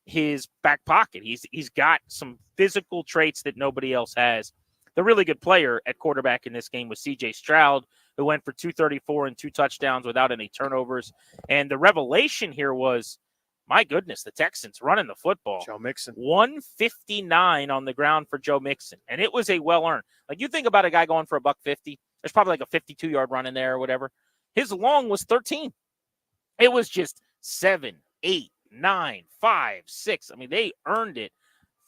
his back pocket. He's got some physical traits that nobody else has. The really good player at quarterback in this game was C.J. Stroud, who went for 234 and 2 touchdowns without any turnovers. And the revelation here was, my goodness, the Texans running the football. Joe Mixon. 159 on the ground for Joe Mixon. And it was a well-earned. Like, you think about a guy going for $150, there's probably like a 52-yard run in there or whatever. His long was 13. It was just 7, 8, 9, 5, 6. I mean, they earned it.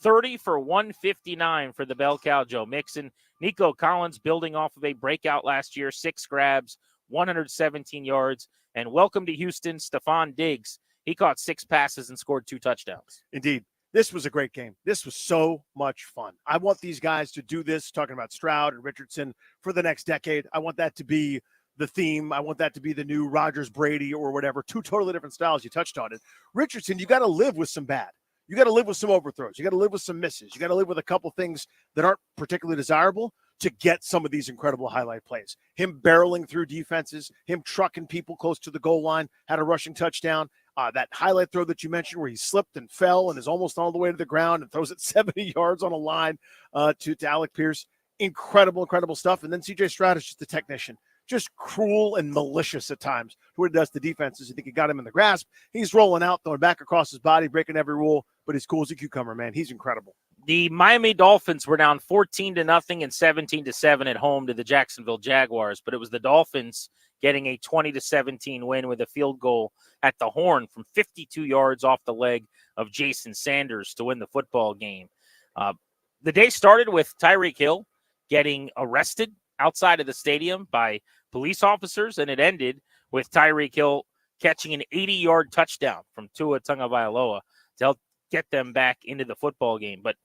30 for 159 for the bell cow Joe Mixon. Nico Collins building off of a breakout last year, 6 grabs, 117 yards. And welcome to Houston, Stephon Diggs. He caught 6 passes and scored 2 touchdowns. Indeed. This was a great game. This was so much fun. I want these guys to do this, talking about Stroud and Richardson, for the next decade. I want that to be the theme. I want that to be the new Rodgers, Brady, or whatever. 2 totally different styles. You touched on it. Richardson, you got to live with some bad. You got to live with some overthrows. You got to live with some misses. You got to live with a couple things that aren't particularly desirable to get some of these incredible highlight plays. Him barreling through defenses, him trucking people close to the goal line, had a rushing touchdown. That highlight throw that you mentioned where he slipped and fell and is almost all the way to the ground and throws it 70 yards on a line to Alec Pierce. Incredible, incredible stuff. And then C.J. Stroud is just a technician. just cruel and malicious at times. What it does to defenses, you think he got him in the grasp. He's rolling out, throwing back across his body, breaking every rule, but he's cool as a cucumber, man. He's incredible. The Miami Dolphins were down 14-0 and 17-7 at home to the Jacksonville Jaguars, but it was the Dolphins getting a 20-17 win with a field goal at the horn from 52 yards off the leg of Jason Sanders to win the football game. The day started with Tyreek Hill getting arrested outside of the stadium by police officers, and it ended with Tyreek Hill catching an 80-yard touchdown from Tua Tagovailoa to help get them back into the football game. But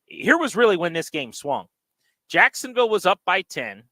here was really when this game swung. Jacksonville was up by 10,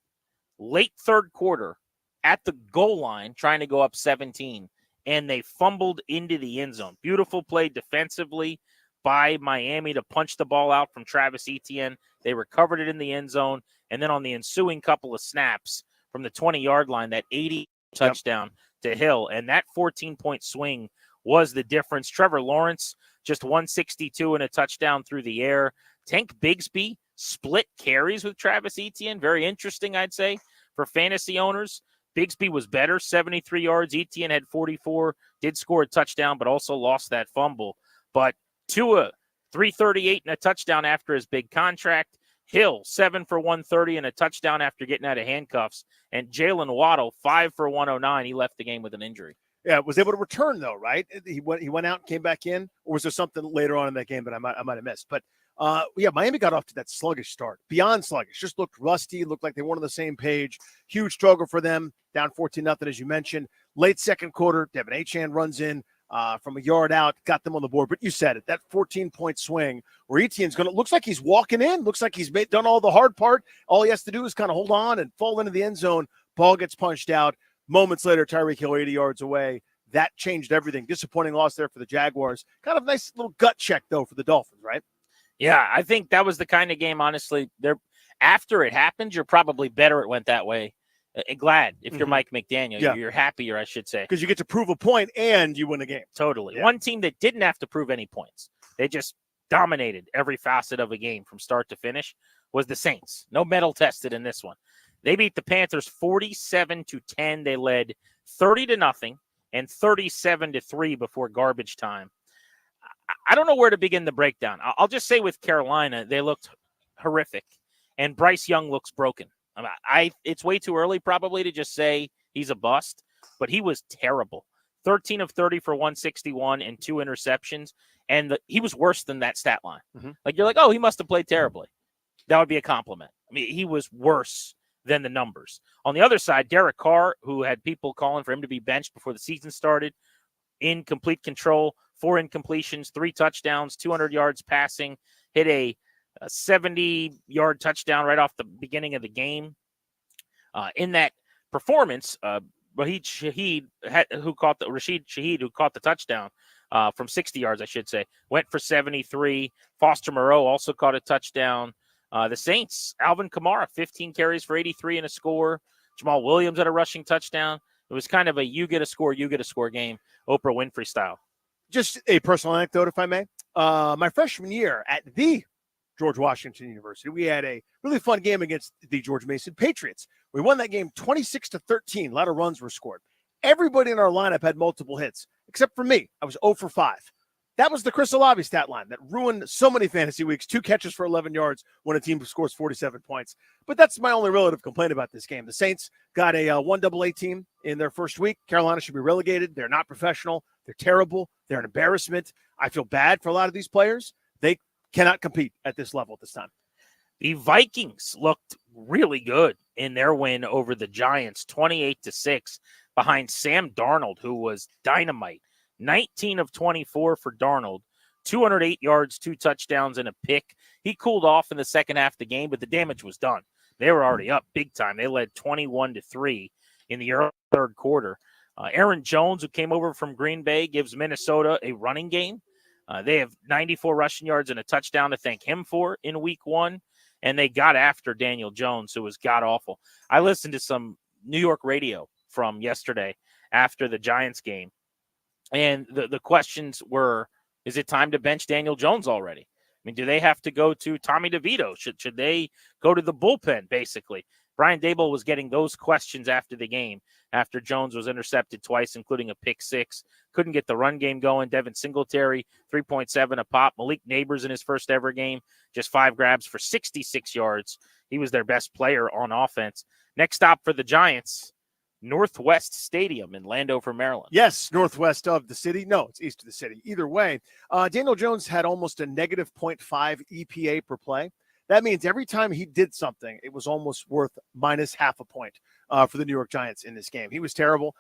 late third quarter, at the goal line, trying to go up 17, and they fumbled into the end zone. Beautiful play defensively by Miami to punch the ball out from Travis Etienne. They recovered it in the end zone, and then on the ensuing couple of snaps from the 20-yard line, that 80 touchdown to Hill, and that 14-point swing was the difference. Trevor Lawrence, just 162 and a touchdown through the air. Tank Bigsby split carries with Travis Etienne. Very interesting, I'd say, for fantasy owners. Bigsby was better, 73 yards. Etienne had 44, did score a touchdown, but also lost that fumble. But Tua, 338 and a touchdown after his big contract. Hill, 7 for 130 and a touchdown after getting out of handcuffs. And Jalen Waddle, 5 for 109. He left the game with an injury. Yeah, was able to return though, right? He went out and came back in, or was there something later on in that game that I might have missed? But Miami got off to that sluggish start, beyond sluggish. Just looked rusty, looked like they weren't on the same page. Huge struggle for them, down 14-0 as you mentioned. Late second quarter, Devin Achane runs in from a yard out, got them on the board. But you said it, that 14-point swing where Etienne's looks like he's walking in, looks like he's done all the hard part. All he has to do is kind of hold on and fall into the end zone. Ball gets punched out. Moments later, Tyreek Hill 80 yards away. That changed everything. Disappointing loss there for the Jaguars. Kind of nice little gut check, though, for the Dolphins, right? Yeah, I think that was the kind of game, honestly, after it happened, you're probably better it went that way. Glad if you're Mike McDaniel. Yeah. You're happier, I should say. Because you get to prove a point and you win a game. Totally. Yeah. One team that didn't have to prove any points. They just dominated every facet of a game from start to finish was the Saints. No medal tested in this one. They beat the Panthers 47-10. They led 30-0 and 37-3 before garbage time. I don't know where to begin the breakdown. I'll just say with Carolina, they looked horrific, and Bryce Young looks broken. It's way too early probably to just say he's a bust, but he was terrible. 13 of 30 for 161 and 2 interceptions, and he was worse than that stat line. Like, you're like, oh, he must have played terribly. That would be a compliment. I mean, he was worse than the numbers. On the other side, Derek Carr, who had people calling for him to be benched before the season started, in complete control, 4 incompletions, 3 touchdowns, 200 yards passing, hit a 70-yard touchdown right off the beginning of the game. In that performance, Rashid Shaheed, who caught the touchdown from 60 yards, I should say, went for 73. Foster Moreau also caught a touchdown. The Saints, Alvin Kamara, 15 carries for 83 and a score. Jamal Williams had a rushing touchdown. It was kind of a you get a score game, Oprah Winfrey style. Just a personal anecdote, if I may. My freshman year at the George Washington University, we had a really fun game against the George Mason Patriots. We won that game 26-13. A lot of runs were scored. Everybody in our lineup had multiple hits, except for me. I was 0 for 5. That was the Chris Olave stat line that ruined so many fantasy weeks. 2 catches for 11 yards when a team scores 47 points. But that's my only relative complaint about this game. The Saints got a 1AA team in their first week. Carolina should be relegated. They're not professional. They're terrible. They're an embarrassment. I feel bad for a lot of these players. They cannot compete at this level at this time. The Vikings looked really good in their win over the Giants, 28-6, behind Sam Darnold, who was dynamite. 19 of 24 for Darnold, 208 yards, 2 touchdowns, and a pick. He cooled off in the second half of the game, but the damage was done. They were already up big time. They led 21-3 in the early third quarter. Aaron Jones, who came over from Green Bay, gives Minnesota a running game. They have 94 rushing yards and a touchdown to thank him for in week 1, and they got after Daniel Jones, who was god-awful. I listened to some New York radio from yesterday after the Giants game, and the questions were, is it time to bench Daniel Jones already? I mean, do they have to go to Tommy DeVito? Should they go to the bullpen, basically? Brian Daboll was getting those questions after the game, after Jones was intercepted twice, including a pick six. Couldn't get the run game going. Devin Singletary, 3.7 a pop. Malik Neighbors in his first ever game, just 5 grabs for 66 yards. He was their best player on offense. Next stop for the Giants, Northwest Stadium in Landover, Maryland. Yes, northwest of the city. No, it's east of the city. Either way, Daniel Jones had almost a negative 0.5 EPA per play. That means every time he did something, it was almost worth minus half a point for the New York Giants in this game. He was terrible.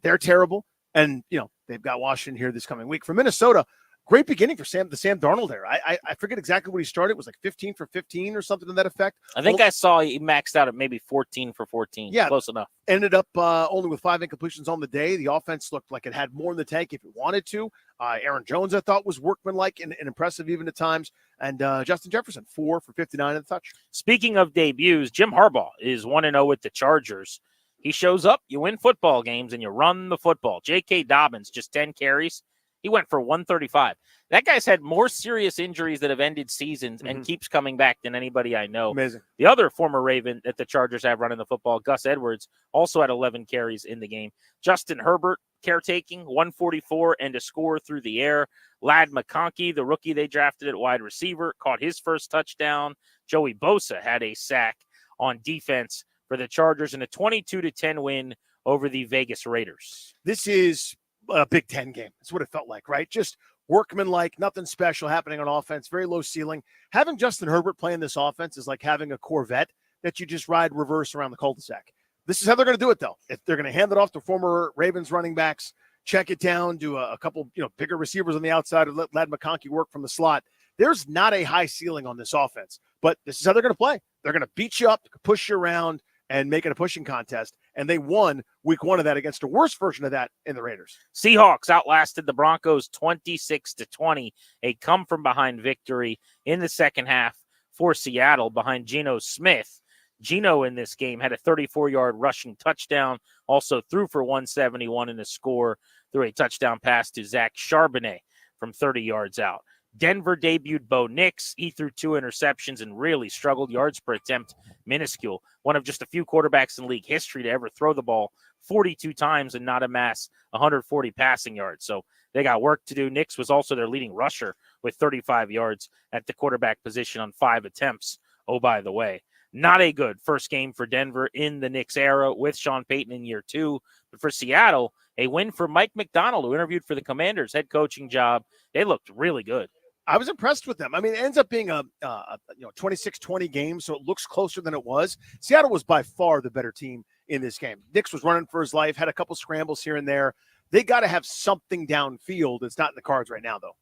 They're terrible. And, they've got Washington here this coming week. For Minnesota, great beginning for Sam Darnold there. I forget exactly what he started. It was like 15 for 15 or something to that effect. I think I saw he maxed out at maybe 14 for 14. Yeah. Close enough. Ended up only with 5 incompletions on the day. The offense looked like it had more in the tank if it wanted to. Aaron Jones, I thought, was workmanlike and impressive even at times. And Justin Jefferson, 4 for 59 in the touch. Speaking of debuts, Jim Harbaugh is 1-0 with the Chargers. He shows up, you win football games, and you run the football. J.K. Dobbins, just 10 carries. He went for 135. That guy's had more serious injuries that have ended seasons and keeps coming back than anybody I know. Amazing. The other former Raven that the Chargers have running the football, Gus Edwards, also had 11 carries in the game. Justin Herbert, caretaking, 144 and a score through the air. Ladd McConkey, the rookie they drafted at wide receiver, caught his first touchdown. Joey Bosa had a sack on defense for the Chargers in a 22-10 win over the Vegas Raiders. This is a Big Ten game. That's what it felt like, right? Just workmanlike, nothing special happening on offense, very low ceiling. Having Justin Herbert playing this offense is like having a Corvette that you just ride reverse around the cul-de-sac. This is how they're going to do it, though. If they're going to hand it off to former Ravens running backs, check it down, do a couple, bigger receivers on the outside, or let Ladd McConkey work from the slot. There's not a high ceiling on this offense, but this is how they're going to play. They're going to beat you up, push you around, and make it a pushing contest. And they won week 1 of that against a worse version of that in the Raiders. Seahawks outlasted the Broncos 26-20, a come-from-behind victory in the second half for Seattle behind Geno Smith. Geno in this game had a 34-yard rushing touchdown, also threw for 171 in a score through a touchdown pass to Zach Charbonnet from 30 yards out. Denver debuted Bo Nix. He threw 2 interceptions and really struggled. Yards per attempt, minuscule. One of just a few quarterbacks in league history to ever throw the ball 42 times and not amass 140 passing yards. So they got work to do. Nix was also their leading rusher with 35 yards at the quarterback position on 5 attempts. Oh, by the way, not a good first game for Denver in the Nix era with Sean Payton in year 2. But for Seattle, a win for Mike McDonald, who interviewed for the Commanders' head coaching job. They looked really good. I was impressed with them. I mean, it ends up being a 26-20 game, so it looks closer than it was. Seattle was by far the better team in this game. Nix was running for his life, had a couple scrambles here and there. They got to have something downfield. It's not in the cards right now, though.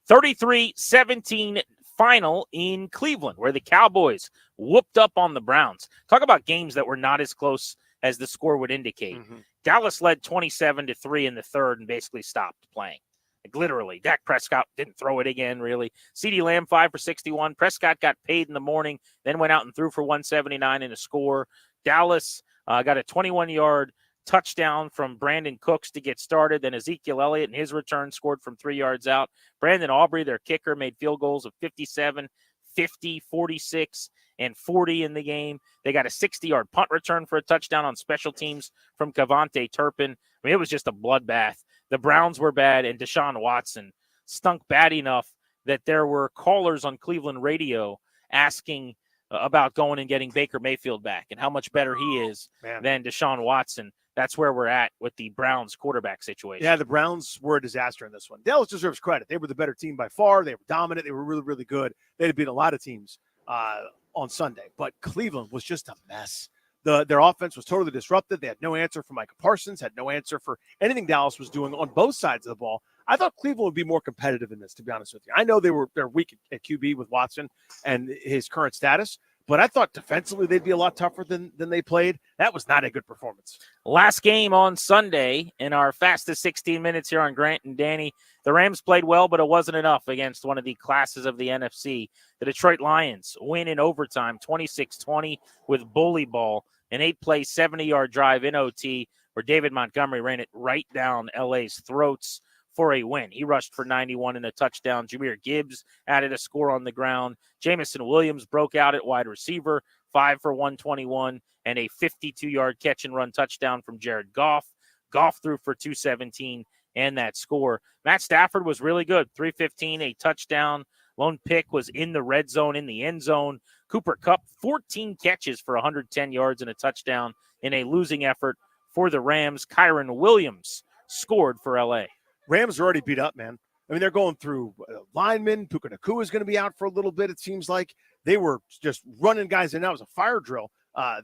33-17 final in Cleveland, where the Cowboys whooped up on the Browns. Talk about games that were not as close as the score would indicate. Dallas led 27-3 in the third and basically stopped playing. Like literally, Dak Prescott didn't throw it again, really. CeeDee Lamb, 5 for 61. Prescott got paid in the morning, then went out and threw for 179 in a score. Dallas got a 21-yard touchdown from Brandon Cooks to get started. Then Ezekiel Elliott in his return scored from 3 yards out. Brandon Aubrey, their kicker, made field goals of 57, 50, 46, and 40 in the game. They got a 60-yard punt return for a touchdown on special teams from Cavante Turpin. I mean, it was just a bloodbath. The Browns were bad, and Deshaun Watson stunk bad enough that there were callers on Cleveland radio asking about going and getting Baker Mayfield back and how much better he is than Deshaun Watson. That's where we're at with the Browns quarterback situation. Yeah, the Browns were a disaster in this one. Dallas deserves credit. They were the better team by far. They were dominant. They were really, really good. They had beat a lot of teams on Sunday, but Cleveland was just a mess. Their offense was totally disrupted. They had no answer for Micah Parsons, had no answer for anything Dallas was doing on both sides of the ball. I thought Cleveland would be more competitive in this, to be honest with you. I know they're weak at QB with Watson and his current status, but I thought defensively they'd be a lot tougher than they played. That was not a good performance. Last game on Sunday in our fastest 16 minutes here on Grant and Danny. The Rams played well, but it wasn't enough against one of the classes of the NFC. The Detroit Lions win in overtime, 26-20 with bully ball. An 8-play, 70-yard drive in OT where David Montgomery ran it right down LA's throats for a win. He rushed for 91 and a touchdown. Jahmyr Gibbs added a score on the ground. Jamison Williams broke out at wide receiver, 5 for 121, and a 52-yard catch and run touchdown from Jared Goff. Goff threw for 217 and that score. Matt Stafford was really good. 315, a touchdown. Lone pick was in the red zone, in the end zone. Cooper Kupp, 14 catches for 110 yards and a touchdown in a losing effort for the Rams. Kyron Williams scored for L.A. Rams are already beat up, man. I mean, they're going through linemen. Puka Nacua is going to be out for a little bit, it seems like. They were just running guys in. That was a fire drill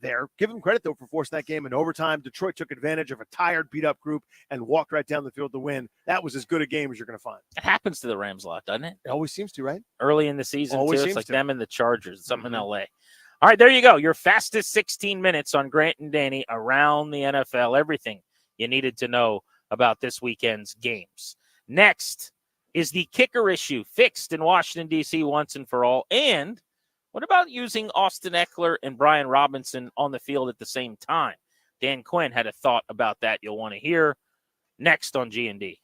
there. Give them credit, though, for forcing that game in overtime. Detroit took advantage of a tired, beat-up group and walked right down the field to win. That was as good a game as you're going to find. It happens to the Rams a lot, doesn't it? It always seems to, right? Early in the season, Always too. seems It's like to. them and the Chargers. It's something in L.A. All right, there you go. Your fastest 16 minutes on Grant and Danny around the NFL. Everything you needed to know about this weekend's games. Next is the kicker issue fixed in Washington, D.C. once and for all. And what about using Austin Eckler and Brian Robinson on the field at the same time? Dan Quinn had a thought about that you'll want to hear next on G&D.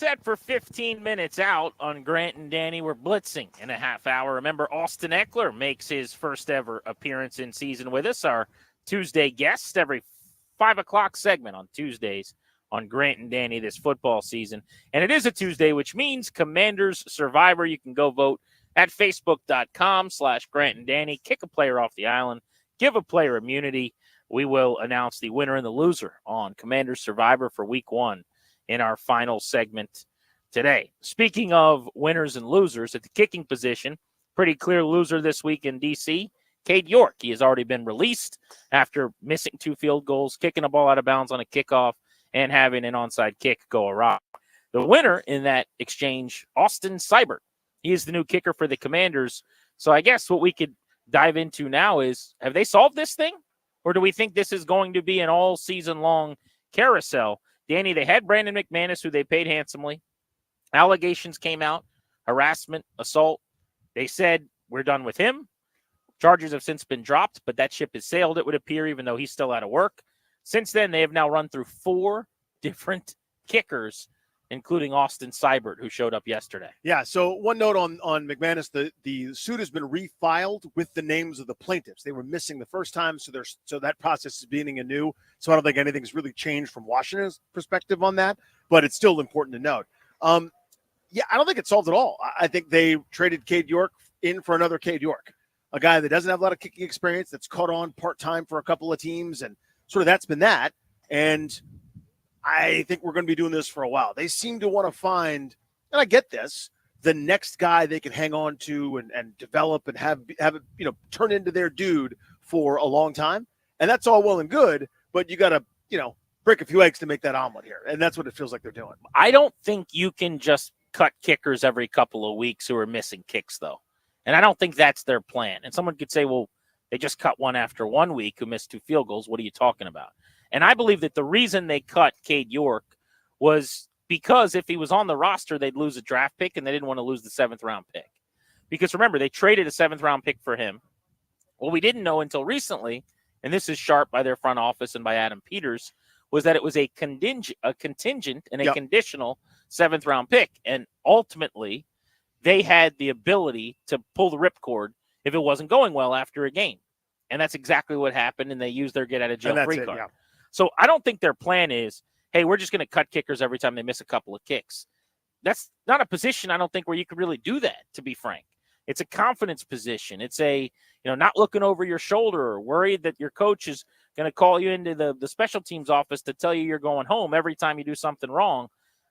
set for 15 minutes out on Grant and Danny. We're blitzing in a half hour. Remember, Austin Eckler makes his first ever appearance in season with us, our Tuesday guest, every 5 o'clock segment on Tuesdays on Grant and Danny this football season. And it is a Tuesday, which means Commanders Survivor. You can go vote at facebook.com/Grant and Danny. Kick a player off the island. Give a player immunity. We will announce the winner and the loser on Commanders Survivor for week 1 in our final segment today. Speaking of winners and losers, at the kicking position, pretty clear loser this week in D.C., Cade York. He has already been released after missing 2 field goals, kicking a ball out of bounds on a kickoff, and having an onside kick go awry. The winner in that exchange, Austin Seibert. He is the new kicker for the Commanders. So I guess what we could dive into now is, have they solved this thing? Or do we think this is going to be an all-season-long carousel? Danny, they had Brandon McManus, who they paid handsomely. Allegations came out, harassment, assault. They said, we're done with him. Charges have since been dropped, but that ship has sailed, it would appear, even though he's still out of work. Since then, they have now run through 4 different kickers, including Austin Seibert, who showed up yesterday. Yeah, so one note on McManus, the suit has been refiled with the names of the plaintiffs. They were missing the first time, so that process is beginning anew. So I don't think anything's really changed from Washington's perspective on that, but it's still important to note. Yeah, I don't think it solved at all. I think they traded Cade York in for another Cade York, a guy that doesn't have a lot of kicking experience, that's caught on part-time for a couple of teams, and sort of that's been that. And I think we're going to be doing this for a while. They seem to want to find, and I get this, the next guy they can hang on to and develop and have it, turn into their dude for a long time. And that's all well and good, but you got to, break a few eggs to make that omelet here. And that's what it feels like they're doing. I don't think you can just cut kickers every couple of weeks who are missing kicks, though. And I don't think that's their plan. And someone could say, well, they just cut one after 1 week who missed 2 field goals. What are you talking about? And I believe that the reason they cut Cade York was because if he was on the roster, they'd lose a draft pick, and they didn't want to lose the 7th-round pick. Because remember, they traded a 7th-round pick for him. What we didn't know until recently, and this is sharp by their front office and by Adam Peters, was that it was a contingent and a conditional 7th-round pick. And ultimately, they had the ability to pull the ripcord if it wasn't going well after a game. And that's exactly what happened, and they used their get-out-of-jail-free card. Yeah. So I don't think their plan is, hey, we're just going to cut kickers every time they miss a couple of kicks. That's not a position, I don't think, where you can really do that, to be frank. It's a confidence position. It's a, not looking over your shoulder or worried that your coach is going to call you into the special teams office to tell you you're going home every time you do something wrong.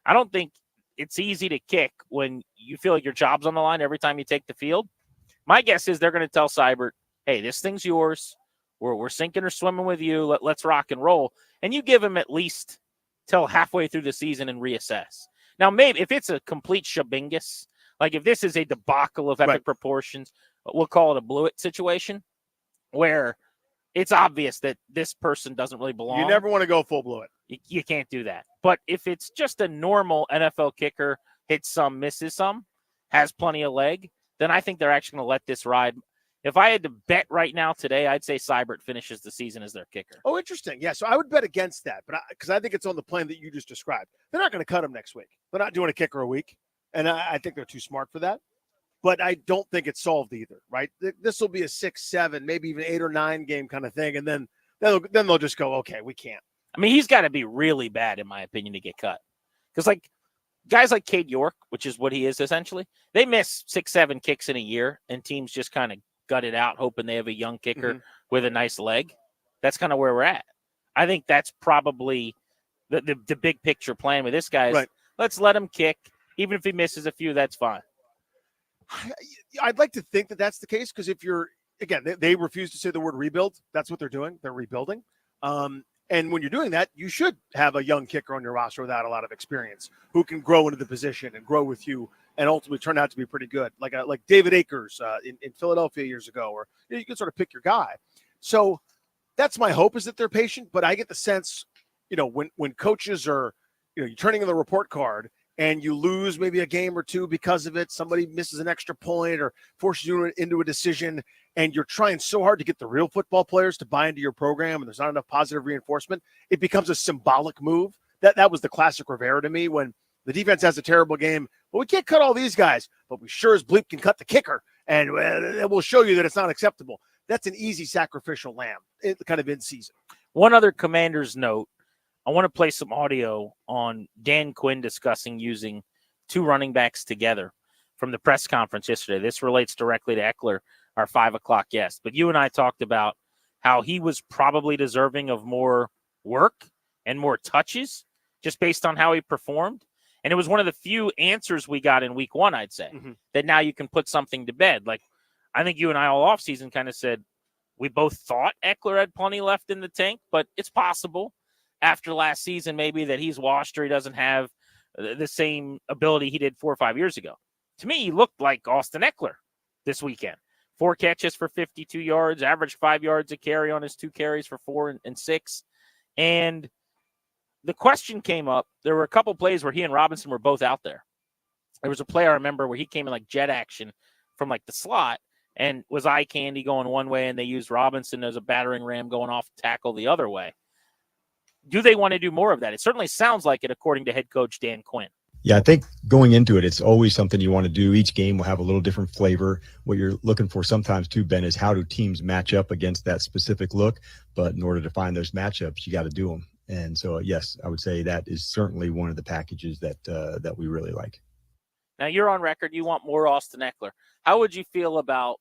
I don't think it's easy to kick when you feel like your job's on the line every time you take the field. My guess is they're going to tell Seibert, hey, this thing's yours. We're sinking or swimming with you. Let's rock and roll. And you give him at least till halfway through the season and reassess. Now, maybe if it's a complete shabingus, like if this is a debacle of epic proportions, we'll call it a Blewett situation where it's obvious that this person doesn't really belong. You never want to go full Blewett. You can't do that. But if it's just a normal NFL kicker, hits some, misses some, has plenty of leg, then I think they're actually going to let this ride. If I had to bet right now today, I'd say Seibert finishes the season as their kicker. Oh, interesting. Yeah, so I would bet against that, but because I think it's on the plan that you just described. They're not going to cut him next week. They're not doing a kicker a week, and I think they're too smart for that. But I don't think it's solved either, right? This will be a 6, 7, maybe even 8 or 9 game kind of thing, and then they'll just go, okay, we can't. I mean, he's got to be really bad, in my opinion, to get cut. Because, like, guys like Cade York, which is what he is essentially, they miss 6, 7 kicks in a year, and teams just kind of gut it out, hoping they have a young kicker with a nice leg. That's kind of where we're at. I think that's probably the big picture plan with this guy is let's let him kick. Even if he misses a few, that's fine. I'd like to think that that's the case because if you're, again, they refuse to say the word rebuild. That's what they're doing. They're rebuilding. And when you're doing that, you should have a young kicker on your roster without a lot of experience who can grow into the position and grow with you and ultimately turn out to be pretty good, like David Akers in Philadelphia years ago, or you can sort of pick your guy. So that's my hope is that they're patient, but I get the sense, when coaches are, you're turning in the report card and you lose maybe a game or two because of it, somebody misses an extra point or forces you into a decision, and you're trying so hard to get the real football players to buy into your program and there's not enough positive reinforcement, it becomes a symbolic move. That was the classic Rivera to me when The defense has a terrible game, but we can't cut all these guys. But we sure as bleep can cut the kicker, and it will show you that it's not acceptable. That's an easy sacrificial lamb, kind of in season. One other Commanders note, I want to play some audio on Dan Quinn discussing using two running backs together from the press conference yesterday. This relates directly to Eckler, our 5 o'clock guest. But you and I talked about how he was probably deserving of more work and more touches just based on how he performed. And it was one of the few answers we got in week 1, I'd say, that now you can put something to bed. Like, I think you and I all offseason kind of said we both thought Eckler had plenty left in the tank, but it's possible after last season maybe that he's washed or he doesn't have the same ability he did 4 or 5 years ago. To me, he looked like Austin Eckler this weekend. 4 catches for 52 yards, averaged 5 yards a carry on his 2 carries for 4 and 6. And the question came up. There were a couple plays where he and Robinson were both out there. There was a play I remember where he came in like jet action from like the slot and was eye candy going one way, and they used Robinson as a battering ram going off tackle the other way. Do they want to do more of that? It certainly sounds like it, according to head coach Dan Quinn. Yeah, I think going into it, it's always something you want to do. Each game will have a little different flavor. What you're looking for sometimes too, Ben, is how do teams match up against that specific look? But in order to find those matchups, you got to do them. And so, yes, I would say that is certainly one of the packages that we really like. Now, you're on record. You want more Austin Eckler. How would you feel about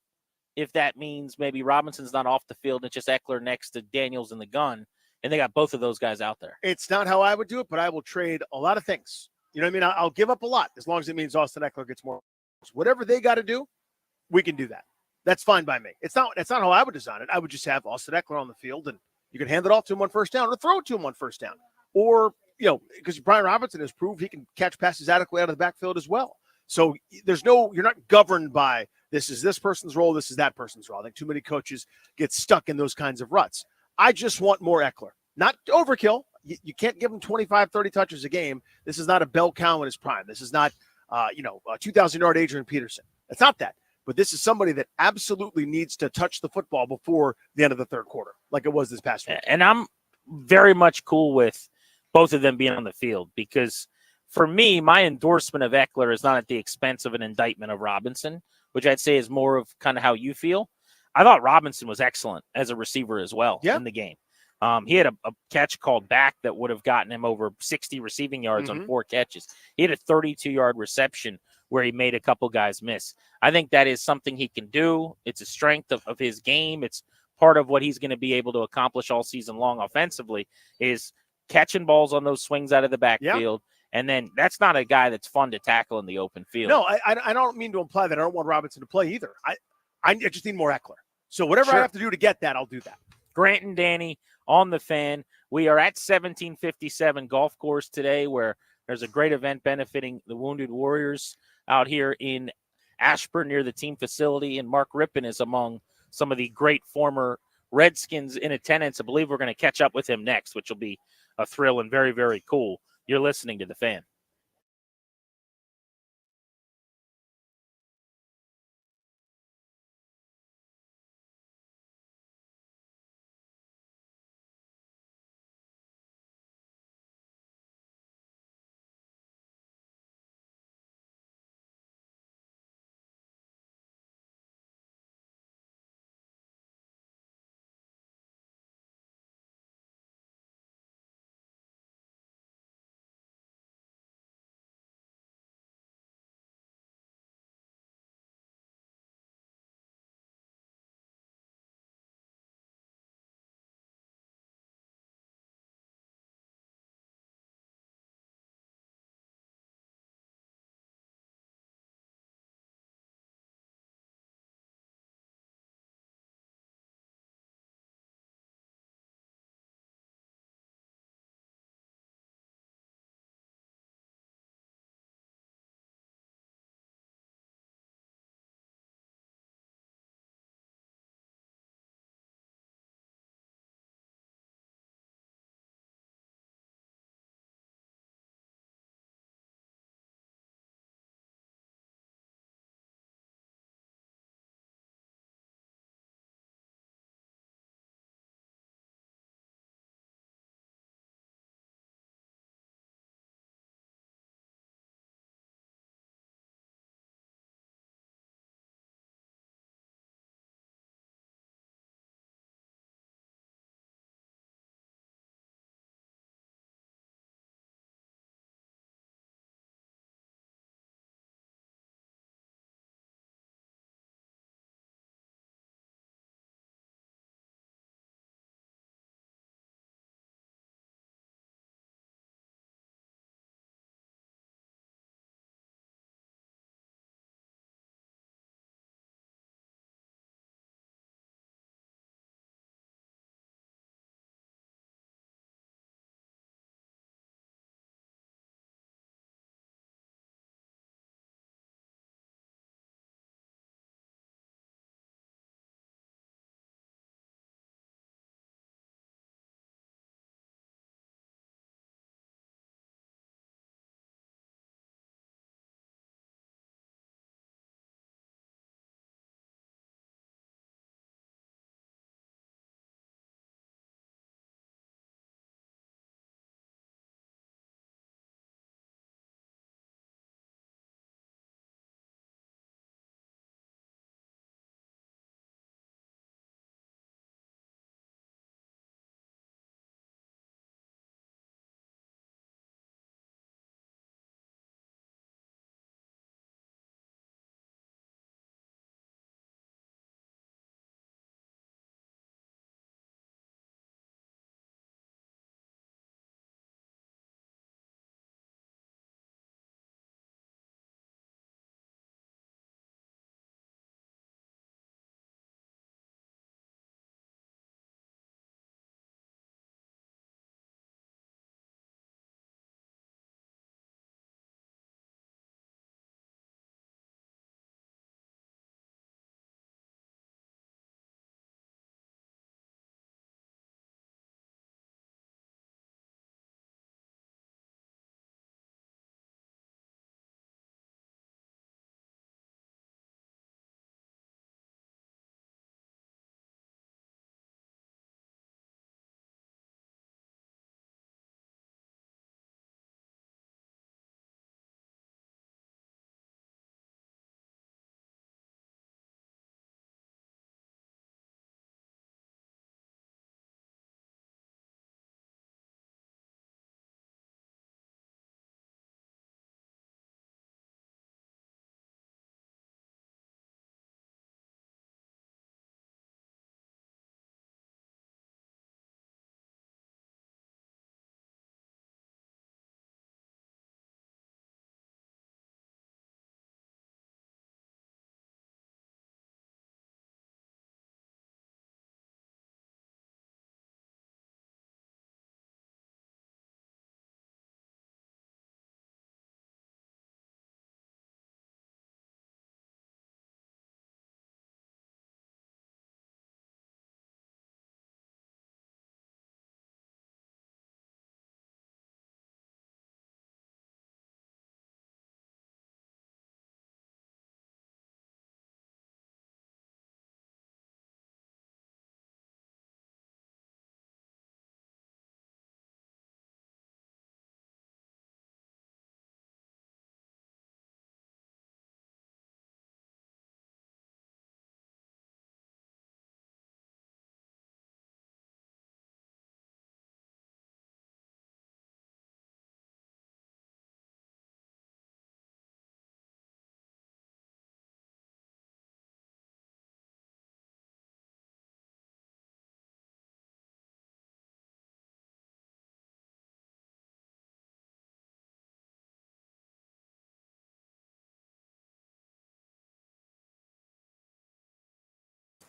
if that means maybe Robinson's not off the field and it's just Eckler next to Daniels in the gun, and they got both of those guys out there? It's not how I would do it, but I will trade a lot of things. You know what I mean? I'll give up a lot as long as it means Austin Eckler gets more. Whatever they got to do, we can do that. That's fine by me. That's not how I would design it. I would just have Austin Eckler on the field, and you can hand it off to him on first down or throw it to him on first down. Or, because Brian Robinson has proved he can catch passes adequately out of the backfield as well. So you're not governed by this is this person's role, this is that person's role. I think too many coaches get stuck in those kinds of ruts. I just want more Eckler. Not overkill. You can't give him 25, 30 touches a game. This is not a bell cow in his prime. This is not, a 2,000-yard Adrian Peterson. It's not that. But this is somebody that absolutely needs to touch the football before the end of the third quarter, like it was this past week. And I'm very much cool with both of them being on the field because for me, my endorsement of Eckler is not at the expense of an indictment of Robinson, which I'd say is more of kind of how you feel. I thought Robinson was excellent as a receiver as well in the game. He had a catch called back that would have gotten him over 60 receiving yards on 4 catches. He had a 32-yard reception where he made a couple guys miss. I think that is something he can do. It's a strength of his game. It's part of what he's going to be able to accomplish all season long offensively is catching balls on those swings out of the backfield. And then that's not a guy that's fun to tackle in the open field. No, I don't mean to imply that I don't want Robinson to play either. I just need more Eckler. So whatever I have to do to get that, I'll do that. Grant and Danny on the Fan. We are at 1757 Golf Course today where there's a great event benefiting the Wounded Warriors out here in Ashburn near the team facility. And Mark Rippon is among some of the great former Redskins in attendance. I believe we're going to catch up with him next, which will be a thrill and very, very cool. You're listening to The Fan.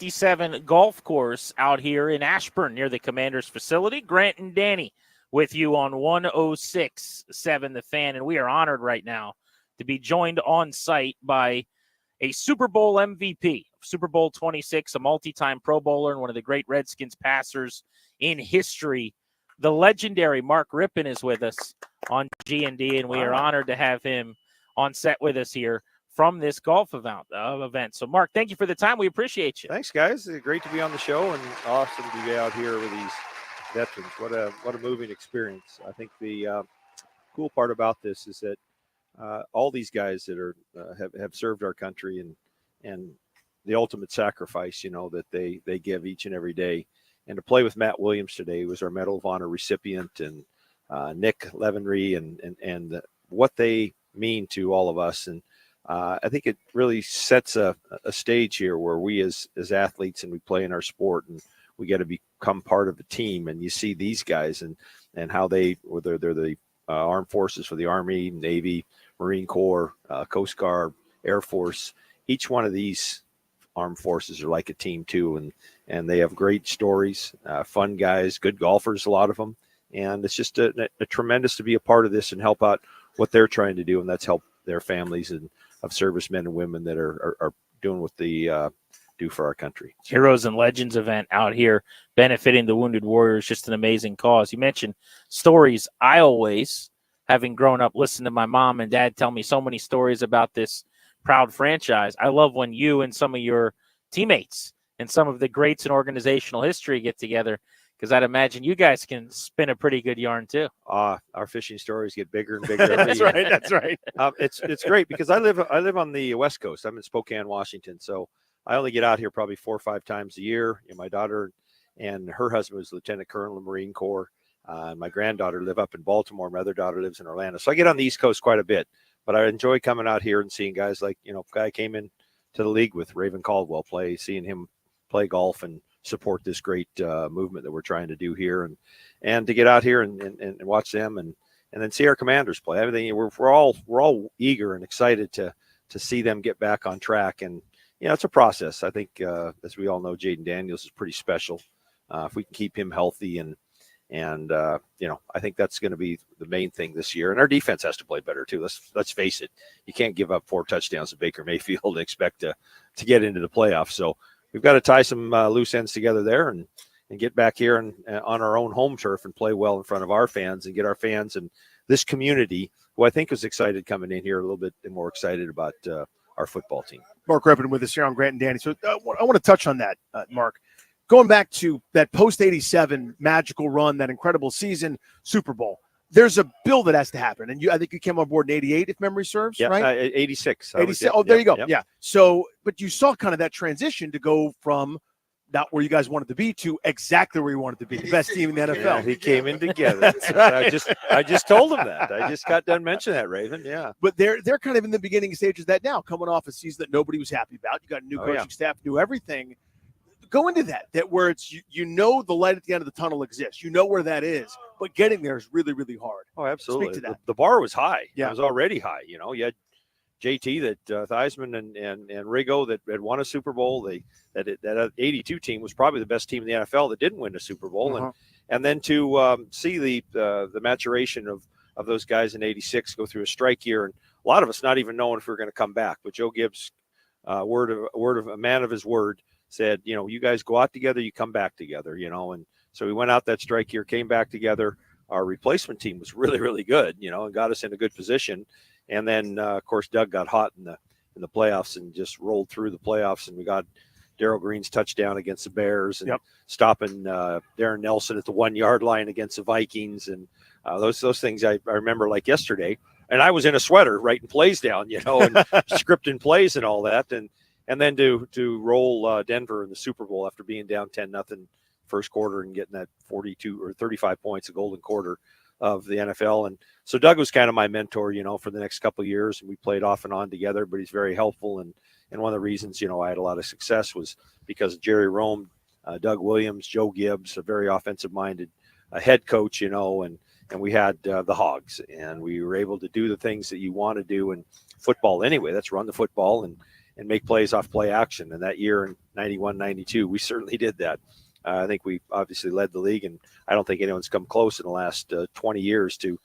57 golf course out here in Ashburn near the Commander's facility. Grant and Danny with you on 106.7 The Fan, and we are honored right now to be joined on site by a Super Bowl MVP, Super Bowl 26, a multi-time Pro Bowler and one of the great Redskins passers in history. The legendary Mark Rippon is with us on G&D, and we are honored to have him on set with us here from this golf event. So, Mark, thank you for the time. We appreciate you. Thanks, guys. It's great to be on the show and awesome to be out here with these veterans. What a moving experience. I think the cool part about this is that all these guys that are have served our country and the ultimate sacrifice, that they give each and every day. And to play with Matt Williams today, who was our Medal of Honor recipient, and Nick Levenry, and what they mean to all of us. And I think it really sets a stage here where we as athletes, and we play in our sport, and we got to become part of a team. And you see these guys and how whether they're the armed forces for the Army, Navy, Marine Corps, Coast Guard, Air Force, each one of these armed forces are like a team too. And they have great stories, fun guys, good golfers, a lot of them. And it's just a tremendous to be a part of this and help out what they're trying to do. And that's help their families and of servicemen and women that are doing what they do for our country. Heroes and Legends event out here benefiting the Wounded Warriors, just an amazing cause. You mentioned stories. I always, having grown up, listened to my mom and dad tell me so many stories about this proud franchise. I love when you and some of your teammates and some of the greats in organizational history get together, because I'd imagine you guys can spin a pretty good yarn too. Our fishing stories get bigger and bigger. That's right. That's right. It's great because I live on the West Coast. I'm in Spokane, Washington, so I only get out here probably 4 or 5 times a year. My daughter and her husband was Lieutenant Colonel in the Marine Corps. And my granddaughter live up in Baltimore. My other daughter lives in Orlando. So I get on the East Coast quite a bit. But I enjoy coming out here and seeing guys like, guy came in to the league with Raven Caldwell seeing him play golf and support this great movement that we're trying to do here, and to get out here and watch them and then see our Commanders play. Everything we're all eager and excited to see them get back on track. And it's a process. I think as we all know, Jaden Daniels is pretty special. If we can keep him healthy and I think that's going to be the main thing this year. And our defense has to play better too. Let's face it. You can't give up 4 touchdowns to Baker Mayfield and expect to get into the playoffs. So we've got to tie some loose ends together there and get back here and on our own home turf and play well in front of our fans and get our fans and this community, who I think is excited coming in here, a little bit more excited about our football team. Mark Rippon with us here on Grant and Danny. So I want to touch on that, Mark. Going back to that post-'87 magical run, that incredible season, Super Bowl, there's a bill that has to happen. And I think you came on board in 88, if memory serves, right? 86. 86. There you go. Yep. Yeah. So, but you saw kind of that transition to go from not where you guys wanted to be to exactly where you wanted to be, the best team in the NFL. Yeah, he came in together. That's right. I just told him that. I just got done mentioning that, Raven. Yeah. But they're kind of in the beginning stages of that now, coming off a season that nobody was happy about. You got a new coaching staff, new everything. Go into that where it's the light at the end of the tunnel exists. You know where that is, but getting there is really, really hard. Oh, absolutely. Speak to that. The bar was high. Yeah. It was already high. You had JT, that Theismann and Rigo that had won a Super Bowl. That 82 team was probably the best team in the NFL that didn't win a Super Bowl. And then to see the maturation of those guys in 86 go through a strike year, and a lot of us not even knowing if we we're going to come back. But Joe Gibbs, word of a man of his word, said, you guys go out together, you come back together, and so we went out that strike year, came back together. Our replacement team was really, really good, and got us in a good position. And then, of course, Doug got hot in the playoffs and just rolled through the playoffs. And we got Darrell Green's touchdown against the Bears and stopping Darren Nelson at the 1-yard line against the Vikings. And those things I remember like yesterday. And I was in a sweater writing plays down, and scripting plays and all that. And then to roll Denver in the Super Bowl after being down 10-0 first quarter and getting that 42 or 35 points, a golden quarter of the NFL. And so Doug was kind of my mentor, for the next couple of years, and we played off and on together, but he's very helpful. And one of the reasons, I had a lot of success was because of Jerry Rome, Doug Williams, Joe Gibbs, a very offensive-minded head coach, and we had the Hogs, and we were able to do the things that you want to do in football anyway. That's run the football make plays off play action. And that year in 91, 92, we certainly did that. I think we obviously led the league, and I don't think anyone's come close in the last 20 years to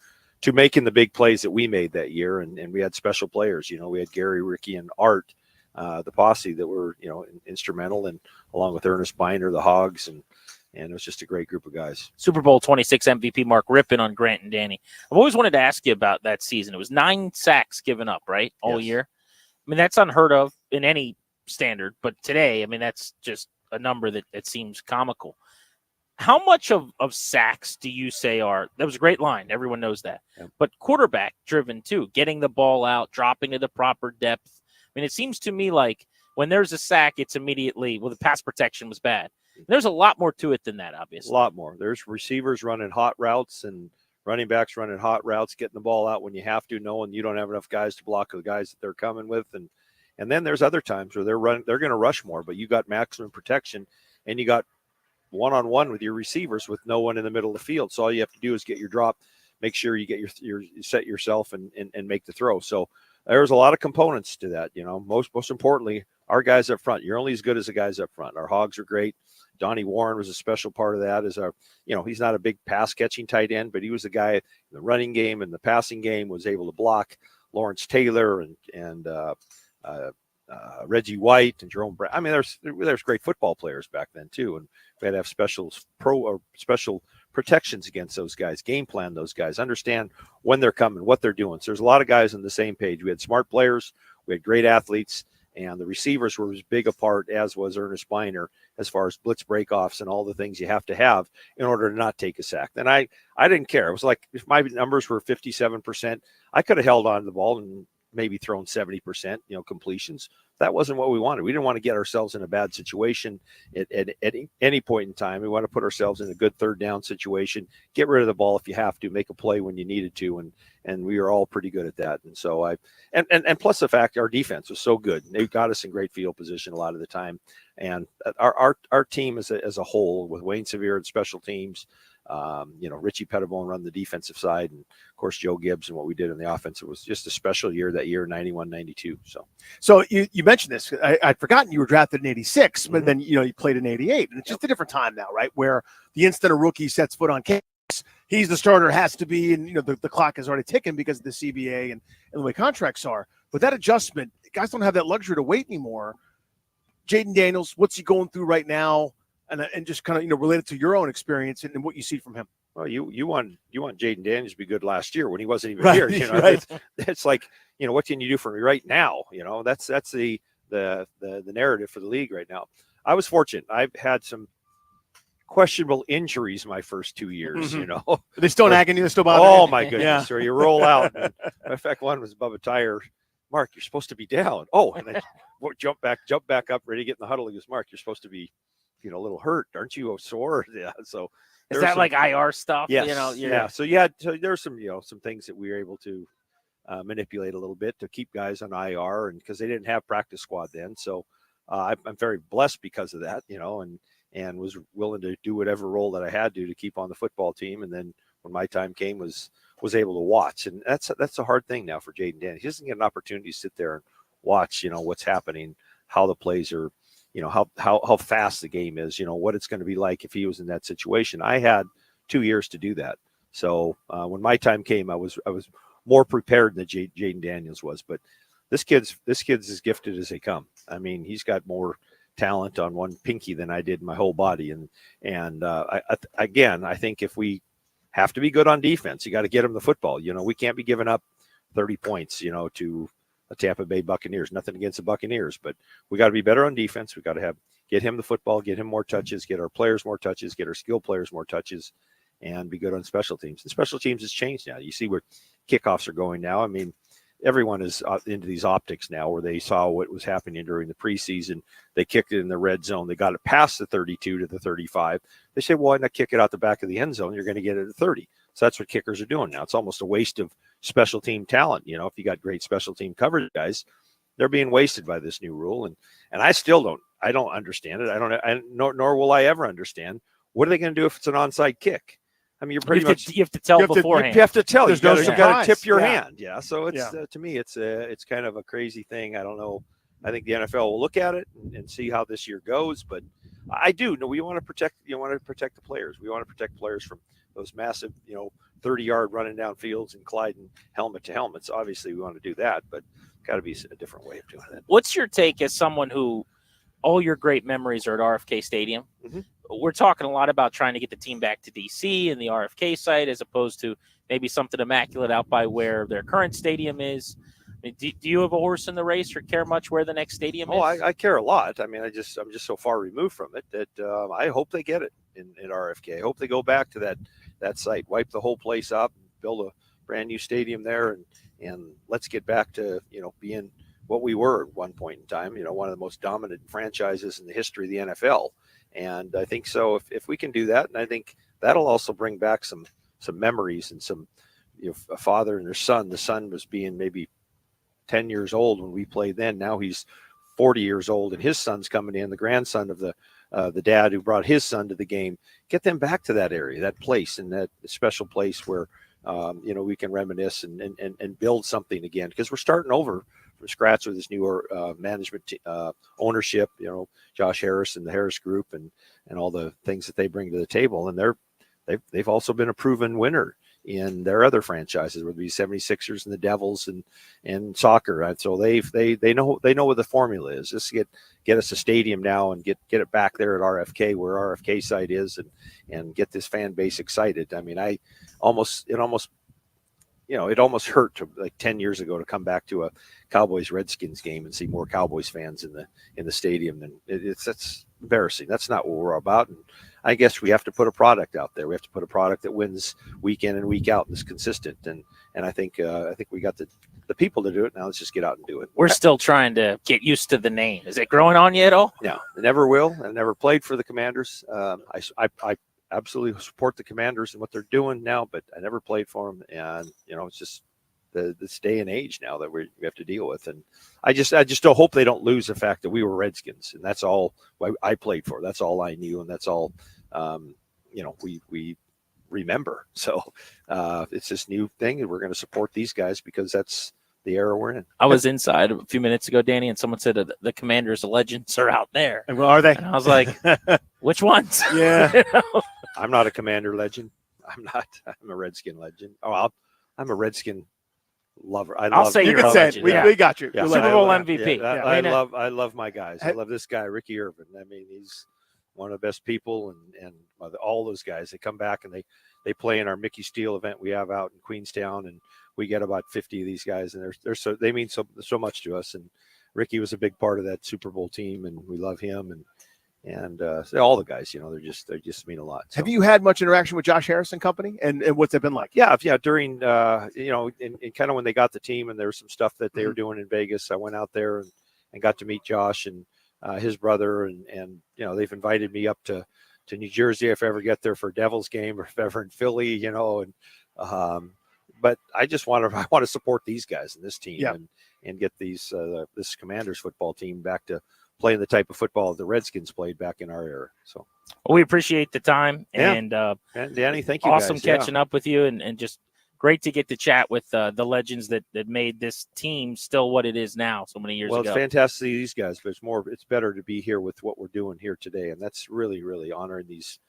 making the big plays that we made that year. And we had special players. We had Gary, Ricky, and Art, the posse that were, instrumental, and along with Ernest Biner, the Hogs, and it was just a great group of guys. Super Bowl 26 MVP Mark ripping on Grant and Danny. I've always wanted to ask you about that season. It was 9 sacks given up, right, all year? I mean, that's unheard of in any standard, but today, I mean, that's just a number that seems comical. How much of sacks do you say that was a great line, everyone knows that, but quarterback driven too, getting the ball out, dropping to the proper depth? I mean, it seems to me like when there's a sack, it's immediately, the pass protection was bad. There's a lot more to it than that, obviously. A lot more. There's receivers running hot routes and running backs running hot routes, getting the ball out when you have to, knowing you don't have enough guys to block the guys that they're coming with. And then there's other times where they're going to rush more, but you got maximum protection and you got one-on-one with your receivers with no one in the middle of the field. So all you have to do is get your drop, make sure you get you set yourself and make the throw. So there's a lot of components to that. Most importantly, our guys up front. You're only as good as the guys up front. Our Hogs are great. Donnie Warren was a special part of that. He's not a big pass catching tight end, but he was the guy in the running game and the passing game, was able to block Lawrence Taylor and Reggie White and Jerome Brown. I mean, there's great football players back then too, and we had to have special protections against those guys, game plan those guys, understand when they're coming, what they're doing. So there's a lot of guys on the same page. We had smart players, we had great athletes, and the receivers were as big a part as was Ernest Biner as far as blitz breakoffs and all the things you have to have in order to not take a sack. And I didn't care. It was like if my numbers were 57%, I could have held on to the ball and maybe thrown 70%, completions. That wasn't what we wanted. We didn't want to get ourselves in a bad situation at any point in time. We want to put ourselves in a good third down situation, get rid of the ball if you have to, make a play when you needed to. And we were all pretty good at that. And so and plus the fact our defense was so good. They got us in great field position a lot of the time. And our team as a whole, with Wayne Sevier and special teams, Richie Pettibone run the defensive side, and of course Joe Gibbs and what we did in the offense. It was just a special year that year, 91, 92. So you mentioned this. I'd forgotten you were drafted in 86, but then you played in 88, and it's just a different time now, right? Where the instant a rookie sets foot on campus, he's the starter, has to be, and the clock is already ticking because of the CBA and the way contracts are. But that adjustment, guys don't have that luxury to wait anymore. Jaden Daniels, what's he going through right now? And just kind of related to your own experience and what you see from him. Well, you want Jaden Daniels to be good last year when he wasn't even right, here. Right. It's like, what can you do for me right now? That's the narrative for the league right now. I was fortunate. I've had some questionable injuries my first 2 years. Are they still nagging you? They're still bothering Oh you? my goodness! Yeah. Or you roll out. And, in fact, one was above a tire. Mark, you're supposed to be down. Oh, and then jump back up, ready to get in the huddle. He goes, Mark, you're supposed to be, a little hurt, aren't you? Sore? Yeah. So is that like IR stuff? Yes. Yeah. So there's some some things that we were able to manipulate a little bit to keep guys on IR, and because they didn't have practice squad then. So I'm very blessed because of that, and was willing to do whatever role that I had to keep on the football team. And then when my time came, was able to watch, and that's a hard thing now for Jaden Daniels. He doesn't get an opportunity to sit there and watch, what's happening, how the plays are. How fast the game is, what it's going to be like if he was in that situation. I had 2 years to do that. So when my time came, I was more prepared than Jaden Daniels was. But this kid's as gifted as they come. I mean, he's got more talent on one pinky than I did in my whole body. And I think if we have to be good on defense, you got to get him the football. We can't be giving up 30 points, to the Tampa Bay Buccaneers. Nothing against the Buccaneers, but we got to be better on defense. We got to get him the football, get him more touches, get our players more touches, get our skill players more touches, and be good on special teams. And special teams has changed now. You see where kickoffs are going now. I mean, everyone is into these optics now, where they saw what was happening during the preseason. They kicked it in the red zone. They got it past the 32 to the 35. They say, well, why not kick it out the back of the end zone? You're going to get it at 30. So that's what kickers are doing now. It's almost a waste of special team talent. If you got great special team coverage guys, they're being wasted by this new rule. And I still don't understand it. Nor will I ever understand. What are they going to do if it's an onside kick? I mean, you have to tell beforehand. You have to tell. There's You no got to tip your surprise. hand. Yeah. So it's to me, it's kind of a crazy thing. I don't know I think the NFL will look at it and see how this year goes. But I do know we want to protect. You want to protect the players. We want to protect players from those massive, 30-yard running down fields and colliding helmet to helmets. Obviously, we want to do that, but got to be a different way of doing it. What's your take as someone who all your great memories are at RFK Stadium? Mm-hmm. We're talking a lot about trying to get the team back to DC and the RFK site as opposed to maybe something immaculate out by where their current stadium is. I mean, do you have a horse in the race or care much where the next stadium Oh, is? I care a lot. I mean, I'm just so far removed from it that I hope they get it in RFK. I hope they go back to that site, wipe the whole place up, build a brand new stadium there, and let's get back to being what we were at one point in time. One of the most dominant franchises in the history of the NFL. And I think so. If we can do that, and I think that'll also bring back some memories and some a father and their son. The son was being maybe 10 years old when we played then. Now he's 40 years old and his son's coming in, the grandson of the dad who brought his son to the game. Get them back to that area, that place, and that special place where we can reminisce and build something again, because we're starting over from scratch with this new management ownership, Josh Harris and the Harris Group and all the things that they bring to the table. And they've also been a proven winner in their other franchises, whether it be 76ers and the Devils and soccer. Right? So they know what the formula is. Just get us a stadium now and get it back there at RFK, where RFK site is, and get this fan base excited. I mean, it almost hurt to, like 10 years ago, to come back to a Cowboys Redskins game and see more Cowboys fans in the stadium. And that's embarrassing. That's not what we're about. And I guess we have to put a product out there. We have to put a product that wins week in and week out and is consistent. And I think we got the people to do it. Now let's just get out and do it. We're still trying to get used to the name. Is it growing on you at all? No, it never will. I never played for the Commanders. I absolutely support the Commanders and what they're doing now, but I never played for them. And it's just this day and age now that we have to deal with. And I just don't hope they don't lose the fact that we were Redskins, and that's all I played for. That's all I knew, and that's all we remember. So it's this new thing, and we're going to support these guys because that's the era we're in. I was inside a few minutes ago, Danny, and someone said the Commanders legends are out there. And well, are they? And I was like, which ones? Yeah. I'm not a Commander legend. I'm a Redskin legend. Oh, I'm a Redskin lover. I'll say you you're can a say legend. it. We got you. Yeah, Super Bowl MVP. Yeah, I love my guys. I love this guy, Ricky Irvin. I mean, he's one of the best people, and all those guys. They come back and they play in our Mickey Steele event we have out in Queenstown, and we get about 50 of these guys, and they mean so much to us. And Ricky was a big part of that Super Bowl team, and we love him, and all the guys, they just mean a lot. So. Have you had much interaction with Josh Harris and company, and what's it been like? Yeah. During in kind of when they got the team, and there was some stuff that they were doing in Vegas. I went out there and got to meet Josh and his brother, and they've invited me up to New Jersey if I ever get there for a Devils game, or if ever in Philly, but I want to support these guys and this team, and get this Commanders football team back to playing the type of football the Redskins played back in our era. So we appreciate the time, and Danny, thank you. Awesome guys. catching up with you, and just great to get to chat with the legends that made this team still what it is now so many years ago. Well, it's fantastic to see these guys, but it's better to be here with what we're doing here today, and that's really, really honoring these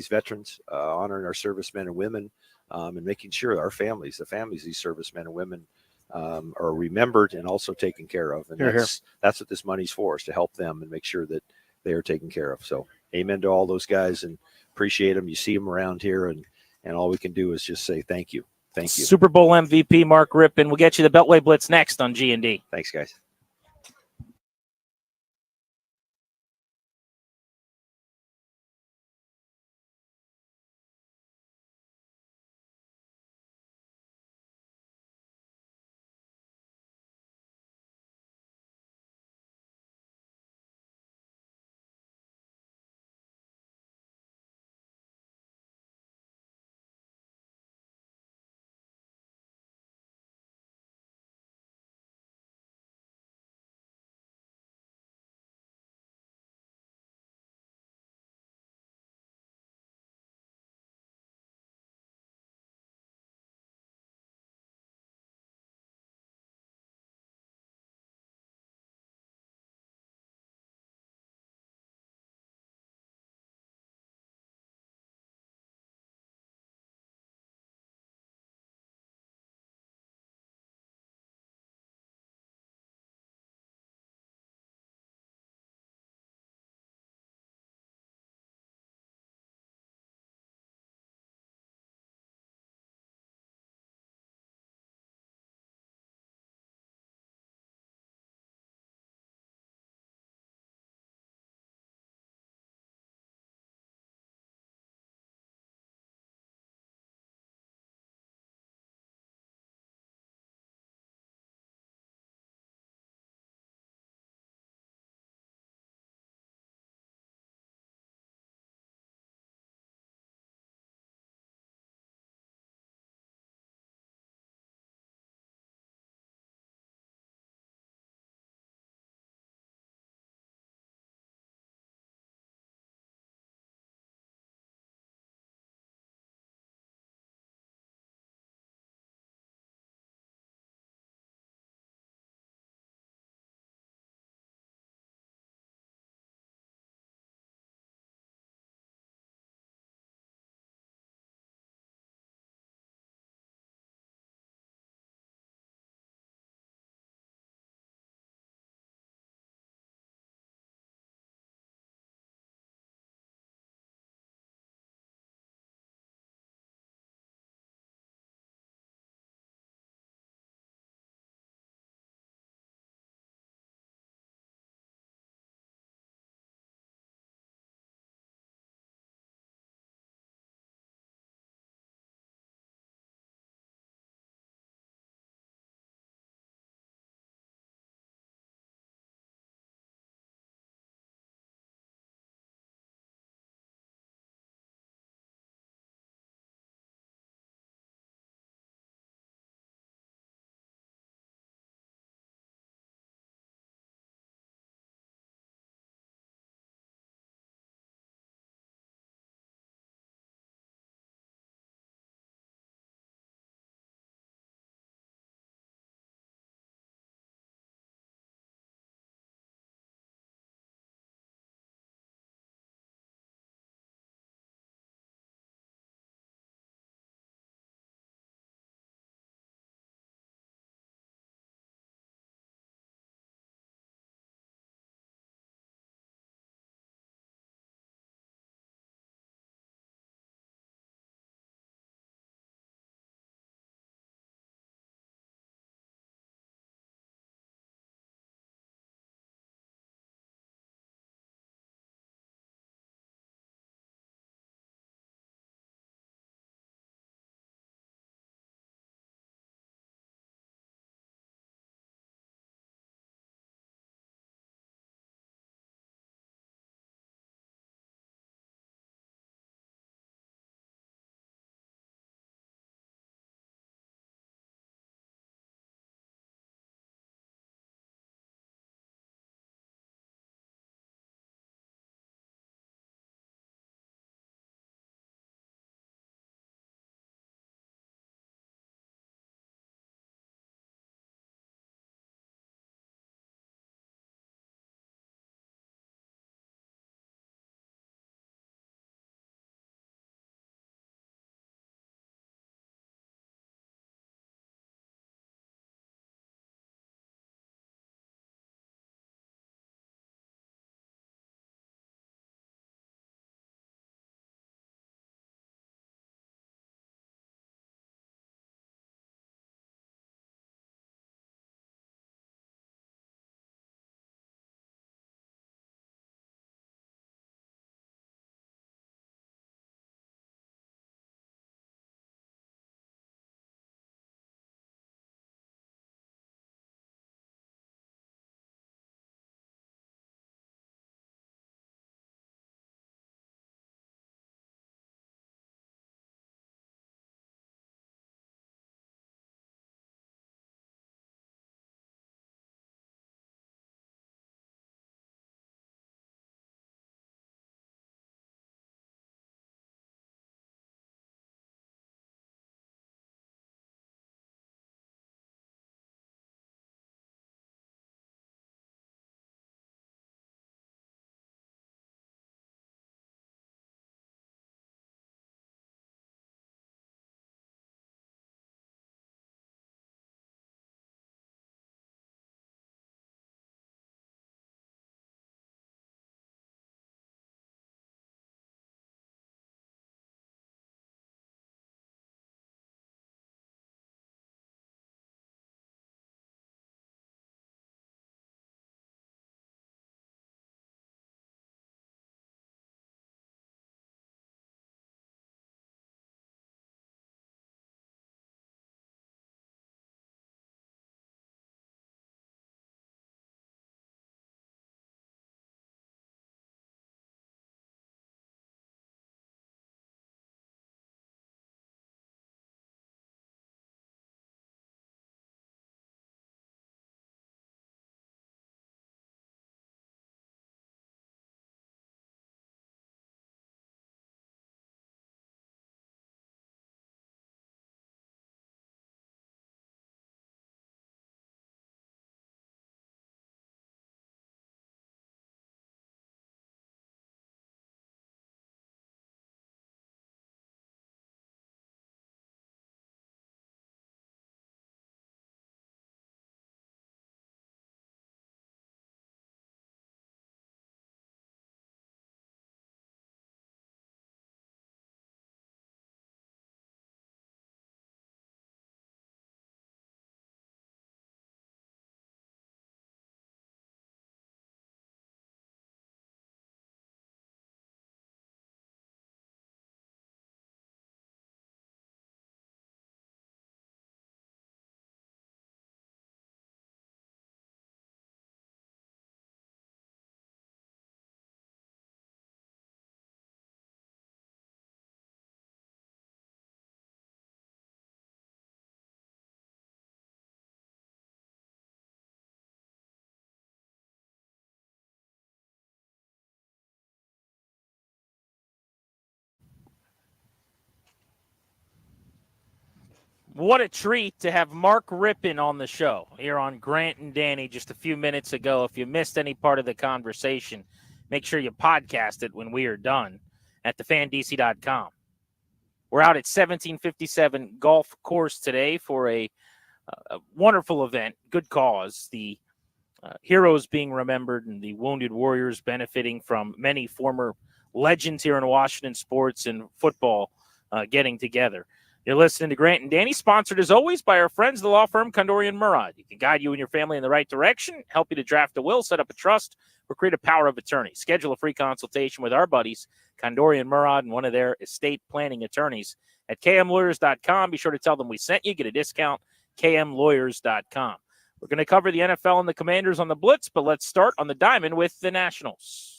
veterans, honoring our servicemen and women, and making sure our families, the families of these servicemen and women, are remembered and also taken care of. And that's what this money's for, is to help them and make sure that they are taken care of. So amen to all those guys, and appreciate them. You see them around here, and all we can do is just say thank you. Thank you. Super Bowl MVP Mark Rippon. We'll get you the Beltway Blitz next on G&D. Thanks, guys. What a treat to have Mark Rippon on the show here on Grant and Danny just a few minutes ago. If you missed any part of the conversation, make sure you podcast it when we are done at thefandc.com. We're out at 1757 Golf Course today for a wonderful event, good cause. The heroes being remembered and the wounded warriors benefiting from many former legends here in Washington sports and football getting together. You're listening to Grant and Danny, sponsored as always by our friends, the law firm Kondorian Murad. You can guide you and your family in the right direction, help you to draft a will, set up a trust, or create a power of attorney. Schedule a free consultation with our buddies, Kondorian Murad, and one of their estate planning attorneys at kmlawyers.com. Be sure to tell them we sent you. Get a discount, kmlawyers.com. We're going to cover the NFL and the Commanders on the Blitz, but let's start on the diamond with the Nationals.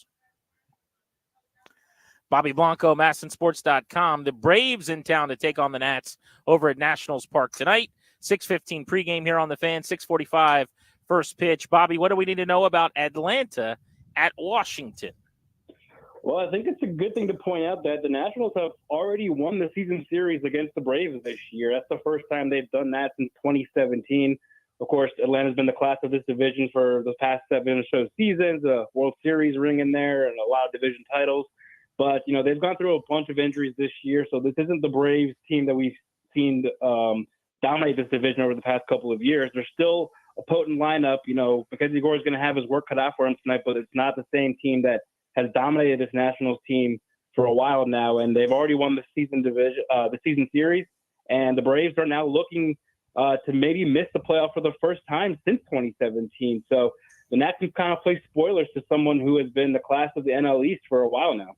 Bobby Blanco, MASNsports.com. The Braves in town to take on the Nats over at Nationals Park tonight. 6:15 pregame here on the Fan, 6:45 first pitch. Bobby, what do we need to know about Atlanta at Washington? Well, I think it's a good thing to point out that the Nationals have already won the season series against the Braves this year. That's the first time they've done that since 2017. Of course, Atlanta's been the class of this division for the past 7 or so seasons, a World Series ring in there and a lot of division titles. But, you know, they've gone through a bunch of injuries this year, so this isn't the Braves team that we've seen dominate this division over the past couple of years. They're still a potent lineup. You know, Mackenzie Gore is going to have his work cut out for him tonight, but it's not the same team that has dominated this Nationals team for a while now, and they've already won the season series, and the Braves are now looking to maybe miss the playoff for the first time since 2017. So the Nats can kind of play spoilers to someone who has been the class of the NL East for a while now.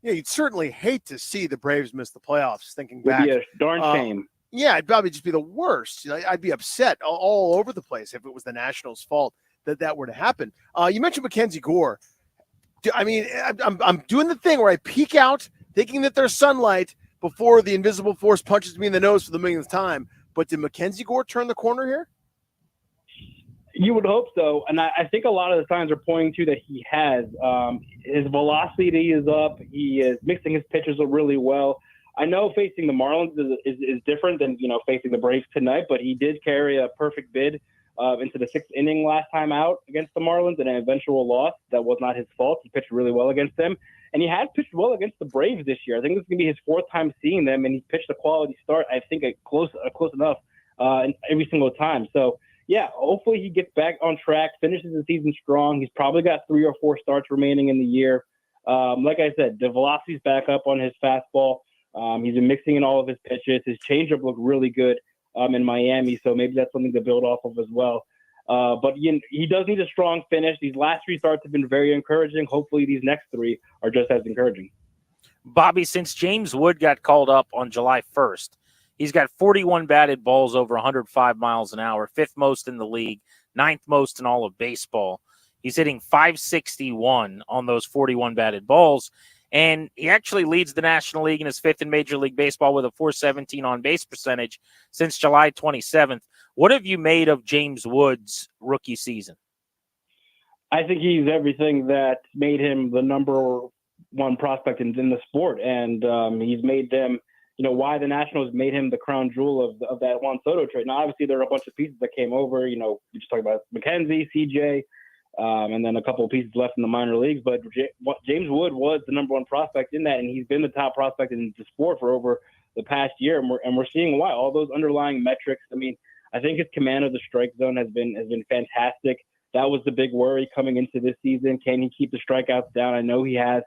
Yeah, you'd certainly hate to see the Braves miss the playoffs, thinking Would back. be a darn shame. Yeah, it'd probably just be the worst. You know, I'd be upset all over the place if it was the Nationals' fault that were to happen. You mentioned Mackenzie Gore. I mean, I'm doing the thing where I peek out thinking that there's sunlight before the invisible force punches me in the nose for the millionth time. But did Mackenzie Gore turn the corner here? You would hope so, and I think a lot of the signs are pointing to that he has. His velocity is up. He is mixing his pitches really well. I know facing the Marlins is different than, you know, facing the Braves tonight, but he did carry a perfect bid into the 6th inning last time out against the Marlins in an eventual loss. That was not his fault. He pitched really well against them, and he has pitched well against the Braves this year. I think this is going to be his 4th time seeing them, and he's pitched a quality start. I think close enough every single time. So, yeah, hopefully he gets back on track, finishes the season strong. He's probably got 3 or 4 starts remaining in the year. Like I said, the velocity's back up on his fastball. He's been mixing in all of his pitches. His changeup looked really good in Miami, so maybe that's something to build off of as well. But he does need a strong finish. These last 3 starts have been very encouraging. Hopefully these next 3 are just as encouraging. Bobby, since James Wood got called up on July 1st, he's got 41 batted balls over 105 miles an hour, 5th most in the league, 9th most in all of baseball. He's hitting .561 on those 41 batted balls, and he actually leads the National League and is 5th in Major League Baseball with a .417 on-base percentage since July 27th. What have you made of James Wood's rookie season? I think he's everything that made him the number 1 prospect in the sport, and he's made them, you know, why the Nationals made him the crown jewel of that Juan Soto trade. Now, obviously, there are a bunch of pieces that came over. You know, we just talked about McKenzie, CJ, and then a couple of pieces left in the minor leagues. But James Wood was the number 1 prospect in that, and he's been the top prospect in the sport for over the past year. And we're seeing why. All those underlying metrics. I mean, I think his command of the strike zone has been fantastic. That was the big worry coming into this season. Can he keep the strikeouts down? I know he has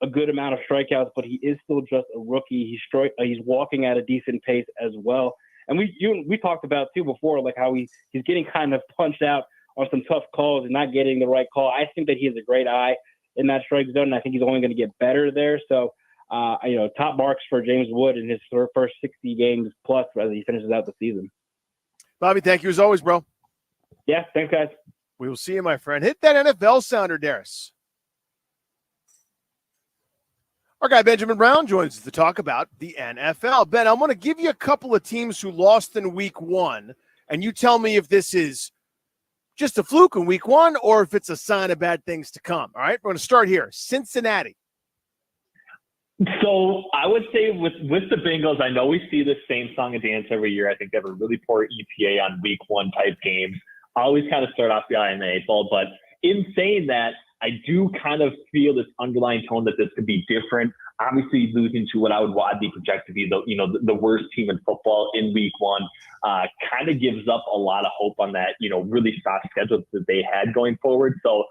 a good amount of strikeouts, but he is still just a rookie. He's walking at a decent pace as well. And we talked about too before, like how he's getting kind of punched out on some tough calls and not getting the right call. I think that he has a great eye in that strike zone, and I think he's only going to get better there. So, you know, top marks for James Wood in his first 60 games plus as he finishes out the season. Bobby, thank you as always, bro. Yeah, thanks, guys. We will see you, my friend. Hit that NFL sounder, Darius. Our guy Benjamin Brown joins us to talk about the NFL. Ben, I want to give you a couple of teams who lost in week 1, and you tell me if this is just a fluke in week 1 or if it's a sign of bad things to come. All right, we're going to start here. Cincinnati. So I would say with the Bengals, I know we see the same song and dance every year. I think they have a really poor EPA on week one type games. Always kind of start off the eye in the eight ball. But in saying that, I do kind of feel this underlying tone that this could be different. Obviously, losing to what I would widely project to be the worst team in football in week one kind of gives up a lot of hope on that, really soft schedule that they had going forward. So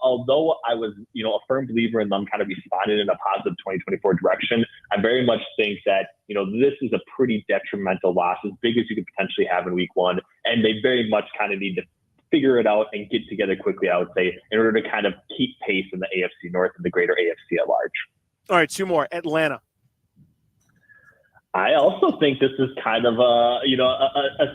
although I was, a firm believer in them kind of responding in a positive 2024 direction, I very much think that, this is a pretty detrimental loss, as big as you could potentially have in week one. And they very much kind of need to figure it out and get together quickly, I would say, in order to kind of keep pace in the AFC North and the greater AFC at large. All right, two more. Atlanta. I also think this is kind of a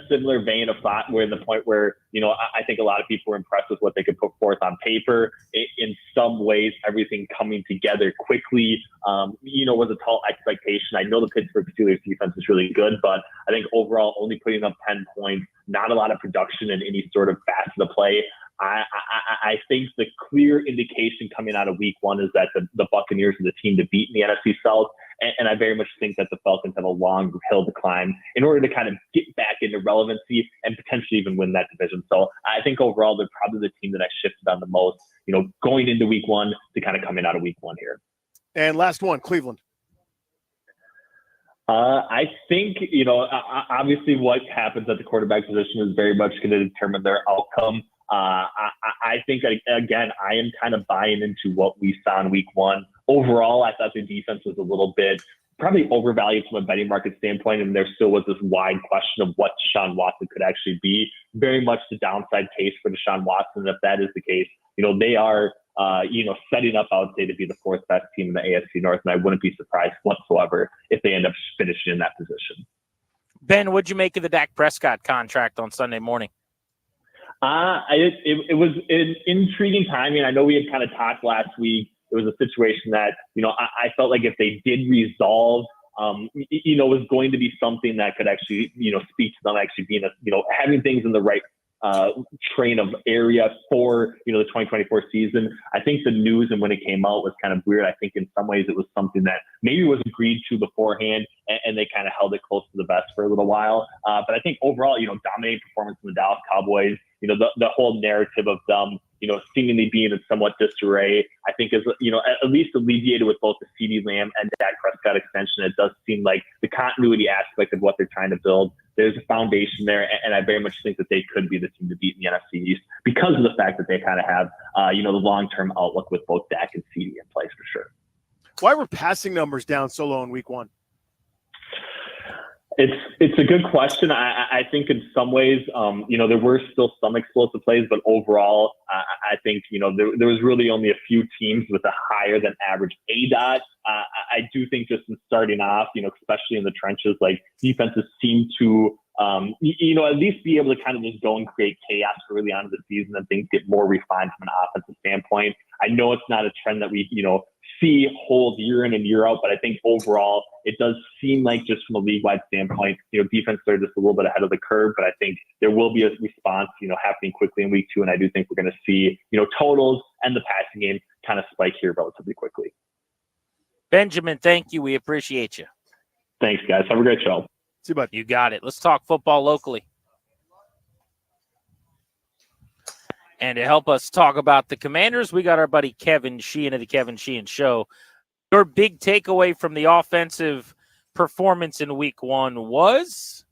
similar vein of thought, where the point where, I think a lot of people were impressed with what they could put forth on paper. In some ways, everything coming together quickly, was a tall expectation. I know the Pittsburgh Steelers defense is really good, but I think overall only putting up 10 points, not a lot of production in any sort of facet of play. I think the clear indication coming out of week one is that the Buccaneers are the team to beat in the NFC South. And I very much think that the Falcons have a long hill to climb in order to kind of get back into relevancy and potentially even win that division. So I think overall, they're probably the team that I shifted on the most, going into week one to kind of coming out of week one here. And last one, Cleveland. I think, obviously what happens at the quarterback position is very much going to determine their outcome. I think, again, I am kind of buying into what we saw in week one. Overall, I thought the defense was a little bit probably overvalued from a betting market standpoint, and there still was this wide question of what Deshaun Watson could actually be. Very much the downside case for Deshaun Watson. And if that is the case, they are, setting up, I would say, to be the fourth best team in the AFC North, and I wouldn't be surprised whatsoever if they end up finishing in that position. Ben, what'd you make of the Dak Prescott contract on Sunday morning? It was an intriguing timing. I know we had kind of talked last week. It was a situation that, I felt like if they did resolve, was going to be something that could actually, speak to them actually being, having things in the right train of area for, the 2024 season. I think the news and when it came out was kind of weird. I think in some ways it was something that maybe was agreed to beforehand, and they kind of held it close to the vest for a little while. But I think overall, dominating performance from the Dallas Cowboys, the whole narrative of them, seemingly being in somewhat disarray, I think is, at least alleviated with both the CeeDee Lamb and Dak Prescott extension. It does seem like the continuity aspect of what they're trying to build, there's a foundation there, and I very much think that they could be the team to beat in the NFC East because of the fact that they kind of have, the long-term outlook with both Dak and CeeDee in place for sure. Why were passing numbers down so low in week one? It's a good question. I think in some ways, there were still some explosive plays, but overall, I think, there was really only a few teams with a higher than average ADOT. I do think just in starting off, especially in the trenches, like defenses seem to, at least be able to kind of just go and create chaos early on in the season and things get more refined from an offensive standpoint. I know it's not a trend that we, see hold year in and year out, but I think overall it does seem like just from a league-wide standpoint, defense are just a little bit ahead of the curve, but I think there will be a response, happening quickly in week two, and I do think we're going to see, totals and the passing game kind of spike here relatively quickly. Benjamin, thank you. We appreciate you. Thanks, guys. Have a great show. See you, bud. You got it. Let's talk football locally. And to help us talk about the Commanders, we got our buddy Kevin Sheehan of the Kevin Sheehan Show. Your big takeaway from the offensive performance in week one was?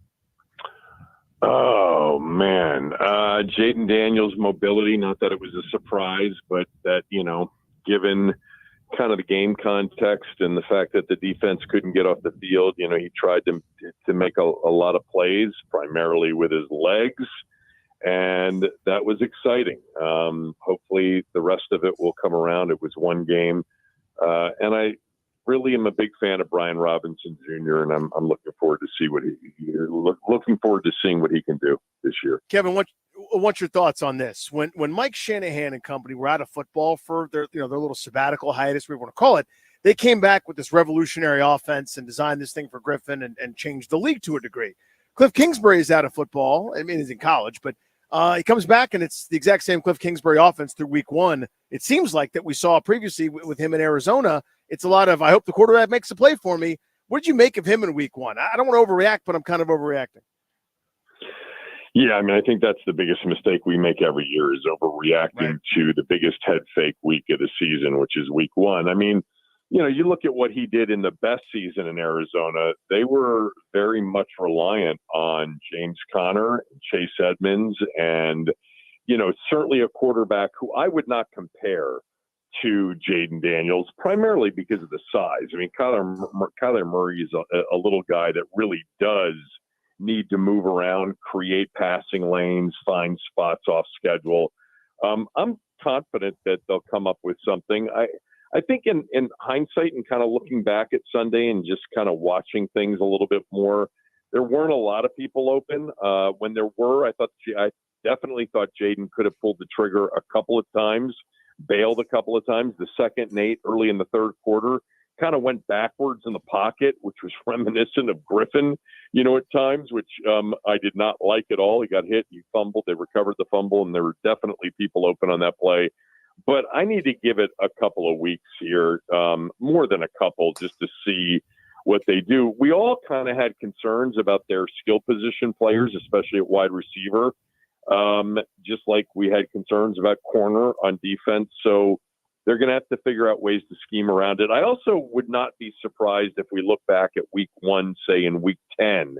Oh, man. Jaden Daniels' mobility, not that it was a surprise, but that, given kind of the game context and the fact that the defense couldn't get off the field, he tried to make a lot of plays, primarily with his legs. And that was exciting. Hopefully the rest of it will come around. It was one game. And I really am a big fan of Brian Robinson Jr., and I'm looking forward to see looking forward to seeing what he can do this year. Kevin, what's your thoughts on this? When Mike Shanahan and company were out of football for their little sabbatical hiatus, we want to call it, they came back with this revolutionary offense and designed this thing for Griffin and changed the league to a degree. Cliff Kingsbury is out of football. I mean, he's in college, but he comes back, and it's the exact same Cliff Kingsbury offense through week one. It seems like that we saw previously with him in Arizona, It's a lot of, I hope the quarterback makes a play for me. What did you make of him in week one? I don't want to overreact, but I'm kind of overreacting. Yeah, I mean, I think that's the biggest mistake we make every year is overreacting to the biggest head fake week of the season, which is week one. I mean, you know, you look at what he did in the best season in Arizona, they were very much reliant on James Conner, Chase Edmonds, and, you know, certainly a quarterback who I would not compare to Jaden Daniels, primarily because of the size. I mean, Kyler Murray is a little guy that really does need to move around, create passing lanes, find spots off schedule. I'm confident that they'll come up with something. I think in hindsight and kind of looking back at Sunday and just kind of watching things a little bit more, there weren't a lot of people open. When there were, I definitely thought Jaden could have pulled the trigger a couple of times, bailed a couple of times. The second and 8 early in the third quarter kind of went backwards in the pocket, which was reminiscent of Griffin, you know, at times, which I did not like at all. He got hit, he fumbled, they recovered the fumble, and there were definitely people open on that play. But I need to give it a couple of weeks here, more than a couple, just to see what they do. We all kind of had concerns about their skill position players, especially at wide receiver, just like we had concerns about corner on defense. So they're going to have to figure out ways to scheme around it. I also would not be surprised if we look back at week one, say in week 10,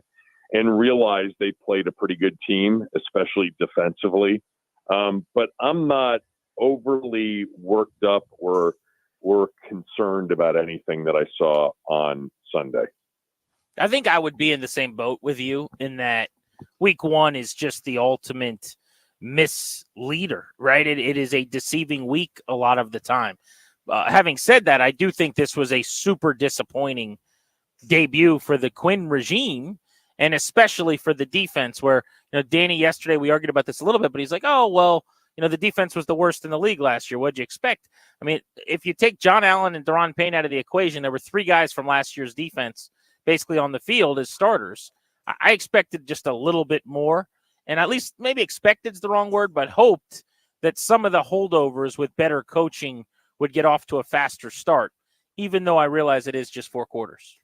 and realize they played a pretty good team, especially defensively. But I'm not overly worked up or concerned about anything that I saw on Sunday. I think I would be in the same boat with you in that week one is just the ultimate misleader, right? It is a deceiving week a lot of the time. Having said that, I do think this was a super disappointing debut for the Quinn regime, and especially for the defense where, you know, Danny, yesterday we argued about this a little bit, but he's like, oh, well, you know, the defense was the worst in the league last year. What'd you expect? I mean, if you take John Allen and Daron Payne out of the equation, there were 3 guys from last year's defense basically on the field as starters. I expected just a little bit more, and at least maybe expected is the wrong word, but hoped that some of the holdovers with better coaching would get off to a faster start, even though I realize it is just 4 quarters.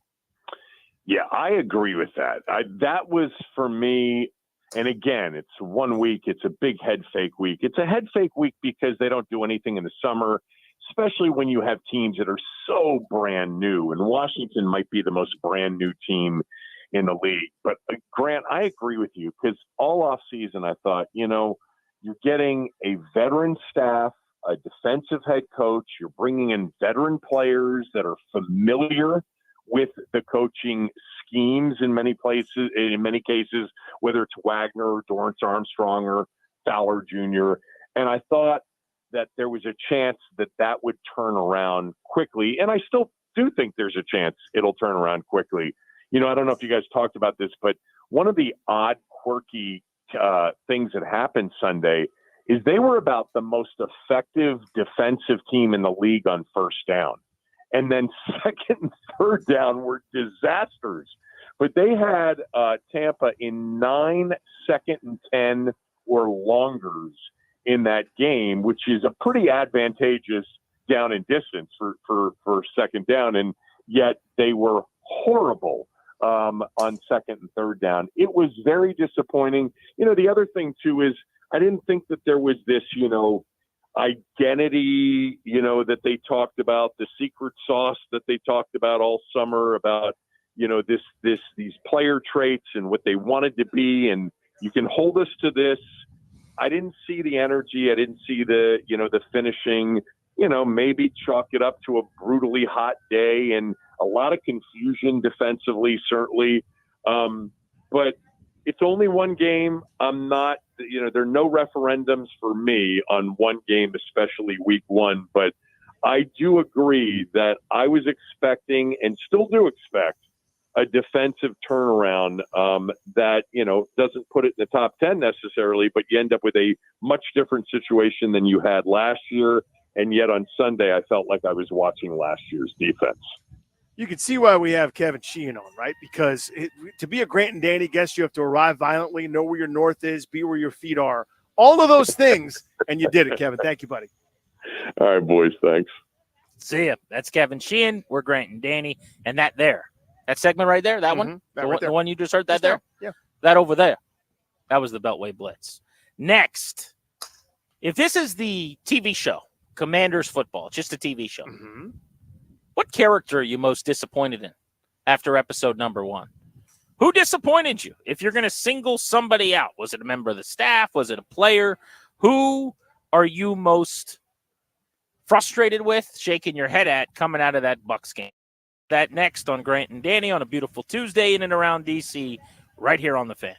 Yeah, I agree with that. That was for me. And again, it's 1 week. It's a big head fake week. It's a head fake week because they don't do anything in the summer, especially when you have teams that are so brand new. And Washington might be the most brand new team in the league. But Grant, I agree with you because all off season I thought, you know, you're getting a veteran staff, a defensive head coach. You're bringing in veteran players that are familiar with the coaching schemes in many cases, whether it's Wagner, Dorrance Armstrong, or Fowler Jr. And I thought that there was a chance that would turn around quickly. And I still do think there's a chance it'll turn around quickly. You know, I don't know if you guys talked about this, but one of the odd, quirky things that happened Sunday is they were about the most effective defensive team in the league on first down. And then second and third down were disasters. But they had Tampa in 9 second and 10 or longers in that game, which is a pretty advantageous down and distance for second down. And yet they were horrible on second and third down. It was very disappointing. You know, the other thing, too, is I didn't think that there was this, you know, identity, you know, that they talked about, the secret sauce that they talked about all summer about, you know, these player traits and what they wanted to be, and you can hold us to this. I didn't see the energy. I didn't see the, you know, the finishing, you know, maybe chalk it up to a brutally hot day and a lot of confusion defensively, certainly. But it's only one game. I'm not, you know, there are no referendums for me on one game, especially week one. But I do agree that I was expecting and still do expect a defensive turnaround that, you know, doesn't put it in the top 10 necessarily, but you end up with a much different situation than you had last year. And yet on Sunday, I felt like I was watching last year's defense. You can see why we have Kevin Sheehan on, right? Because to be a Grant and Danny guest, you have to arrive violently, know where your north is, be where your feet are, all of those things. And you did it, Kevin. Thank you, buddy. All right, boys. Thanks. See ya. That's Kevin Sheehan. We're Grant and Danny. And that segment right there, that one, the one you just heard, that there? Yeah. That over there. That was the Beltway Blitz. Next, if this is the TV show, Commanders Football, just a TV show, what character are you most disappointed in after episode number 1? Who disappointed you? If you're going to single somebody out, was it a member of the staff? Was it a player? Who are you most frustrated with, shaking your head at, coming out of that Bucs game? That next on Grant and Danny on a beautiful Tuesday in and around D.C., right here on The Fan.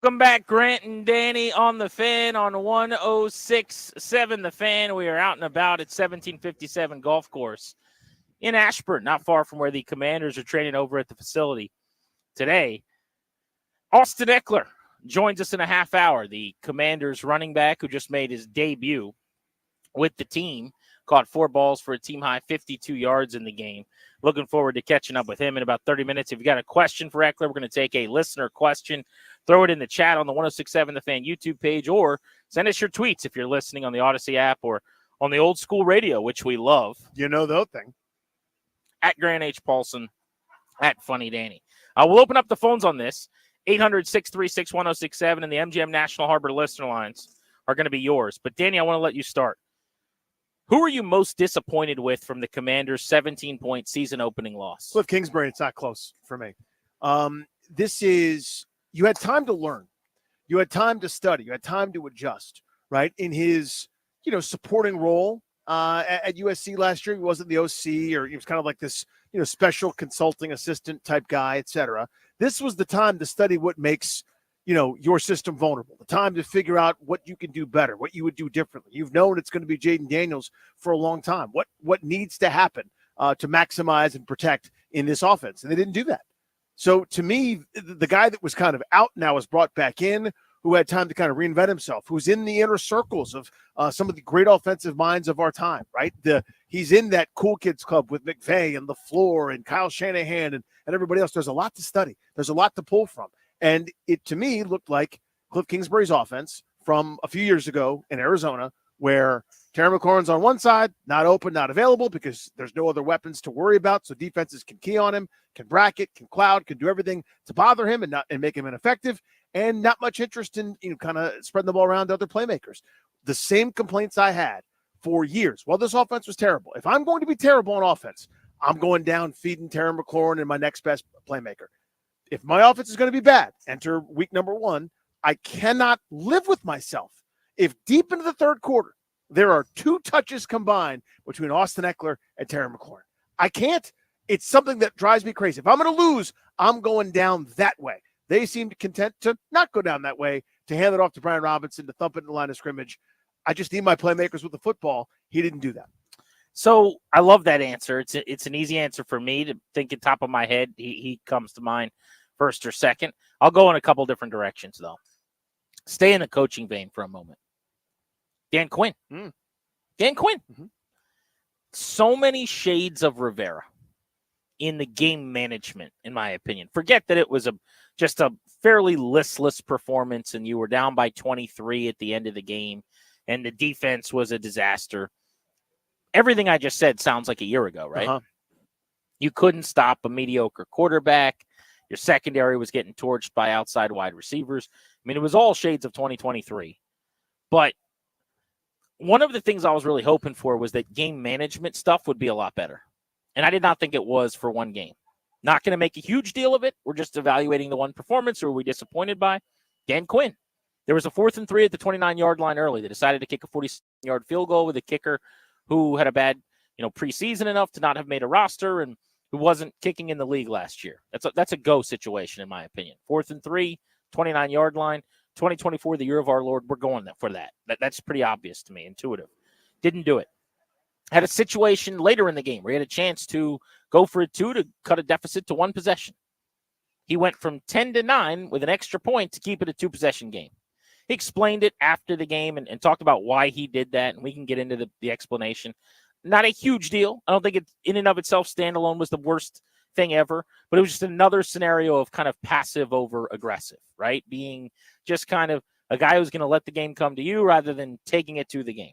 Welcome back, Grant and Danny on the Fan on 106.7 The Fan. We are out and about at 1757 Golf Course in Ashburn, not far from where the Commanders are training over at the facility today. Austin Eckler joins us in a half hour, the Commanders running back who just made his debut with the team. Caught 4 balls for a team-high 52 yards in the game. Looking forward to catching up with him in about 30 minutes. If you got a question for Eckler, we're going to take a listener question. Throw it in the chat on the 106.7 The Fan YouTube page, or send us your tweets if you're listening on the Odyssey app or on the old school radio, which we love. You know the thing. At Grant H. Paulson, at Funny Danny. We'll open up the phones on this. 800-636-1067 and the MGM National Harbor listener lines are going to be yours. But, Danny, I want to let you start. Who are you most disappointed with from the Commanders' 17-point season opening loss? Cliff Kingsbury, it's not close for me. This is, you had time to learn. You had time to study. You had time to adjust, right? In his, supporting role at USC last year, he wasn't the OC, or he was kind of like this, special consulting assistant type guy, et cetera. This was the time to study what makes your system vulnerable, the time to figure out what you can do better, what you would do differently. You've known it's going to be Jaden Daniels for a long time. What needs to happen to maximize and protect in this offense? And they didn't do that. So to me, the guy that was kind of out now is brought back in, who had time to kind of reinvent himself, who's in the inner circles of some of the great offensive minds of our time, right? He's in that cool kids club with McVay and LaFleur and Kyle Shanahan and everybody else. There's a lot to study. There's a lot to pull from. And it, to me, looked like Cliff Kingsbury's offense from a few years ago in Arizona, where Terry McLaurin's on one side, not open, not available because there's no other weapons to worry about. So defenses can key on him, can bracket, can cloud, can do everything to bother him and make him ineffective, and not much interest in kind of spreading the ball around to other playmakers. The same complaints I had for years. Well, this offense was terrible. If I'm going to be terrible on offense, I'm going down feeding Terry McLaurin and my next best playmaker. If my offense is going to be bad, enter week number 1, I cannot live with myself if deep into the third quarter there are 2 touches combined between Austin Eckler and Terry McLaurin. I can't. It's something that drives me crazy. If I'm going to lose, I'm going down that way. They seem content to not go down that way, to hand it off to Brian Robinson, to thump it in the line of scrimmage. I just need my playmakers with the football. He didn't do that. So I love that answer. It's an easy answer for me to think at top of my head. He comes to mind first or second. I'll go in a couple different directions, though. Stay in the coaching vein for a moment. Dan Quinn. Dan Quinn. So many shades of Rivera in the game management, in my opinion. Forget that it was just a fairly listless performance and you were down by 23 at the end of the game and the defense was a disaster. Everything I just said sounds like a year ago, right? You couldn't stop a mediocre quarterback. Your secondary was getting torched by outside wide receivers. I mean, it was all shades of 2023. But one of the things I was really hoping for was that game management stuff would be a lot better. And I did not think it was for one game. Not going to make a huge deal of it. We're just evaluating the one performance. Or were we disappointed by Dan Quinn? There was a 4th and 3 at the 29-yard line early. They decided to kick a 40-yard field goal with a kicker who had a bad, preseason enough to not have made a roster and who wasn't kicking in the league last year. That's a go situation, in my opinion. 4th and 3, 29-yard line, 2024, the year of our Lord. We're going for that. That's pretty obvious to me, intuitive. Didn't do it. Had a situation later in the game where he had a chance to go for a 2 to cut a deficit to 1 possession. He went from 10-9 with an extra point to keep it a 2-possession game. He explained it after the game and talked about why he did that, and we can get into the explanation. Not a huge deal. I don't think it, in and of itself, standalone was the worst thing ever, but it was just another scenario of kind of passive over aggressive, right? Being just kind of a guy who's going to let the game come to you rather than taking it to the game.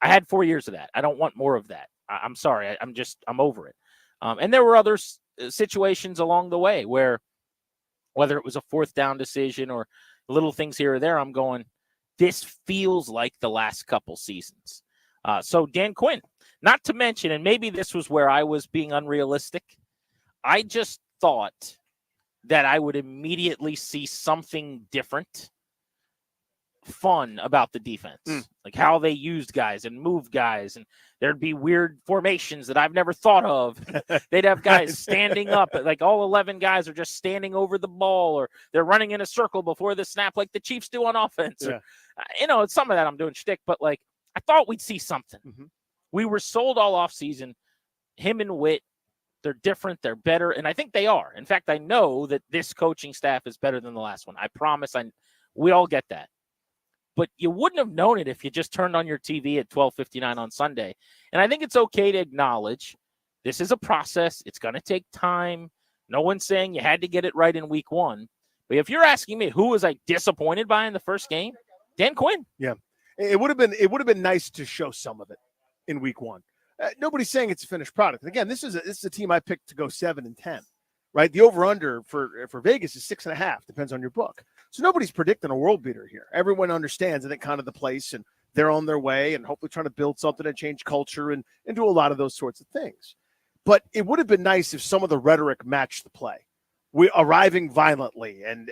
I had 4 years of that. I don't want more of that. I'm sorry. I'm over it. And there were other situations along the way where, whether it was a 4th down decision or little things here or there, I'm going, this feels like the last couple seasons. So Dan Quinn, not to mention, and maybe this was where I was being unrealistic, I just thought that I would immediately see something different fun about the defense, like how they used guys and moved guys, and there'd be weird formations that I've never thought of. They'd have guys standing up, like all 11 guys are just standing over the ball, or they're running in a circle before the snap, like the Chiefs do on offense. Yeah. Or, it's some of that I'm doing shtick, but like I thought we'd see something. We were sold all off season. Him and Witt, they're different, they're better, and I think they are. In fact, I know that this coaching staff is better than the last one. I promise. We all get that. But you wouldn't have known it if you just turned on your TV at 12:59 on Sunday. And I think it's okay to acknowledge this is a process. It's going to take time. No one's saying you had to get it right in week one. But if you're asking me who was I disappointed by in the first game, Dan Quinn. Yeah, it would have been nice to show some of it in week one. Nobody's saying it's a finished product. And again, this is a team I picked to go 7-10. Right, the over/under for Vegas is 6.5. Depends on your book. So nobody's predicting a world beater here. Everyone understands, I think, kind of the place, and they're on their way, and hopefully trying to build something and change culture and do a lot of those sorts of things. But it would have been nice if some of the rhetoric matched the play. We're arriving violently, and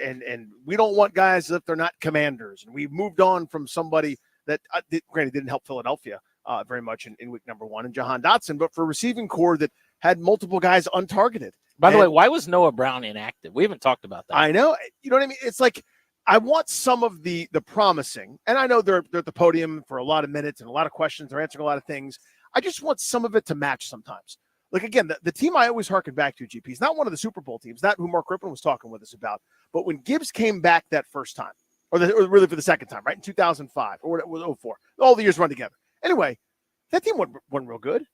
we don't want guys if they're not commanders. And we moved on from somebody that, granted, didn't help Philadelphia very much in week number one, and Jahan Dotson, but for a receiving core that had multiple guys untargeted. By the way, why was Noah Brown inactive? We haven't talked about that. I know. You know what I mean? It's like I want some of the promising, and I know they're at the podium for a lot of minutes and a lot of questions. They're answering a lot of things. I just want some of it to match sometimes. Like, again, the team I always harken back to, GP, is not one of the Super Bowl teams, not who Mark Rippon was talking with us about, but when Gibbs came back that first time, or really for the second time, right, in 2005, or it was 2004, all the years run together. Anyway, that team wasn't real good,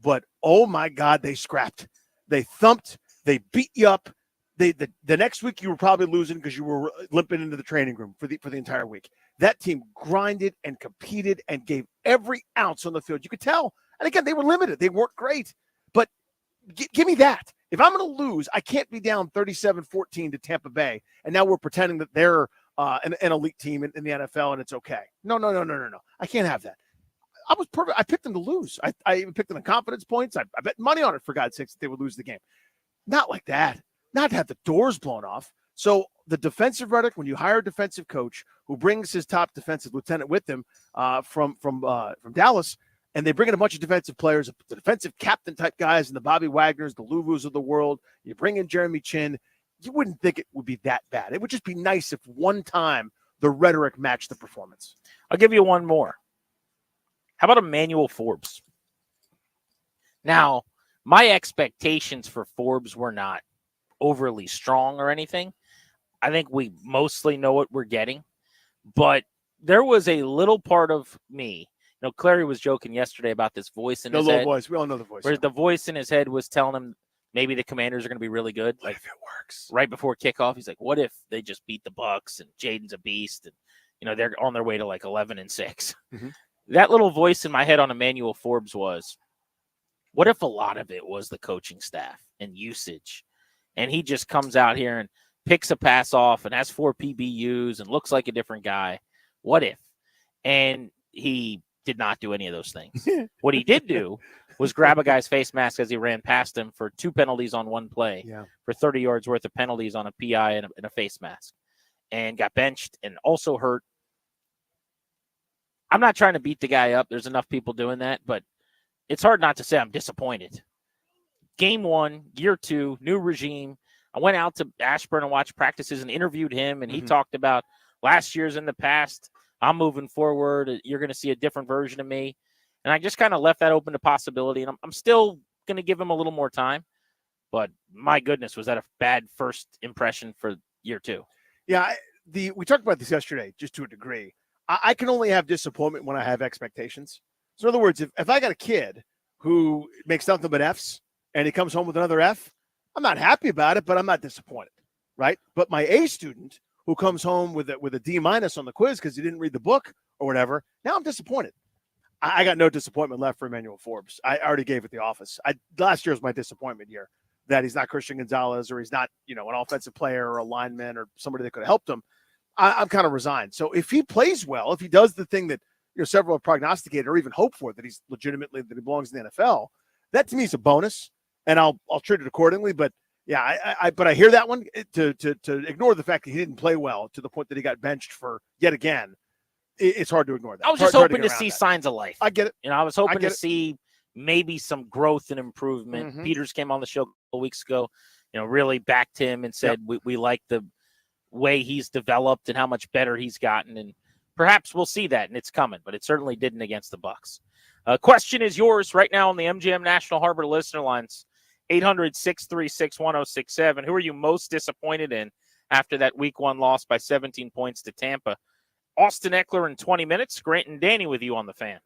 but, oh, my God, they scrapped. They thumped. They beat you up. The next week you were probably losing because you were limping into the training room for the entire week. That team grinded and competed and gave every ounce on the field. You could tell. And again, they were limited. They weren't great. But give me that. If I'm going to lose, I can't be down 37-14 to Tampa Bay, and now we're pretending that they're an elite team in the NFL and it's okay. No. I can't have that. I was perfect. I picked them to lose. I even picked them in confidence points. I bet money on it, for God's sakes, that they would lose the game. Not like that. Not to have the doors blown off. So the defensive rhetoric, when you hire a defensive coach who brings his top defensive lieutenant with him from Dallas, and they bring in a bunch of defensive players, the defensive captain type guys, and the Bobby Wagners, the Luvus of the world, you bring in Jeremy Chin, you wouldn't think it would be that bad. It would just be nice if one time the rhetoric matched the performance. I'll give you one more. How about Emmanuel Forbes? Now, my expectations for Forbes were not overly strong or anything. I think we mostly know what we're getting. But there was a little part of me. You know, Clary was joking yesterday about this voice in his head. Voice. We all know the voice. Where the voice in his head was telling him maybe the Commanders are going to be really good. What if it works? Right before kickoff, he's like, what if they just beat the Bucs and Jaden's a beast and, you know, they're on their way to like 11-6. Mm-hmm. That little voice in my head on Emmanuel Forbes was, what if a lot of it was the coaching staff and usage, and he just comes out here and picks a pass off and has 4 PBUs and looks like a different guy? What if? And he did not do any of those things. What he did do was grab a guy's face mask as he ran past him for 2 penalties on one play, for 30 yards worth of penalties on a PI and a face mask, and got benched and also hurt. I'm not trying to beat the guy up. There's enough people doing that, but it's hard not to say I'm disappointed. Game 1, year 2, new regime. I went out to Ashburn and watched practices and interviewed him, and he talked about last year's in the past. I'm moving forward. You're going to see a different version of me. And I just kind of left that open to possibility, and I'm still going to give him a little more time. But my goodness, was that a bad first impression for year 2? Yeah, we talked about this yesterday, just to a degree. I can only have disappointment when I have expectations. So in other words, if I got a kid who makes nothing but Fs and he comes home with another F, I'm not happy about it, but I'm not disappointed, right? But my A student who comes home with a D- on the quiz because he didn't read the book or whatever, now I'm disappointed. I got no disappointment left for Emmanuel Forbes. I already gave it the office. Last year was my disappointment year, that he's not Christian Gonzalez or he's not, an offensive player or a lineman or somebody that could have helped him. I'm kind of resigned. So if he plays well, if he does the thing that several have prognosticated or even hope for, that he's legitimately, that he belongs in the NFL, that to me is a bonus, and I'll treat it accordingly. But yeah, I hear that one to ignore the fact that he didn't play well to the point that he got benched for yet again. it's hard to ignore that. I was It's just hard hoping to get around see that. signs of life. I get it. You know, I was hoping get to it. see maybe some growth and improvement. Mhm. Peters came on the show a couple weeks ago, you know, really backed him and said we like the way he's developed and how much better he's gotten. And perhaps we'll see that, and it's coming, but it certainly didn't against the Bucks. Question is yours right now on the MGM National Harbor listener lines, 800-636-1067. Who are you most disappointed in after that week 1 loss by 17 points to Tampa? Austin Eckler in 20 minutes. Grant and Danny with you on the Fan.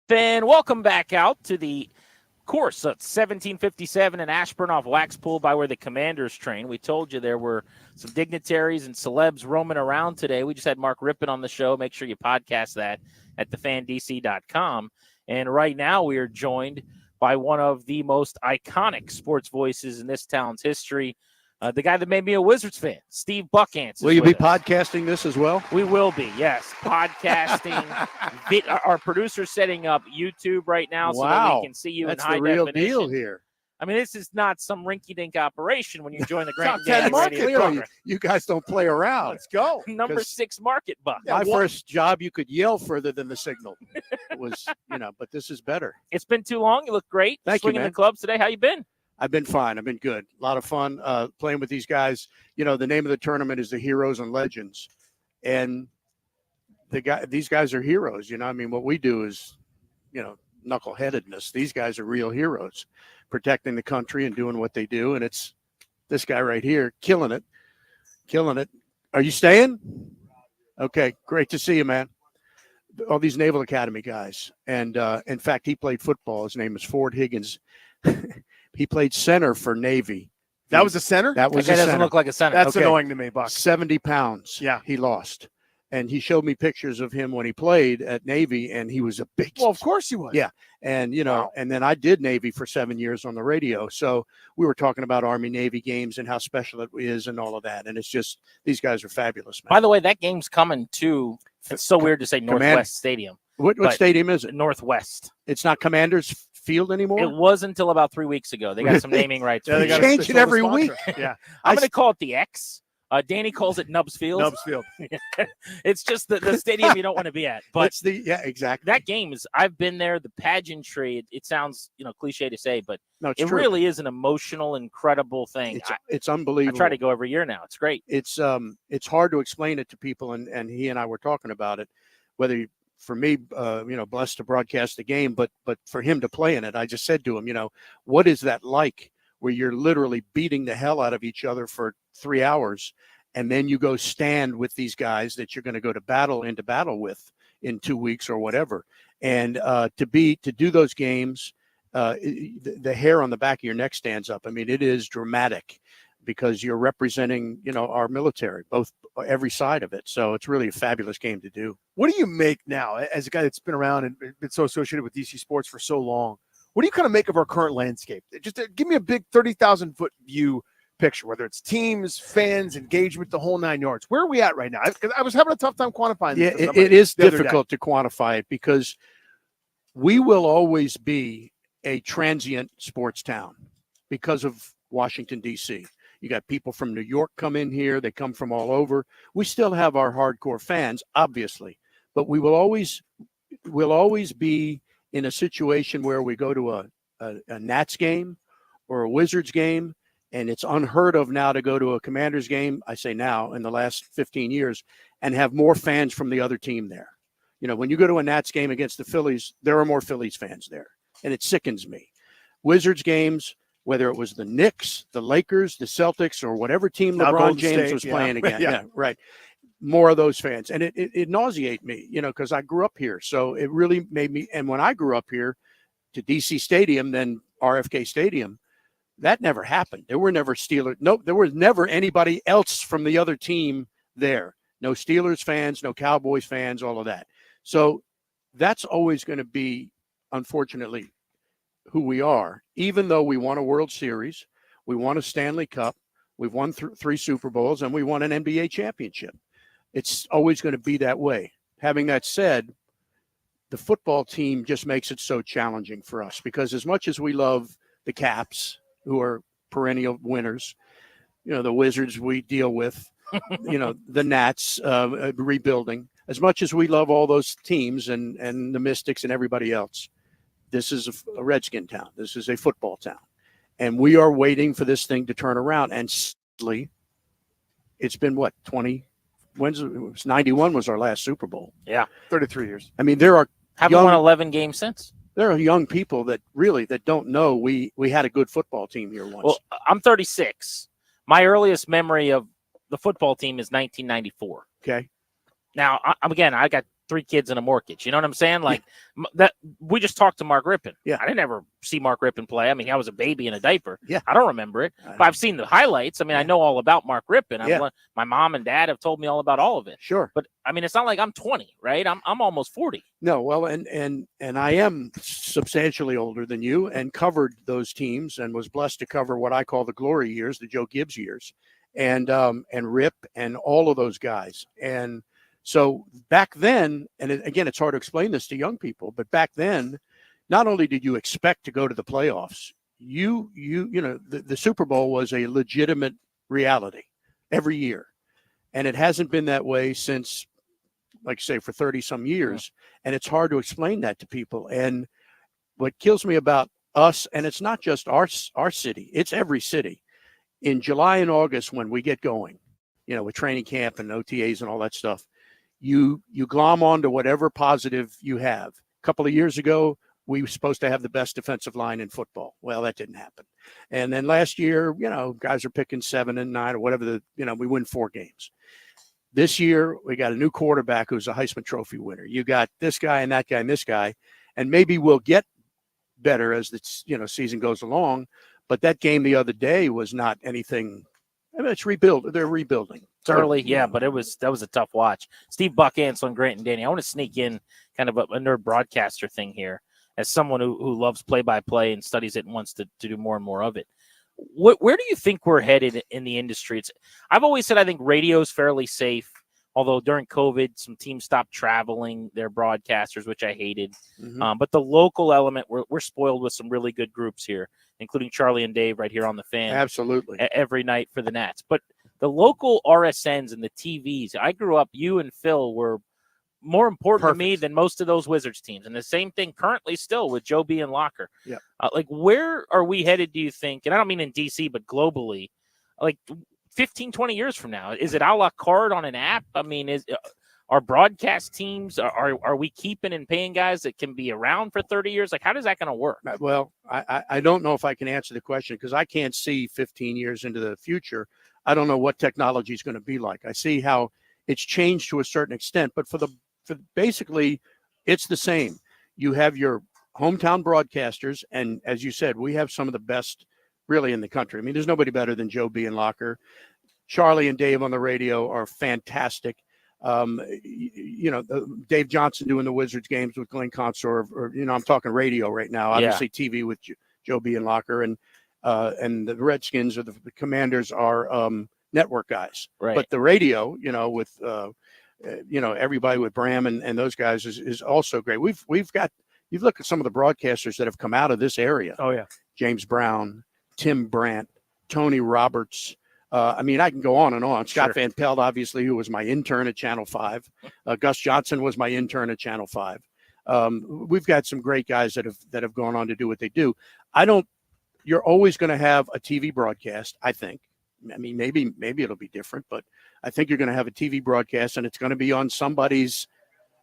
Then welcome back out to the course at 1757 in Ashburn off Waxpool by where the Commanders train. We told you there were some dignitaries and celebs roaming around today. We just had Mark Rippon on the show. Make sure you podcast that at thefandc.com. And right now we are joined by one of the most iconic sports voices in this town's history, the guy that made me a Wizards fan, Steve Buckhanson. Will you be podcasting this as well? We will be, yes. Podcasting. Our producer's setting up YouTube right now so that we can see you That's in high the real definition. deal here. I mean, this is not some rinky-dink operation when you join the Grand Top 10 Canyon market. Radio Clearly, program. you guys don't play around. Let's go. Number 6 market buck. My first job, you could yell further than the signal. It was, but this is better. It's been too long. You look great. Thank you, Swinging man. the clubs today. How you been? I've been fine. I've been good. A lot of fun playing with these guys. The name of the tournament is the Heroes and Legends, and these guys are heroes. I mean, what we do is, knuckleheadedness. These guys are real heroes, protecting the country and doing what they do. And it's this guy right here, killing it. Are you staying? Okay, great to see you, man. All these Naval Academy guys, and in fact, he played football. His name is Ford Higgins. He played center for Navy. That was a center? That was That guy a doesn't center. look like a center. That's annoying to me, Buck. 70 pounds. Yeah. He lost. And he showed me pictures of him when he played at Navy, and he was a big. Well, of course he was. Yeah. And, and then I did Navy for 7 years on the radio. So we were talking about Army Navy games and how special it is and all of that. And it's just, these guys are fabulous, man. By the way, that game's coming to, it's so weird to say Northwest Stadium. What but stadium is it? Northwest. It's not Commanders Field anymore? It was until about 3 weeks ago. They got some naming rights. Yeah, they change it every week. Yeah. I'm going to call it the X. Danny calls it Nubbs Field. Nubbs Field. It's just the stadium you don't want to be at. But it's exactly. That game is, I've been there. The pageantry, it sounds, cliche to say, but no, it's it true. really is an emotional, incredible thing. It's unbelievable. I try to go every year now. It's great. It's hard to explain it to people, and he and I were talking about it, whether for me, blessed to broadcast the game, but for him to play in it, I just said to him, what is that like, where you're literally beating the hell out of each other for 3 hours, and then you go stand with these guys that you're going to go to battle with in 2 weeks or whatever, and to do those games, the hair on the back of your neck stands up. I mean, it is dramatic because you're representing, our military, every side of it. So it's really a fabulous game to do. What do you make now, as a guy that's been around and been so associated with DC sports for so long? What do you kind of make of our current landscape? Just give me a big 30,000-foot view picture, whether it's teams, fans, engagement, the whole 9 yards. Where are we at right now? Because I was having a tough time quantifying Yeah, this. it is difficult to quantify it because we will always be a transient sports town because of Washington, D.C. You got people from New York come in here. They come from all over. We still have our hardcore fans, obviously, but we'll always be in a situation where we go to a Nats game or a Wizards game, and it's unheard of now to go to a Commanders game, I say now, in the last 15 years, and have more fans from the other team there. When you go to a Nats game against the Phillies, there are more Phillies fans there, and it sickens me. Wizards games, whether it was the Knicks, the Lakers, the Celtics, or whatever team Now LeBron Golden James State, was yeah. playing again. Yeah. Yeah, right. More of those fans. And it nauseate me, because I grew up here. So it really made me, and when I grew up here to DC Stadium, then RFK Stadium, that never happened. There were never Steelers. No, there was never anybody else from the other team there. No Steelers fans, no Cowboys fans, all of that. So that's always going to be, unfortunately, who we are, even though we won a World Series, we won a Stanley Cup, we've won 3 Super Bowls, and we won an NBA championship. It's always going to be that way. Having that said, the football team just makes it so challenging for us because as much as we love the Caps, who are perennial winners, the Wizards we deal with, the Nats rebuilding, as much as we love all those teams and the Mystics and everybody else, this is a Redskin town. This is a football town. And we are waiting for this thing to turn around. And sadly, it's been 91 was our last Super Bowl. Yeah. 33 years. I mean, there are Haven't won 11 games since. There are young people that don't know we had a good football team here once. Well, I'm 36. My earliest memory of the football team is 1994. Okay. Now, I got 3 kids and a mortgage. You know what I'm saying? Like that. We just talked to Mark Rippon. Yeah. I didn't ever see Mark Rippon play. I mean, I was a baby in a diaper. Yeah. I don't remember it, but I've seen the highlights. I mean, I know all about Mark Rippon. Yeah. My mom and dad have told me all about all of it. Sure. But I mean, it's not like I'm 20, right? I'm almost 40. No, well, and I am substantially older than you, and covered those teams, and was blessed to cover what I call the glory years, the Joe Gibbs years, and Rip and all of those guys. And so back then, and again, it's hard to explain this to young people, but back then, not only did you expect to go to the playoffs, you know, the Super Bowl was a legitimate reality every year, and it hasn't been that way since, like I say, for 30 some years. And it's hard to explain that to people. And what kills me about us, and it's not just our city, it's every city. In July and August, when we get going, you know, with training camp and OTAs and all that stuff, you glom onto whatever positive you have. A couple of years ago, we were supposed to have the best defensive line in football. Well, that didn't happen. And then last year, you know, guys are picking 7 and 9 or whatever, we win 4 games. This year, we got a new quarterback who's a Heisman Trophy winner. You got this guy and that guy and this guy, and maybe we'll get better as the season goes along. But that game the other day was not anything. I mean, it's rebuild. They're rebuilding. It's early, yeah, but that was a tough watch. Steve Buck, Anselm, Grant, and Danny. I want to sneak in kind of a nerd broadcaster thing here, as someone who loves play-by-play and studies it and wants to do more and more of it. Where do you think we're headed in the industry? I've always said I think radio is fairly safe, although during COVID, some teams stopped traveling their broadcasters, which I hated. Mm-hmm. But the local element, we're spoiled with some really good groups here, including Charlie and Dave right here on the Fan. Absolutely. Every night for the Nats. But the local RSNs and the TVs, I grew up, you and Phil were more important to me than most of those Wizards teams. And the same thing currently still with Joe B and Locker. Yeah. Like, where are we headed, do you think? And I don't mean in DC, but globally, like 15, 20 years from now, is it a la carte on an app? I mean, are broadcast teams, are we keeping and paying guys that can be around for 30 years? Like, how is that going to work? Well, I don't know if I can answer the question, because I can't see 15 years into the future. I don't know what technology is going to be like. I see how it's changed to a certain extent, but for basically, it's the same. You have your hometown broadcasters, and as you said, we have some of the best really in the country. I mean, there's nobody better than Joe B and Locker. Charlie and Dave on the radio are fantastic. Dave Johnson doing the Wizards games with Glenn Consor, or I'm talking radio right now. Obviously, TV with Joe B and Locker, and the Redskins or the Commanders are network guys. Right. But the radio, with everybody with Bram and those guys is also great. We've got, you've looked at some of the broadcasters that have come out of this area. Oh yeah. James Brown, Tim Brandt, Tony Roberts. I mean, I can go on and on. Scott Van Pelt, obviously, who was my intern at Channel 5. Gus Johnson was my intern at Channel 5. We've got some great guys that have gone on to do what they do. You're always going to have a TV broadcast, I think. I mean, maybe it'll be different, but I think you're going to have a TV broadcast, and it's going to be on somebody's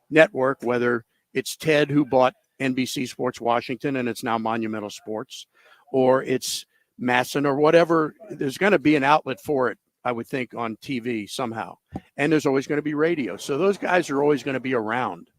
network, whether it's Ted, who bought NBC Sports Washington and it's now Monumental Sports, or it's Masson or whatever. There's going to be an outlet for it, I would think, on TV somehow. And there's always going to be radio. So those guys are always going to be around.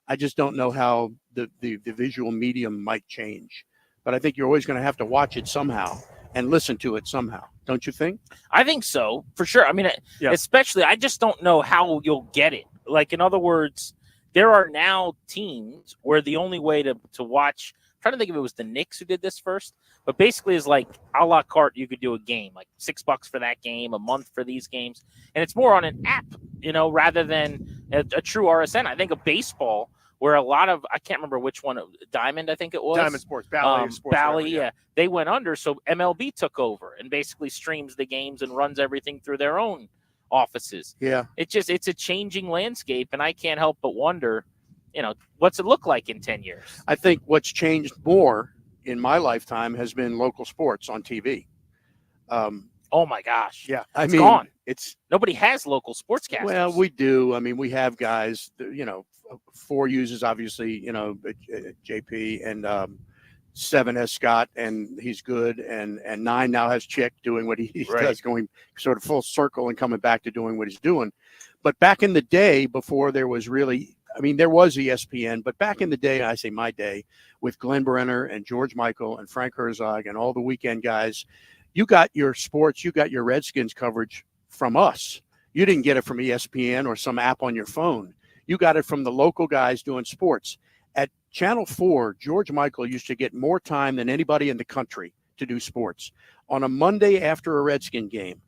I just don't know how the visual medium might change. But I think you're always going to have to watch it somehow and listen to it somehow. Don't you think? I think so, for sure. I mean, especially, I just don't know how you'll get it. Like, in other words, there are now teams where the only way to watch, I'm trying to think if it was the Knicks who did this first, but basically is like a la carte. You could do a game, like $6 for that game, a month for these games. And it's more on an app, rather than a true RSN. I think of baseball, where a lot of, I can't remember which one, Diamond, I think it was. Diamond Sports, Bally Sports. Bally, yeah. They went under, so MLB took over and basically streams the games and runs everything through their own offices. Yeah. It's a changing landscape, and I can't help but wonder, what's it look like in 10 years? I think what's changed more in my lifetime has been local sports on TV. Oh my gosh. Yeah. It's gone. It's nobody has local sportscasters. Well, we do. I mean, we have guys, 4 uses, obviously, JP, and 7 has Scott, and he's good. And 9 now has Chick doing what he does, going sort of full circle and coming back to doing what he's doing. But back in the day, before there was really I mean, there was ESPN, but back in the day, I say my day, with Glenn Brenner and George Michael and Frank Herzog and all the weekend guys, you got your sports, you got your Redskins coverage from us. You didn't get it from ESPN or some app on your phone. You got it from the local guys doing sports. At Channel 4, George Michael used to get more time than anybody in the country to do sports. On a Monday after a Redskin game,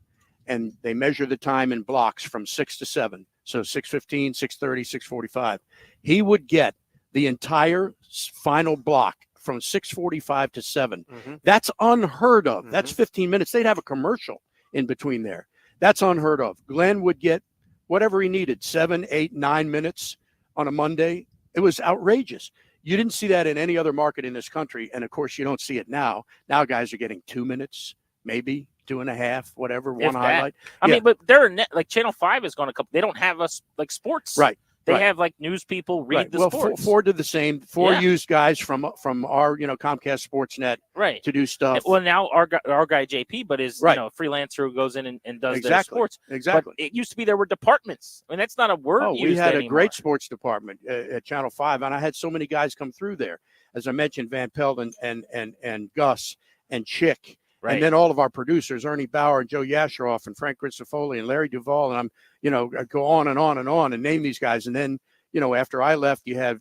and they measure the time in blocks from 6 to 7, so 6:15, 6:30, 6:45. He would get the entire final block from 6:45 to 7. That's unheard of. That's 15 minutes. They'd have a commercial in between there. That's unheard of. Glenn would get whatever he needed, 7, 8, 9 minutes on a Monday. It was outrageous. You didn't see that in any other market in this country. And of course, you don't see it now. Now guys are getting 2 minutes, maybe 2.5, whatever, If one that. highlight. I Yeah. mean, but they're like Channel 5 is going to come. They don't have us like sports. Right. They right. have like news people read Right. the Well, sports. Ford did the same. Ford Yeah. used guys from our Comcast Sportsnet Right. to do stuff. Well, now our guy JP, but is Right. a freelancer who goes in and does their Exactly. sports. Exactly. But it used to be there were departments. I mean, that's not a word Oh, used we had anymore. a great sports department at Channel 5, and I had so many guys come through there. As I mentioned, Van Pelt and Gus and Chick. Right. And then all of our producers, Ernie Bauer and Joe Yasheroff and Frank Grissifoli and Larry Duvall. And I'm, go on and on and on and name these guys. And then, after I left, you had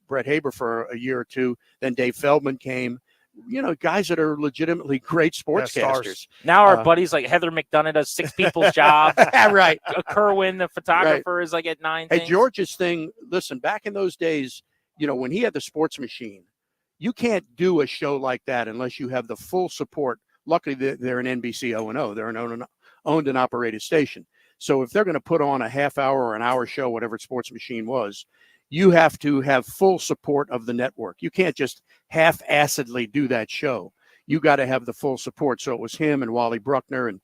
Brett Haber for a year or two. Then Dave Feldman came. Guys that are legitimately great sportscasters. Now our buddies like Heather McDonough does 6 people's jobs. Right. Kerwin, the photographer, is like at 9 Hey, things. George's thing, listen, back in those days, when he had the sports machine, you can't do a show like that unless you have the full support. Luckily, they're an NBC O&O. They're an owned and operated station. So if they're going to put on a half hour or an hour show, whatever sports machine was, you have to have full support of the network. You can't just half-assedly do that show. You got to have the full support. So it was him and Wally Bruckner and,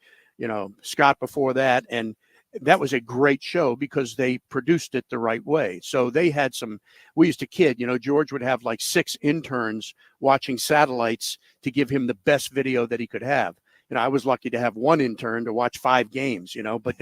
Scott before that. And that was a great show because they produced it the right way. So they had we used to kid, George would have like 6 interns watching satellites to give him the best video that he could have. I was lucky to have 1 intern to watch 5 games, but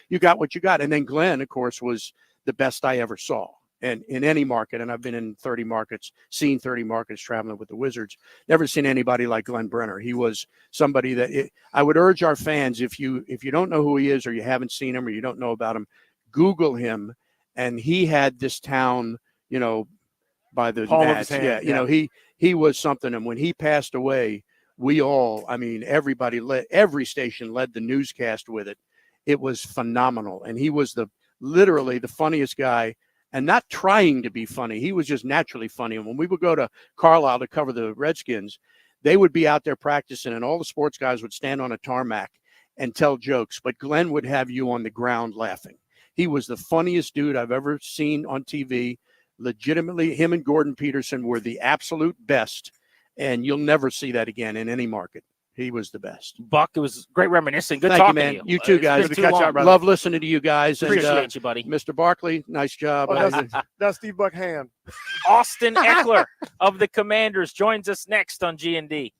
you got what you got. And then Glenn, of course, was the best I ever saw. And in any market, and I've been in 30 markets, seen 30 markets traveling with the Wizards, never seen anybody like Glenn Brenner. He was somebody that I would urge our fans, if you don't know who he is or you haven't seen him or you don't know about him, Google him. And he had this town, by the Palm of Nats. his hand, Yeah, he was something. And when he passed away, everybody every station led the newscast with it. It was phenomenal. And he was literally the funniest guy. And not trying to be funny. He was just naturally funny. And when we would go to Carlisle to cover the Redskins, they would be out there practicing, and all the sports guys would stand on a tarmac and tell jokes. But Glenn would have you on the ground laughing. He was the funniest dude I've ever seen on TV. Legitimately, him and Gordon Peterson were the absolute best. And you'll never see that again in any market. He was the best. Buck, it was great reminiscing. Good Thank you, talking man. to you. You too, It's guys. been Good too to catch long. up, brother. Love listening to you guys. Appreciate you, buddy. Mr. Barkley, nice job. That's Steve Buckham. Austin Eckler of the Commanders joins us next on G&D.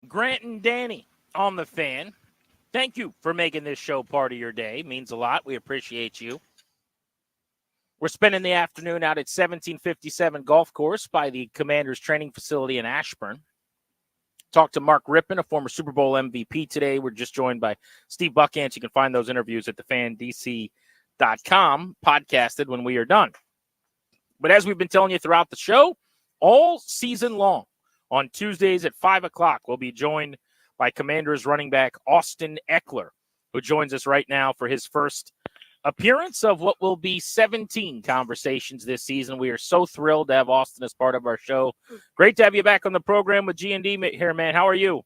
Grant and Danny on the Fan. Thank you for making this show part of your day. It means a lot. We appreciate you. We're spending the afternoon out at 1757 Golf Course by the Commanders training facility in Ashburn. Talked to Mark Rippon, a former Super Bowl MVP today. We're just joined by Steve Buckhandt. You can find those interviews at thefandc.com, podcasted when we are done. But as we've been telling you throughout the show, all season long, on Tuesdays at 5 o'clock, we'll be joined by Commanders running back Austin Eckler, who joins us right now for his first appearance of what will be 17 conversations this season. We are so thrilled to have Austin as part of our show. Great to have you back on the program with G&D here, man. How are you?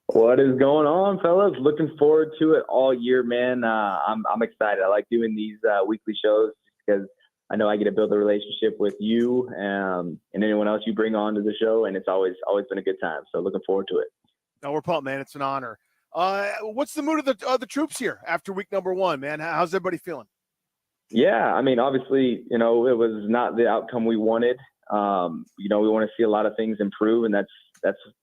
What is going on, fellas? Looking forward to it all year, man. I'm excited. I like doing these weekly shows because I know I get to build a relationship with you and anyone else you bring on to the show, and it's always been a good time. So looking forward to it. No, we're pumped, man. It's an honor. What's the mood of the troops here after week number 1, man? How's everybody feeling? Yeah, I mean, obviously, it was not the outcome we wanted. We want to see a lot of things improve, and that's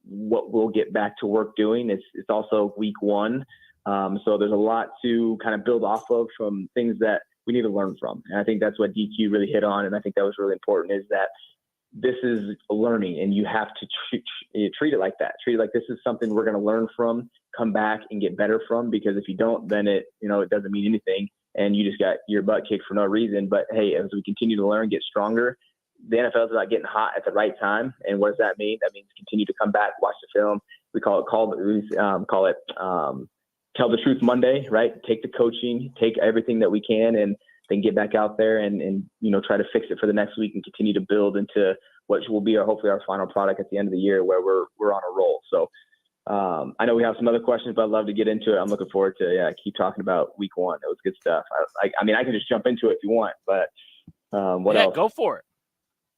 what we'll get back to work doing. It's also week 1, so there's a lot to kind of build off of from things that we need to learn from. And I think that's what DQ really hit on, and I think that was really important, is that this is learning, and you have to treat it like that. Treat it like this is something we're going to learn from, come back and get better from, because if you don't, then it doesn't mean anything, and you just got your butt kicked for no reason. But hey, as we continue to learn, get stronger, the NFL is about getting hot at the right time. And what does that mean? That means continue to come back, watch the film. We call it Tell the Truth Monday, right? Take the coaching, take everything that we can, and then get back out there and try to fix it for the next week and continue to build into what will be hopefully our final product at the end of the year, where we're on a roll. So I know we have some other questions, but I'd love to get into it. I'm looking forward to keep talking about week 1. It was good stuff. I mean, I can just jump into it if you want, but what else? Go for it.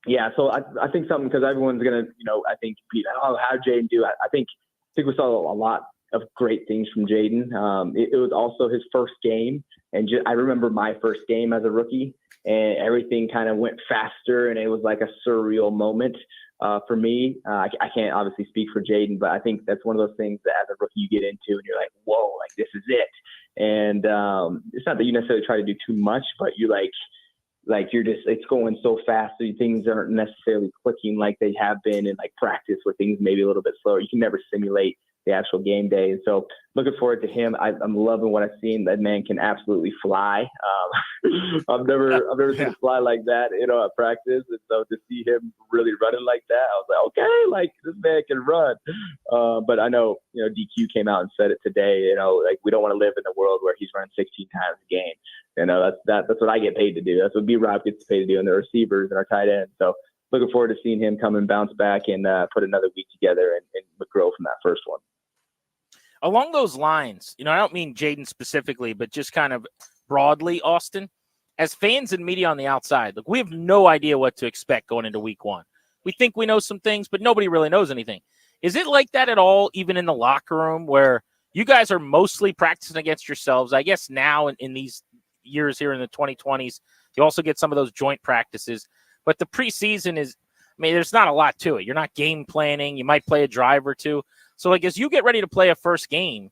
Yeah, so I think something, because everyone's gonna I think how Jaden do. I think we saw a lot of great things from Jaden. It was also his first game, and I remember my first game as a rookie, and everything kind of went faster, and it was like a surreal moment for me. I can't obviously speak for Jaden, but I think that's one of those things that as a rookie you get into, and you're like, whoa, like this is it. And it's not that you necessarily try to do too much, but you you're just, it's going so fast, so things aren't necessarily clicking like they have been in like practice, where things may be a little bit slower. You can never simulate the actual game day. And so looking forward to him. I'm loving what I've seen. That man can absolutely fly. I've never seen him fly like that, at practice. And so to see him really running like that, I was like, okay, like this man can run. But I know, DQ came out and said it today, we don't want to live in a world where he's running 16 times a game. That's what I get paid to do. That's what B-Rob gets paid to do, and the receivers and our tight ends. So looking forward to seeing him come and bounce back and put another week together and grow from that first one. Along those lines, I don't mean Jaden specifically, but just kind of broadly, Austin, as fans and media on the outside, we have no idea what to expect going into week 1. We think we know some things, but nobody really knows anything. Is it like that at all, even in the locker room, where you guys are mostly practicing against yourselves? I guess now in these years here in the 2020s, you also get some of those joint practices, but the preseason is, there's not a lot to it. You're not game planning. You might play a drive or two. So as you get ready to play a first game,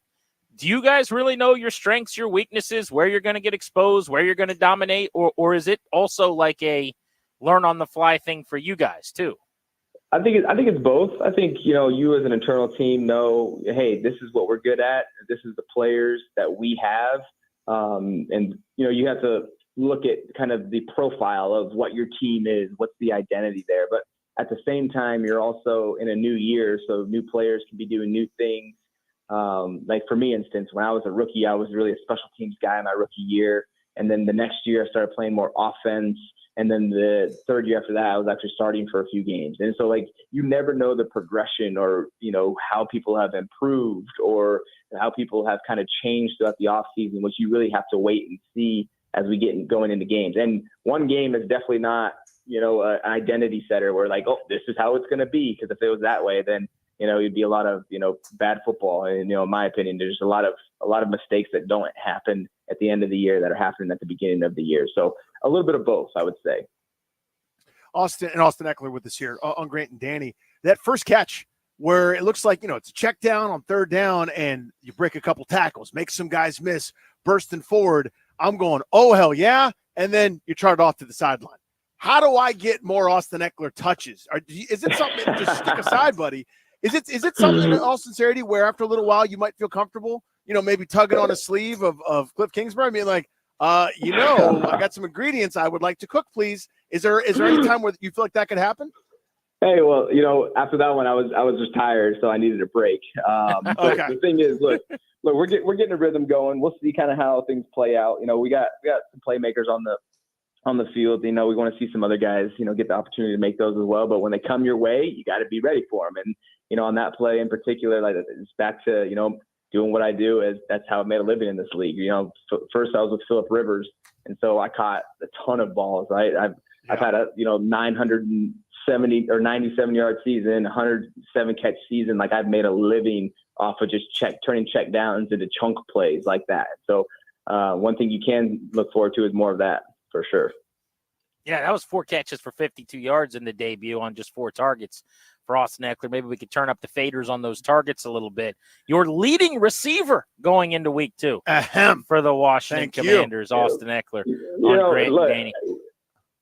do you guys really know your strengths, your weaknesses, where you're going to get exposed, where you're going to dominate, or is it also like a learn on the fly thing for you guys too? I think it's both. I think, you as an internal team know, hey, this is what we're good at. This is the players that we have. And you have to look at kind of the profile of what your team is, what's the identity there. But at the same time, you're also in a new year, so new players can be doing new things. Like for me, instance, when I was a rookie, I was really a special teams guy my rookie year. And then the next year I started playing more offense. And then the third year after that, I was actually starting for a few games. And so you never know the progression or, how people have improved or how people have kind of changed throughout the off season, which you really have to wait and see as we get going into games. And one game is definitely not, an identity setter where this is how it's going to be. Because if it was that way, then, it'd be a lot of, bad football. And, in my opinion, there's a lot of mistakes that don't happen at the end of the year that are happening at the beginning of the year. So a little bit of both, I would say. Austin Eckler with us here on Grant and Danny. That first catch where it looks like, it's a check down on third down and you break a couple tackles, make some guys miss, bursting forward. I'm going, oh, hell yeah. And then you chart off to the sideline. How do I get more Austin Eckler touches? Is it something, just stick aside, buddy? Is it something in all sincerity where after a little while you might feel comfortable, maybe tugging on a sleeve of Cliff Kingsbury? I mean, like, I got some ingredients I would like to cook, please. Is there any time where you feel like that could happen? Hey, well, after that one, I was just tired, so I needed a break. Okay. The thing is, look, we're getting a rhythm going. We'll see kind of how things play out. We got some playmakers on the field. We want to see some other guys, get the opportunity to make those as well. But when they come your way, you got to be ready for them. And on that play in particular, like it's back to doing what I do. That's how I made a living in this league. First I was with Phillip Rivers, and so I caught a ton of balls. Right, I've had a 970 or 97-yard season, 107 catch season. Like I've made a living off of just turning check downs into chunk plays like that. So one thing you can look forward to is more of that for sure. Yeah, that was 4 catches for 52 yards in the debut on just 4 targets for Austin Eckler. Maybe we could turn up the faders on those targets a little bit. Your leading receiver going into week 2 for the Washington Commanders, Austin Eckler on Grant and Danny.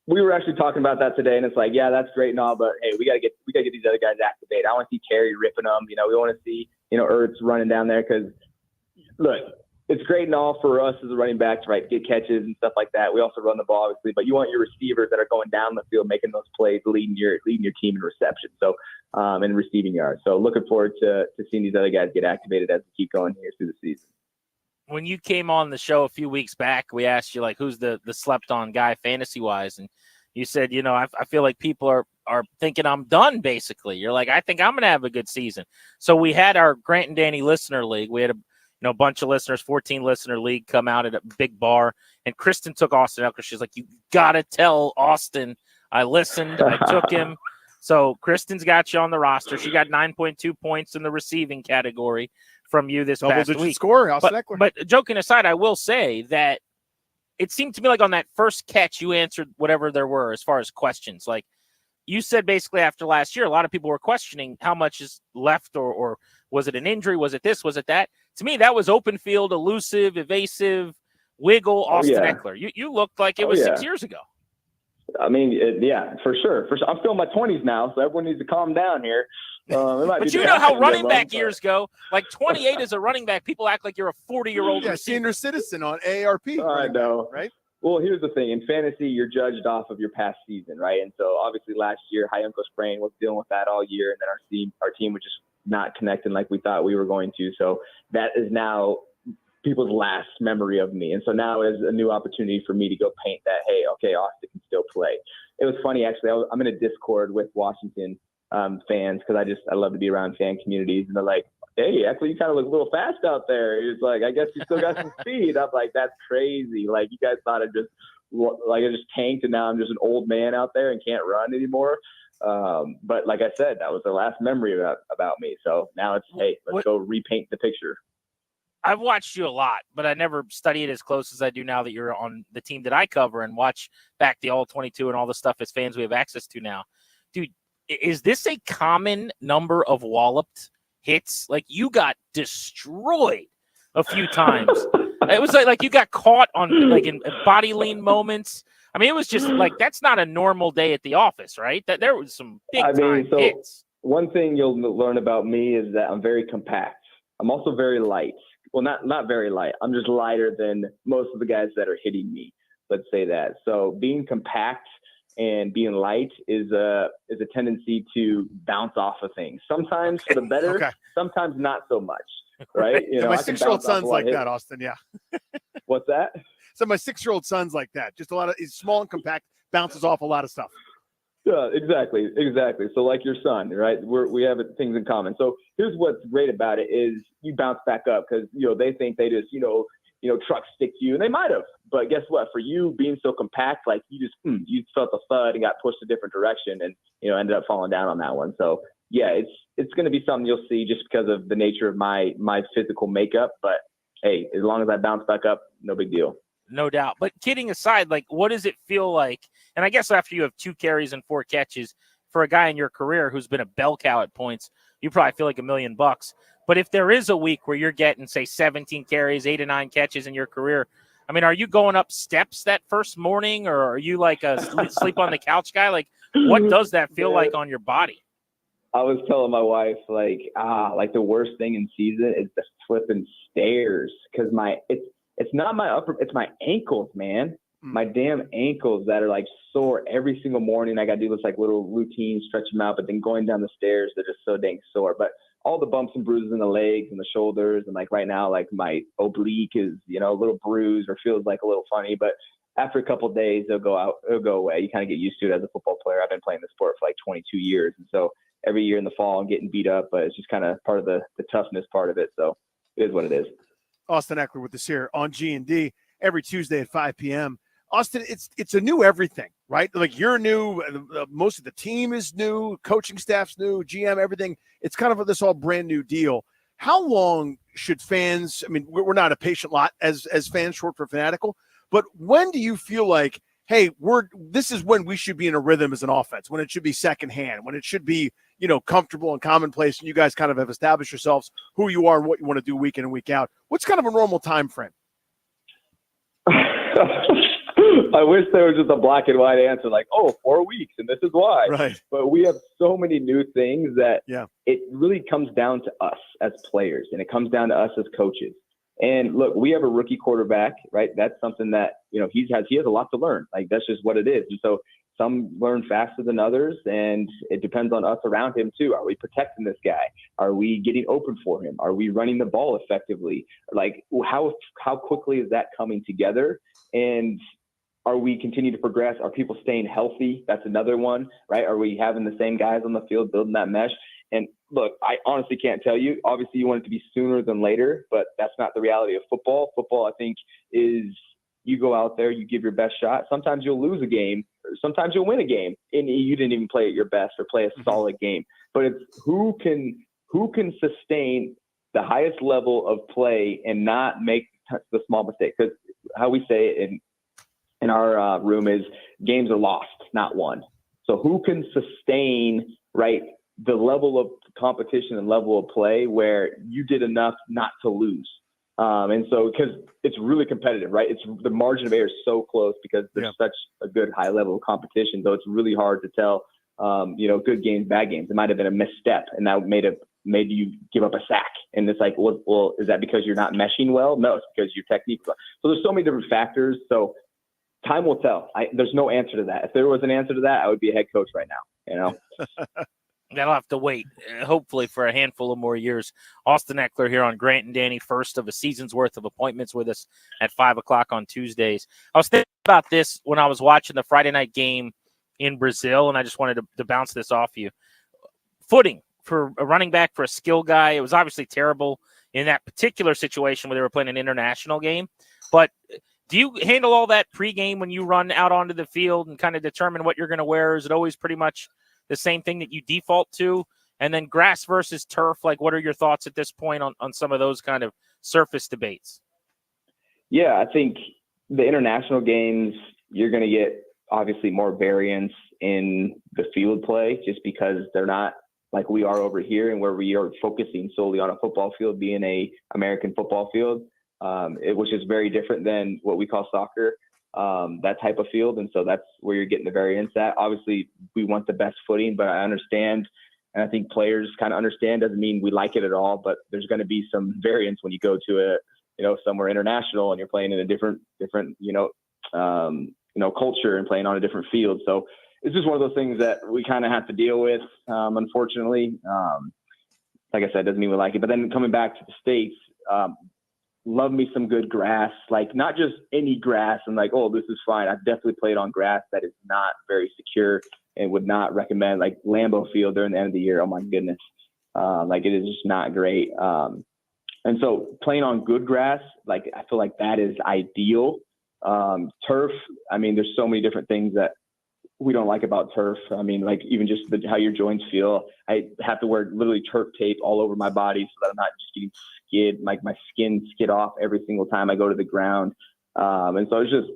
We were actually talking about that today, and it's like, yeah, that's great and all, but hey, we gotta get these other guys activated. I want to see Terry ripping them. We want to see Ertz running down there because look, it's great and all for us as a running back to get catches and stuff like that. We also run the ball, obviously, but you want your receivers that are going down the field making those plays, leading your team in reception, so and receiving yards. So looking forward to seeing these other guys get activated as we keep going here through the season. When you came on the show a few weeks back, we asked you who's the slept on guy fantasy wise, and you said, I feel like people are thinking I'm done. Basically, you're like, I think I'm gonna have a good season. So we had our Grant and Danny listener league. We had a bunch of listeners, 14 listener league, come out at a big bar, and Kristen took Austin Eckler. She's like, you gotta tell Austin I listened, I took him. So Kristen's got you on the roster. She got 9.2 points in the receiving category from you this past week. Score, Austin Eckler. But joking aside, I will say that it seemed to me like on that first catch, you answered whatever there were as far as questions. Like you said, basically after last year, a lot of people were questioning how much is left, or was it an injury? Was it this? Was it that? To me, that was open field, elusive, evasive, wiggle, Austin Eckler. You looked like it was 6 years ago. I mean, yeah, for sure. I'm still in my 20s now, so everyone needs to calm down here. But you know how running back years go. Like 28 as a running back, people act like you're a 40-year-old. Yeah, senior citizen on AARP. I know, right? Well, here's the thing. In fantasy, you're judged off of your past season, right? And so obviously last year, high ankle sprain, was dealing with that all year, and then our team was just not connecting like we thought we were going to. So that is now people's last memory of me. And so now is a new opportunity for me to go paint that, hey, okay, Austin can still play. It was funny, actually. I'm in a Discord with Washington fans because I love to be around fan communities. And they're like, hey, actually, you kind of look a little fast out there. He's like, I guess you still got some speed. I'm like, that's crazy. Like, you guys thought I just tanked, and now I'm just an old man out there and can't run anymore. But like I said, that was the last memory about me. So now it's, hey, let's go repaint the picture. I've watched you a lot, but I never study it as close as I do now that you're on the team that I cover and watch back the All-22 and all the stuff as fans we have access to now. Dude, is this a common number of walloped hits? Like, you got destroyed a few times. It was like you got caught on in body lean moments. I mean, it was just like, that's not a normal day at the office, right? That there was some big time hits. One thing you'll learn about me is that I'm very compact. I'm also very light. Well, not very light. I'm just lighter than most of the guys that are hitting me. Let's say that. So being compact and being light is a tendency to bounce off of things. Sometimes for the better, sometimes not so much. Right? My 6-year-old son's like that, Austin. Yeah. What's that? So my 6-year-old son's like that. Just he's small and compact, bounces off a lot of stuff. Yeah, exactly. So like your son, right? We have things in common. So here's what's great about it is you bounce back up because, they think they just, truck stick you, and they might have. But guess what? For you being so compact, like you felt the thud and got pushed a different direction and, ended up falling down on that one. So yeah, it's going to be something you'll see just because of the nature of my physical makeup. But hey, as long as I bounce back up, no big deal. No doubt. But kidding aside, like, what does it feel like? And I guess after you have 2 carries and 4 catches for a guy in your career who's been a bell cow at points, you probably feel like $1 million. But if there is a week where you're getting, say, 17 carries, 8 to 9 catches in your career, I mean, are you going up steps that first morning, or are you like a sleep on the couch guy? Like, what does that feel like on your body? I was telling my wife, like the worst thing in season is the flipping stairs, because it's not my it's my ankles, man. My damn ankles that are like sore every single morning. I got to do this like little routine, stretch them out, but then going down the stairs, they're just so dang sore. But all the bumps and bruises in the legs and the shoulders, and like right now, like my oblique is, a little bruised or feels like a little funny, but after a couple of days, it'll go away. You kind of get used to it as a football player. I've been playing the sport for like 22 years. And so every year in the fall, I'm getting beat up, but it's just kind of part of the toughness part of it. So it is what it is. Austin Eckler with us here on G&D every Tuesday at 5 p.m. Austin, it's a new everything, right? Like, you're new. Most of the team is new. Coaching staff's new. GM, everything. It's kind of this all brand new deal. How long should fans? I mean, we're not a patient lot as fans, short for fanatical. But when do you feel like, hey, this is when we should be in a rhythm as an offense? When it should be secondhand? When it should be comfortable and commonplace? And you guys kind of have established yourselves who you are and what you want to do week in and week out. What's kind of a normal time frame? I wish there was just a black and white answer, like, 4 weeks, and this is why. Right. But we have so many new things that it really comes down to us as players, and it comes down to us as coaches. And look, we have a rookie quarterback, right? That's something that, he has a lot to learn. Like, that's just what it is. And so some learn faster than others, and it depends on us around him too. Are we protecting this guy? Are we getting open for him? Are we running the ball effectively? Like, how quickly is that coming together? And are we continue to progress? Are people staying healthy? That's another one, right? Are we having the same guys on the field building that mesh? And look, I honestly can't tell you. Obviously, you want it to be sooner than later, but that's not the reality of football. Football, I think, is you go out there, you give your best shot. Sometimes you'll lose a game. Sometimes you'll win a game, and you didn't even play at your best or play a solid game. But it's who can sustain the highest level of play and not make the small mistake. Because how we say it in our room is games are lost, not won. So who can sustain, right, the level of competition and level of play where you did enough not to lose? And so, because it's really competitive, right? It's the margin of error is so close because there's such a good high level of competition. So it's really hard to tell, good games, bad games. It might have been a misstep, and that made you give up a sack. And it's like, well, is that because you're not meshing well? No, it's because your technique. So there's so many different factors. So time will tell. There's no answer to that. If there was an answer to that, I would be a head coach right now. That'll have to wait, hopefully, for a handful of more years. Austin Eckler here on Grant and Danny, first of a season's worth of appointments with us at 5 o'clock on Tuesdays. I was thinking about this when I was watching the Friday night game in Brazil, and I just wanted to bounce this off you. Footing for a running back, for a skill guy, it was obviously terrible in that particular situation where they were playing an international game. But do you handle all that pregame when you run out onto the field and kind of determine what you're going to wear? Or is it always pretty much the same thing that you default to? And then grass versus turf, like, what are your thoughts at this point on some of those kind of surface debates? Yeah, I think the international games, you're going to get obviously more variance in the field play just because they're not like we are over here, and where we are focusing solely on a football field, being a American football field, which is very different than what we call soccer. That type of field. And so that's where you're getting the variance at. Obviously, we want the best footing, but I understand, and I think players kind of understand, doesn't mean we like it at all, but there's going to be some variance when you go to somewhere international and you're playing in a different culture and playing on a different field. So it's just one of those things that we kind of have to deal with, unfortunately. Like I said, doesn't mean we like it. But then coming back to the States, love me some good grass, like not just any grass and like, oh, this is fine. I've definitely played on grass that is not very secure and would not recommend, like Lambeau Field during the end of the year. Oh my goodness. Like, it is just not great. And so playing on good grass, like, I feel like that is ideal. Turf, I mean, there's so many different things that we don't like about turf. I mean, like, even just how your joints feel. I have to wear literally turf tape all over my body so that I'm not just getting skid, like my skin skid off every single time I go to the ground. And so it's just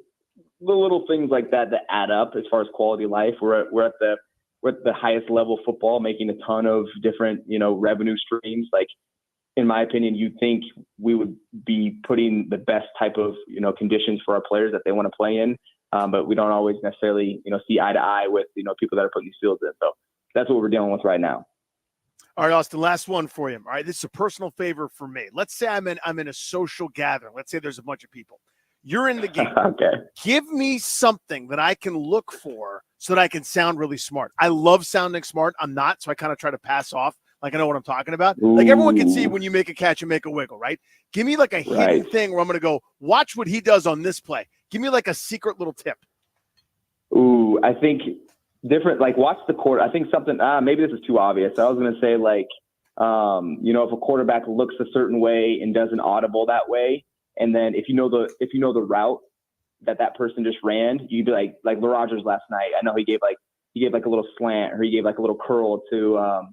the little things like that add up as far as quality of life. We're at the we're at the highest level of football, making a ton of different, revenue streams. Like, in my opinion, you'd think we would be putting the best type of, conditions for our players that they want to play in. But we don't always necessarily, see eye to eye with, people that are putting these fields in. So that's what we're dealing with right now. All right, Austin, last one for you. All right, this is a personal favor for me. Let's say I'm in a social gathering. Let's say there's a bunch of people. You're in the game. Okay. Give me something that I can look for so that I can sound really smart. I love sounding smart. I'm not, so I kind of try to pass off like I know what I'm talking about. Like everyone can see when you make a catch and make a wiggle, right? Give me like a hidden thing where I'm going to go, watch what he does on this play. Give me like a secret little tip. Ooh, I think different, like watch the quarter. I think something, maybe this is too obvious. I was going to say like, if a quarterback looks a certain way and does an audible that way, and then if you know the route that person just ran, you'd be like LaRogers last night. I know he gave like a little slant, or he gave like a little curl to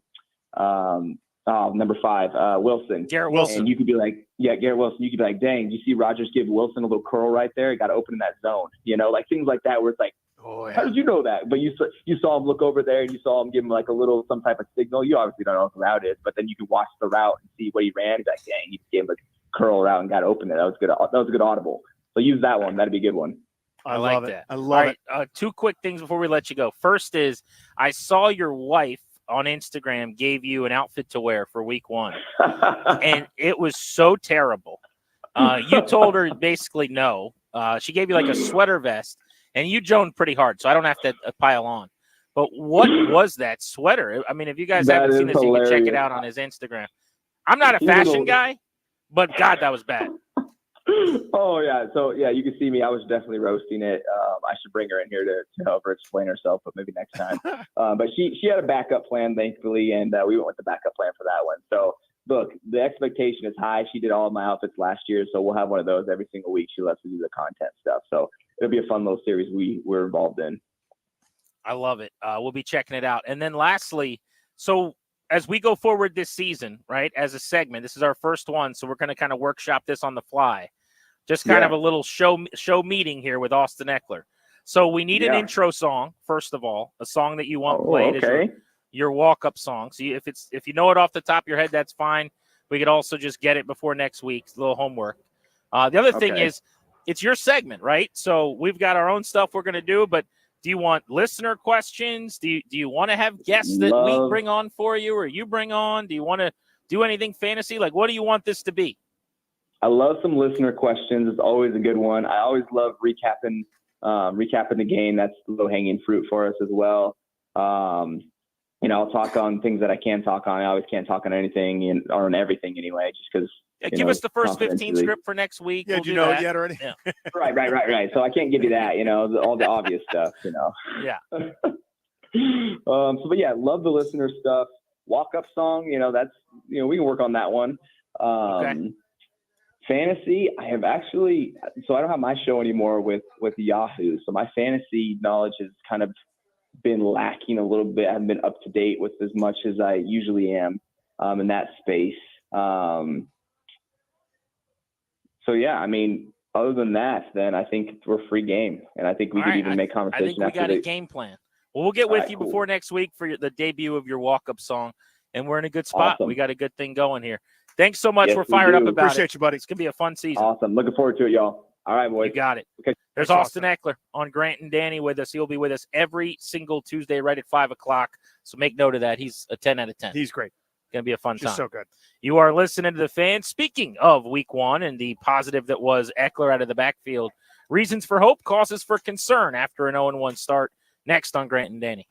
number 5, Wilson. Garrett Wilson. And you could be like, Garrett Wilson. You could be like, dang, you see Rogers give Wilson a little curl right there? He got to open in that zone. Like things like that where it's like, how did you know that? But you saw him look over there and you saw him give him like a little, some type of signal. You obviously don't know what the route is, but then you could watch the route and see what he ran. He's like, dang, he gave him a curl route and got to open it. That was good. That was a good audible. So use that one. That'd be a good one. I like it. that. I love it. 2 quick things before we let you go. First is I saw your wife on Instagram gave you an outfit to wear for week 1, and it was so terrible. You told her basically no. She gave you like a sweater vest, and you joned pretty hard, so I don't have to pile on. But what was that sweater? I mean, if you guys haven't seen this, you can check it out on his Instagram. I'm not a fashion guy, but God, that was bad. Oh yeah, so yeah, you can see me. I was definitely roasting it. I should bring her in here to help her explain herself, but maybe next time. But she had a backup plan, thankfully, and we went with the backup plan for that one. So look, the expectation is high. She did all of my outfits last year, so we'll have one of those every single week. She lets me do the content stuff, so it'll be a fun little series we're involved in. I love it. We'll be checking it out. And then lastly, so as we go forward this season, right, as a segment, this is our first one, so we're going to kind of workshop this on the fly. Just kind of a little show meeting here with Austin Ekeler. So we need an intro song, first of all, a song that you want played as your walk-up song. So if you know it off the top of your head, that's fine. We could also just get it before next week, a little homework. The other thing is, it's your segment, right? So we've got our own stuff we're going to do, but do you want listener questions? Do you want to have guests that we bring on for you, or you bring on? Do you want to do anything fantasy? Like, what do you want this to be? I love some listener questions. It's always a good one. I always love recapping the game. That's low-hanging fruit for us as well. I'll talk on things that I can talk on. I always can't talk on anything or on everything anyway, just because. Give us the first 15 script for next week. Yeah, we'll you know it yet already? Yeah. Right. So I can't give you that, all the obvious stuff, Yeah. But yeah, love the listener stuff. Walk-up song, that's, we can work on that one. Fantasy, I have actually, so I don't have my show anymore with Yahoo. So my fantasy knowledge has kind of been lacking a little bit. I haven't been up to date with as much as I usually am in that space. So yeah, I mean, other than that, then I think we're free game, and I think we could even make conversation. I think we got a game plan. Well, we'll get with you before next week for the debut of your walk-up song, and we're in a good spot. Awesome. We got a good thing going here. Thanks so much. Yes, we're fired up about Appreciate you, buddy. It's going to be a fun season. Awesome. Looking forward to it, y'all. All right, boys. You got it. Okay. There's Austin Ekeler on Grant and Danny with us. He'll be with us every single Tuesday right at 5 o'clock. So make note of that. He's a 10 out of 10. He's great. Going to be a fun time. Just so good. You are listening to The Fan. Speaking of week 1 and the positive that was Ekeler out of the backfield, reasons for hope, causes for concern after an 0-1 start. Next on Grant and Danny.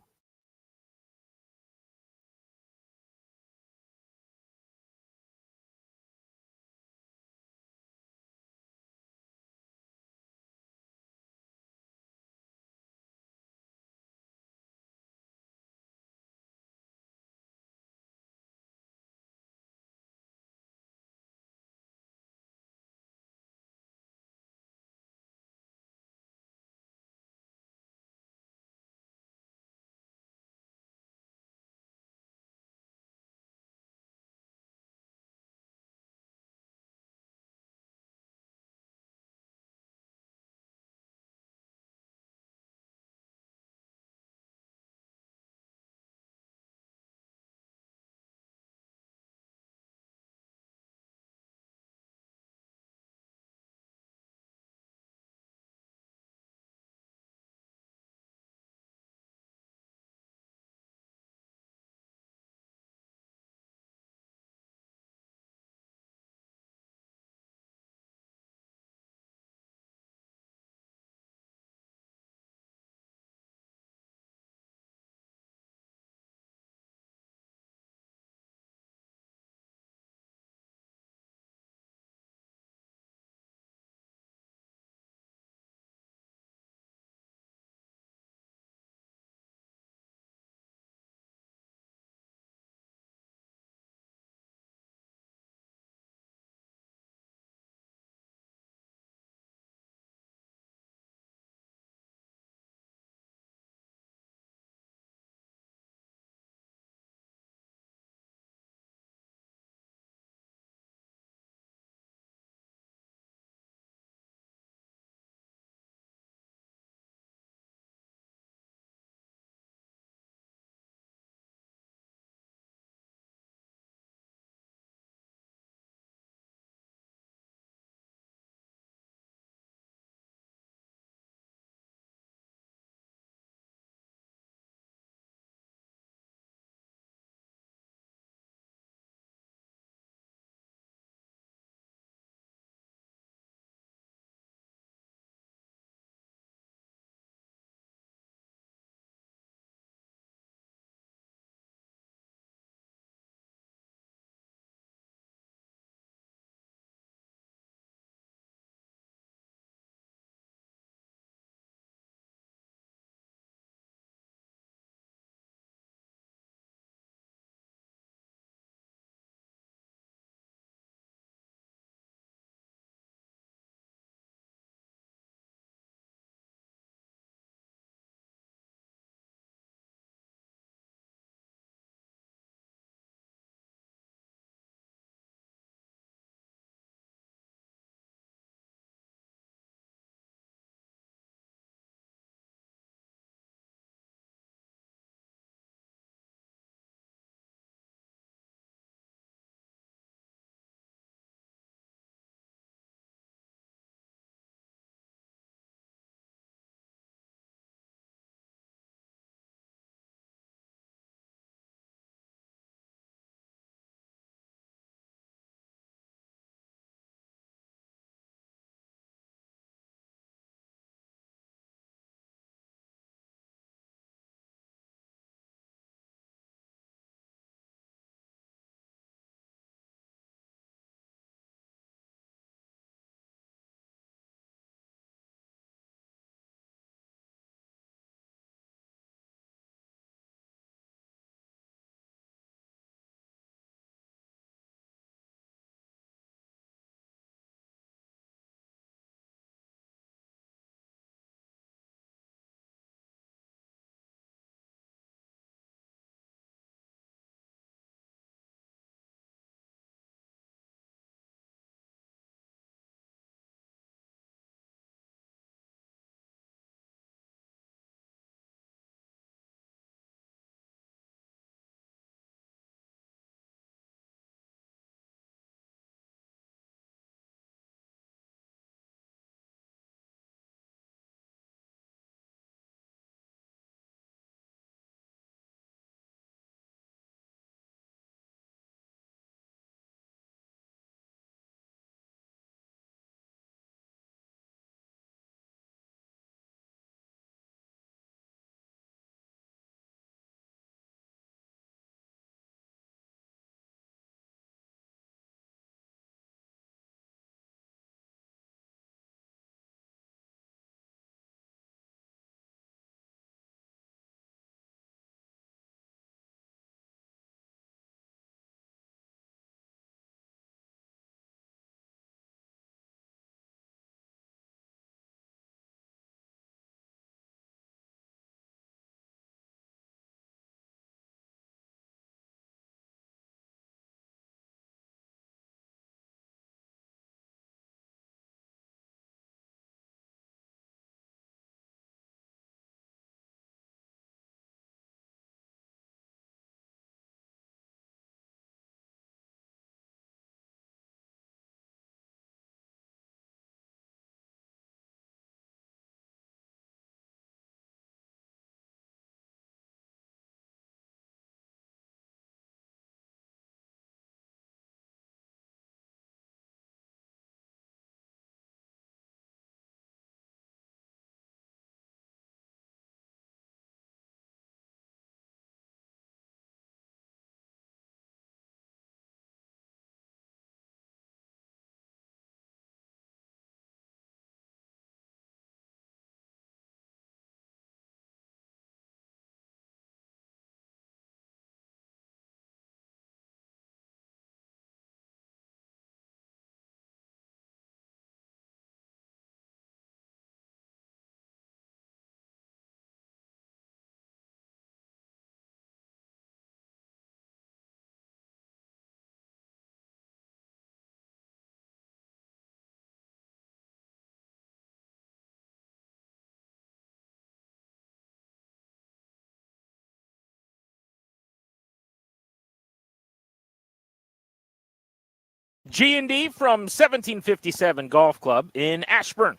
G&D from 1757 Golf Club in Ashburn.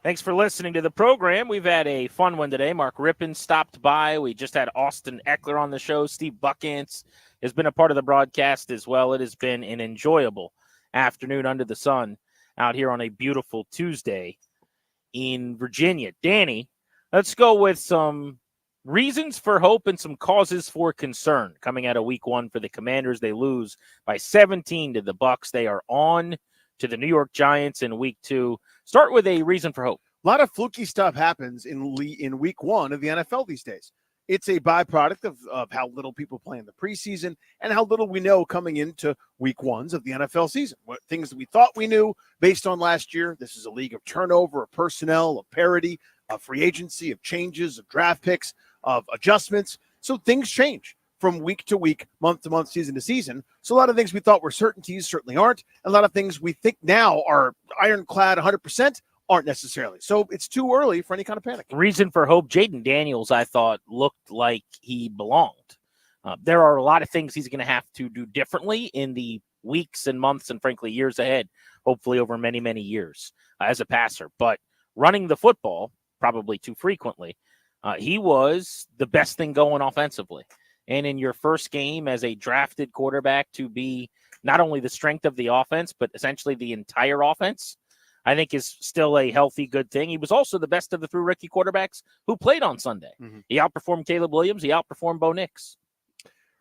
Thanks for listening to the program. We've had a fun one today. Mark Rippon stopped by. We just had Austin Eckler on the show. Steve Buckantz has been a part of the broadcast as well. It has been an enjoyable afternoon under the sun out here on a beautiful Tuesday in Virginia. Danny, let's go with some reasons for hope and some causes for concern coming out of week one for the Commanders. They lose by 17 to the Bucs. They are on to the New York Giants in week two. Start with a reason for hope. A lot of fluky stuff happens in week one of the NFL these days. It's a byproduct of how little people play in the preseason and how little we know coming into week ones of the NFL season. What things that we thought we knew based on last year. This is a league of turnover, of personnel, of parity, of free agency, of changes, of draft picks, of adjustments. So things change from week to week, month to month, season to season. So a lot of things we thought were certainties certainly aren't. A lot of things we think now are ironclad 100% aren't necessarily. So it's too early for any kind of panic. Reason for hope, Jaden Daniels, I thought, looked like he belonged. There are a lot of things he's going to have to do differently in the weeks and months and, frankly, years ahead, hopefully over many, many years as a passer. But running the football, probably too frequently, he was the best thing going offensively. And in your first game as a drafted quarterback to be not only the strength of the offense, but essentially the entire offense, I think is still a healthy, good thing. He was also the best of the three rookie quarterbacks who played on Sunday. Mm-hmm. He outperformed Caleb Williams. He outperformed Bo Nix.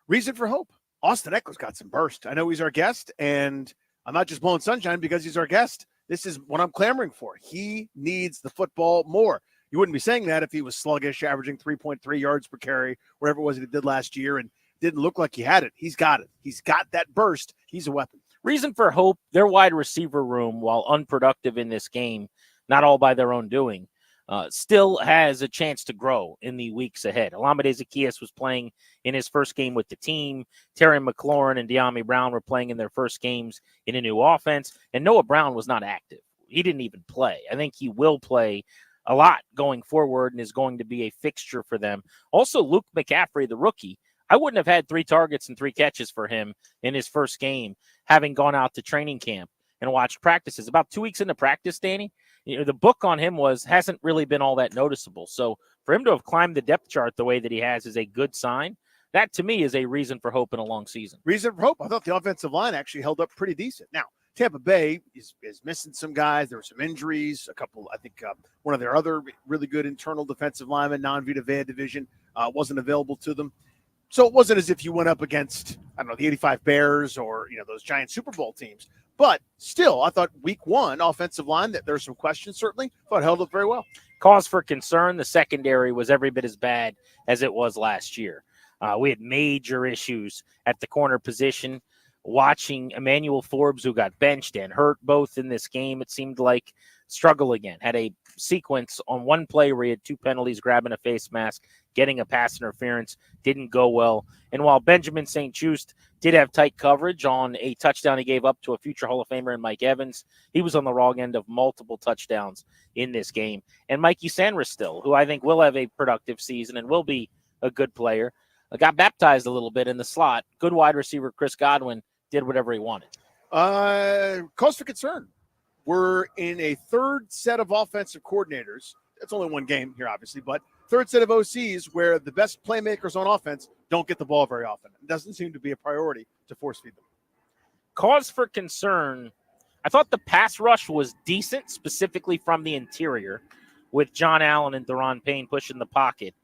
Reason for hope. Austin Eckler's got some burst. I know he's our guest, and I'm not just blowing sunshine because he's our guest. This is what I'm clamoring for. He needs the football more. You wouldn't be saying that if he was sluggish, averaging 3.3 yards per carry, whatever it was that he did last year, and didn't look like he had it. He's got it. He's got that burst. He's a weapon. Reason for hope, their wide receiver room, while unproductive in this game, not all by their own doing, still has a chance to grow in the weeks ahead. Olamide Zaccheaus was playing in his first game with the team. Terry McLaurin and De'Ami Brown were playing in their first games in a new offense, and Noah Brown was not active. He didn't even play. I think he will play a lot going forward and is going to be a fixture for them. Also, Luke McCaffrey, the rookie, I wouldn't have had 3 targets and 3 catches for him in his first game, having gone out to training camp and watched practices. About 2 weeks into practice, Danny, the book on him hasn't really been all that noticeable. So for him to have climbed the depth chart the way that he has is a good sign. That, to me, is a reason for hope in a long season. Reason for hope. I thought the offensive line actually held up pretty decent. Now, Tampa Bay is missing some guys. There were some injuries. A couple, I think one of their other really good internal defensive linemen, non-Vita Vea division, wasn't available to them. So it wasn't as if you went up against, I don't know, the 85 Bears or, those giant Super Bowl teams. But still, I thought week one offensive line, that there's some questions certainly, thought held up very well. Cause for concern, the secondary was every bit as bad as it was last year. We had major issues at the corner position. Watching Emmanuel Forbes, who got benched and hurt both in this game, it seemed like struggle again. Had a sequence on one play where he had 2 penalties, grabbing a face mask, getting a pass interference, didn't go well. And while Benjamin St. Juste did have tight coverage on a touchdown he gave up to a future Hall of Famer in Mike Evans, he was on the wrong end of multiple touchdowns in this game. And Mikey Sanderstill, who I think will have a productive season and will be a good player, got baptized a little bit in the slot. Good wide receiver Chris Godwin did whatever he wanted. Cause for concern. We're in a third set of offensive coordinators. It's only one game here, obviously, but third set of OCs where the best playmakers on offense don't get the ball very often. It doesn't seem to be a priority to force feed them. Cause for concern. I thought the pass rush was decent, specifically from the interior, with John Allen and Daron Payne pushing the pocket.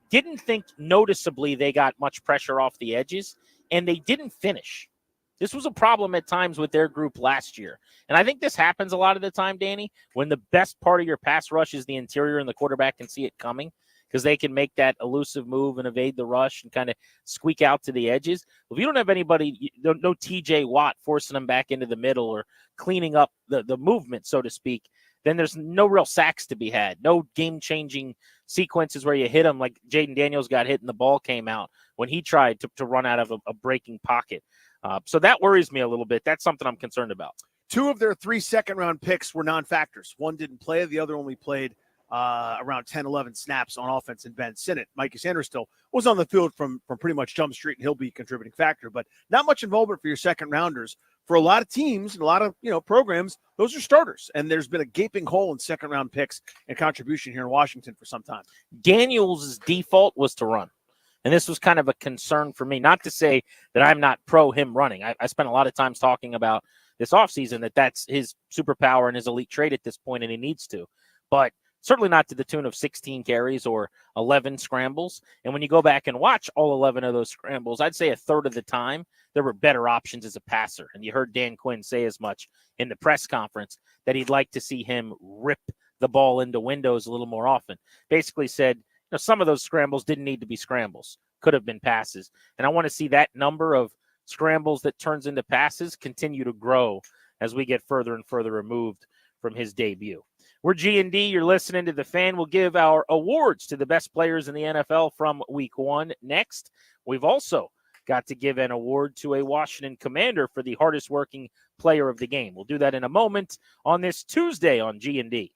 Didn't think noticeably they got much pressure off the edges, and they didn't finish. This was a problem at times with their group last year. And I think this happens a lot of the time, Danny, when the best part of your pass rush is the interior and the quarterback can see it coming because they can make that elusive move and evade the rush and kind of squeak out to the edges. If you don't have anybody, no TJ Watt forcing them back into the middle or cleaning up the movement, so to speak, then there's no real sacks to be had. No game-changing sequences where you hit them like Jaden Daniels got hit and the ball came out when he tried to run out of a breaking pocket. So that worries me a little bit. That's something I'm concerned about. 2 of their 3 second-round picks were non-factors. One didn't play. The other only played around 10, 11 snaps on offense, and Ben Sinnott. Mikey Sanders still was on the field from pretty much Jump Street, and he'll be a contributing factor, but not much involvement for your second rounders. For a lot of teams and a lot of programs, those are starters, and there's been a gaping hole in second round picks and contribution here in Washington for some time. Daniels' default was to run. And this was kind of a concern for me. Not to say that I'm not pro him running. I spent a lot of times talking about this offseason that's his superpower and his elite trait at this point, and he needs to. But certainly not to the tune of 16 carries or 11 scrambles. And when you go back and watch all 11 of those scrambles, I'd say a third of the time there were better options as a passer. And you heard Dan Quinn say as much in the press conference that he'd like to see him rip the ball into windows a little more often. Basically said, some of those scrambles didn't need to be scrambles, could have been passes. And I want to see that number of scrambles that turns into passes continue to grow as we get further and further removed from his debut. We're G&D. You're listening to The Fan. We'll give our awards to the best players in the NFL from week 1 next. We've also got to give an award to a Washington Commander for the hardest working player of the game. We'll do that in a moment on this Tuesday on G&D.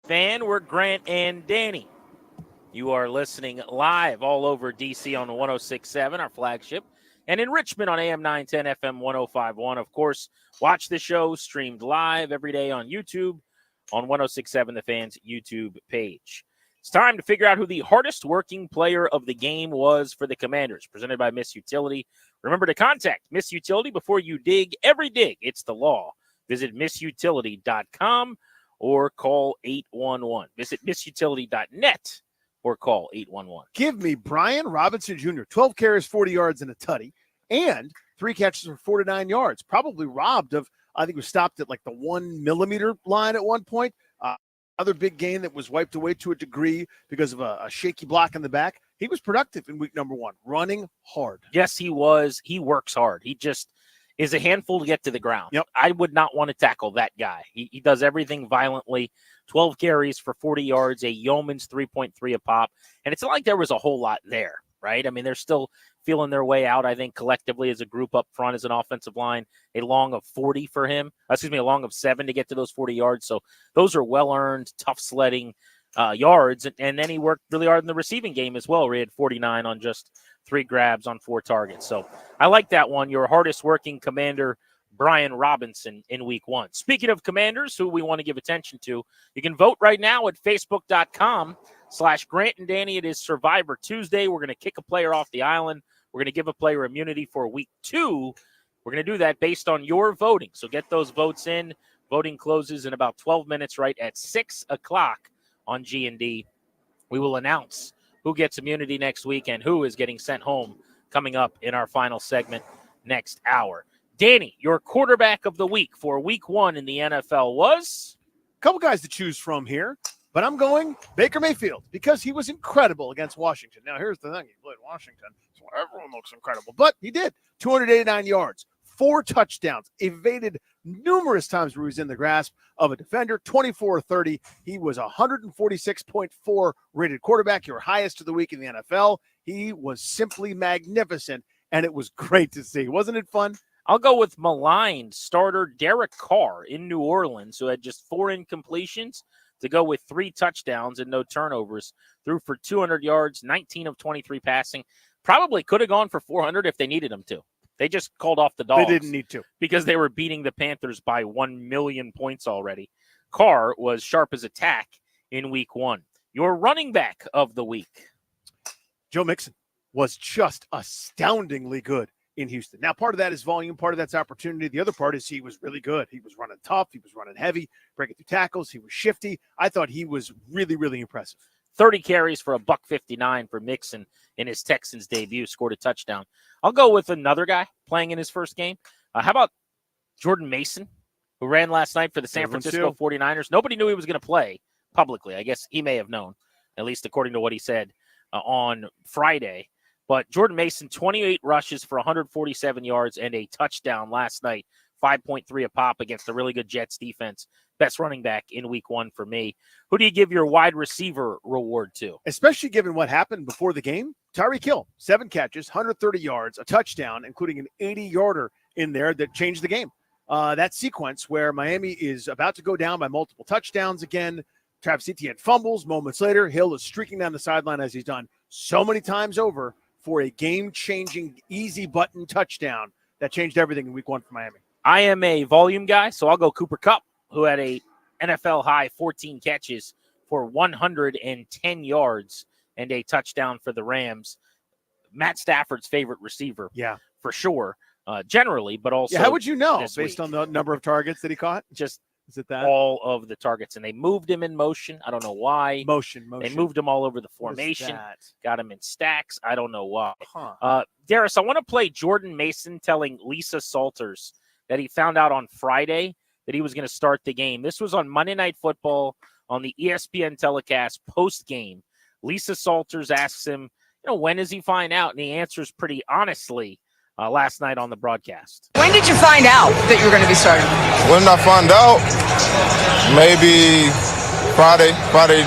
Fan, we're Grant and Danny. You are listening live all over DC on 106.7, our flagship, and in Richmond on AM 910, FM 105.1. Of course, watch the show streamed live every day on YouTube on 106.7, the Fan's YouTube page. It's time to figure out who the hardest working player of the game was for the Commanders, presented by Miss Utility. Remember to contact Miss Utility before you dig. Every dig, it's the law. Visit missutility.com or call 811. Visit missutility.net or call 811. Give me Brian Robinson Jr., 12 carries, 40 yards, and a tutty, and 3 catches for 49 yards. Probably robbed of, I think was stopped at like the 1 millimeter line at one point. Other big game that was wiped away to a degree because of a shaky block in the back. He was productive in week number 1, running hard. Yes, he was. He works hard. He just is a handful to get to the ground. Yep. I would not want to tackle that guy. He does everything violently. 12 carries for 40 yards, a yeoman's 3.3 a pop. And it's not like there was a whole lot there, right? I mean, they're still feeling their way out, I think, collectively as a group up front as an offensive line. A long of 40 for him. A long of 7 to get to those 40 yards. So those are well-earned, tough sledding yards. And then he worked really hard in the receiving game as well, where he had 49 on just 3 grabs on 4 targets. So I like that one. Your hardest working Commander, Brian Robinson, in week 1. Speaking of Commanders, who we want to give attention to, you can vote right now at facebook.com/Grant and Danny. It is Survivor Tuesday. We're going to kick a player off the island. We're going to give a player immunity for week 2. We're going to do that based on your voting. So get those votes in. Voting closes in about 12 minutes, right at 6 o'clock on G&D. We will announce who gets immunity next week and who is getting sent home coming up in our final segment next hour. Danny, your quarterback of the week for week 1 in the NFL was? A couple guys to choose from here, but I'm going Baker Mayfield because he was incredible against Washington. Now, here's the thing. He played Washington, so everyone looks incredible. But he did. 289 yards, 4 touchdowns, evaded numerous times where he was in the grasp of a defender, 24-30. He was 146.4 rated quarterback, your highest of the week in the NFL. He was simply magnificent, and it was great to see. Wasn't it fun? I'll go with maligned starter Derek Carr in New Orleans, who had just 4 incompletions to go with 3 touchdowns and no turnovers. Threw for 200 yards, 19 of 23 passing. Probably could have gone for 400 if they needed him to. They just called off the dogs. They didn't need to. Because they were beating the Panthers by 1 million points already. Carr was sharp as a tack in week 1. Your running back of the week. Joe Mixon was just astoundingly good in Houston. Now, part of that is volume, part of that's opportunity. The other part is he was really good. He was running tough. He was running heavy, breaking through tackles. He was shifty. I thought he was really, really impressive. 30 carries for $159 for Mixon in his Texans debut, scored a touchdown. I'll go with another guy playing in his first game. How about Jordan Mason, who ran last night for the San Francisco 49ers? Nobody knew he was going to play publicly. I guess he may have known, at least according to what he said on Friday. But Jordan Mason, 28 rushes for 147 yards and a touchdown last night, 5.3 a pop against a really good Jets defense. Best running back in week 1 for me. Who do you give your wide receiver reward to? Especially given what happened before the game. Tyreek Hill, 7 catches, 130 yards, a touchdown, including an 80-yarder in there that changed the game. That sequence where Miami is about to go down by multiple touchdowns again. Travis Etienne fumbles. Moments later, Hill is streaking down the sideline as he's done so many times over for a game-changing, easy-button touchdown that changed everything in week 1 for Miami. I am a volume guy, so I'll go Cooper Kupp, who had a NFL-high 14 catches for 110 yards and a touchdown for the Rams. Matt Stafford's favorite receiver, for sure, generally, but also how would you know based week. on the number of targets that he caught? Just is it that? All of the targets, and they moved him in motion. I don't know why. Motion. They moved him all over the What is formation. that? Got him in stacks. I don't know why. Huh. Darius, I want to play Jordan Mason telling Lisa Salters that he found out on Friday that he was going to start the game. This was on Monday Night Football on the ESPN telecast post-game. Lisa Salters asks him, when does he find out? And he answers pretty honestly last night on the broadcast. When did you find out that you were going to be starting? When did I find out? Maybe Friday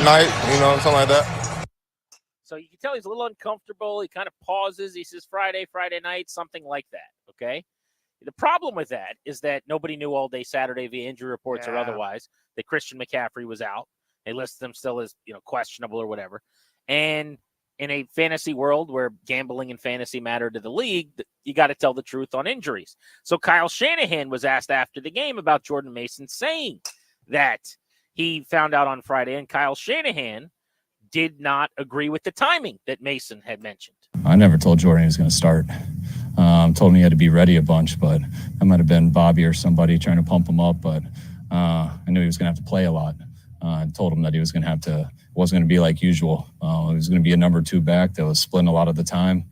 night, something like that. So you can tell he's a little uncomfortable. He kind of pauses. He says Friday night, something like that, okay? The problem with that is that nobody knew all day Saturday via injury reports or otherwise that Christian McCaffrey was out. They list them still as, questionable or whatever. And in a fantasy world where gambling and fantasy matter to the league, you got to tell the truth on injuries. So Kyle Shanahan was asked after the game about Jordan Mason, saying that he found out on Friday, and Kyle Shanahan did not agree with the timing that Mason had mentioned. I never told Jordan he was going to start. Told him he had to be ready a bunch, but that might have been Bobby or somebody trying to pump him up. But I knew he was going to have to play a lot. I told him that he was going to have to. It wasn't going to be like usual. He was going to be a number 2 back that was splitting a lot of the time.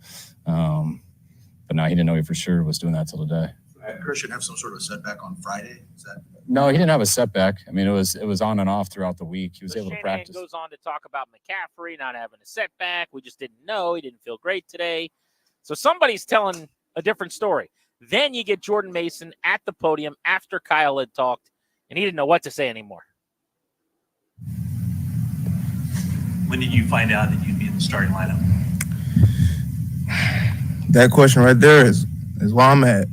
But now he didn't know he for sure was doing that till today. Did Christian have some sort of setback on Friday? Is that? No, he didn't have a setback. I mean, it was on and off throughout the week. He was able to Shanahan practice. goes on to talk about McCaffrey not having a setback. We just didn't know. He didn't feel great today. So somebody's telling a different story. Then you get Jordan Mason at the podium after Kyle had talked, and he didn't know what to say anymore. When did you find out that you'd be in the starting lineup? That question right there is why I'm at.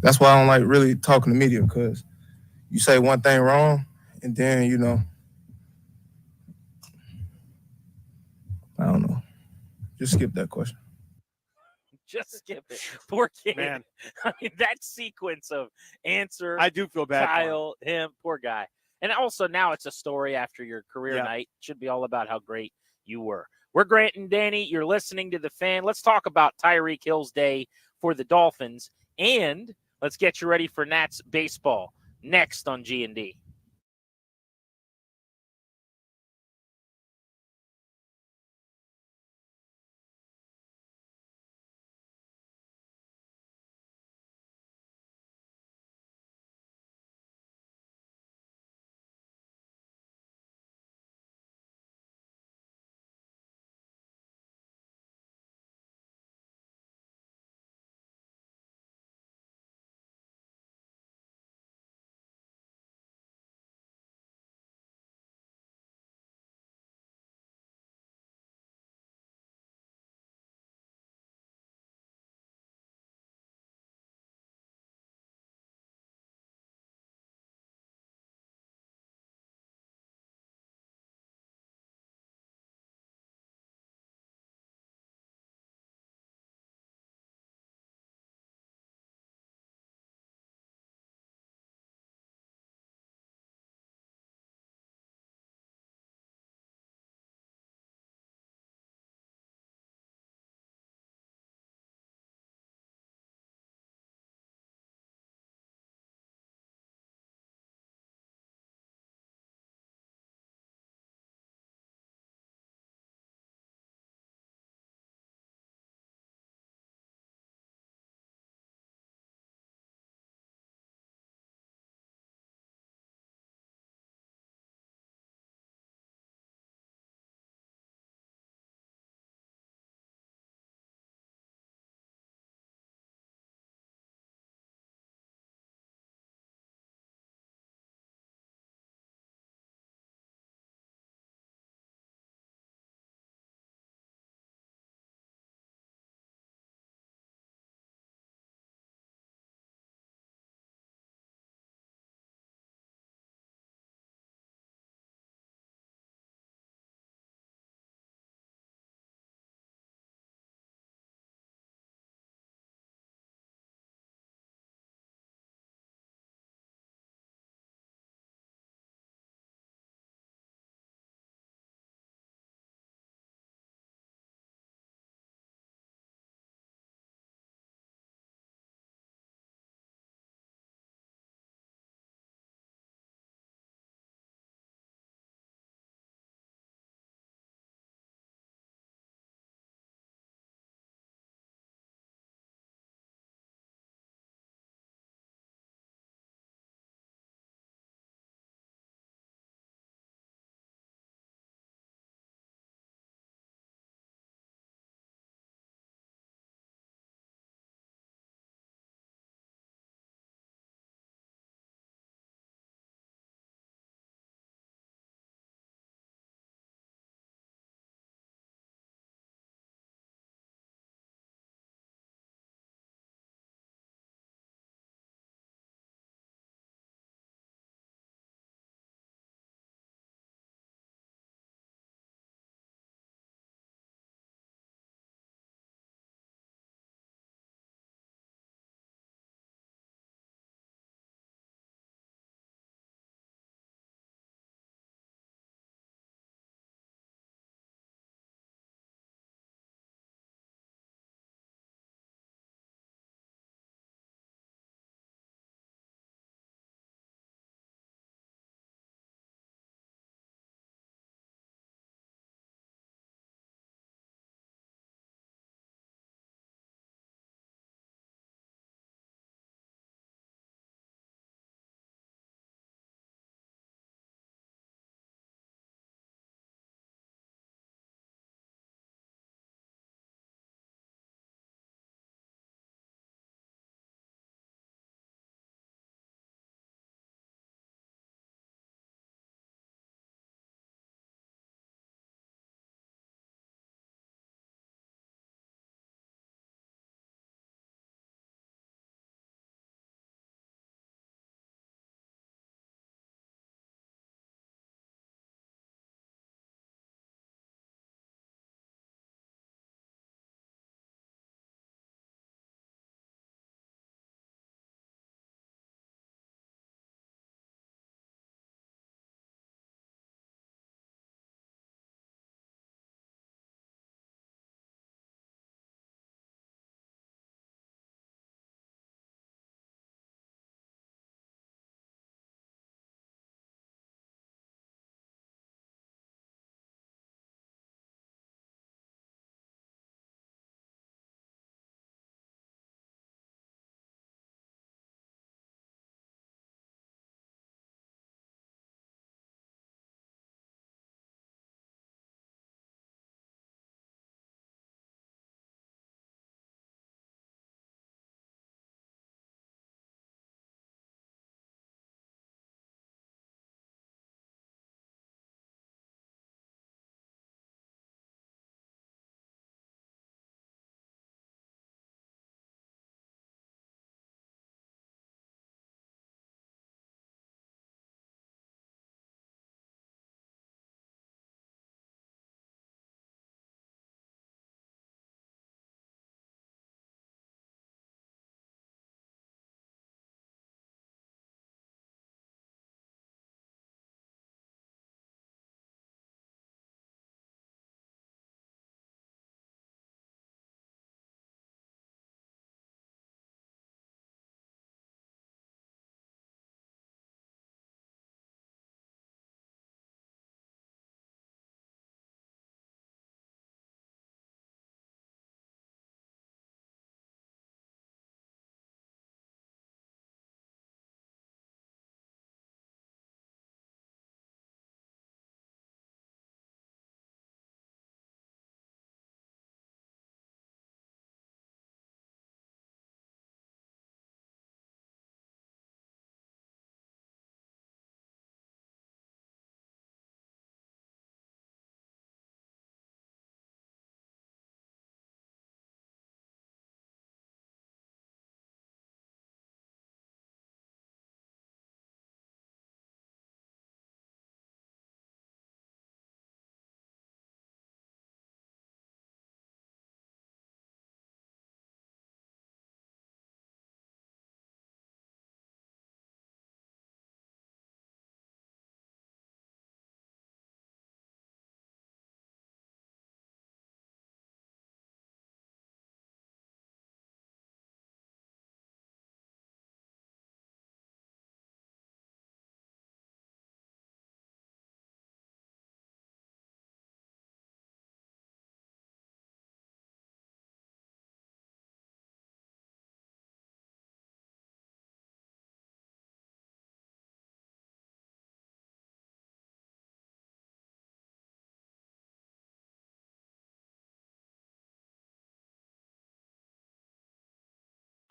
That's why I don't like really talking to media, because you say one thing wrong, and then, I don't know. Just skip that question. Just skip it. Poor kid. Man. I mean, that sequence of answer. I do feel bad for him. Kyle, him, poor guy. And also now it's a story after your career night. It should be all about how great you were. We're Grant and Danny. You're listening to The Fan. Let's talk about Tyreek Hill's day for the Dolphins. And let's get you ready for Nats baseball next on G&D.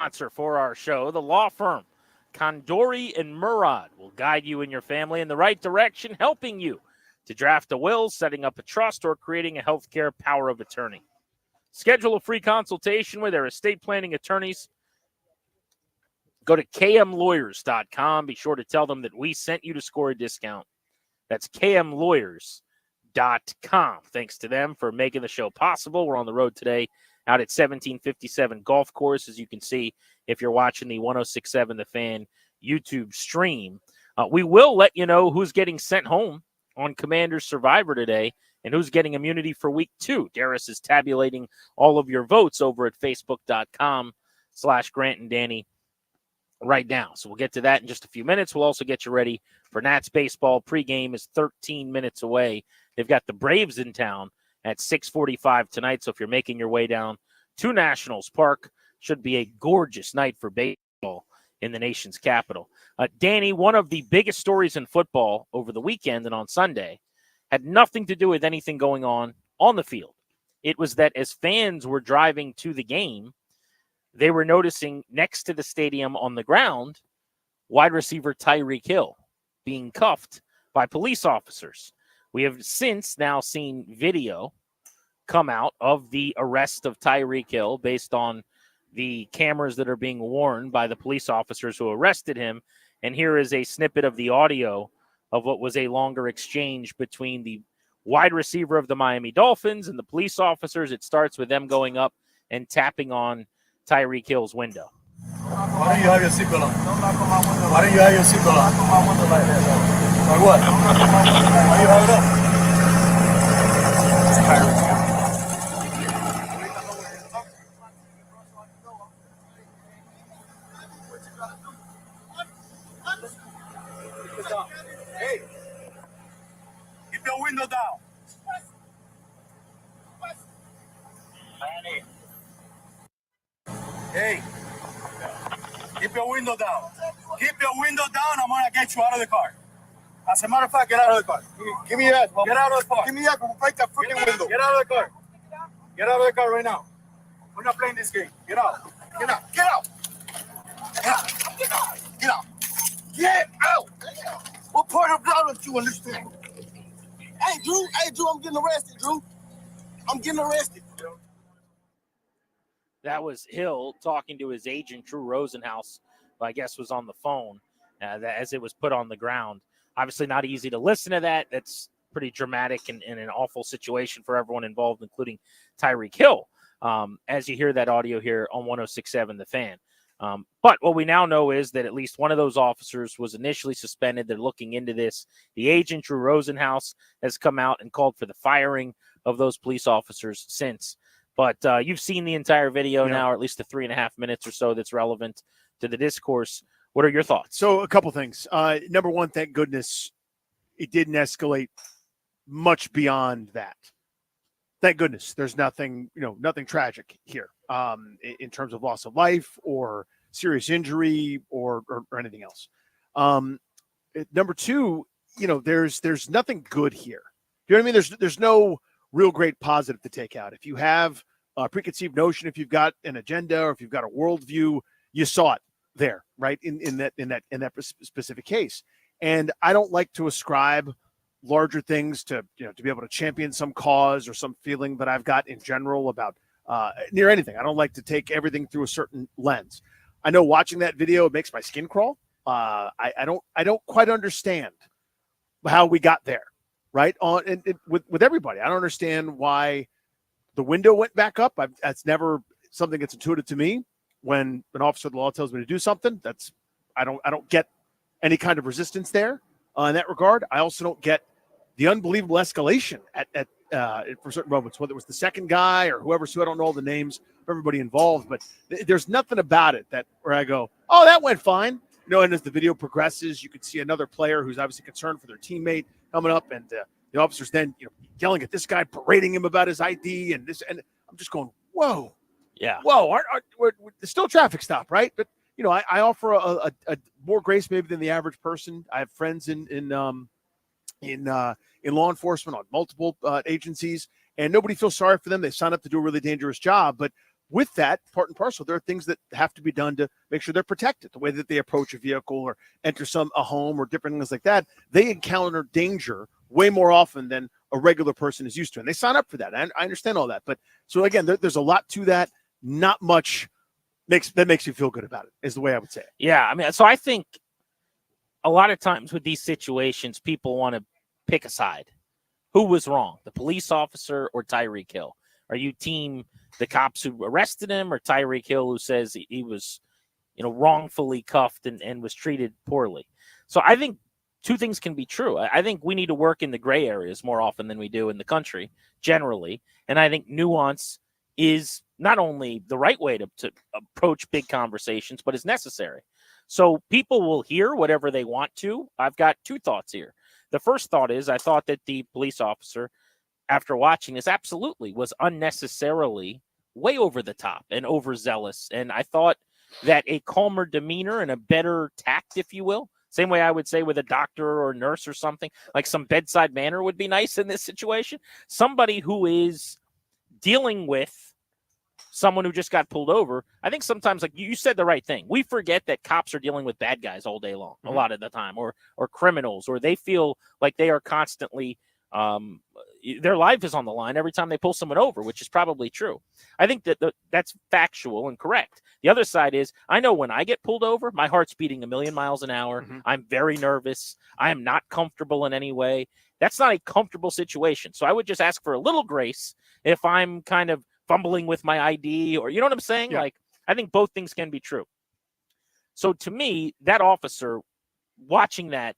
Sponsor for our show, the law firm Condori and Murad will guide you and your family in the right direction, helping you to draft a will, setting up a trust, or creating a healthcare power of attorney. Schedule a free consultation with their estate planning attorneys. Go to kmlawyers.com. Be sure to tell them that we sent you to score a discount. That's kmlawyers.com. Thanks to them for making the show possible. We're on the road today out at 1757 Golf Course, as you can see if you're watching the 106.7 The Fan YouTube stream. We will let you know who's getting sent home on Commander's Survivor today and who's getting immunity for week 2. Darius is tabulating all of your votes over at facebook.com/Grant and Danny right now. So we'll get to that in just a few minutes. We'll also get you ready for Nats baseball. Pregame is 13 minutes away. They've got the Braves in town at 6:45 tonight. So if you're making your way down to Nationals Park, should be a gorgeous night for baseball in the nation's capital. Danny, one of the biggest stories in football over the weekend and on Sunday had nothing to do with anything going on the field. It was that as fans were driving to the game, they were noticing next to the stadium on the ground, wide receiver Tyreek Hill being cuffed by police officers. We have since now seen video come out of the arrest of Tyreek Hill based on the cameras that are being worn by the police officers who arrested him. And here is a snippet of the audio of what was a longer exchange between the wide receiver of the Miami Dolphins and the police officers. It starts with them going up and tapping on Tyreek Hill's window. Why don't you have your seatbelt on? Why don't you have your seatbelt on? Like what? Why do you have it up? Hey, keep your window down. Hey, keep your window down. Keep your window down. I'm gonna get you out of the car. As a matter of fact, get out of the car. Give me that. Get out of the car. Give me that. Break that freaking window. Get out of the car. Get out of the car right now. We're not playing this game. Get out. Get out. Get out. Get out. Get out. Get out. Get out. What part of law don't you understand? Hey, Drew. Hey, Drew. I'm getting arrested, Drew. I'm getting arrested. That was Hill talking to his agent, Drew Rosenhaus, who I guess was on the phone as it was put on the ground. Obviously not easy to listen to that. That's pretty dramatic and an awful situation for everyone involved, including Tyreek Hill, as you hear that audio here on 106.7 The Fan. But what we now know is that at least one of those officers was initially suspended. They're looking into this. The agent, Drew Rosenhaus, has come out and called for the firing of those police officers since. But you've seen the entire video now, or at least the 3.5 minutes or so that's relevant to the discourse. What are your thoughts? So a couple things. Number one, thank goodness it didn't escalate much beyond that. Thank goodness there's nothing, nothing tragic here in terms of loss of life or serious injury or anything else. Number two, there's nothing good here. You know what I mean? There's no real great positive to take out. If you have a preconceived notion, if you've got an agenda or if you've got a worldview, you saw it there, right? In that specific case. And I don't like to ascribe larger things to be able to champion some cause or some feeling that I've got in general about near anything. I don't like to take everything through a certain lens. I know watching that video, it makes my skin crawl. I don't quite understand how we got there. Right on and with everybody. I don't understand why the window went back up. That's never something that's intuitive to me. When an officer of the law tells me to do something, I don't get any kind of resistance there in that regard. I also don't get the unbelievable escalation at for certain moments, whether it was the second guy or whoever's who. I don't know all the names of everybody involved, but there's nothing about it where I go, oh, that went fine. And as the video progresses, you can see another player who's obviously concerned for their teammate coming up, and the officers then yelling at this guy, parading him about his ID and this, and I'm just going, whoa, yeah, whoa, there's still a traffic stop, right? But I offer a more grace maybe than the average person. I have friends in law enforcement on multiple agencies, and nobody feels sorry for them. They sign up to do a really dangerous job, but with that, part and parcel, there are things that have to be done to make sure they're protected. The way that they approach a vehicle or enter a home or different things like that, they encounter danger way more often than a regular person is used to. And they sign up for that. I understand all that. But so again, there's a lot to that. Not much makes you feel good about it, is the way I would say it. Yeah. I mean, so I think a lot of times with these situations, people want to pick a side. Who was wrong, the police officer or Tyreek Hill? Are you team the cops who arrested him, or Tyreek Hill who says he was, wrongfully cuffed and was treated poorly? So I think two things can be true. I think we need to work in the gray areas more often than we do in the country generally. And I think nuance is not only the right way to approach big conversations, but is necessary. So people will hear whatever they want to. I've got two thoughts here. The first thought is I thought that the police officer, after watching this, absolutely was unnecessarily way over the top and overzealous. And I thought that a calmer demeanor and a better tact, if you will, same way I would say with a doctor or a nurse or something, like some bedside manner would be nice in this situation. Somebody who is dealing with someone who just got pulled over. I think sometimes, like you said the right thing. We forget that cops are dealing with bad guys all day long, a lot of the time, or criminals, or they feel like they are constantly their life is on the line every time they pull someone over, which is probably true. I think that that's factual and correct. The other side is I know when I get pulled over, my heart's beating a million miles an hour. I'm very nervous. I am not comfortable in any way. That's not a comfortable situation. So I would just ask for a little grace if I'm kind of fumbling with my ID, or you know what I'm saying? Yeah. Like, I think both things can be true. So to me, that officer watching that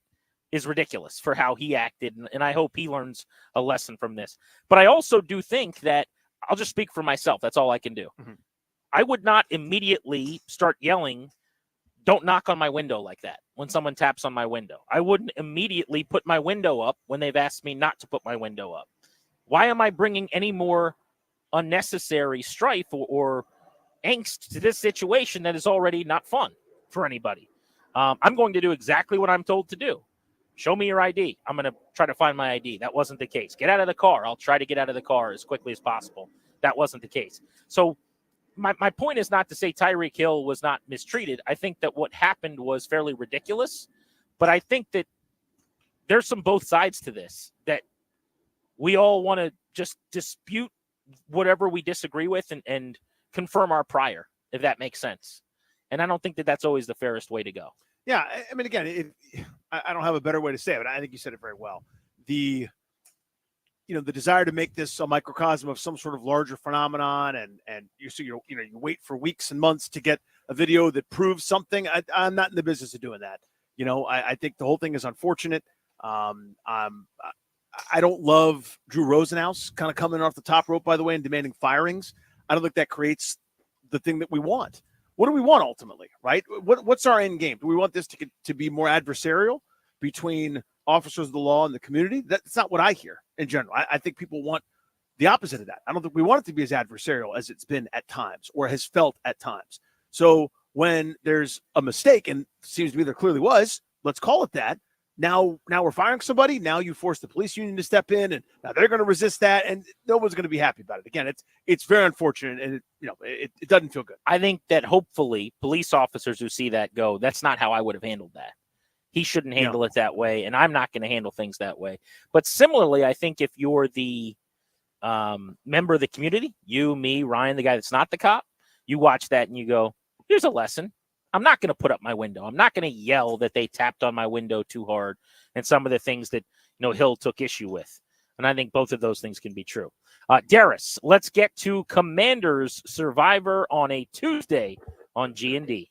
is ridiculous for how he acted. And I hope he learns a lesson from this. But I also do think that I'll just speak for myself. That's all I can do. I would not immediately start yelling, "Don't knock on my window," like that when someone taps on my window. I wouldn't immediately put my window up when they've asked me not to put my window up. Why am I bringing any more unnecessary strife or angst to this situation that is already not fun for anybody? I'm going to do exactly what I'm told to do. Show me your ID. I'm going to try to find my ID. That wasn't the case. Get out of the car. I'll try to get out of the car as quickly as possible. That wasn't the case. So my point is not to say Tyreek Hill was not mistreated. I think that what happened was fairly ridiculous, but I think that there's some both sides to this, that we all want to just dispute whatever we disagree with and confirm our prior, if that makes sense. And I don't think that that's always the fairest way to go. Yeah, I mean, again, I don't have a better way to say it, but I think you said it very well. The desire to make this a microcosm of some sort of larger phenomenon, and you wait for weeks and months to get a video that proves something. I'm not in the business of doing that. I think the whole thing is unfortunate. I don't love Drew Rosenhaus kind of coming off the top rope, by the way, and demanding firings. I don't think that creates the thing that we want. What do we want ultimately, right? What's our end game? Do we want this to be more adversarial between officers of the law and the community? That's not what I hear in general. I think people want the opposite of that. I don't think we want it to be as adversarial as it's been at times or has felt at times. So when there's a mistake, and it seems to me there clearly was, let's call it that. Now we're firing somebody. Now you force the police union to step in, and now they're going to resist that, and no one's going to be happy about it. Again, it's very unfortunate, and it doesn't feel good. I think that hopefully police officers who see that go, that's not how I would have handled that. He shouldn't handle it that way, and I'm not going to handle things that way. But similarly, I think if you're the member of the community, you, me, Ryan, the guy that's not the cop, you watch that and you go, here's a lesson. I'm not going to put up my window. I'm not going to yell that they tapped on my window too hard and some of the things that Hill took issue with. And I think both of those things can be true. Darius, let's get to Commanders Survivor on a Tuesday on G&D.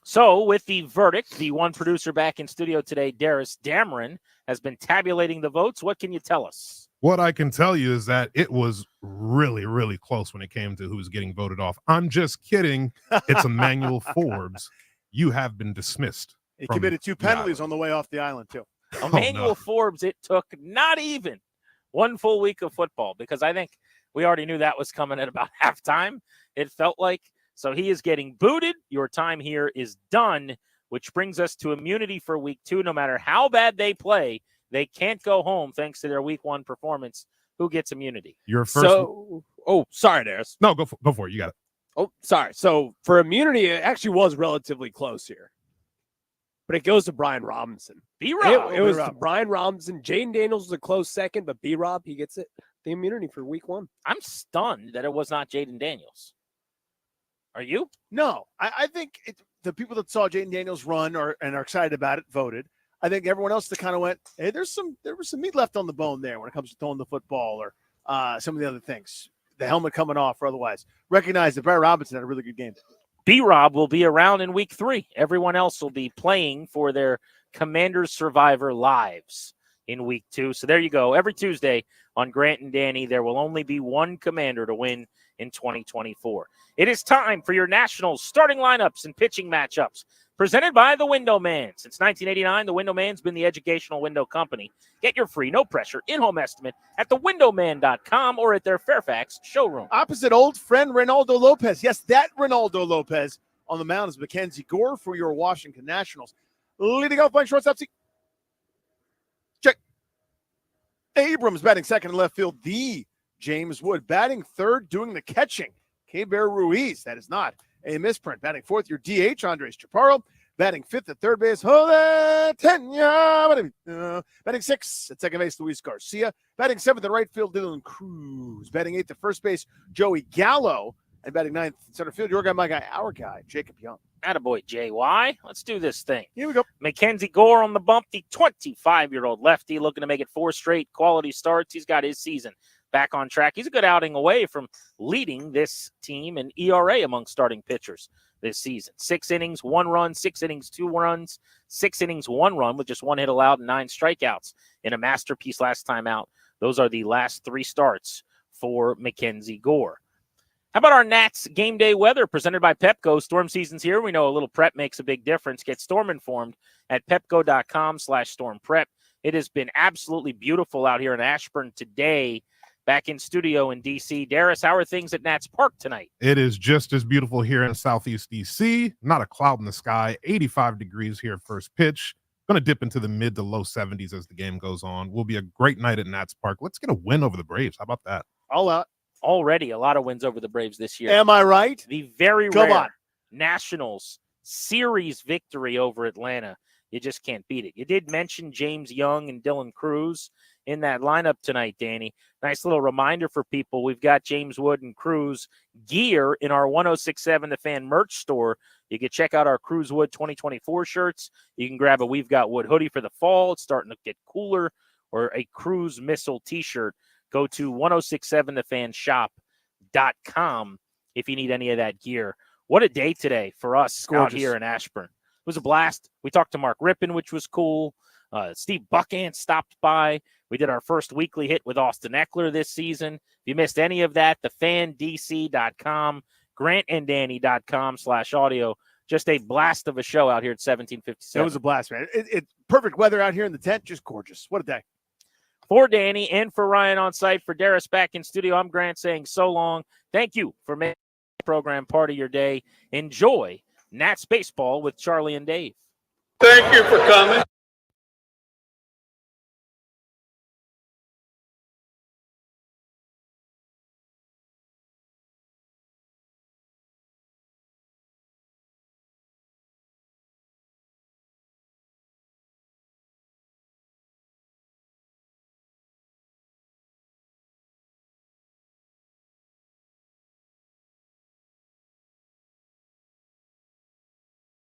So with the verdict, the one producer back in studio today, Darius Dameron, has been tabulating the votes. What can you tell us? What I can tell you is that it was really, really close when it came to who was getting voted off. I'm just kidding. It's Emmanuel Forbes. You have been dismissed. He committed 2 penalties on the way off the island, too. Emmanuel Forbes, it took not even 1 full week of football, because I think we already knew that was coming at about halftime. It felt like. So he is getting booted. Your time here is done. which brings us to immunity for week 2. No matter how bad they play, they can't go home thanks to their week 1 performance. Who gets immunity? Your first. Sorry, Darius. No, go for it. You got it. Oh, sorry. So for immunity, it actually was relatively close here. But it goes to Brian Robinson. B-Rob. It was Brian Robinson. Jaden Daniels was a close second, but B-Rob, he gets it. The immunity for week 1. I'm stunned that it was not Jaden Daniels. Are you? No. I think the people that saw Jaden Daniels run and are excited about it voted. I think everyone else that kind of went, hey, there was some meat left on the bone there when it comes to throwing the football or some of the other things. The helmet coming off or otherwise. Recognize that Brian Robinson had a really good game. B-Rob will be around in week 3. Everyone else will be playing for their Commander Survivor lives in week 2. So there you go. Every Tuesday on Grant and Danny, there will only be one Commander to win in 2024. It is time for your Nationals starting lineups and pitching matchups. Presented by The Window Man. Since 1989, The Window Man's been the educational window company. Get your free, no-pressure, in-home estimate at thewindowman.com or at their Fairfax showroom. Opposite old friend Reynaldo Lopez. Yes, that Reynaldo Lopez on the mound is Mackenzie Gore for your Washington Nationals. Leading off playing shortstop. Check. Abrams batting second in left field. The James Wood batting third, doing the catching. K-Bear Ruiz. That is not a misprint. Batting fourth, your DH, Andres Chaparro. Batting fifth at third base, Jose Tena. Batting sixth at second base, Luis Garcia. Batting seventh at right field, Dylan Cruz. Batting eighth at first base, Joey Gallo. And batting ninth in center field, your guy, my guy, our guy, Jacob Young. Attaboy, JY. Let's do this thing. Here we go. Mackenzie Gore on the bump, the 25-year-old lefty looking to make it 4 straight quality starts. He's got his season back on track. He's a good outing away from leading this team in ERA among starting pitchers this season. 6 innings, 1 run, 6 innings, 2 runs, 6 innings, 1 run with just 1 hit allowed and 9 strikeouts in a masterpiece last time out. Those are the last 3 starts for Mackenzie Gore. How about our Nats game day weather presented by Pepco? Storm season's here. We know a little prep makes a big difference. Get storm informed at pepco.com/stormprep. It has been absolutely beautiful out here in Ashburn today. Back in studio in D.C. Darius, how are things at Nats Park tonight? It is just as beautiful here in Southeast D.C. Not a cloud in the sky. 85 degrees here first pitch. Going to dip into the mid to low 70s as the game goes on. Will be a great night at Nats Park. Let's get a win over the Braves. How about that? All out. Already a lot of wins over the Braves this year. Am I right? The very rare Nationals series victory over Atlanta. You just can't beat it. You did mention James Young and Dylan Cruz in that lineup tonight, Danny. Nice little reminder for people. We've got James Wood and Cruz gear in our 1067 The Fan merch store. You can check out our Cruz Wood 2024 shirts. You can grab a We've Got Wood hoodie for the fall. It's starting to get cooler. Or a Cruz Missile t-shirt. Go to 1067thefanshop.com if you need any of that gear. What a day today for us out here in Ashburn. It was a blast. We talked to Mark Rippon, which was cool. Steve Buckhant stopped by. We did our first weekly hit with Austin Eckler this season. If you missed any of that, thefandc.com, grantanddanny.com/audio. Just a blast of a show out here at 1757. It was a blast, man. It's perfect weather out here in the tent. Just gorgeous. What a day. For Danny and for Ryan on site, for Darius back in studio, I'm Grant saying so long. Thank you for making the program part of your day. Enjoy Nats baseball with Charlie and Dave. Thank you for coming.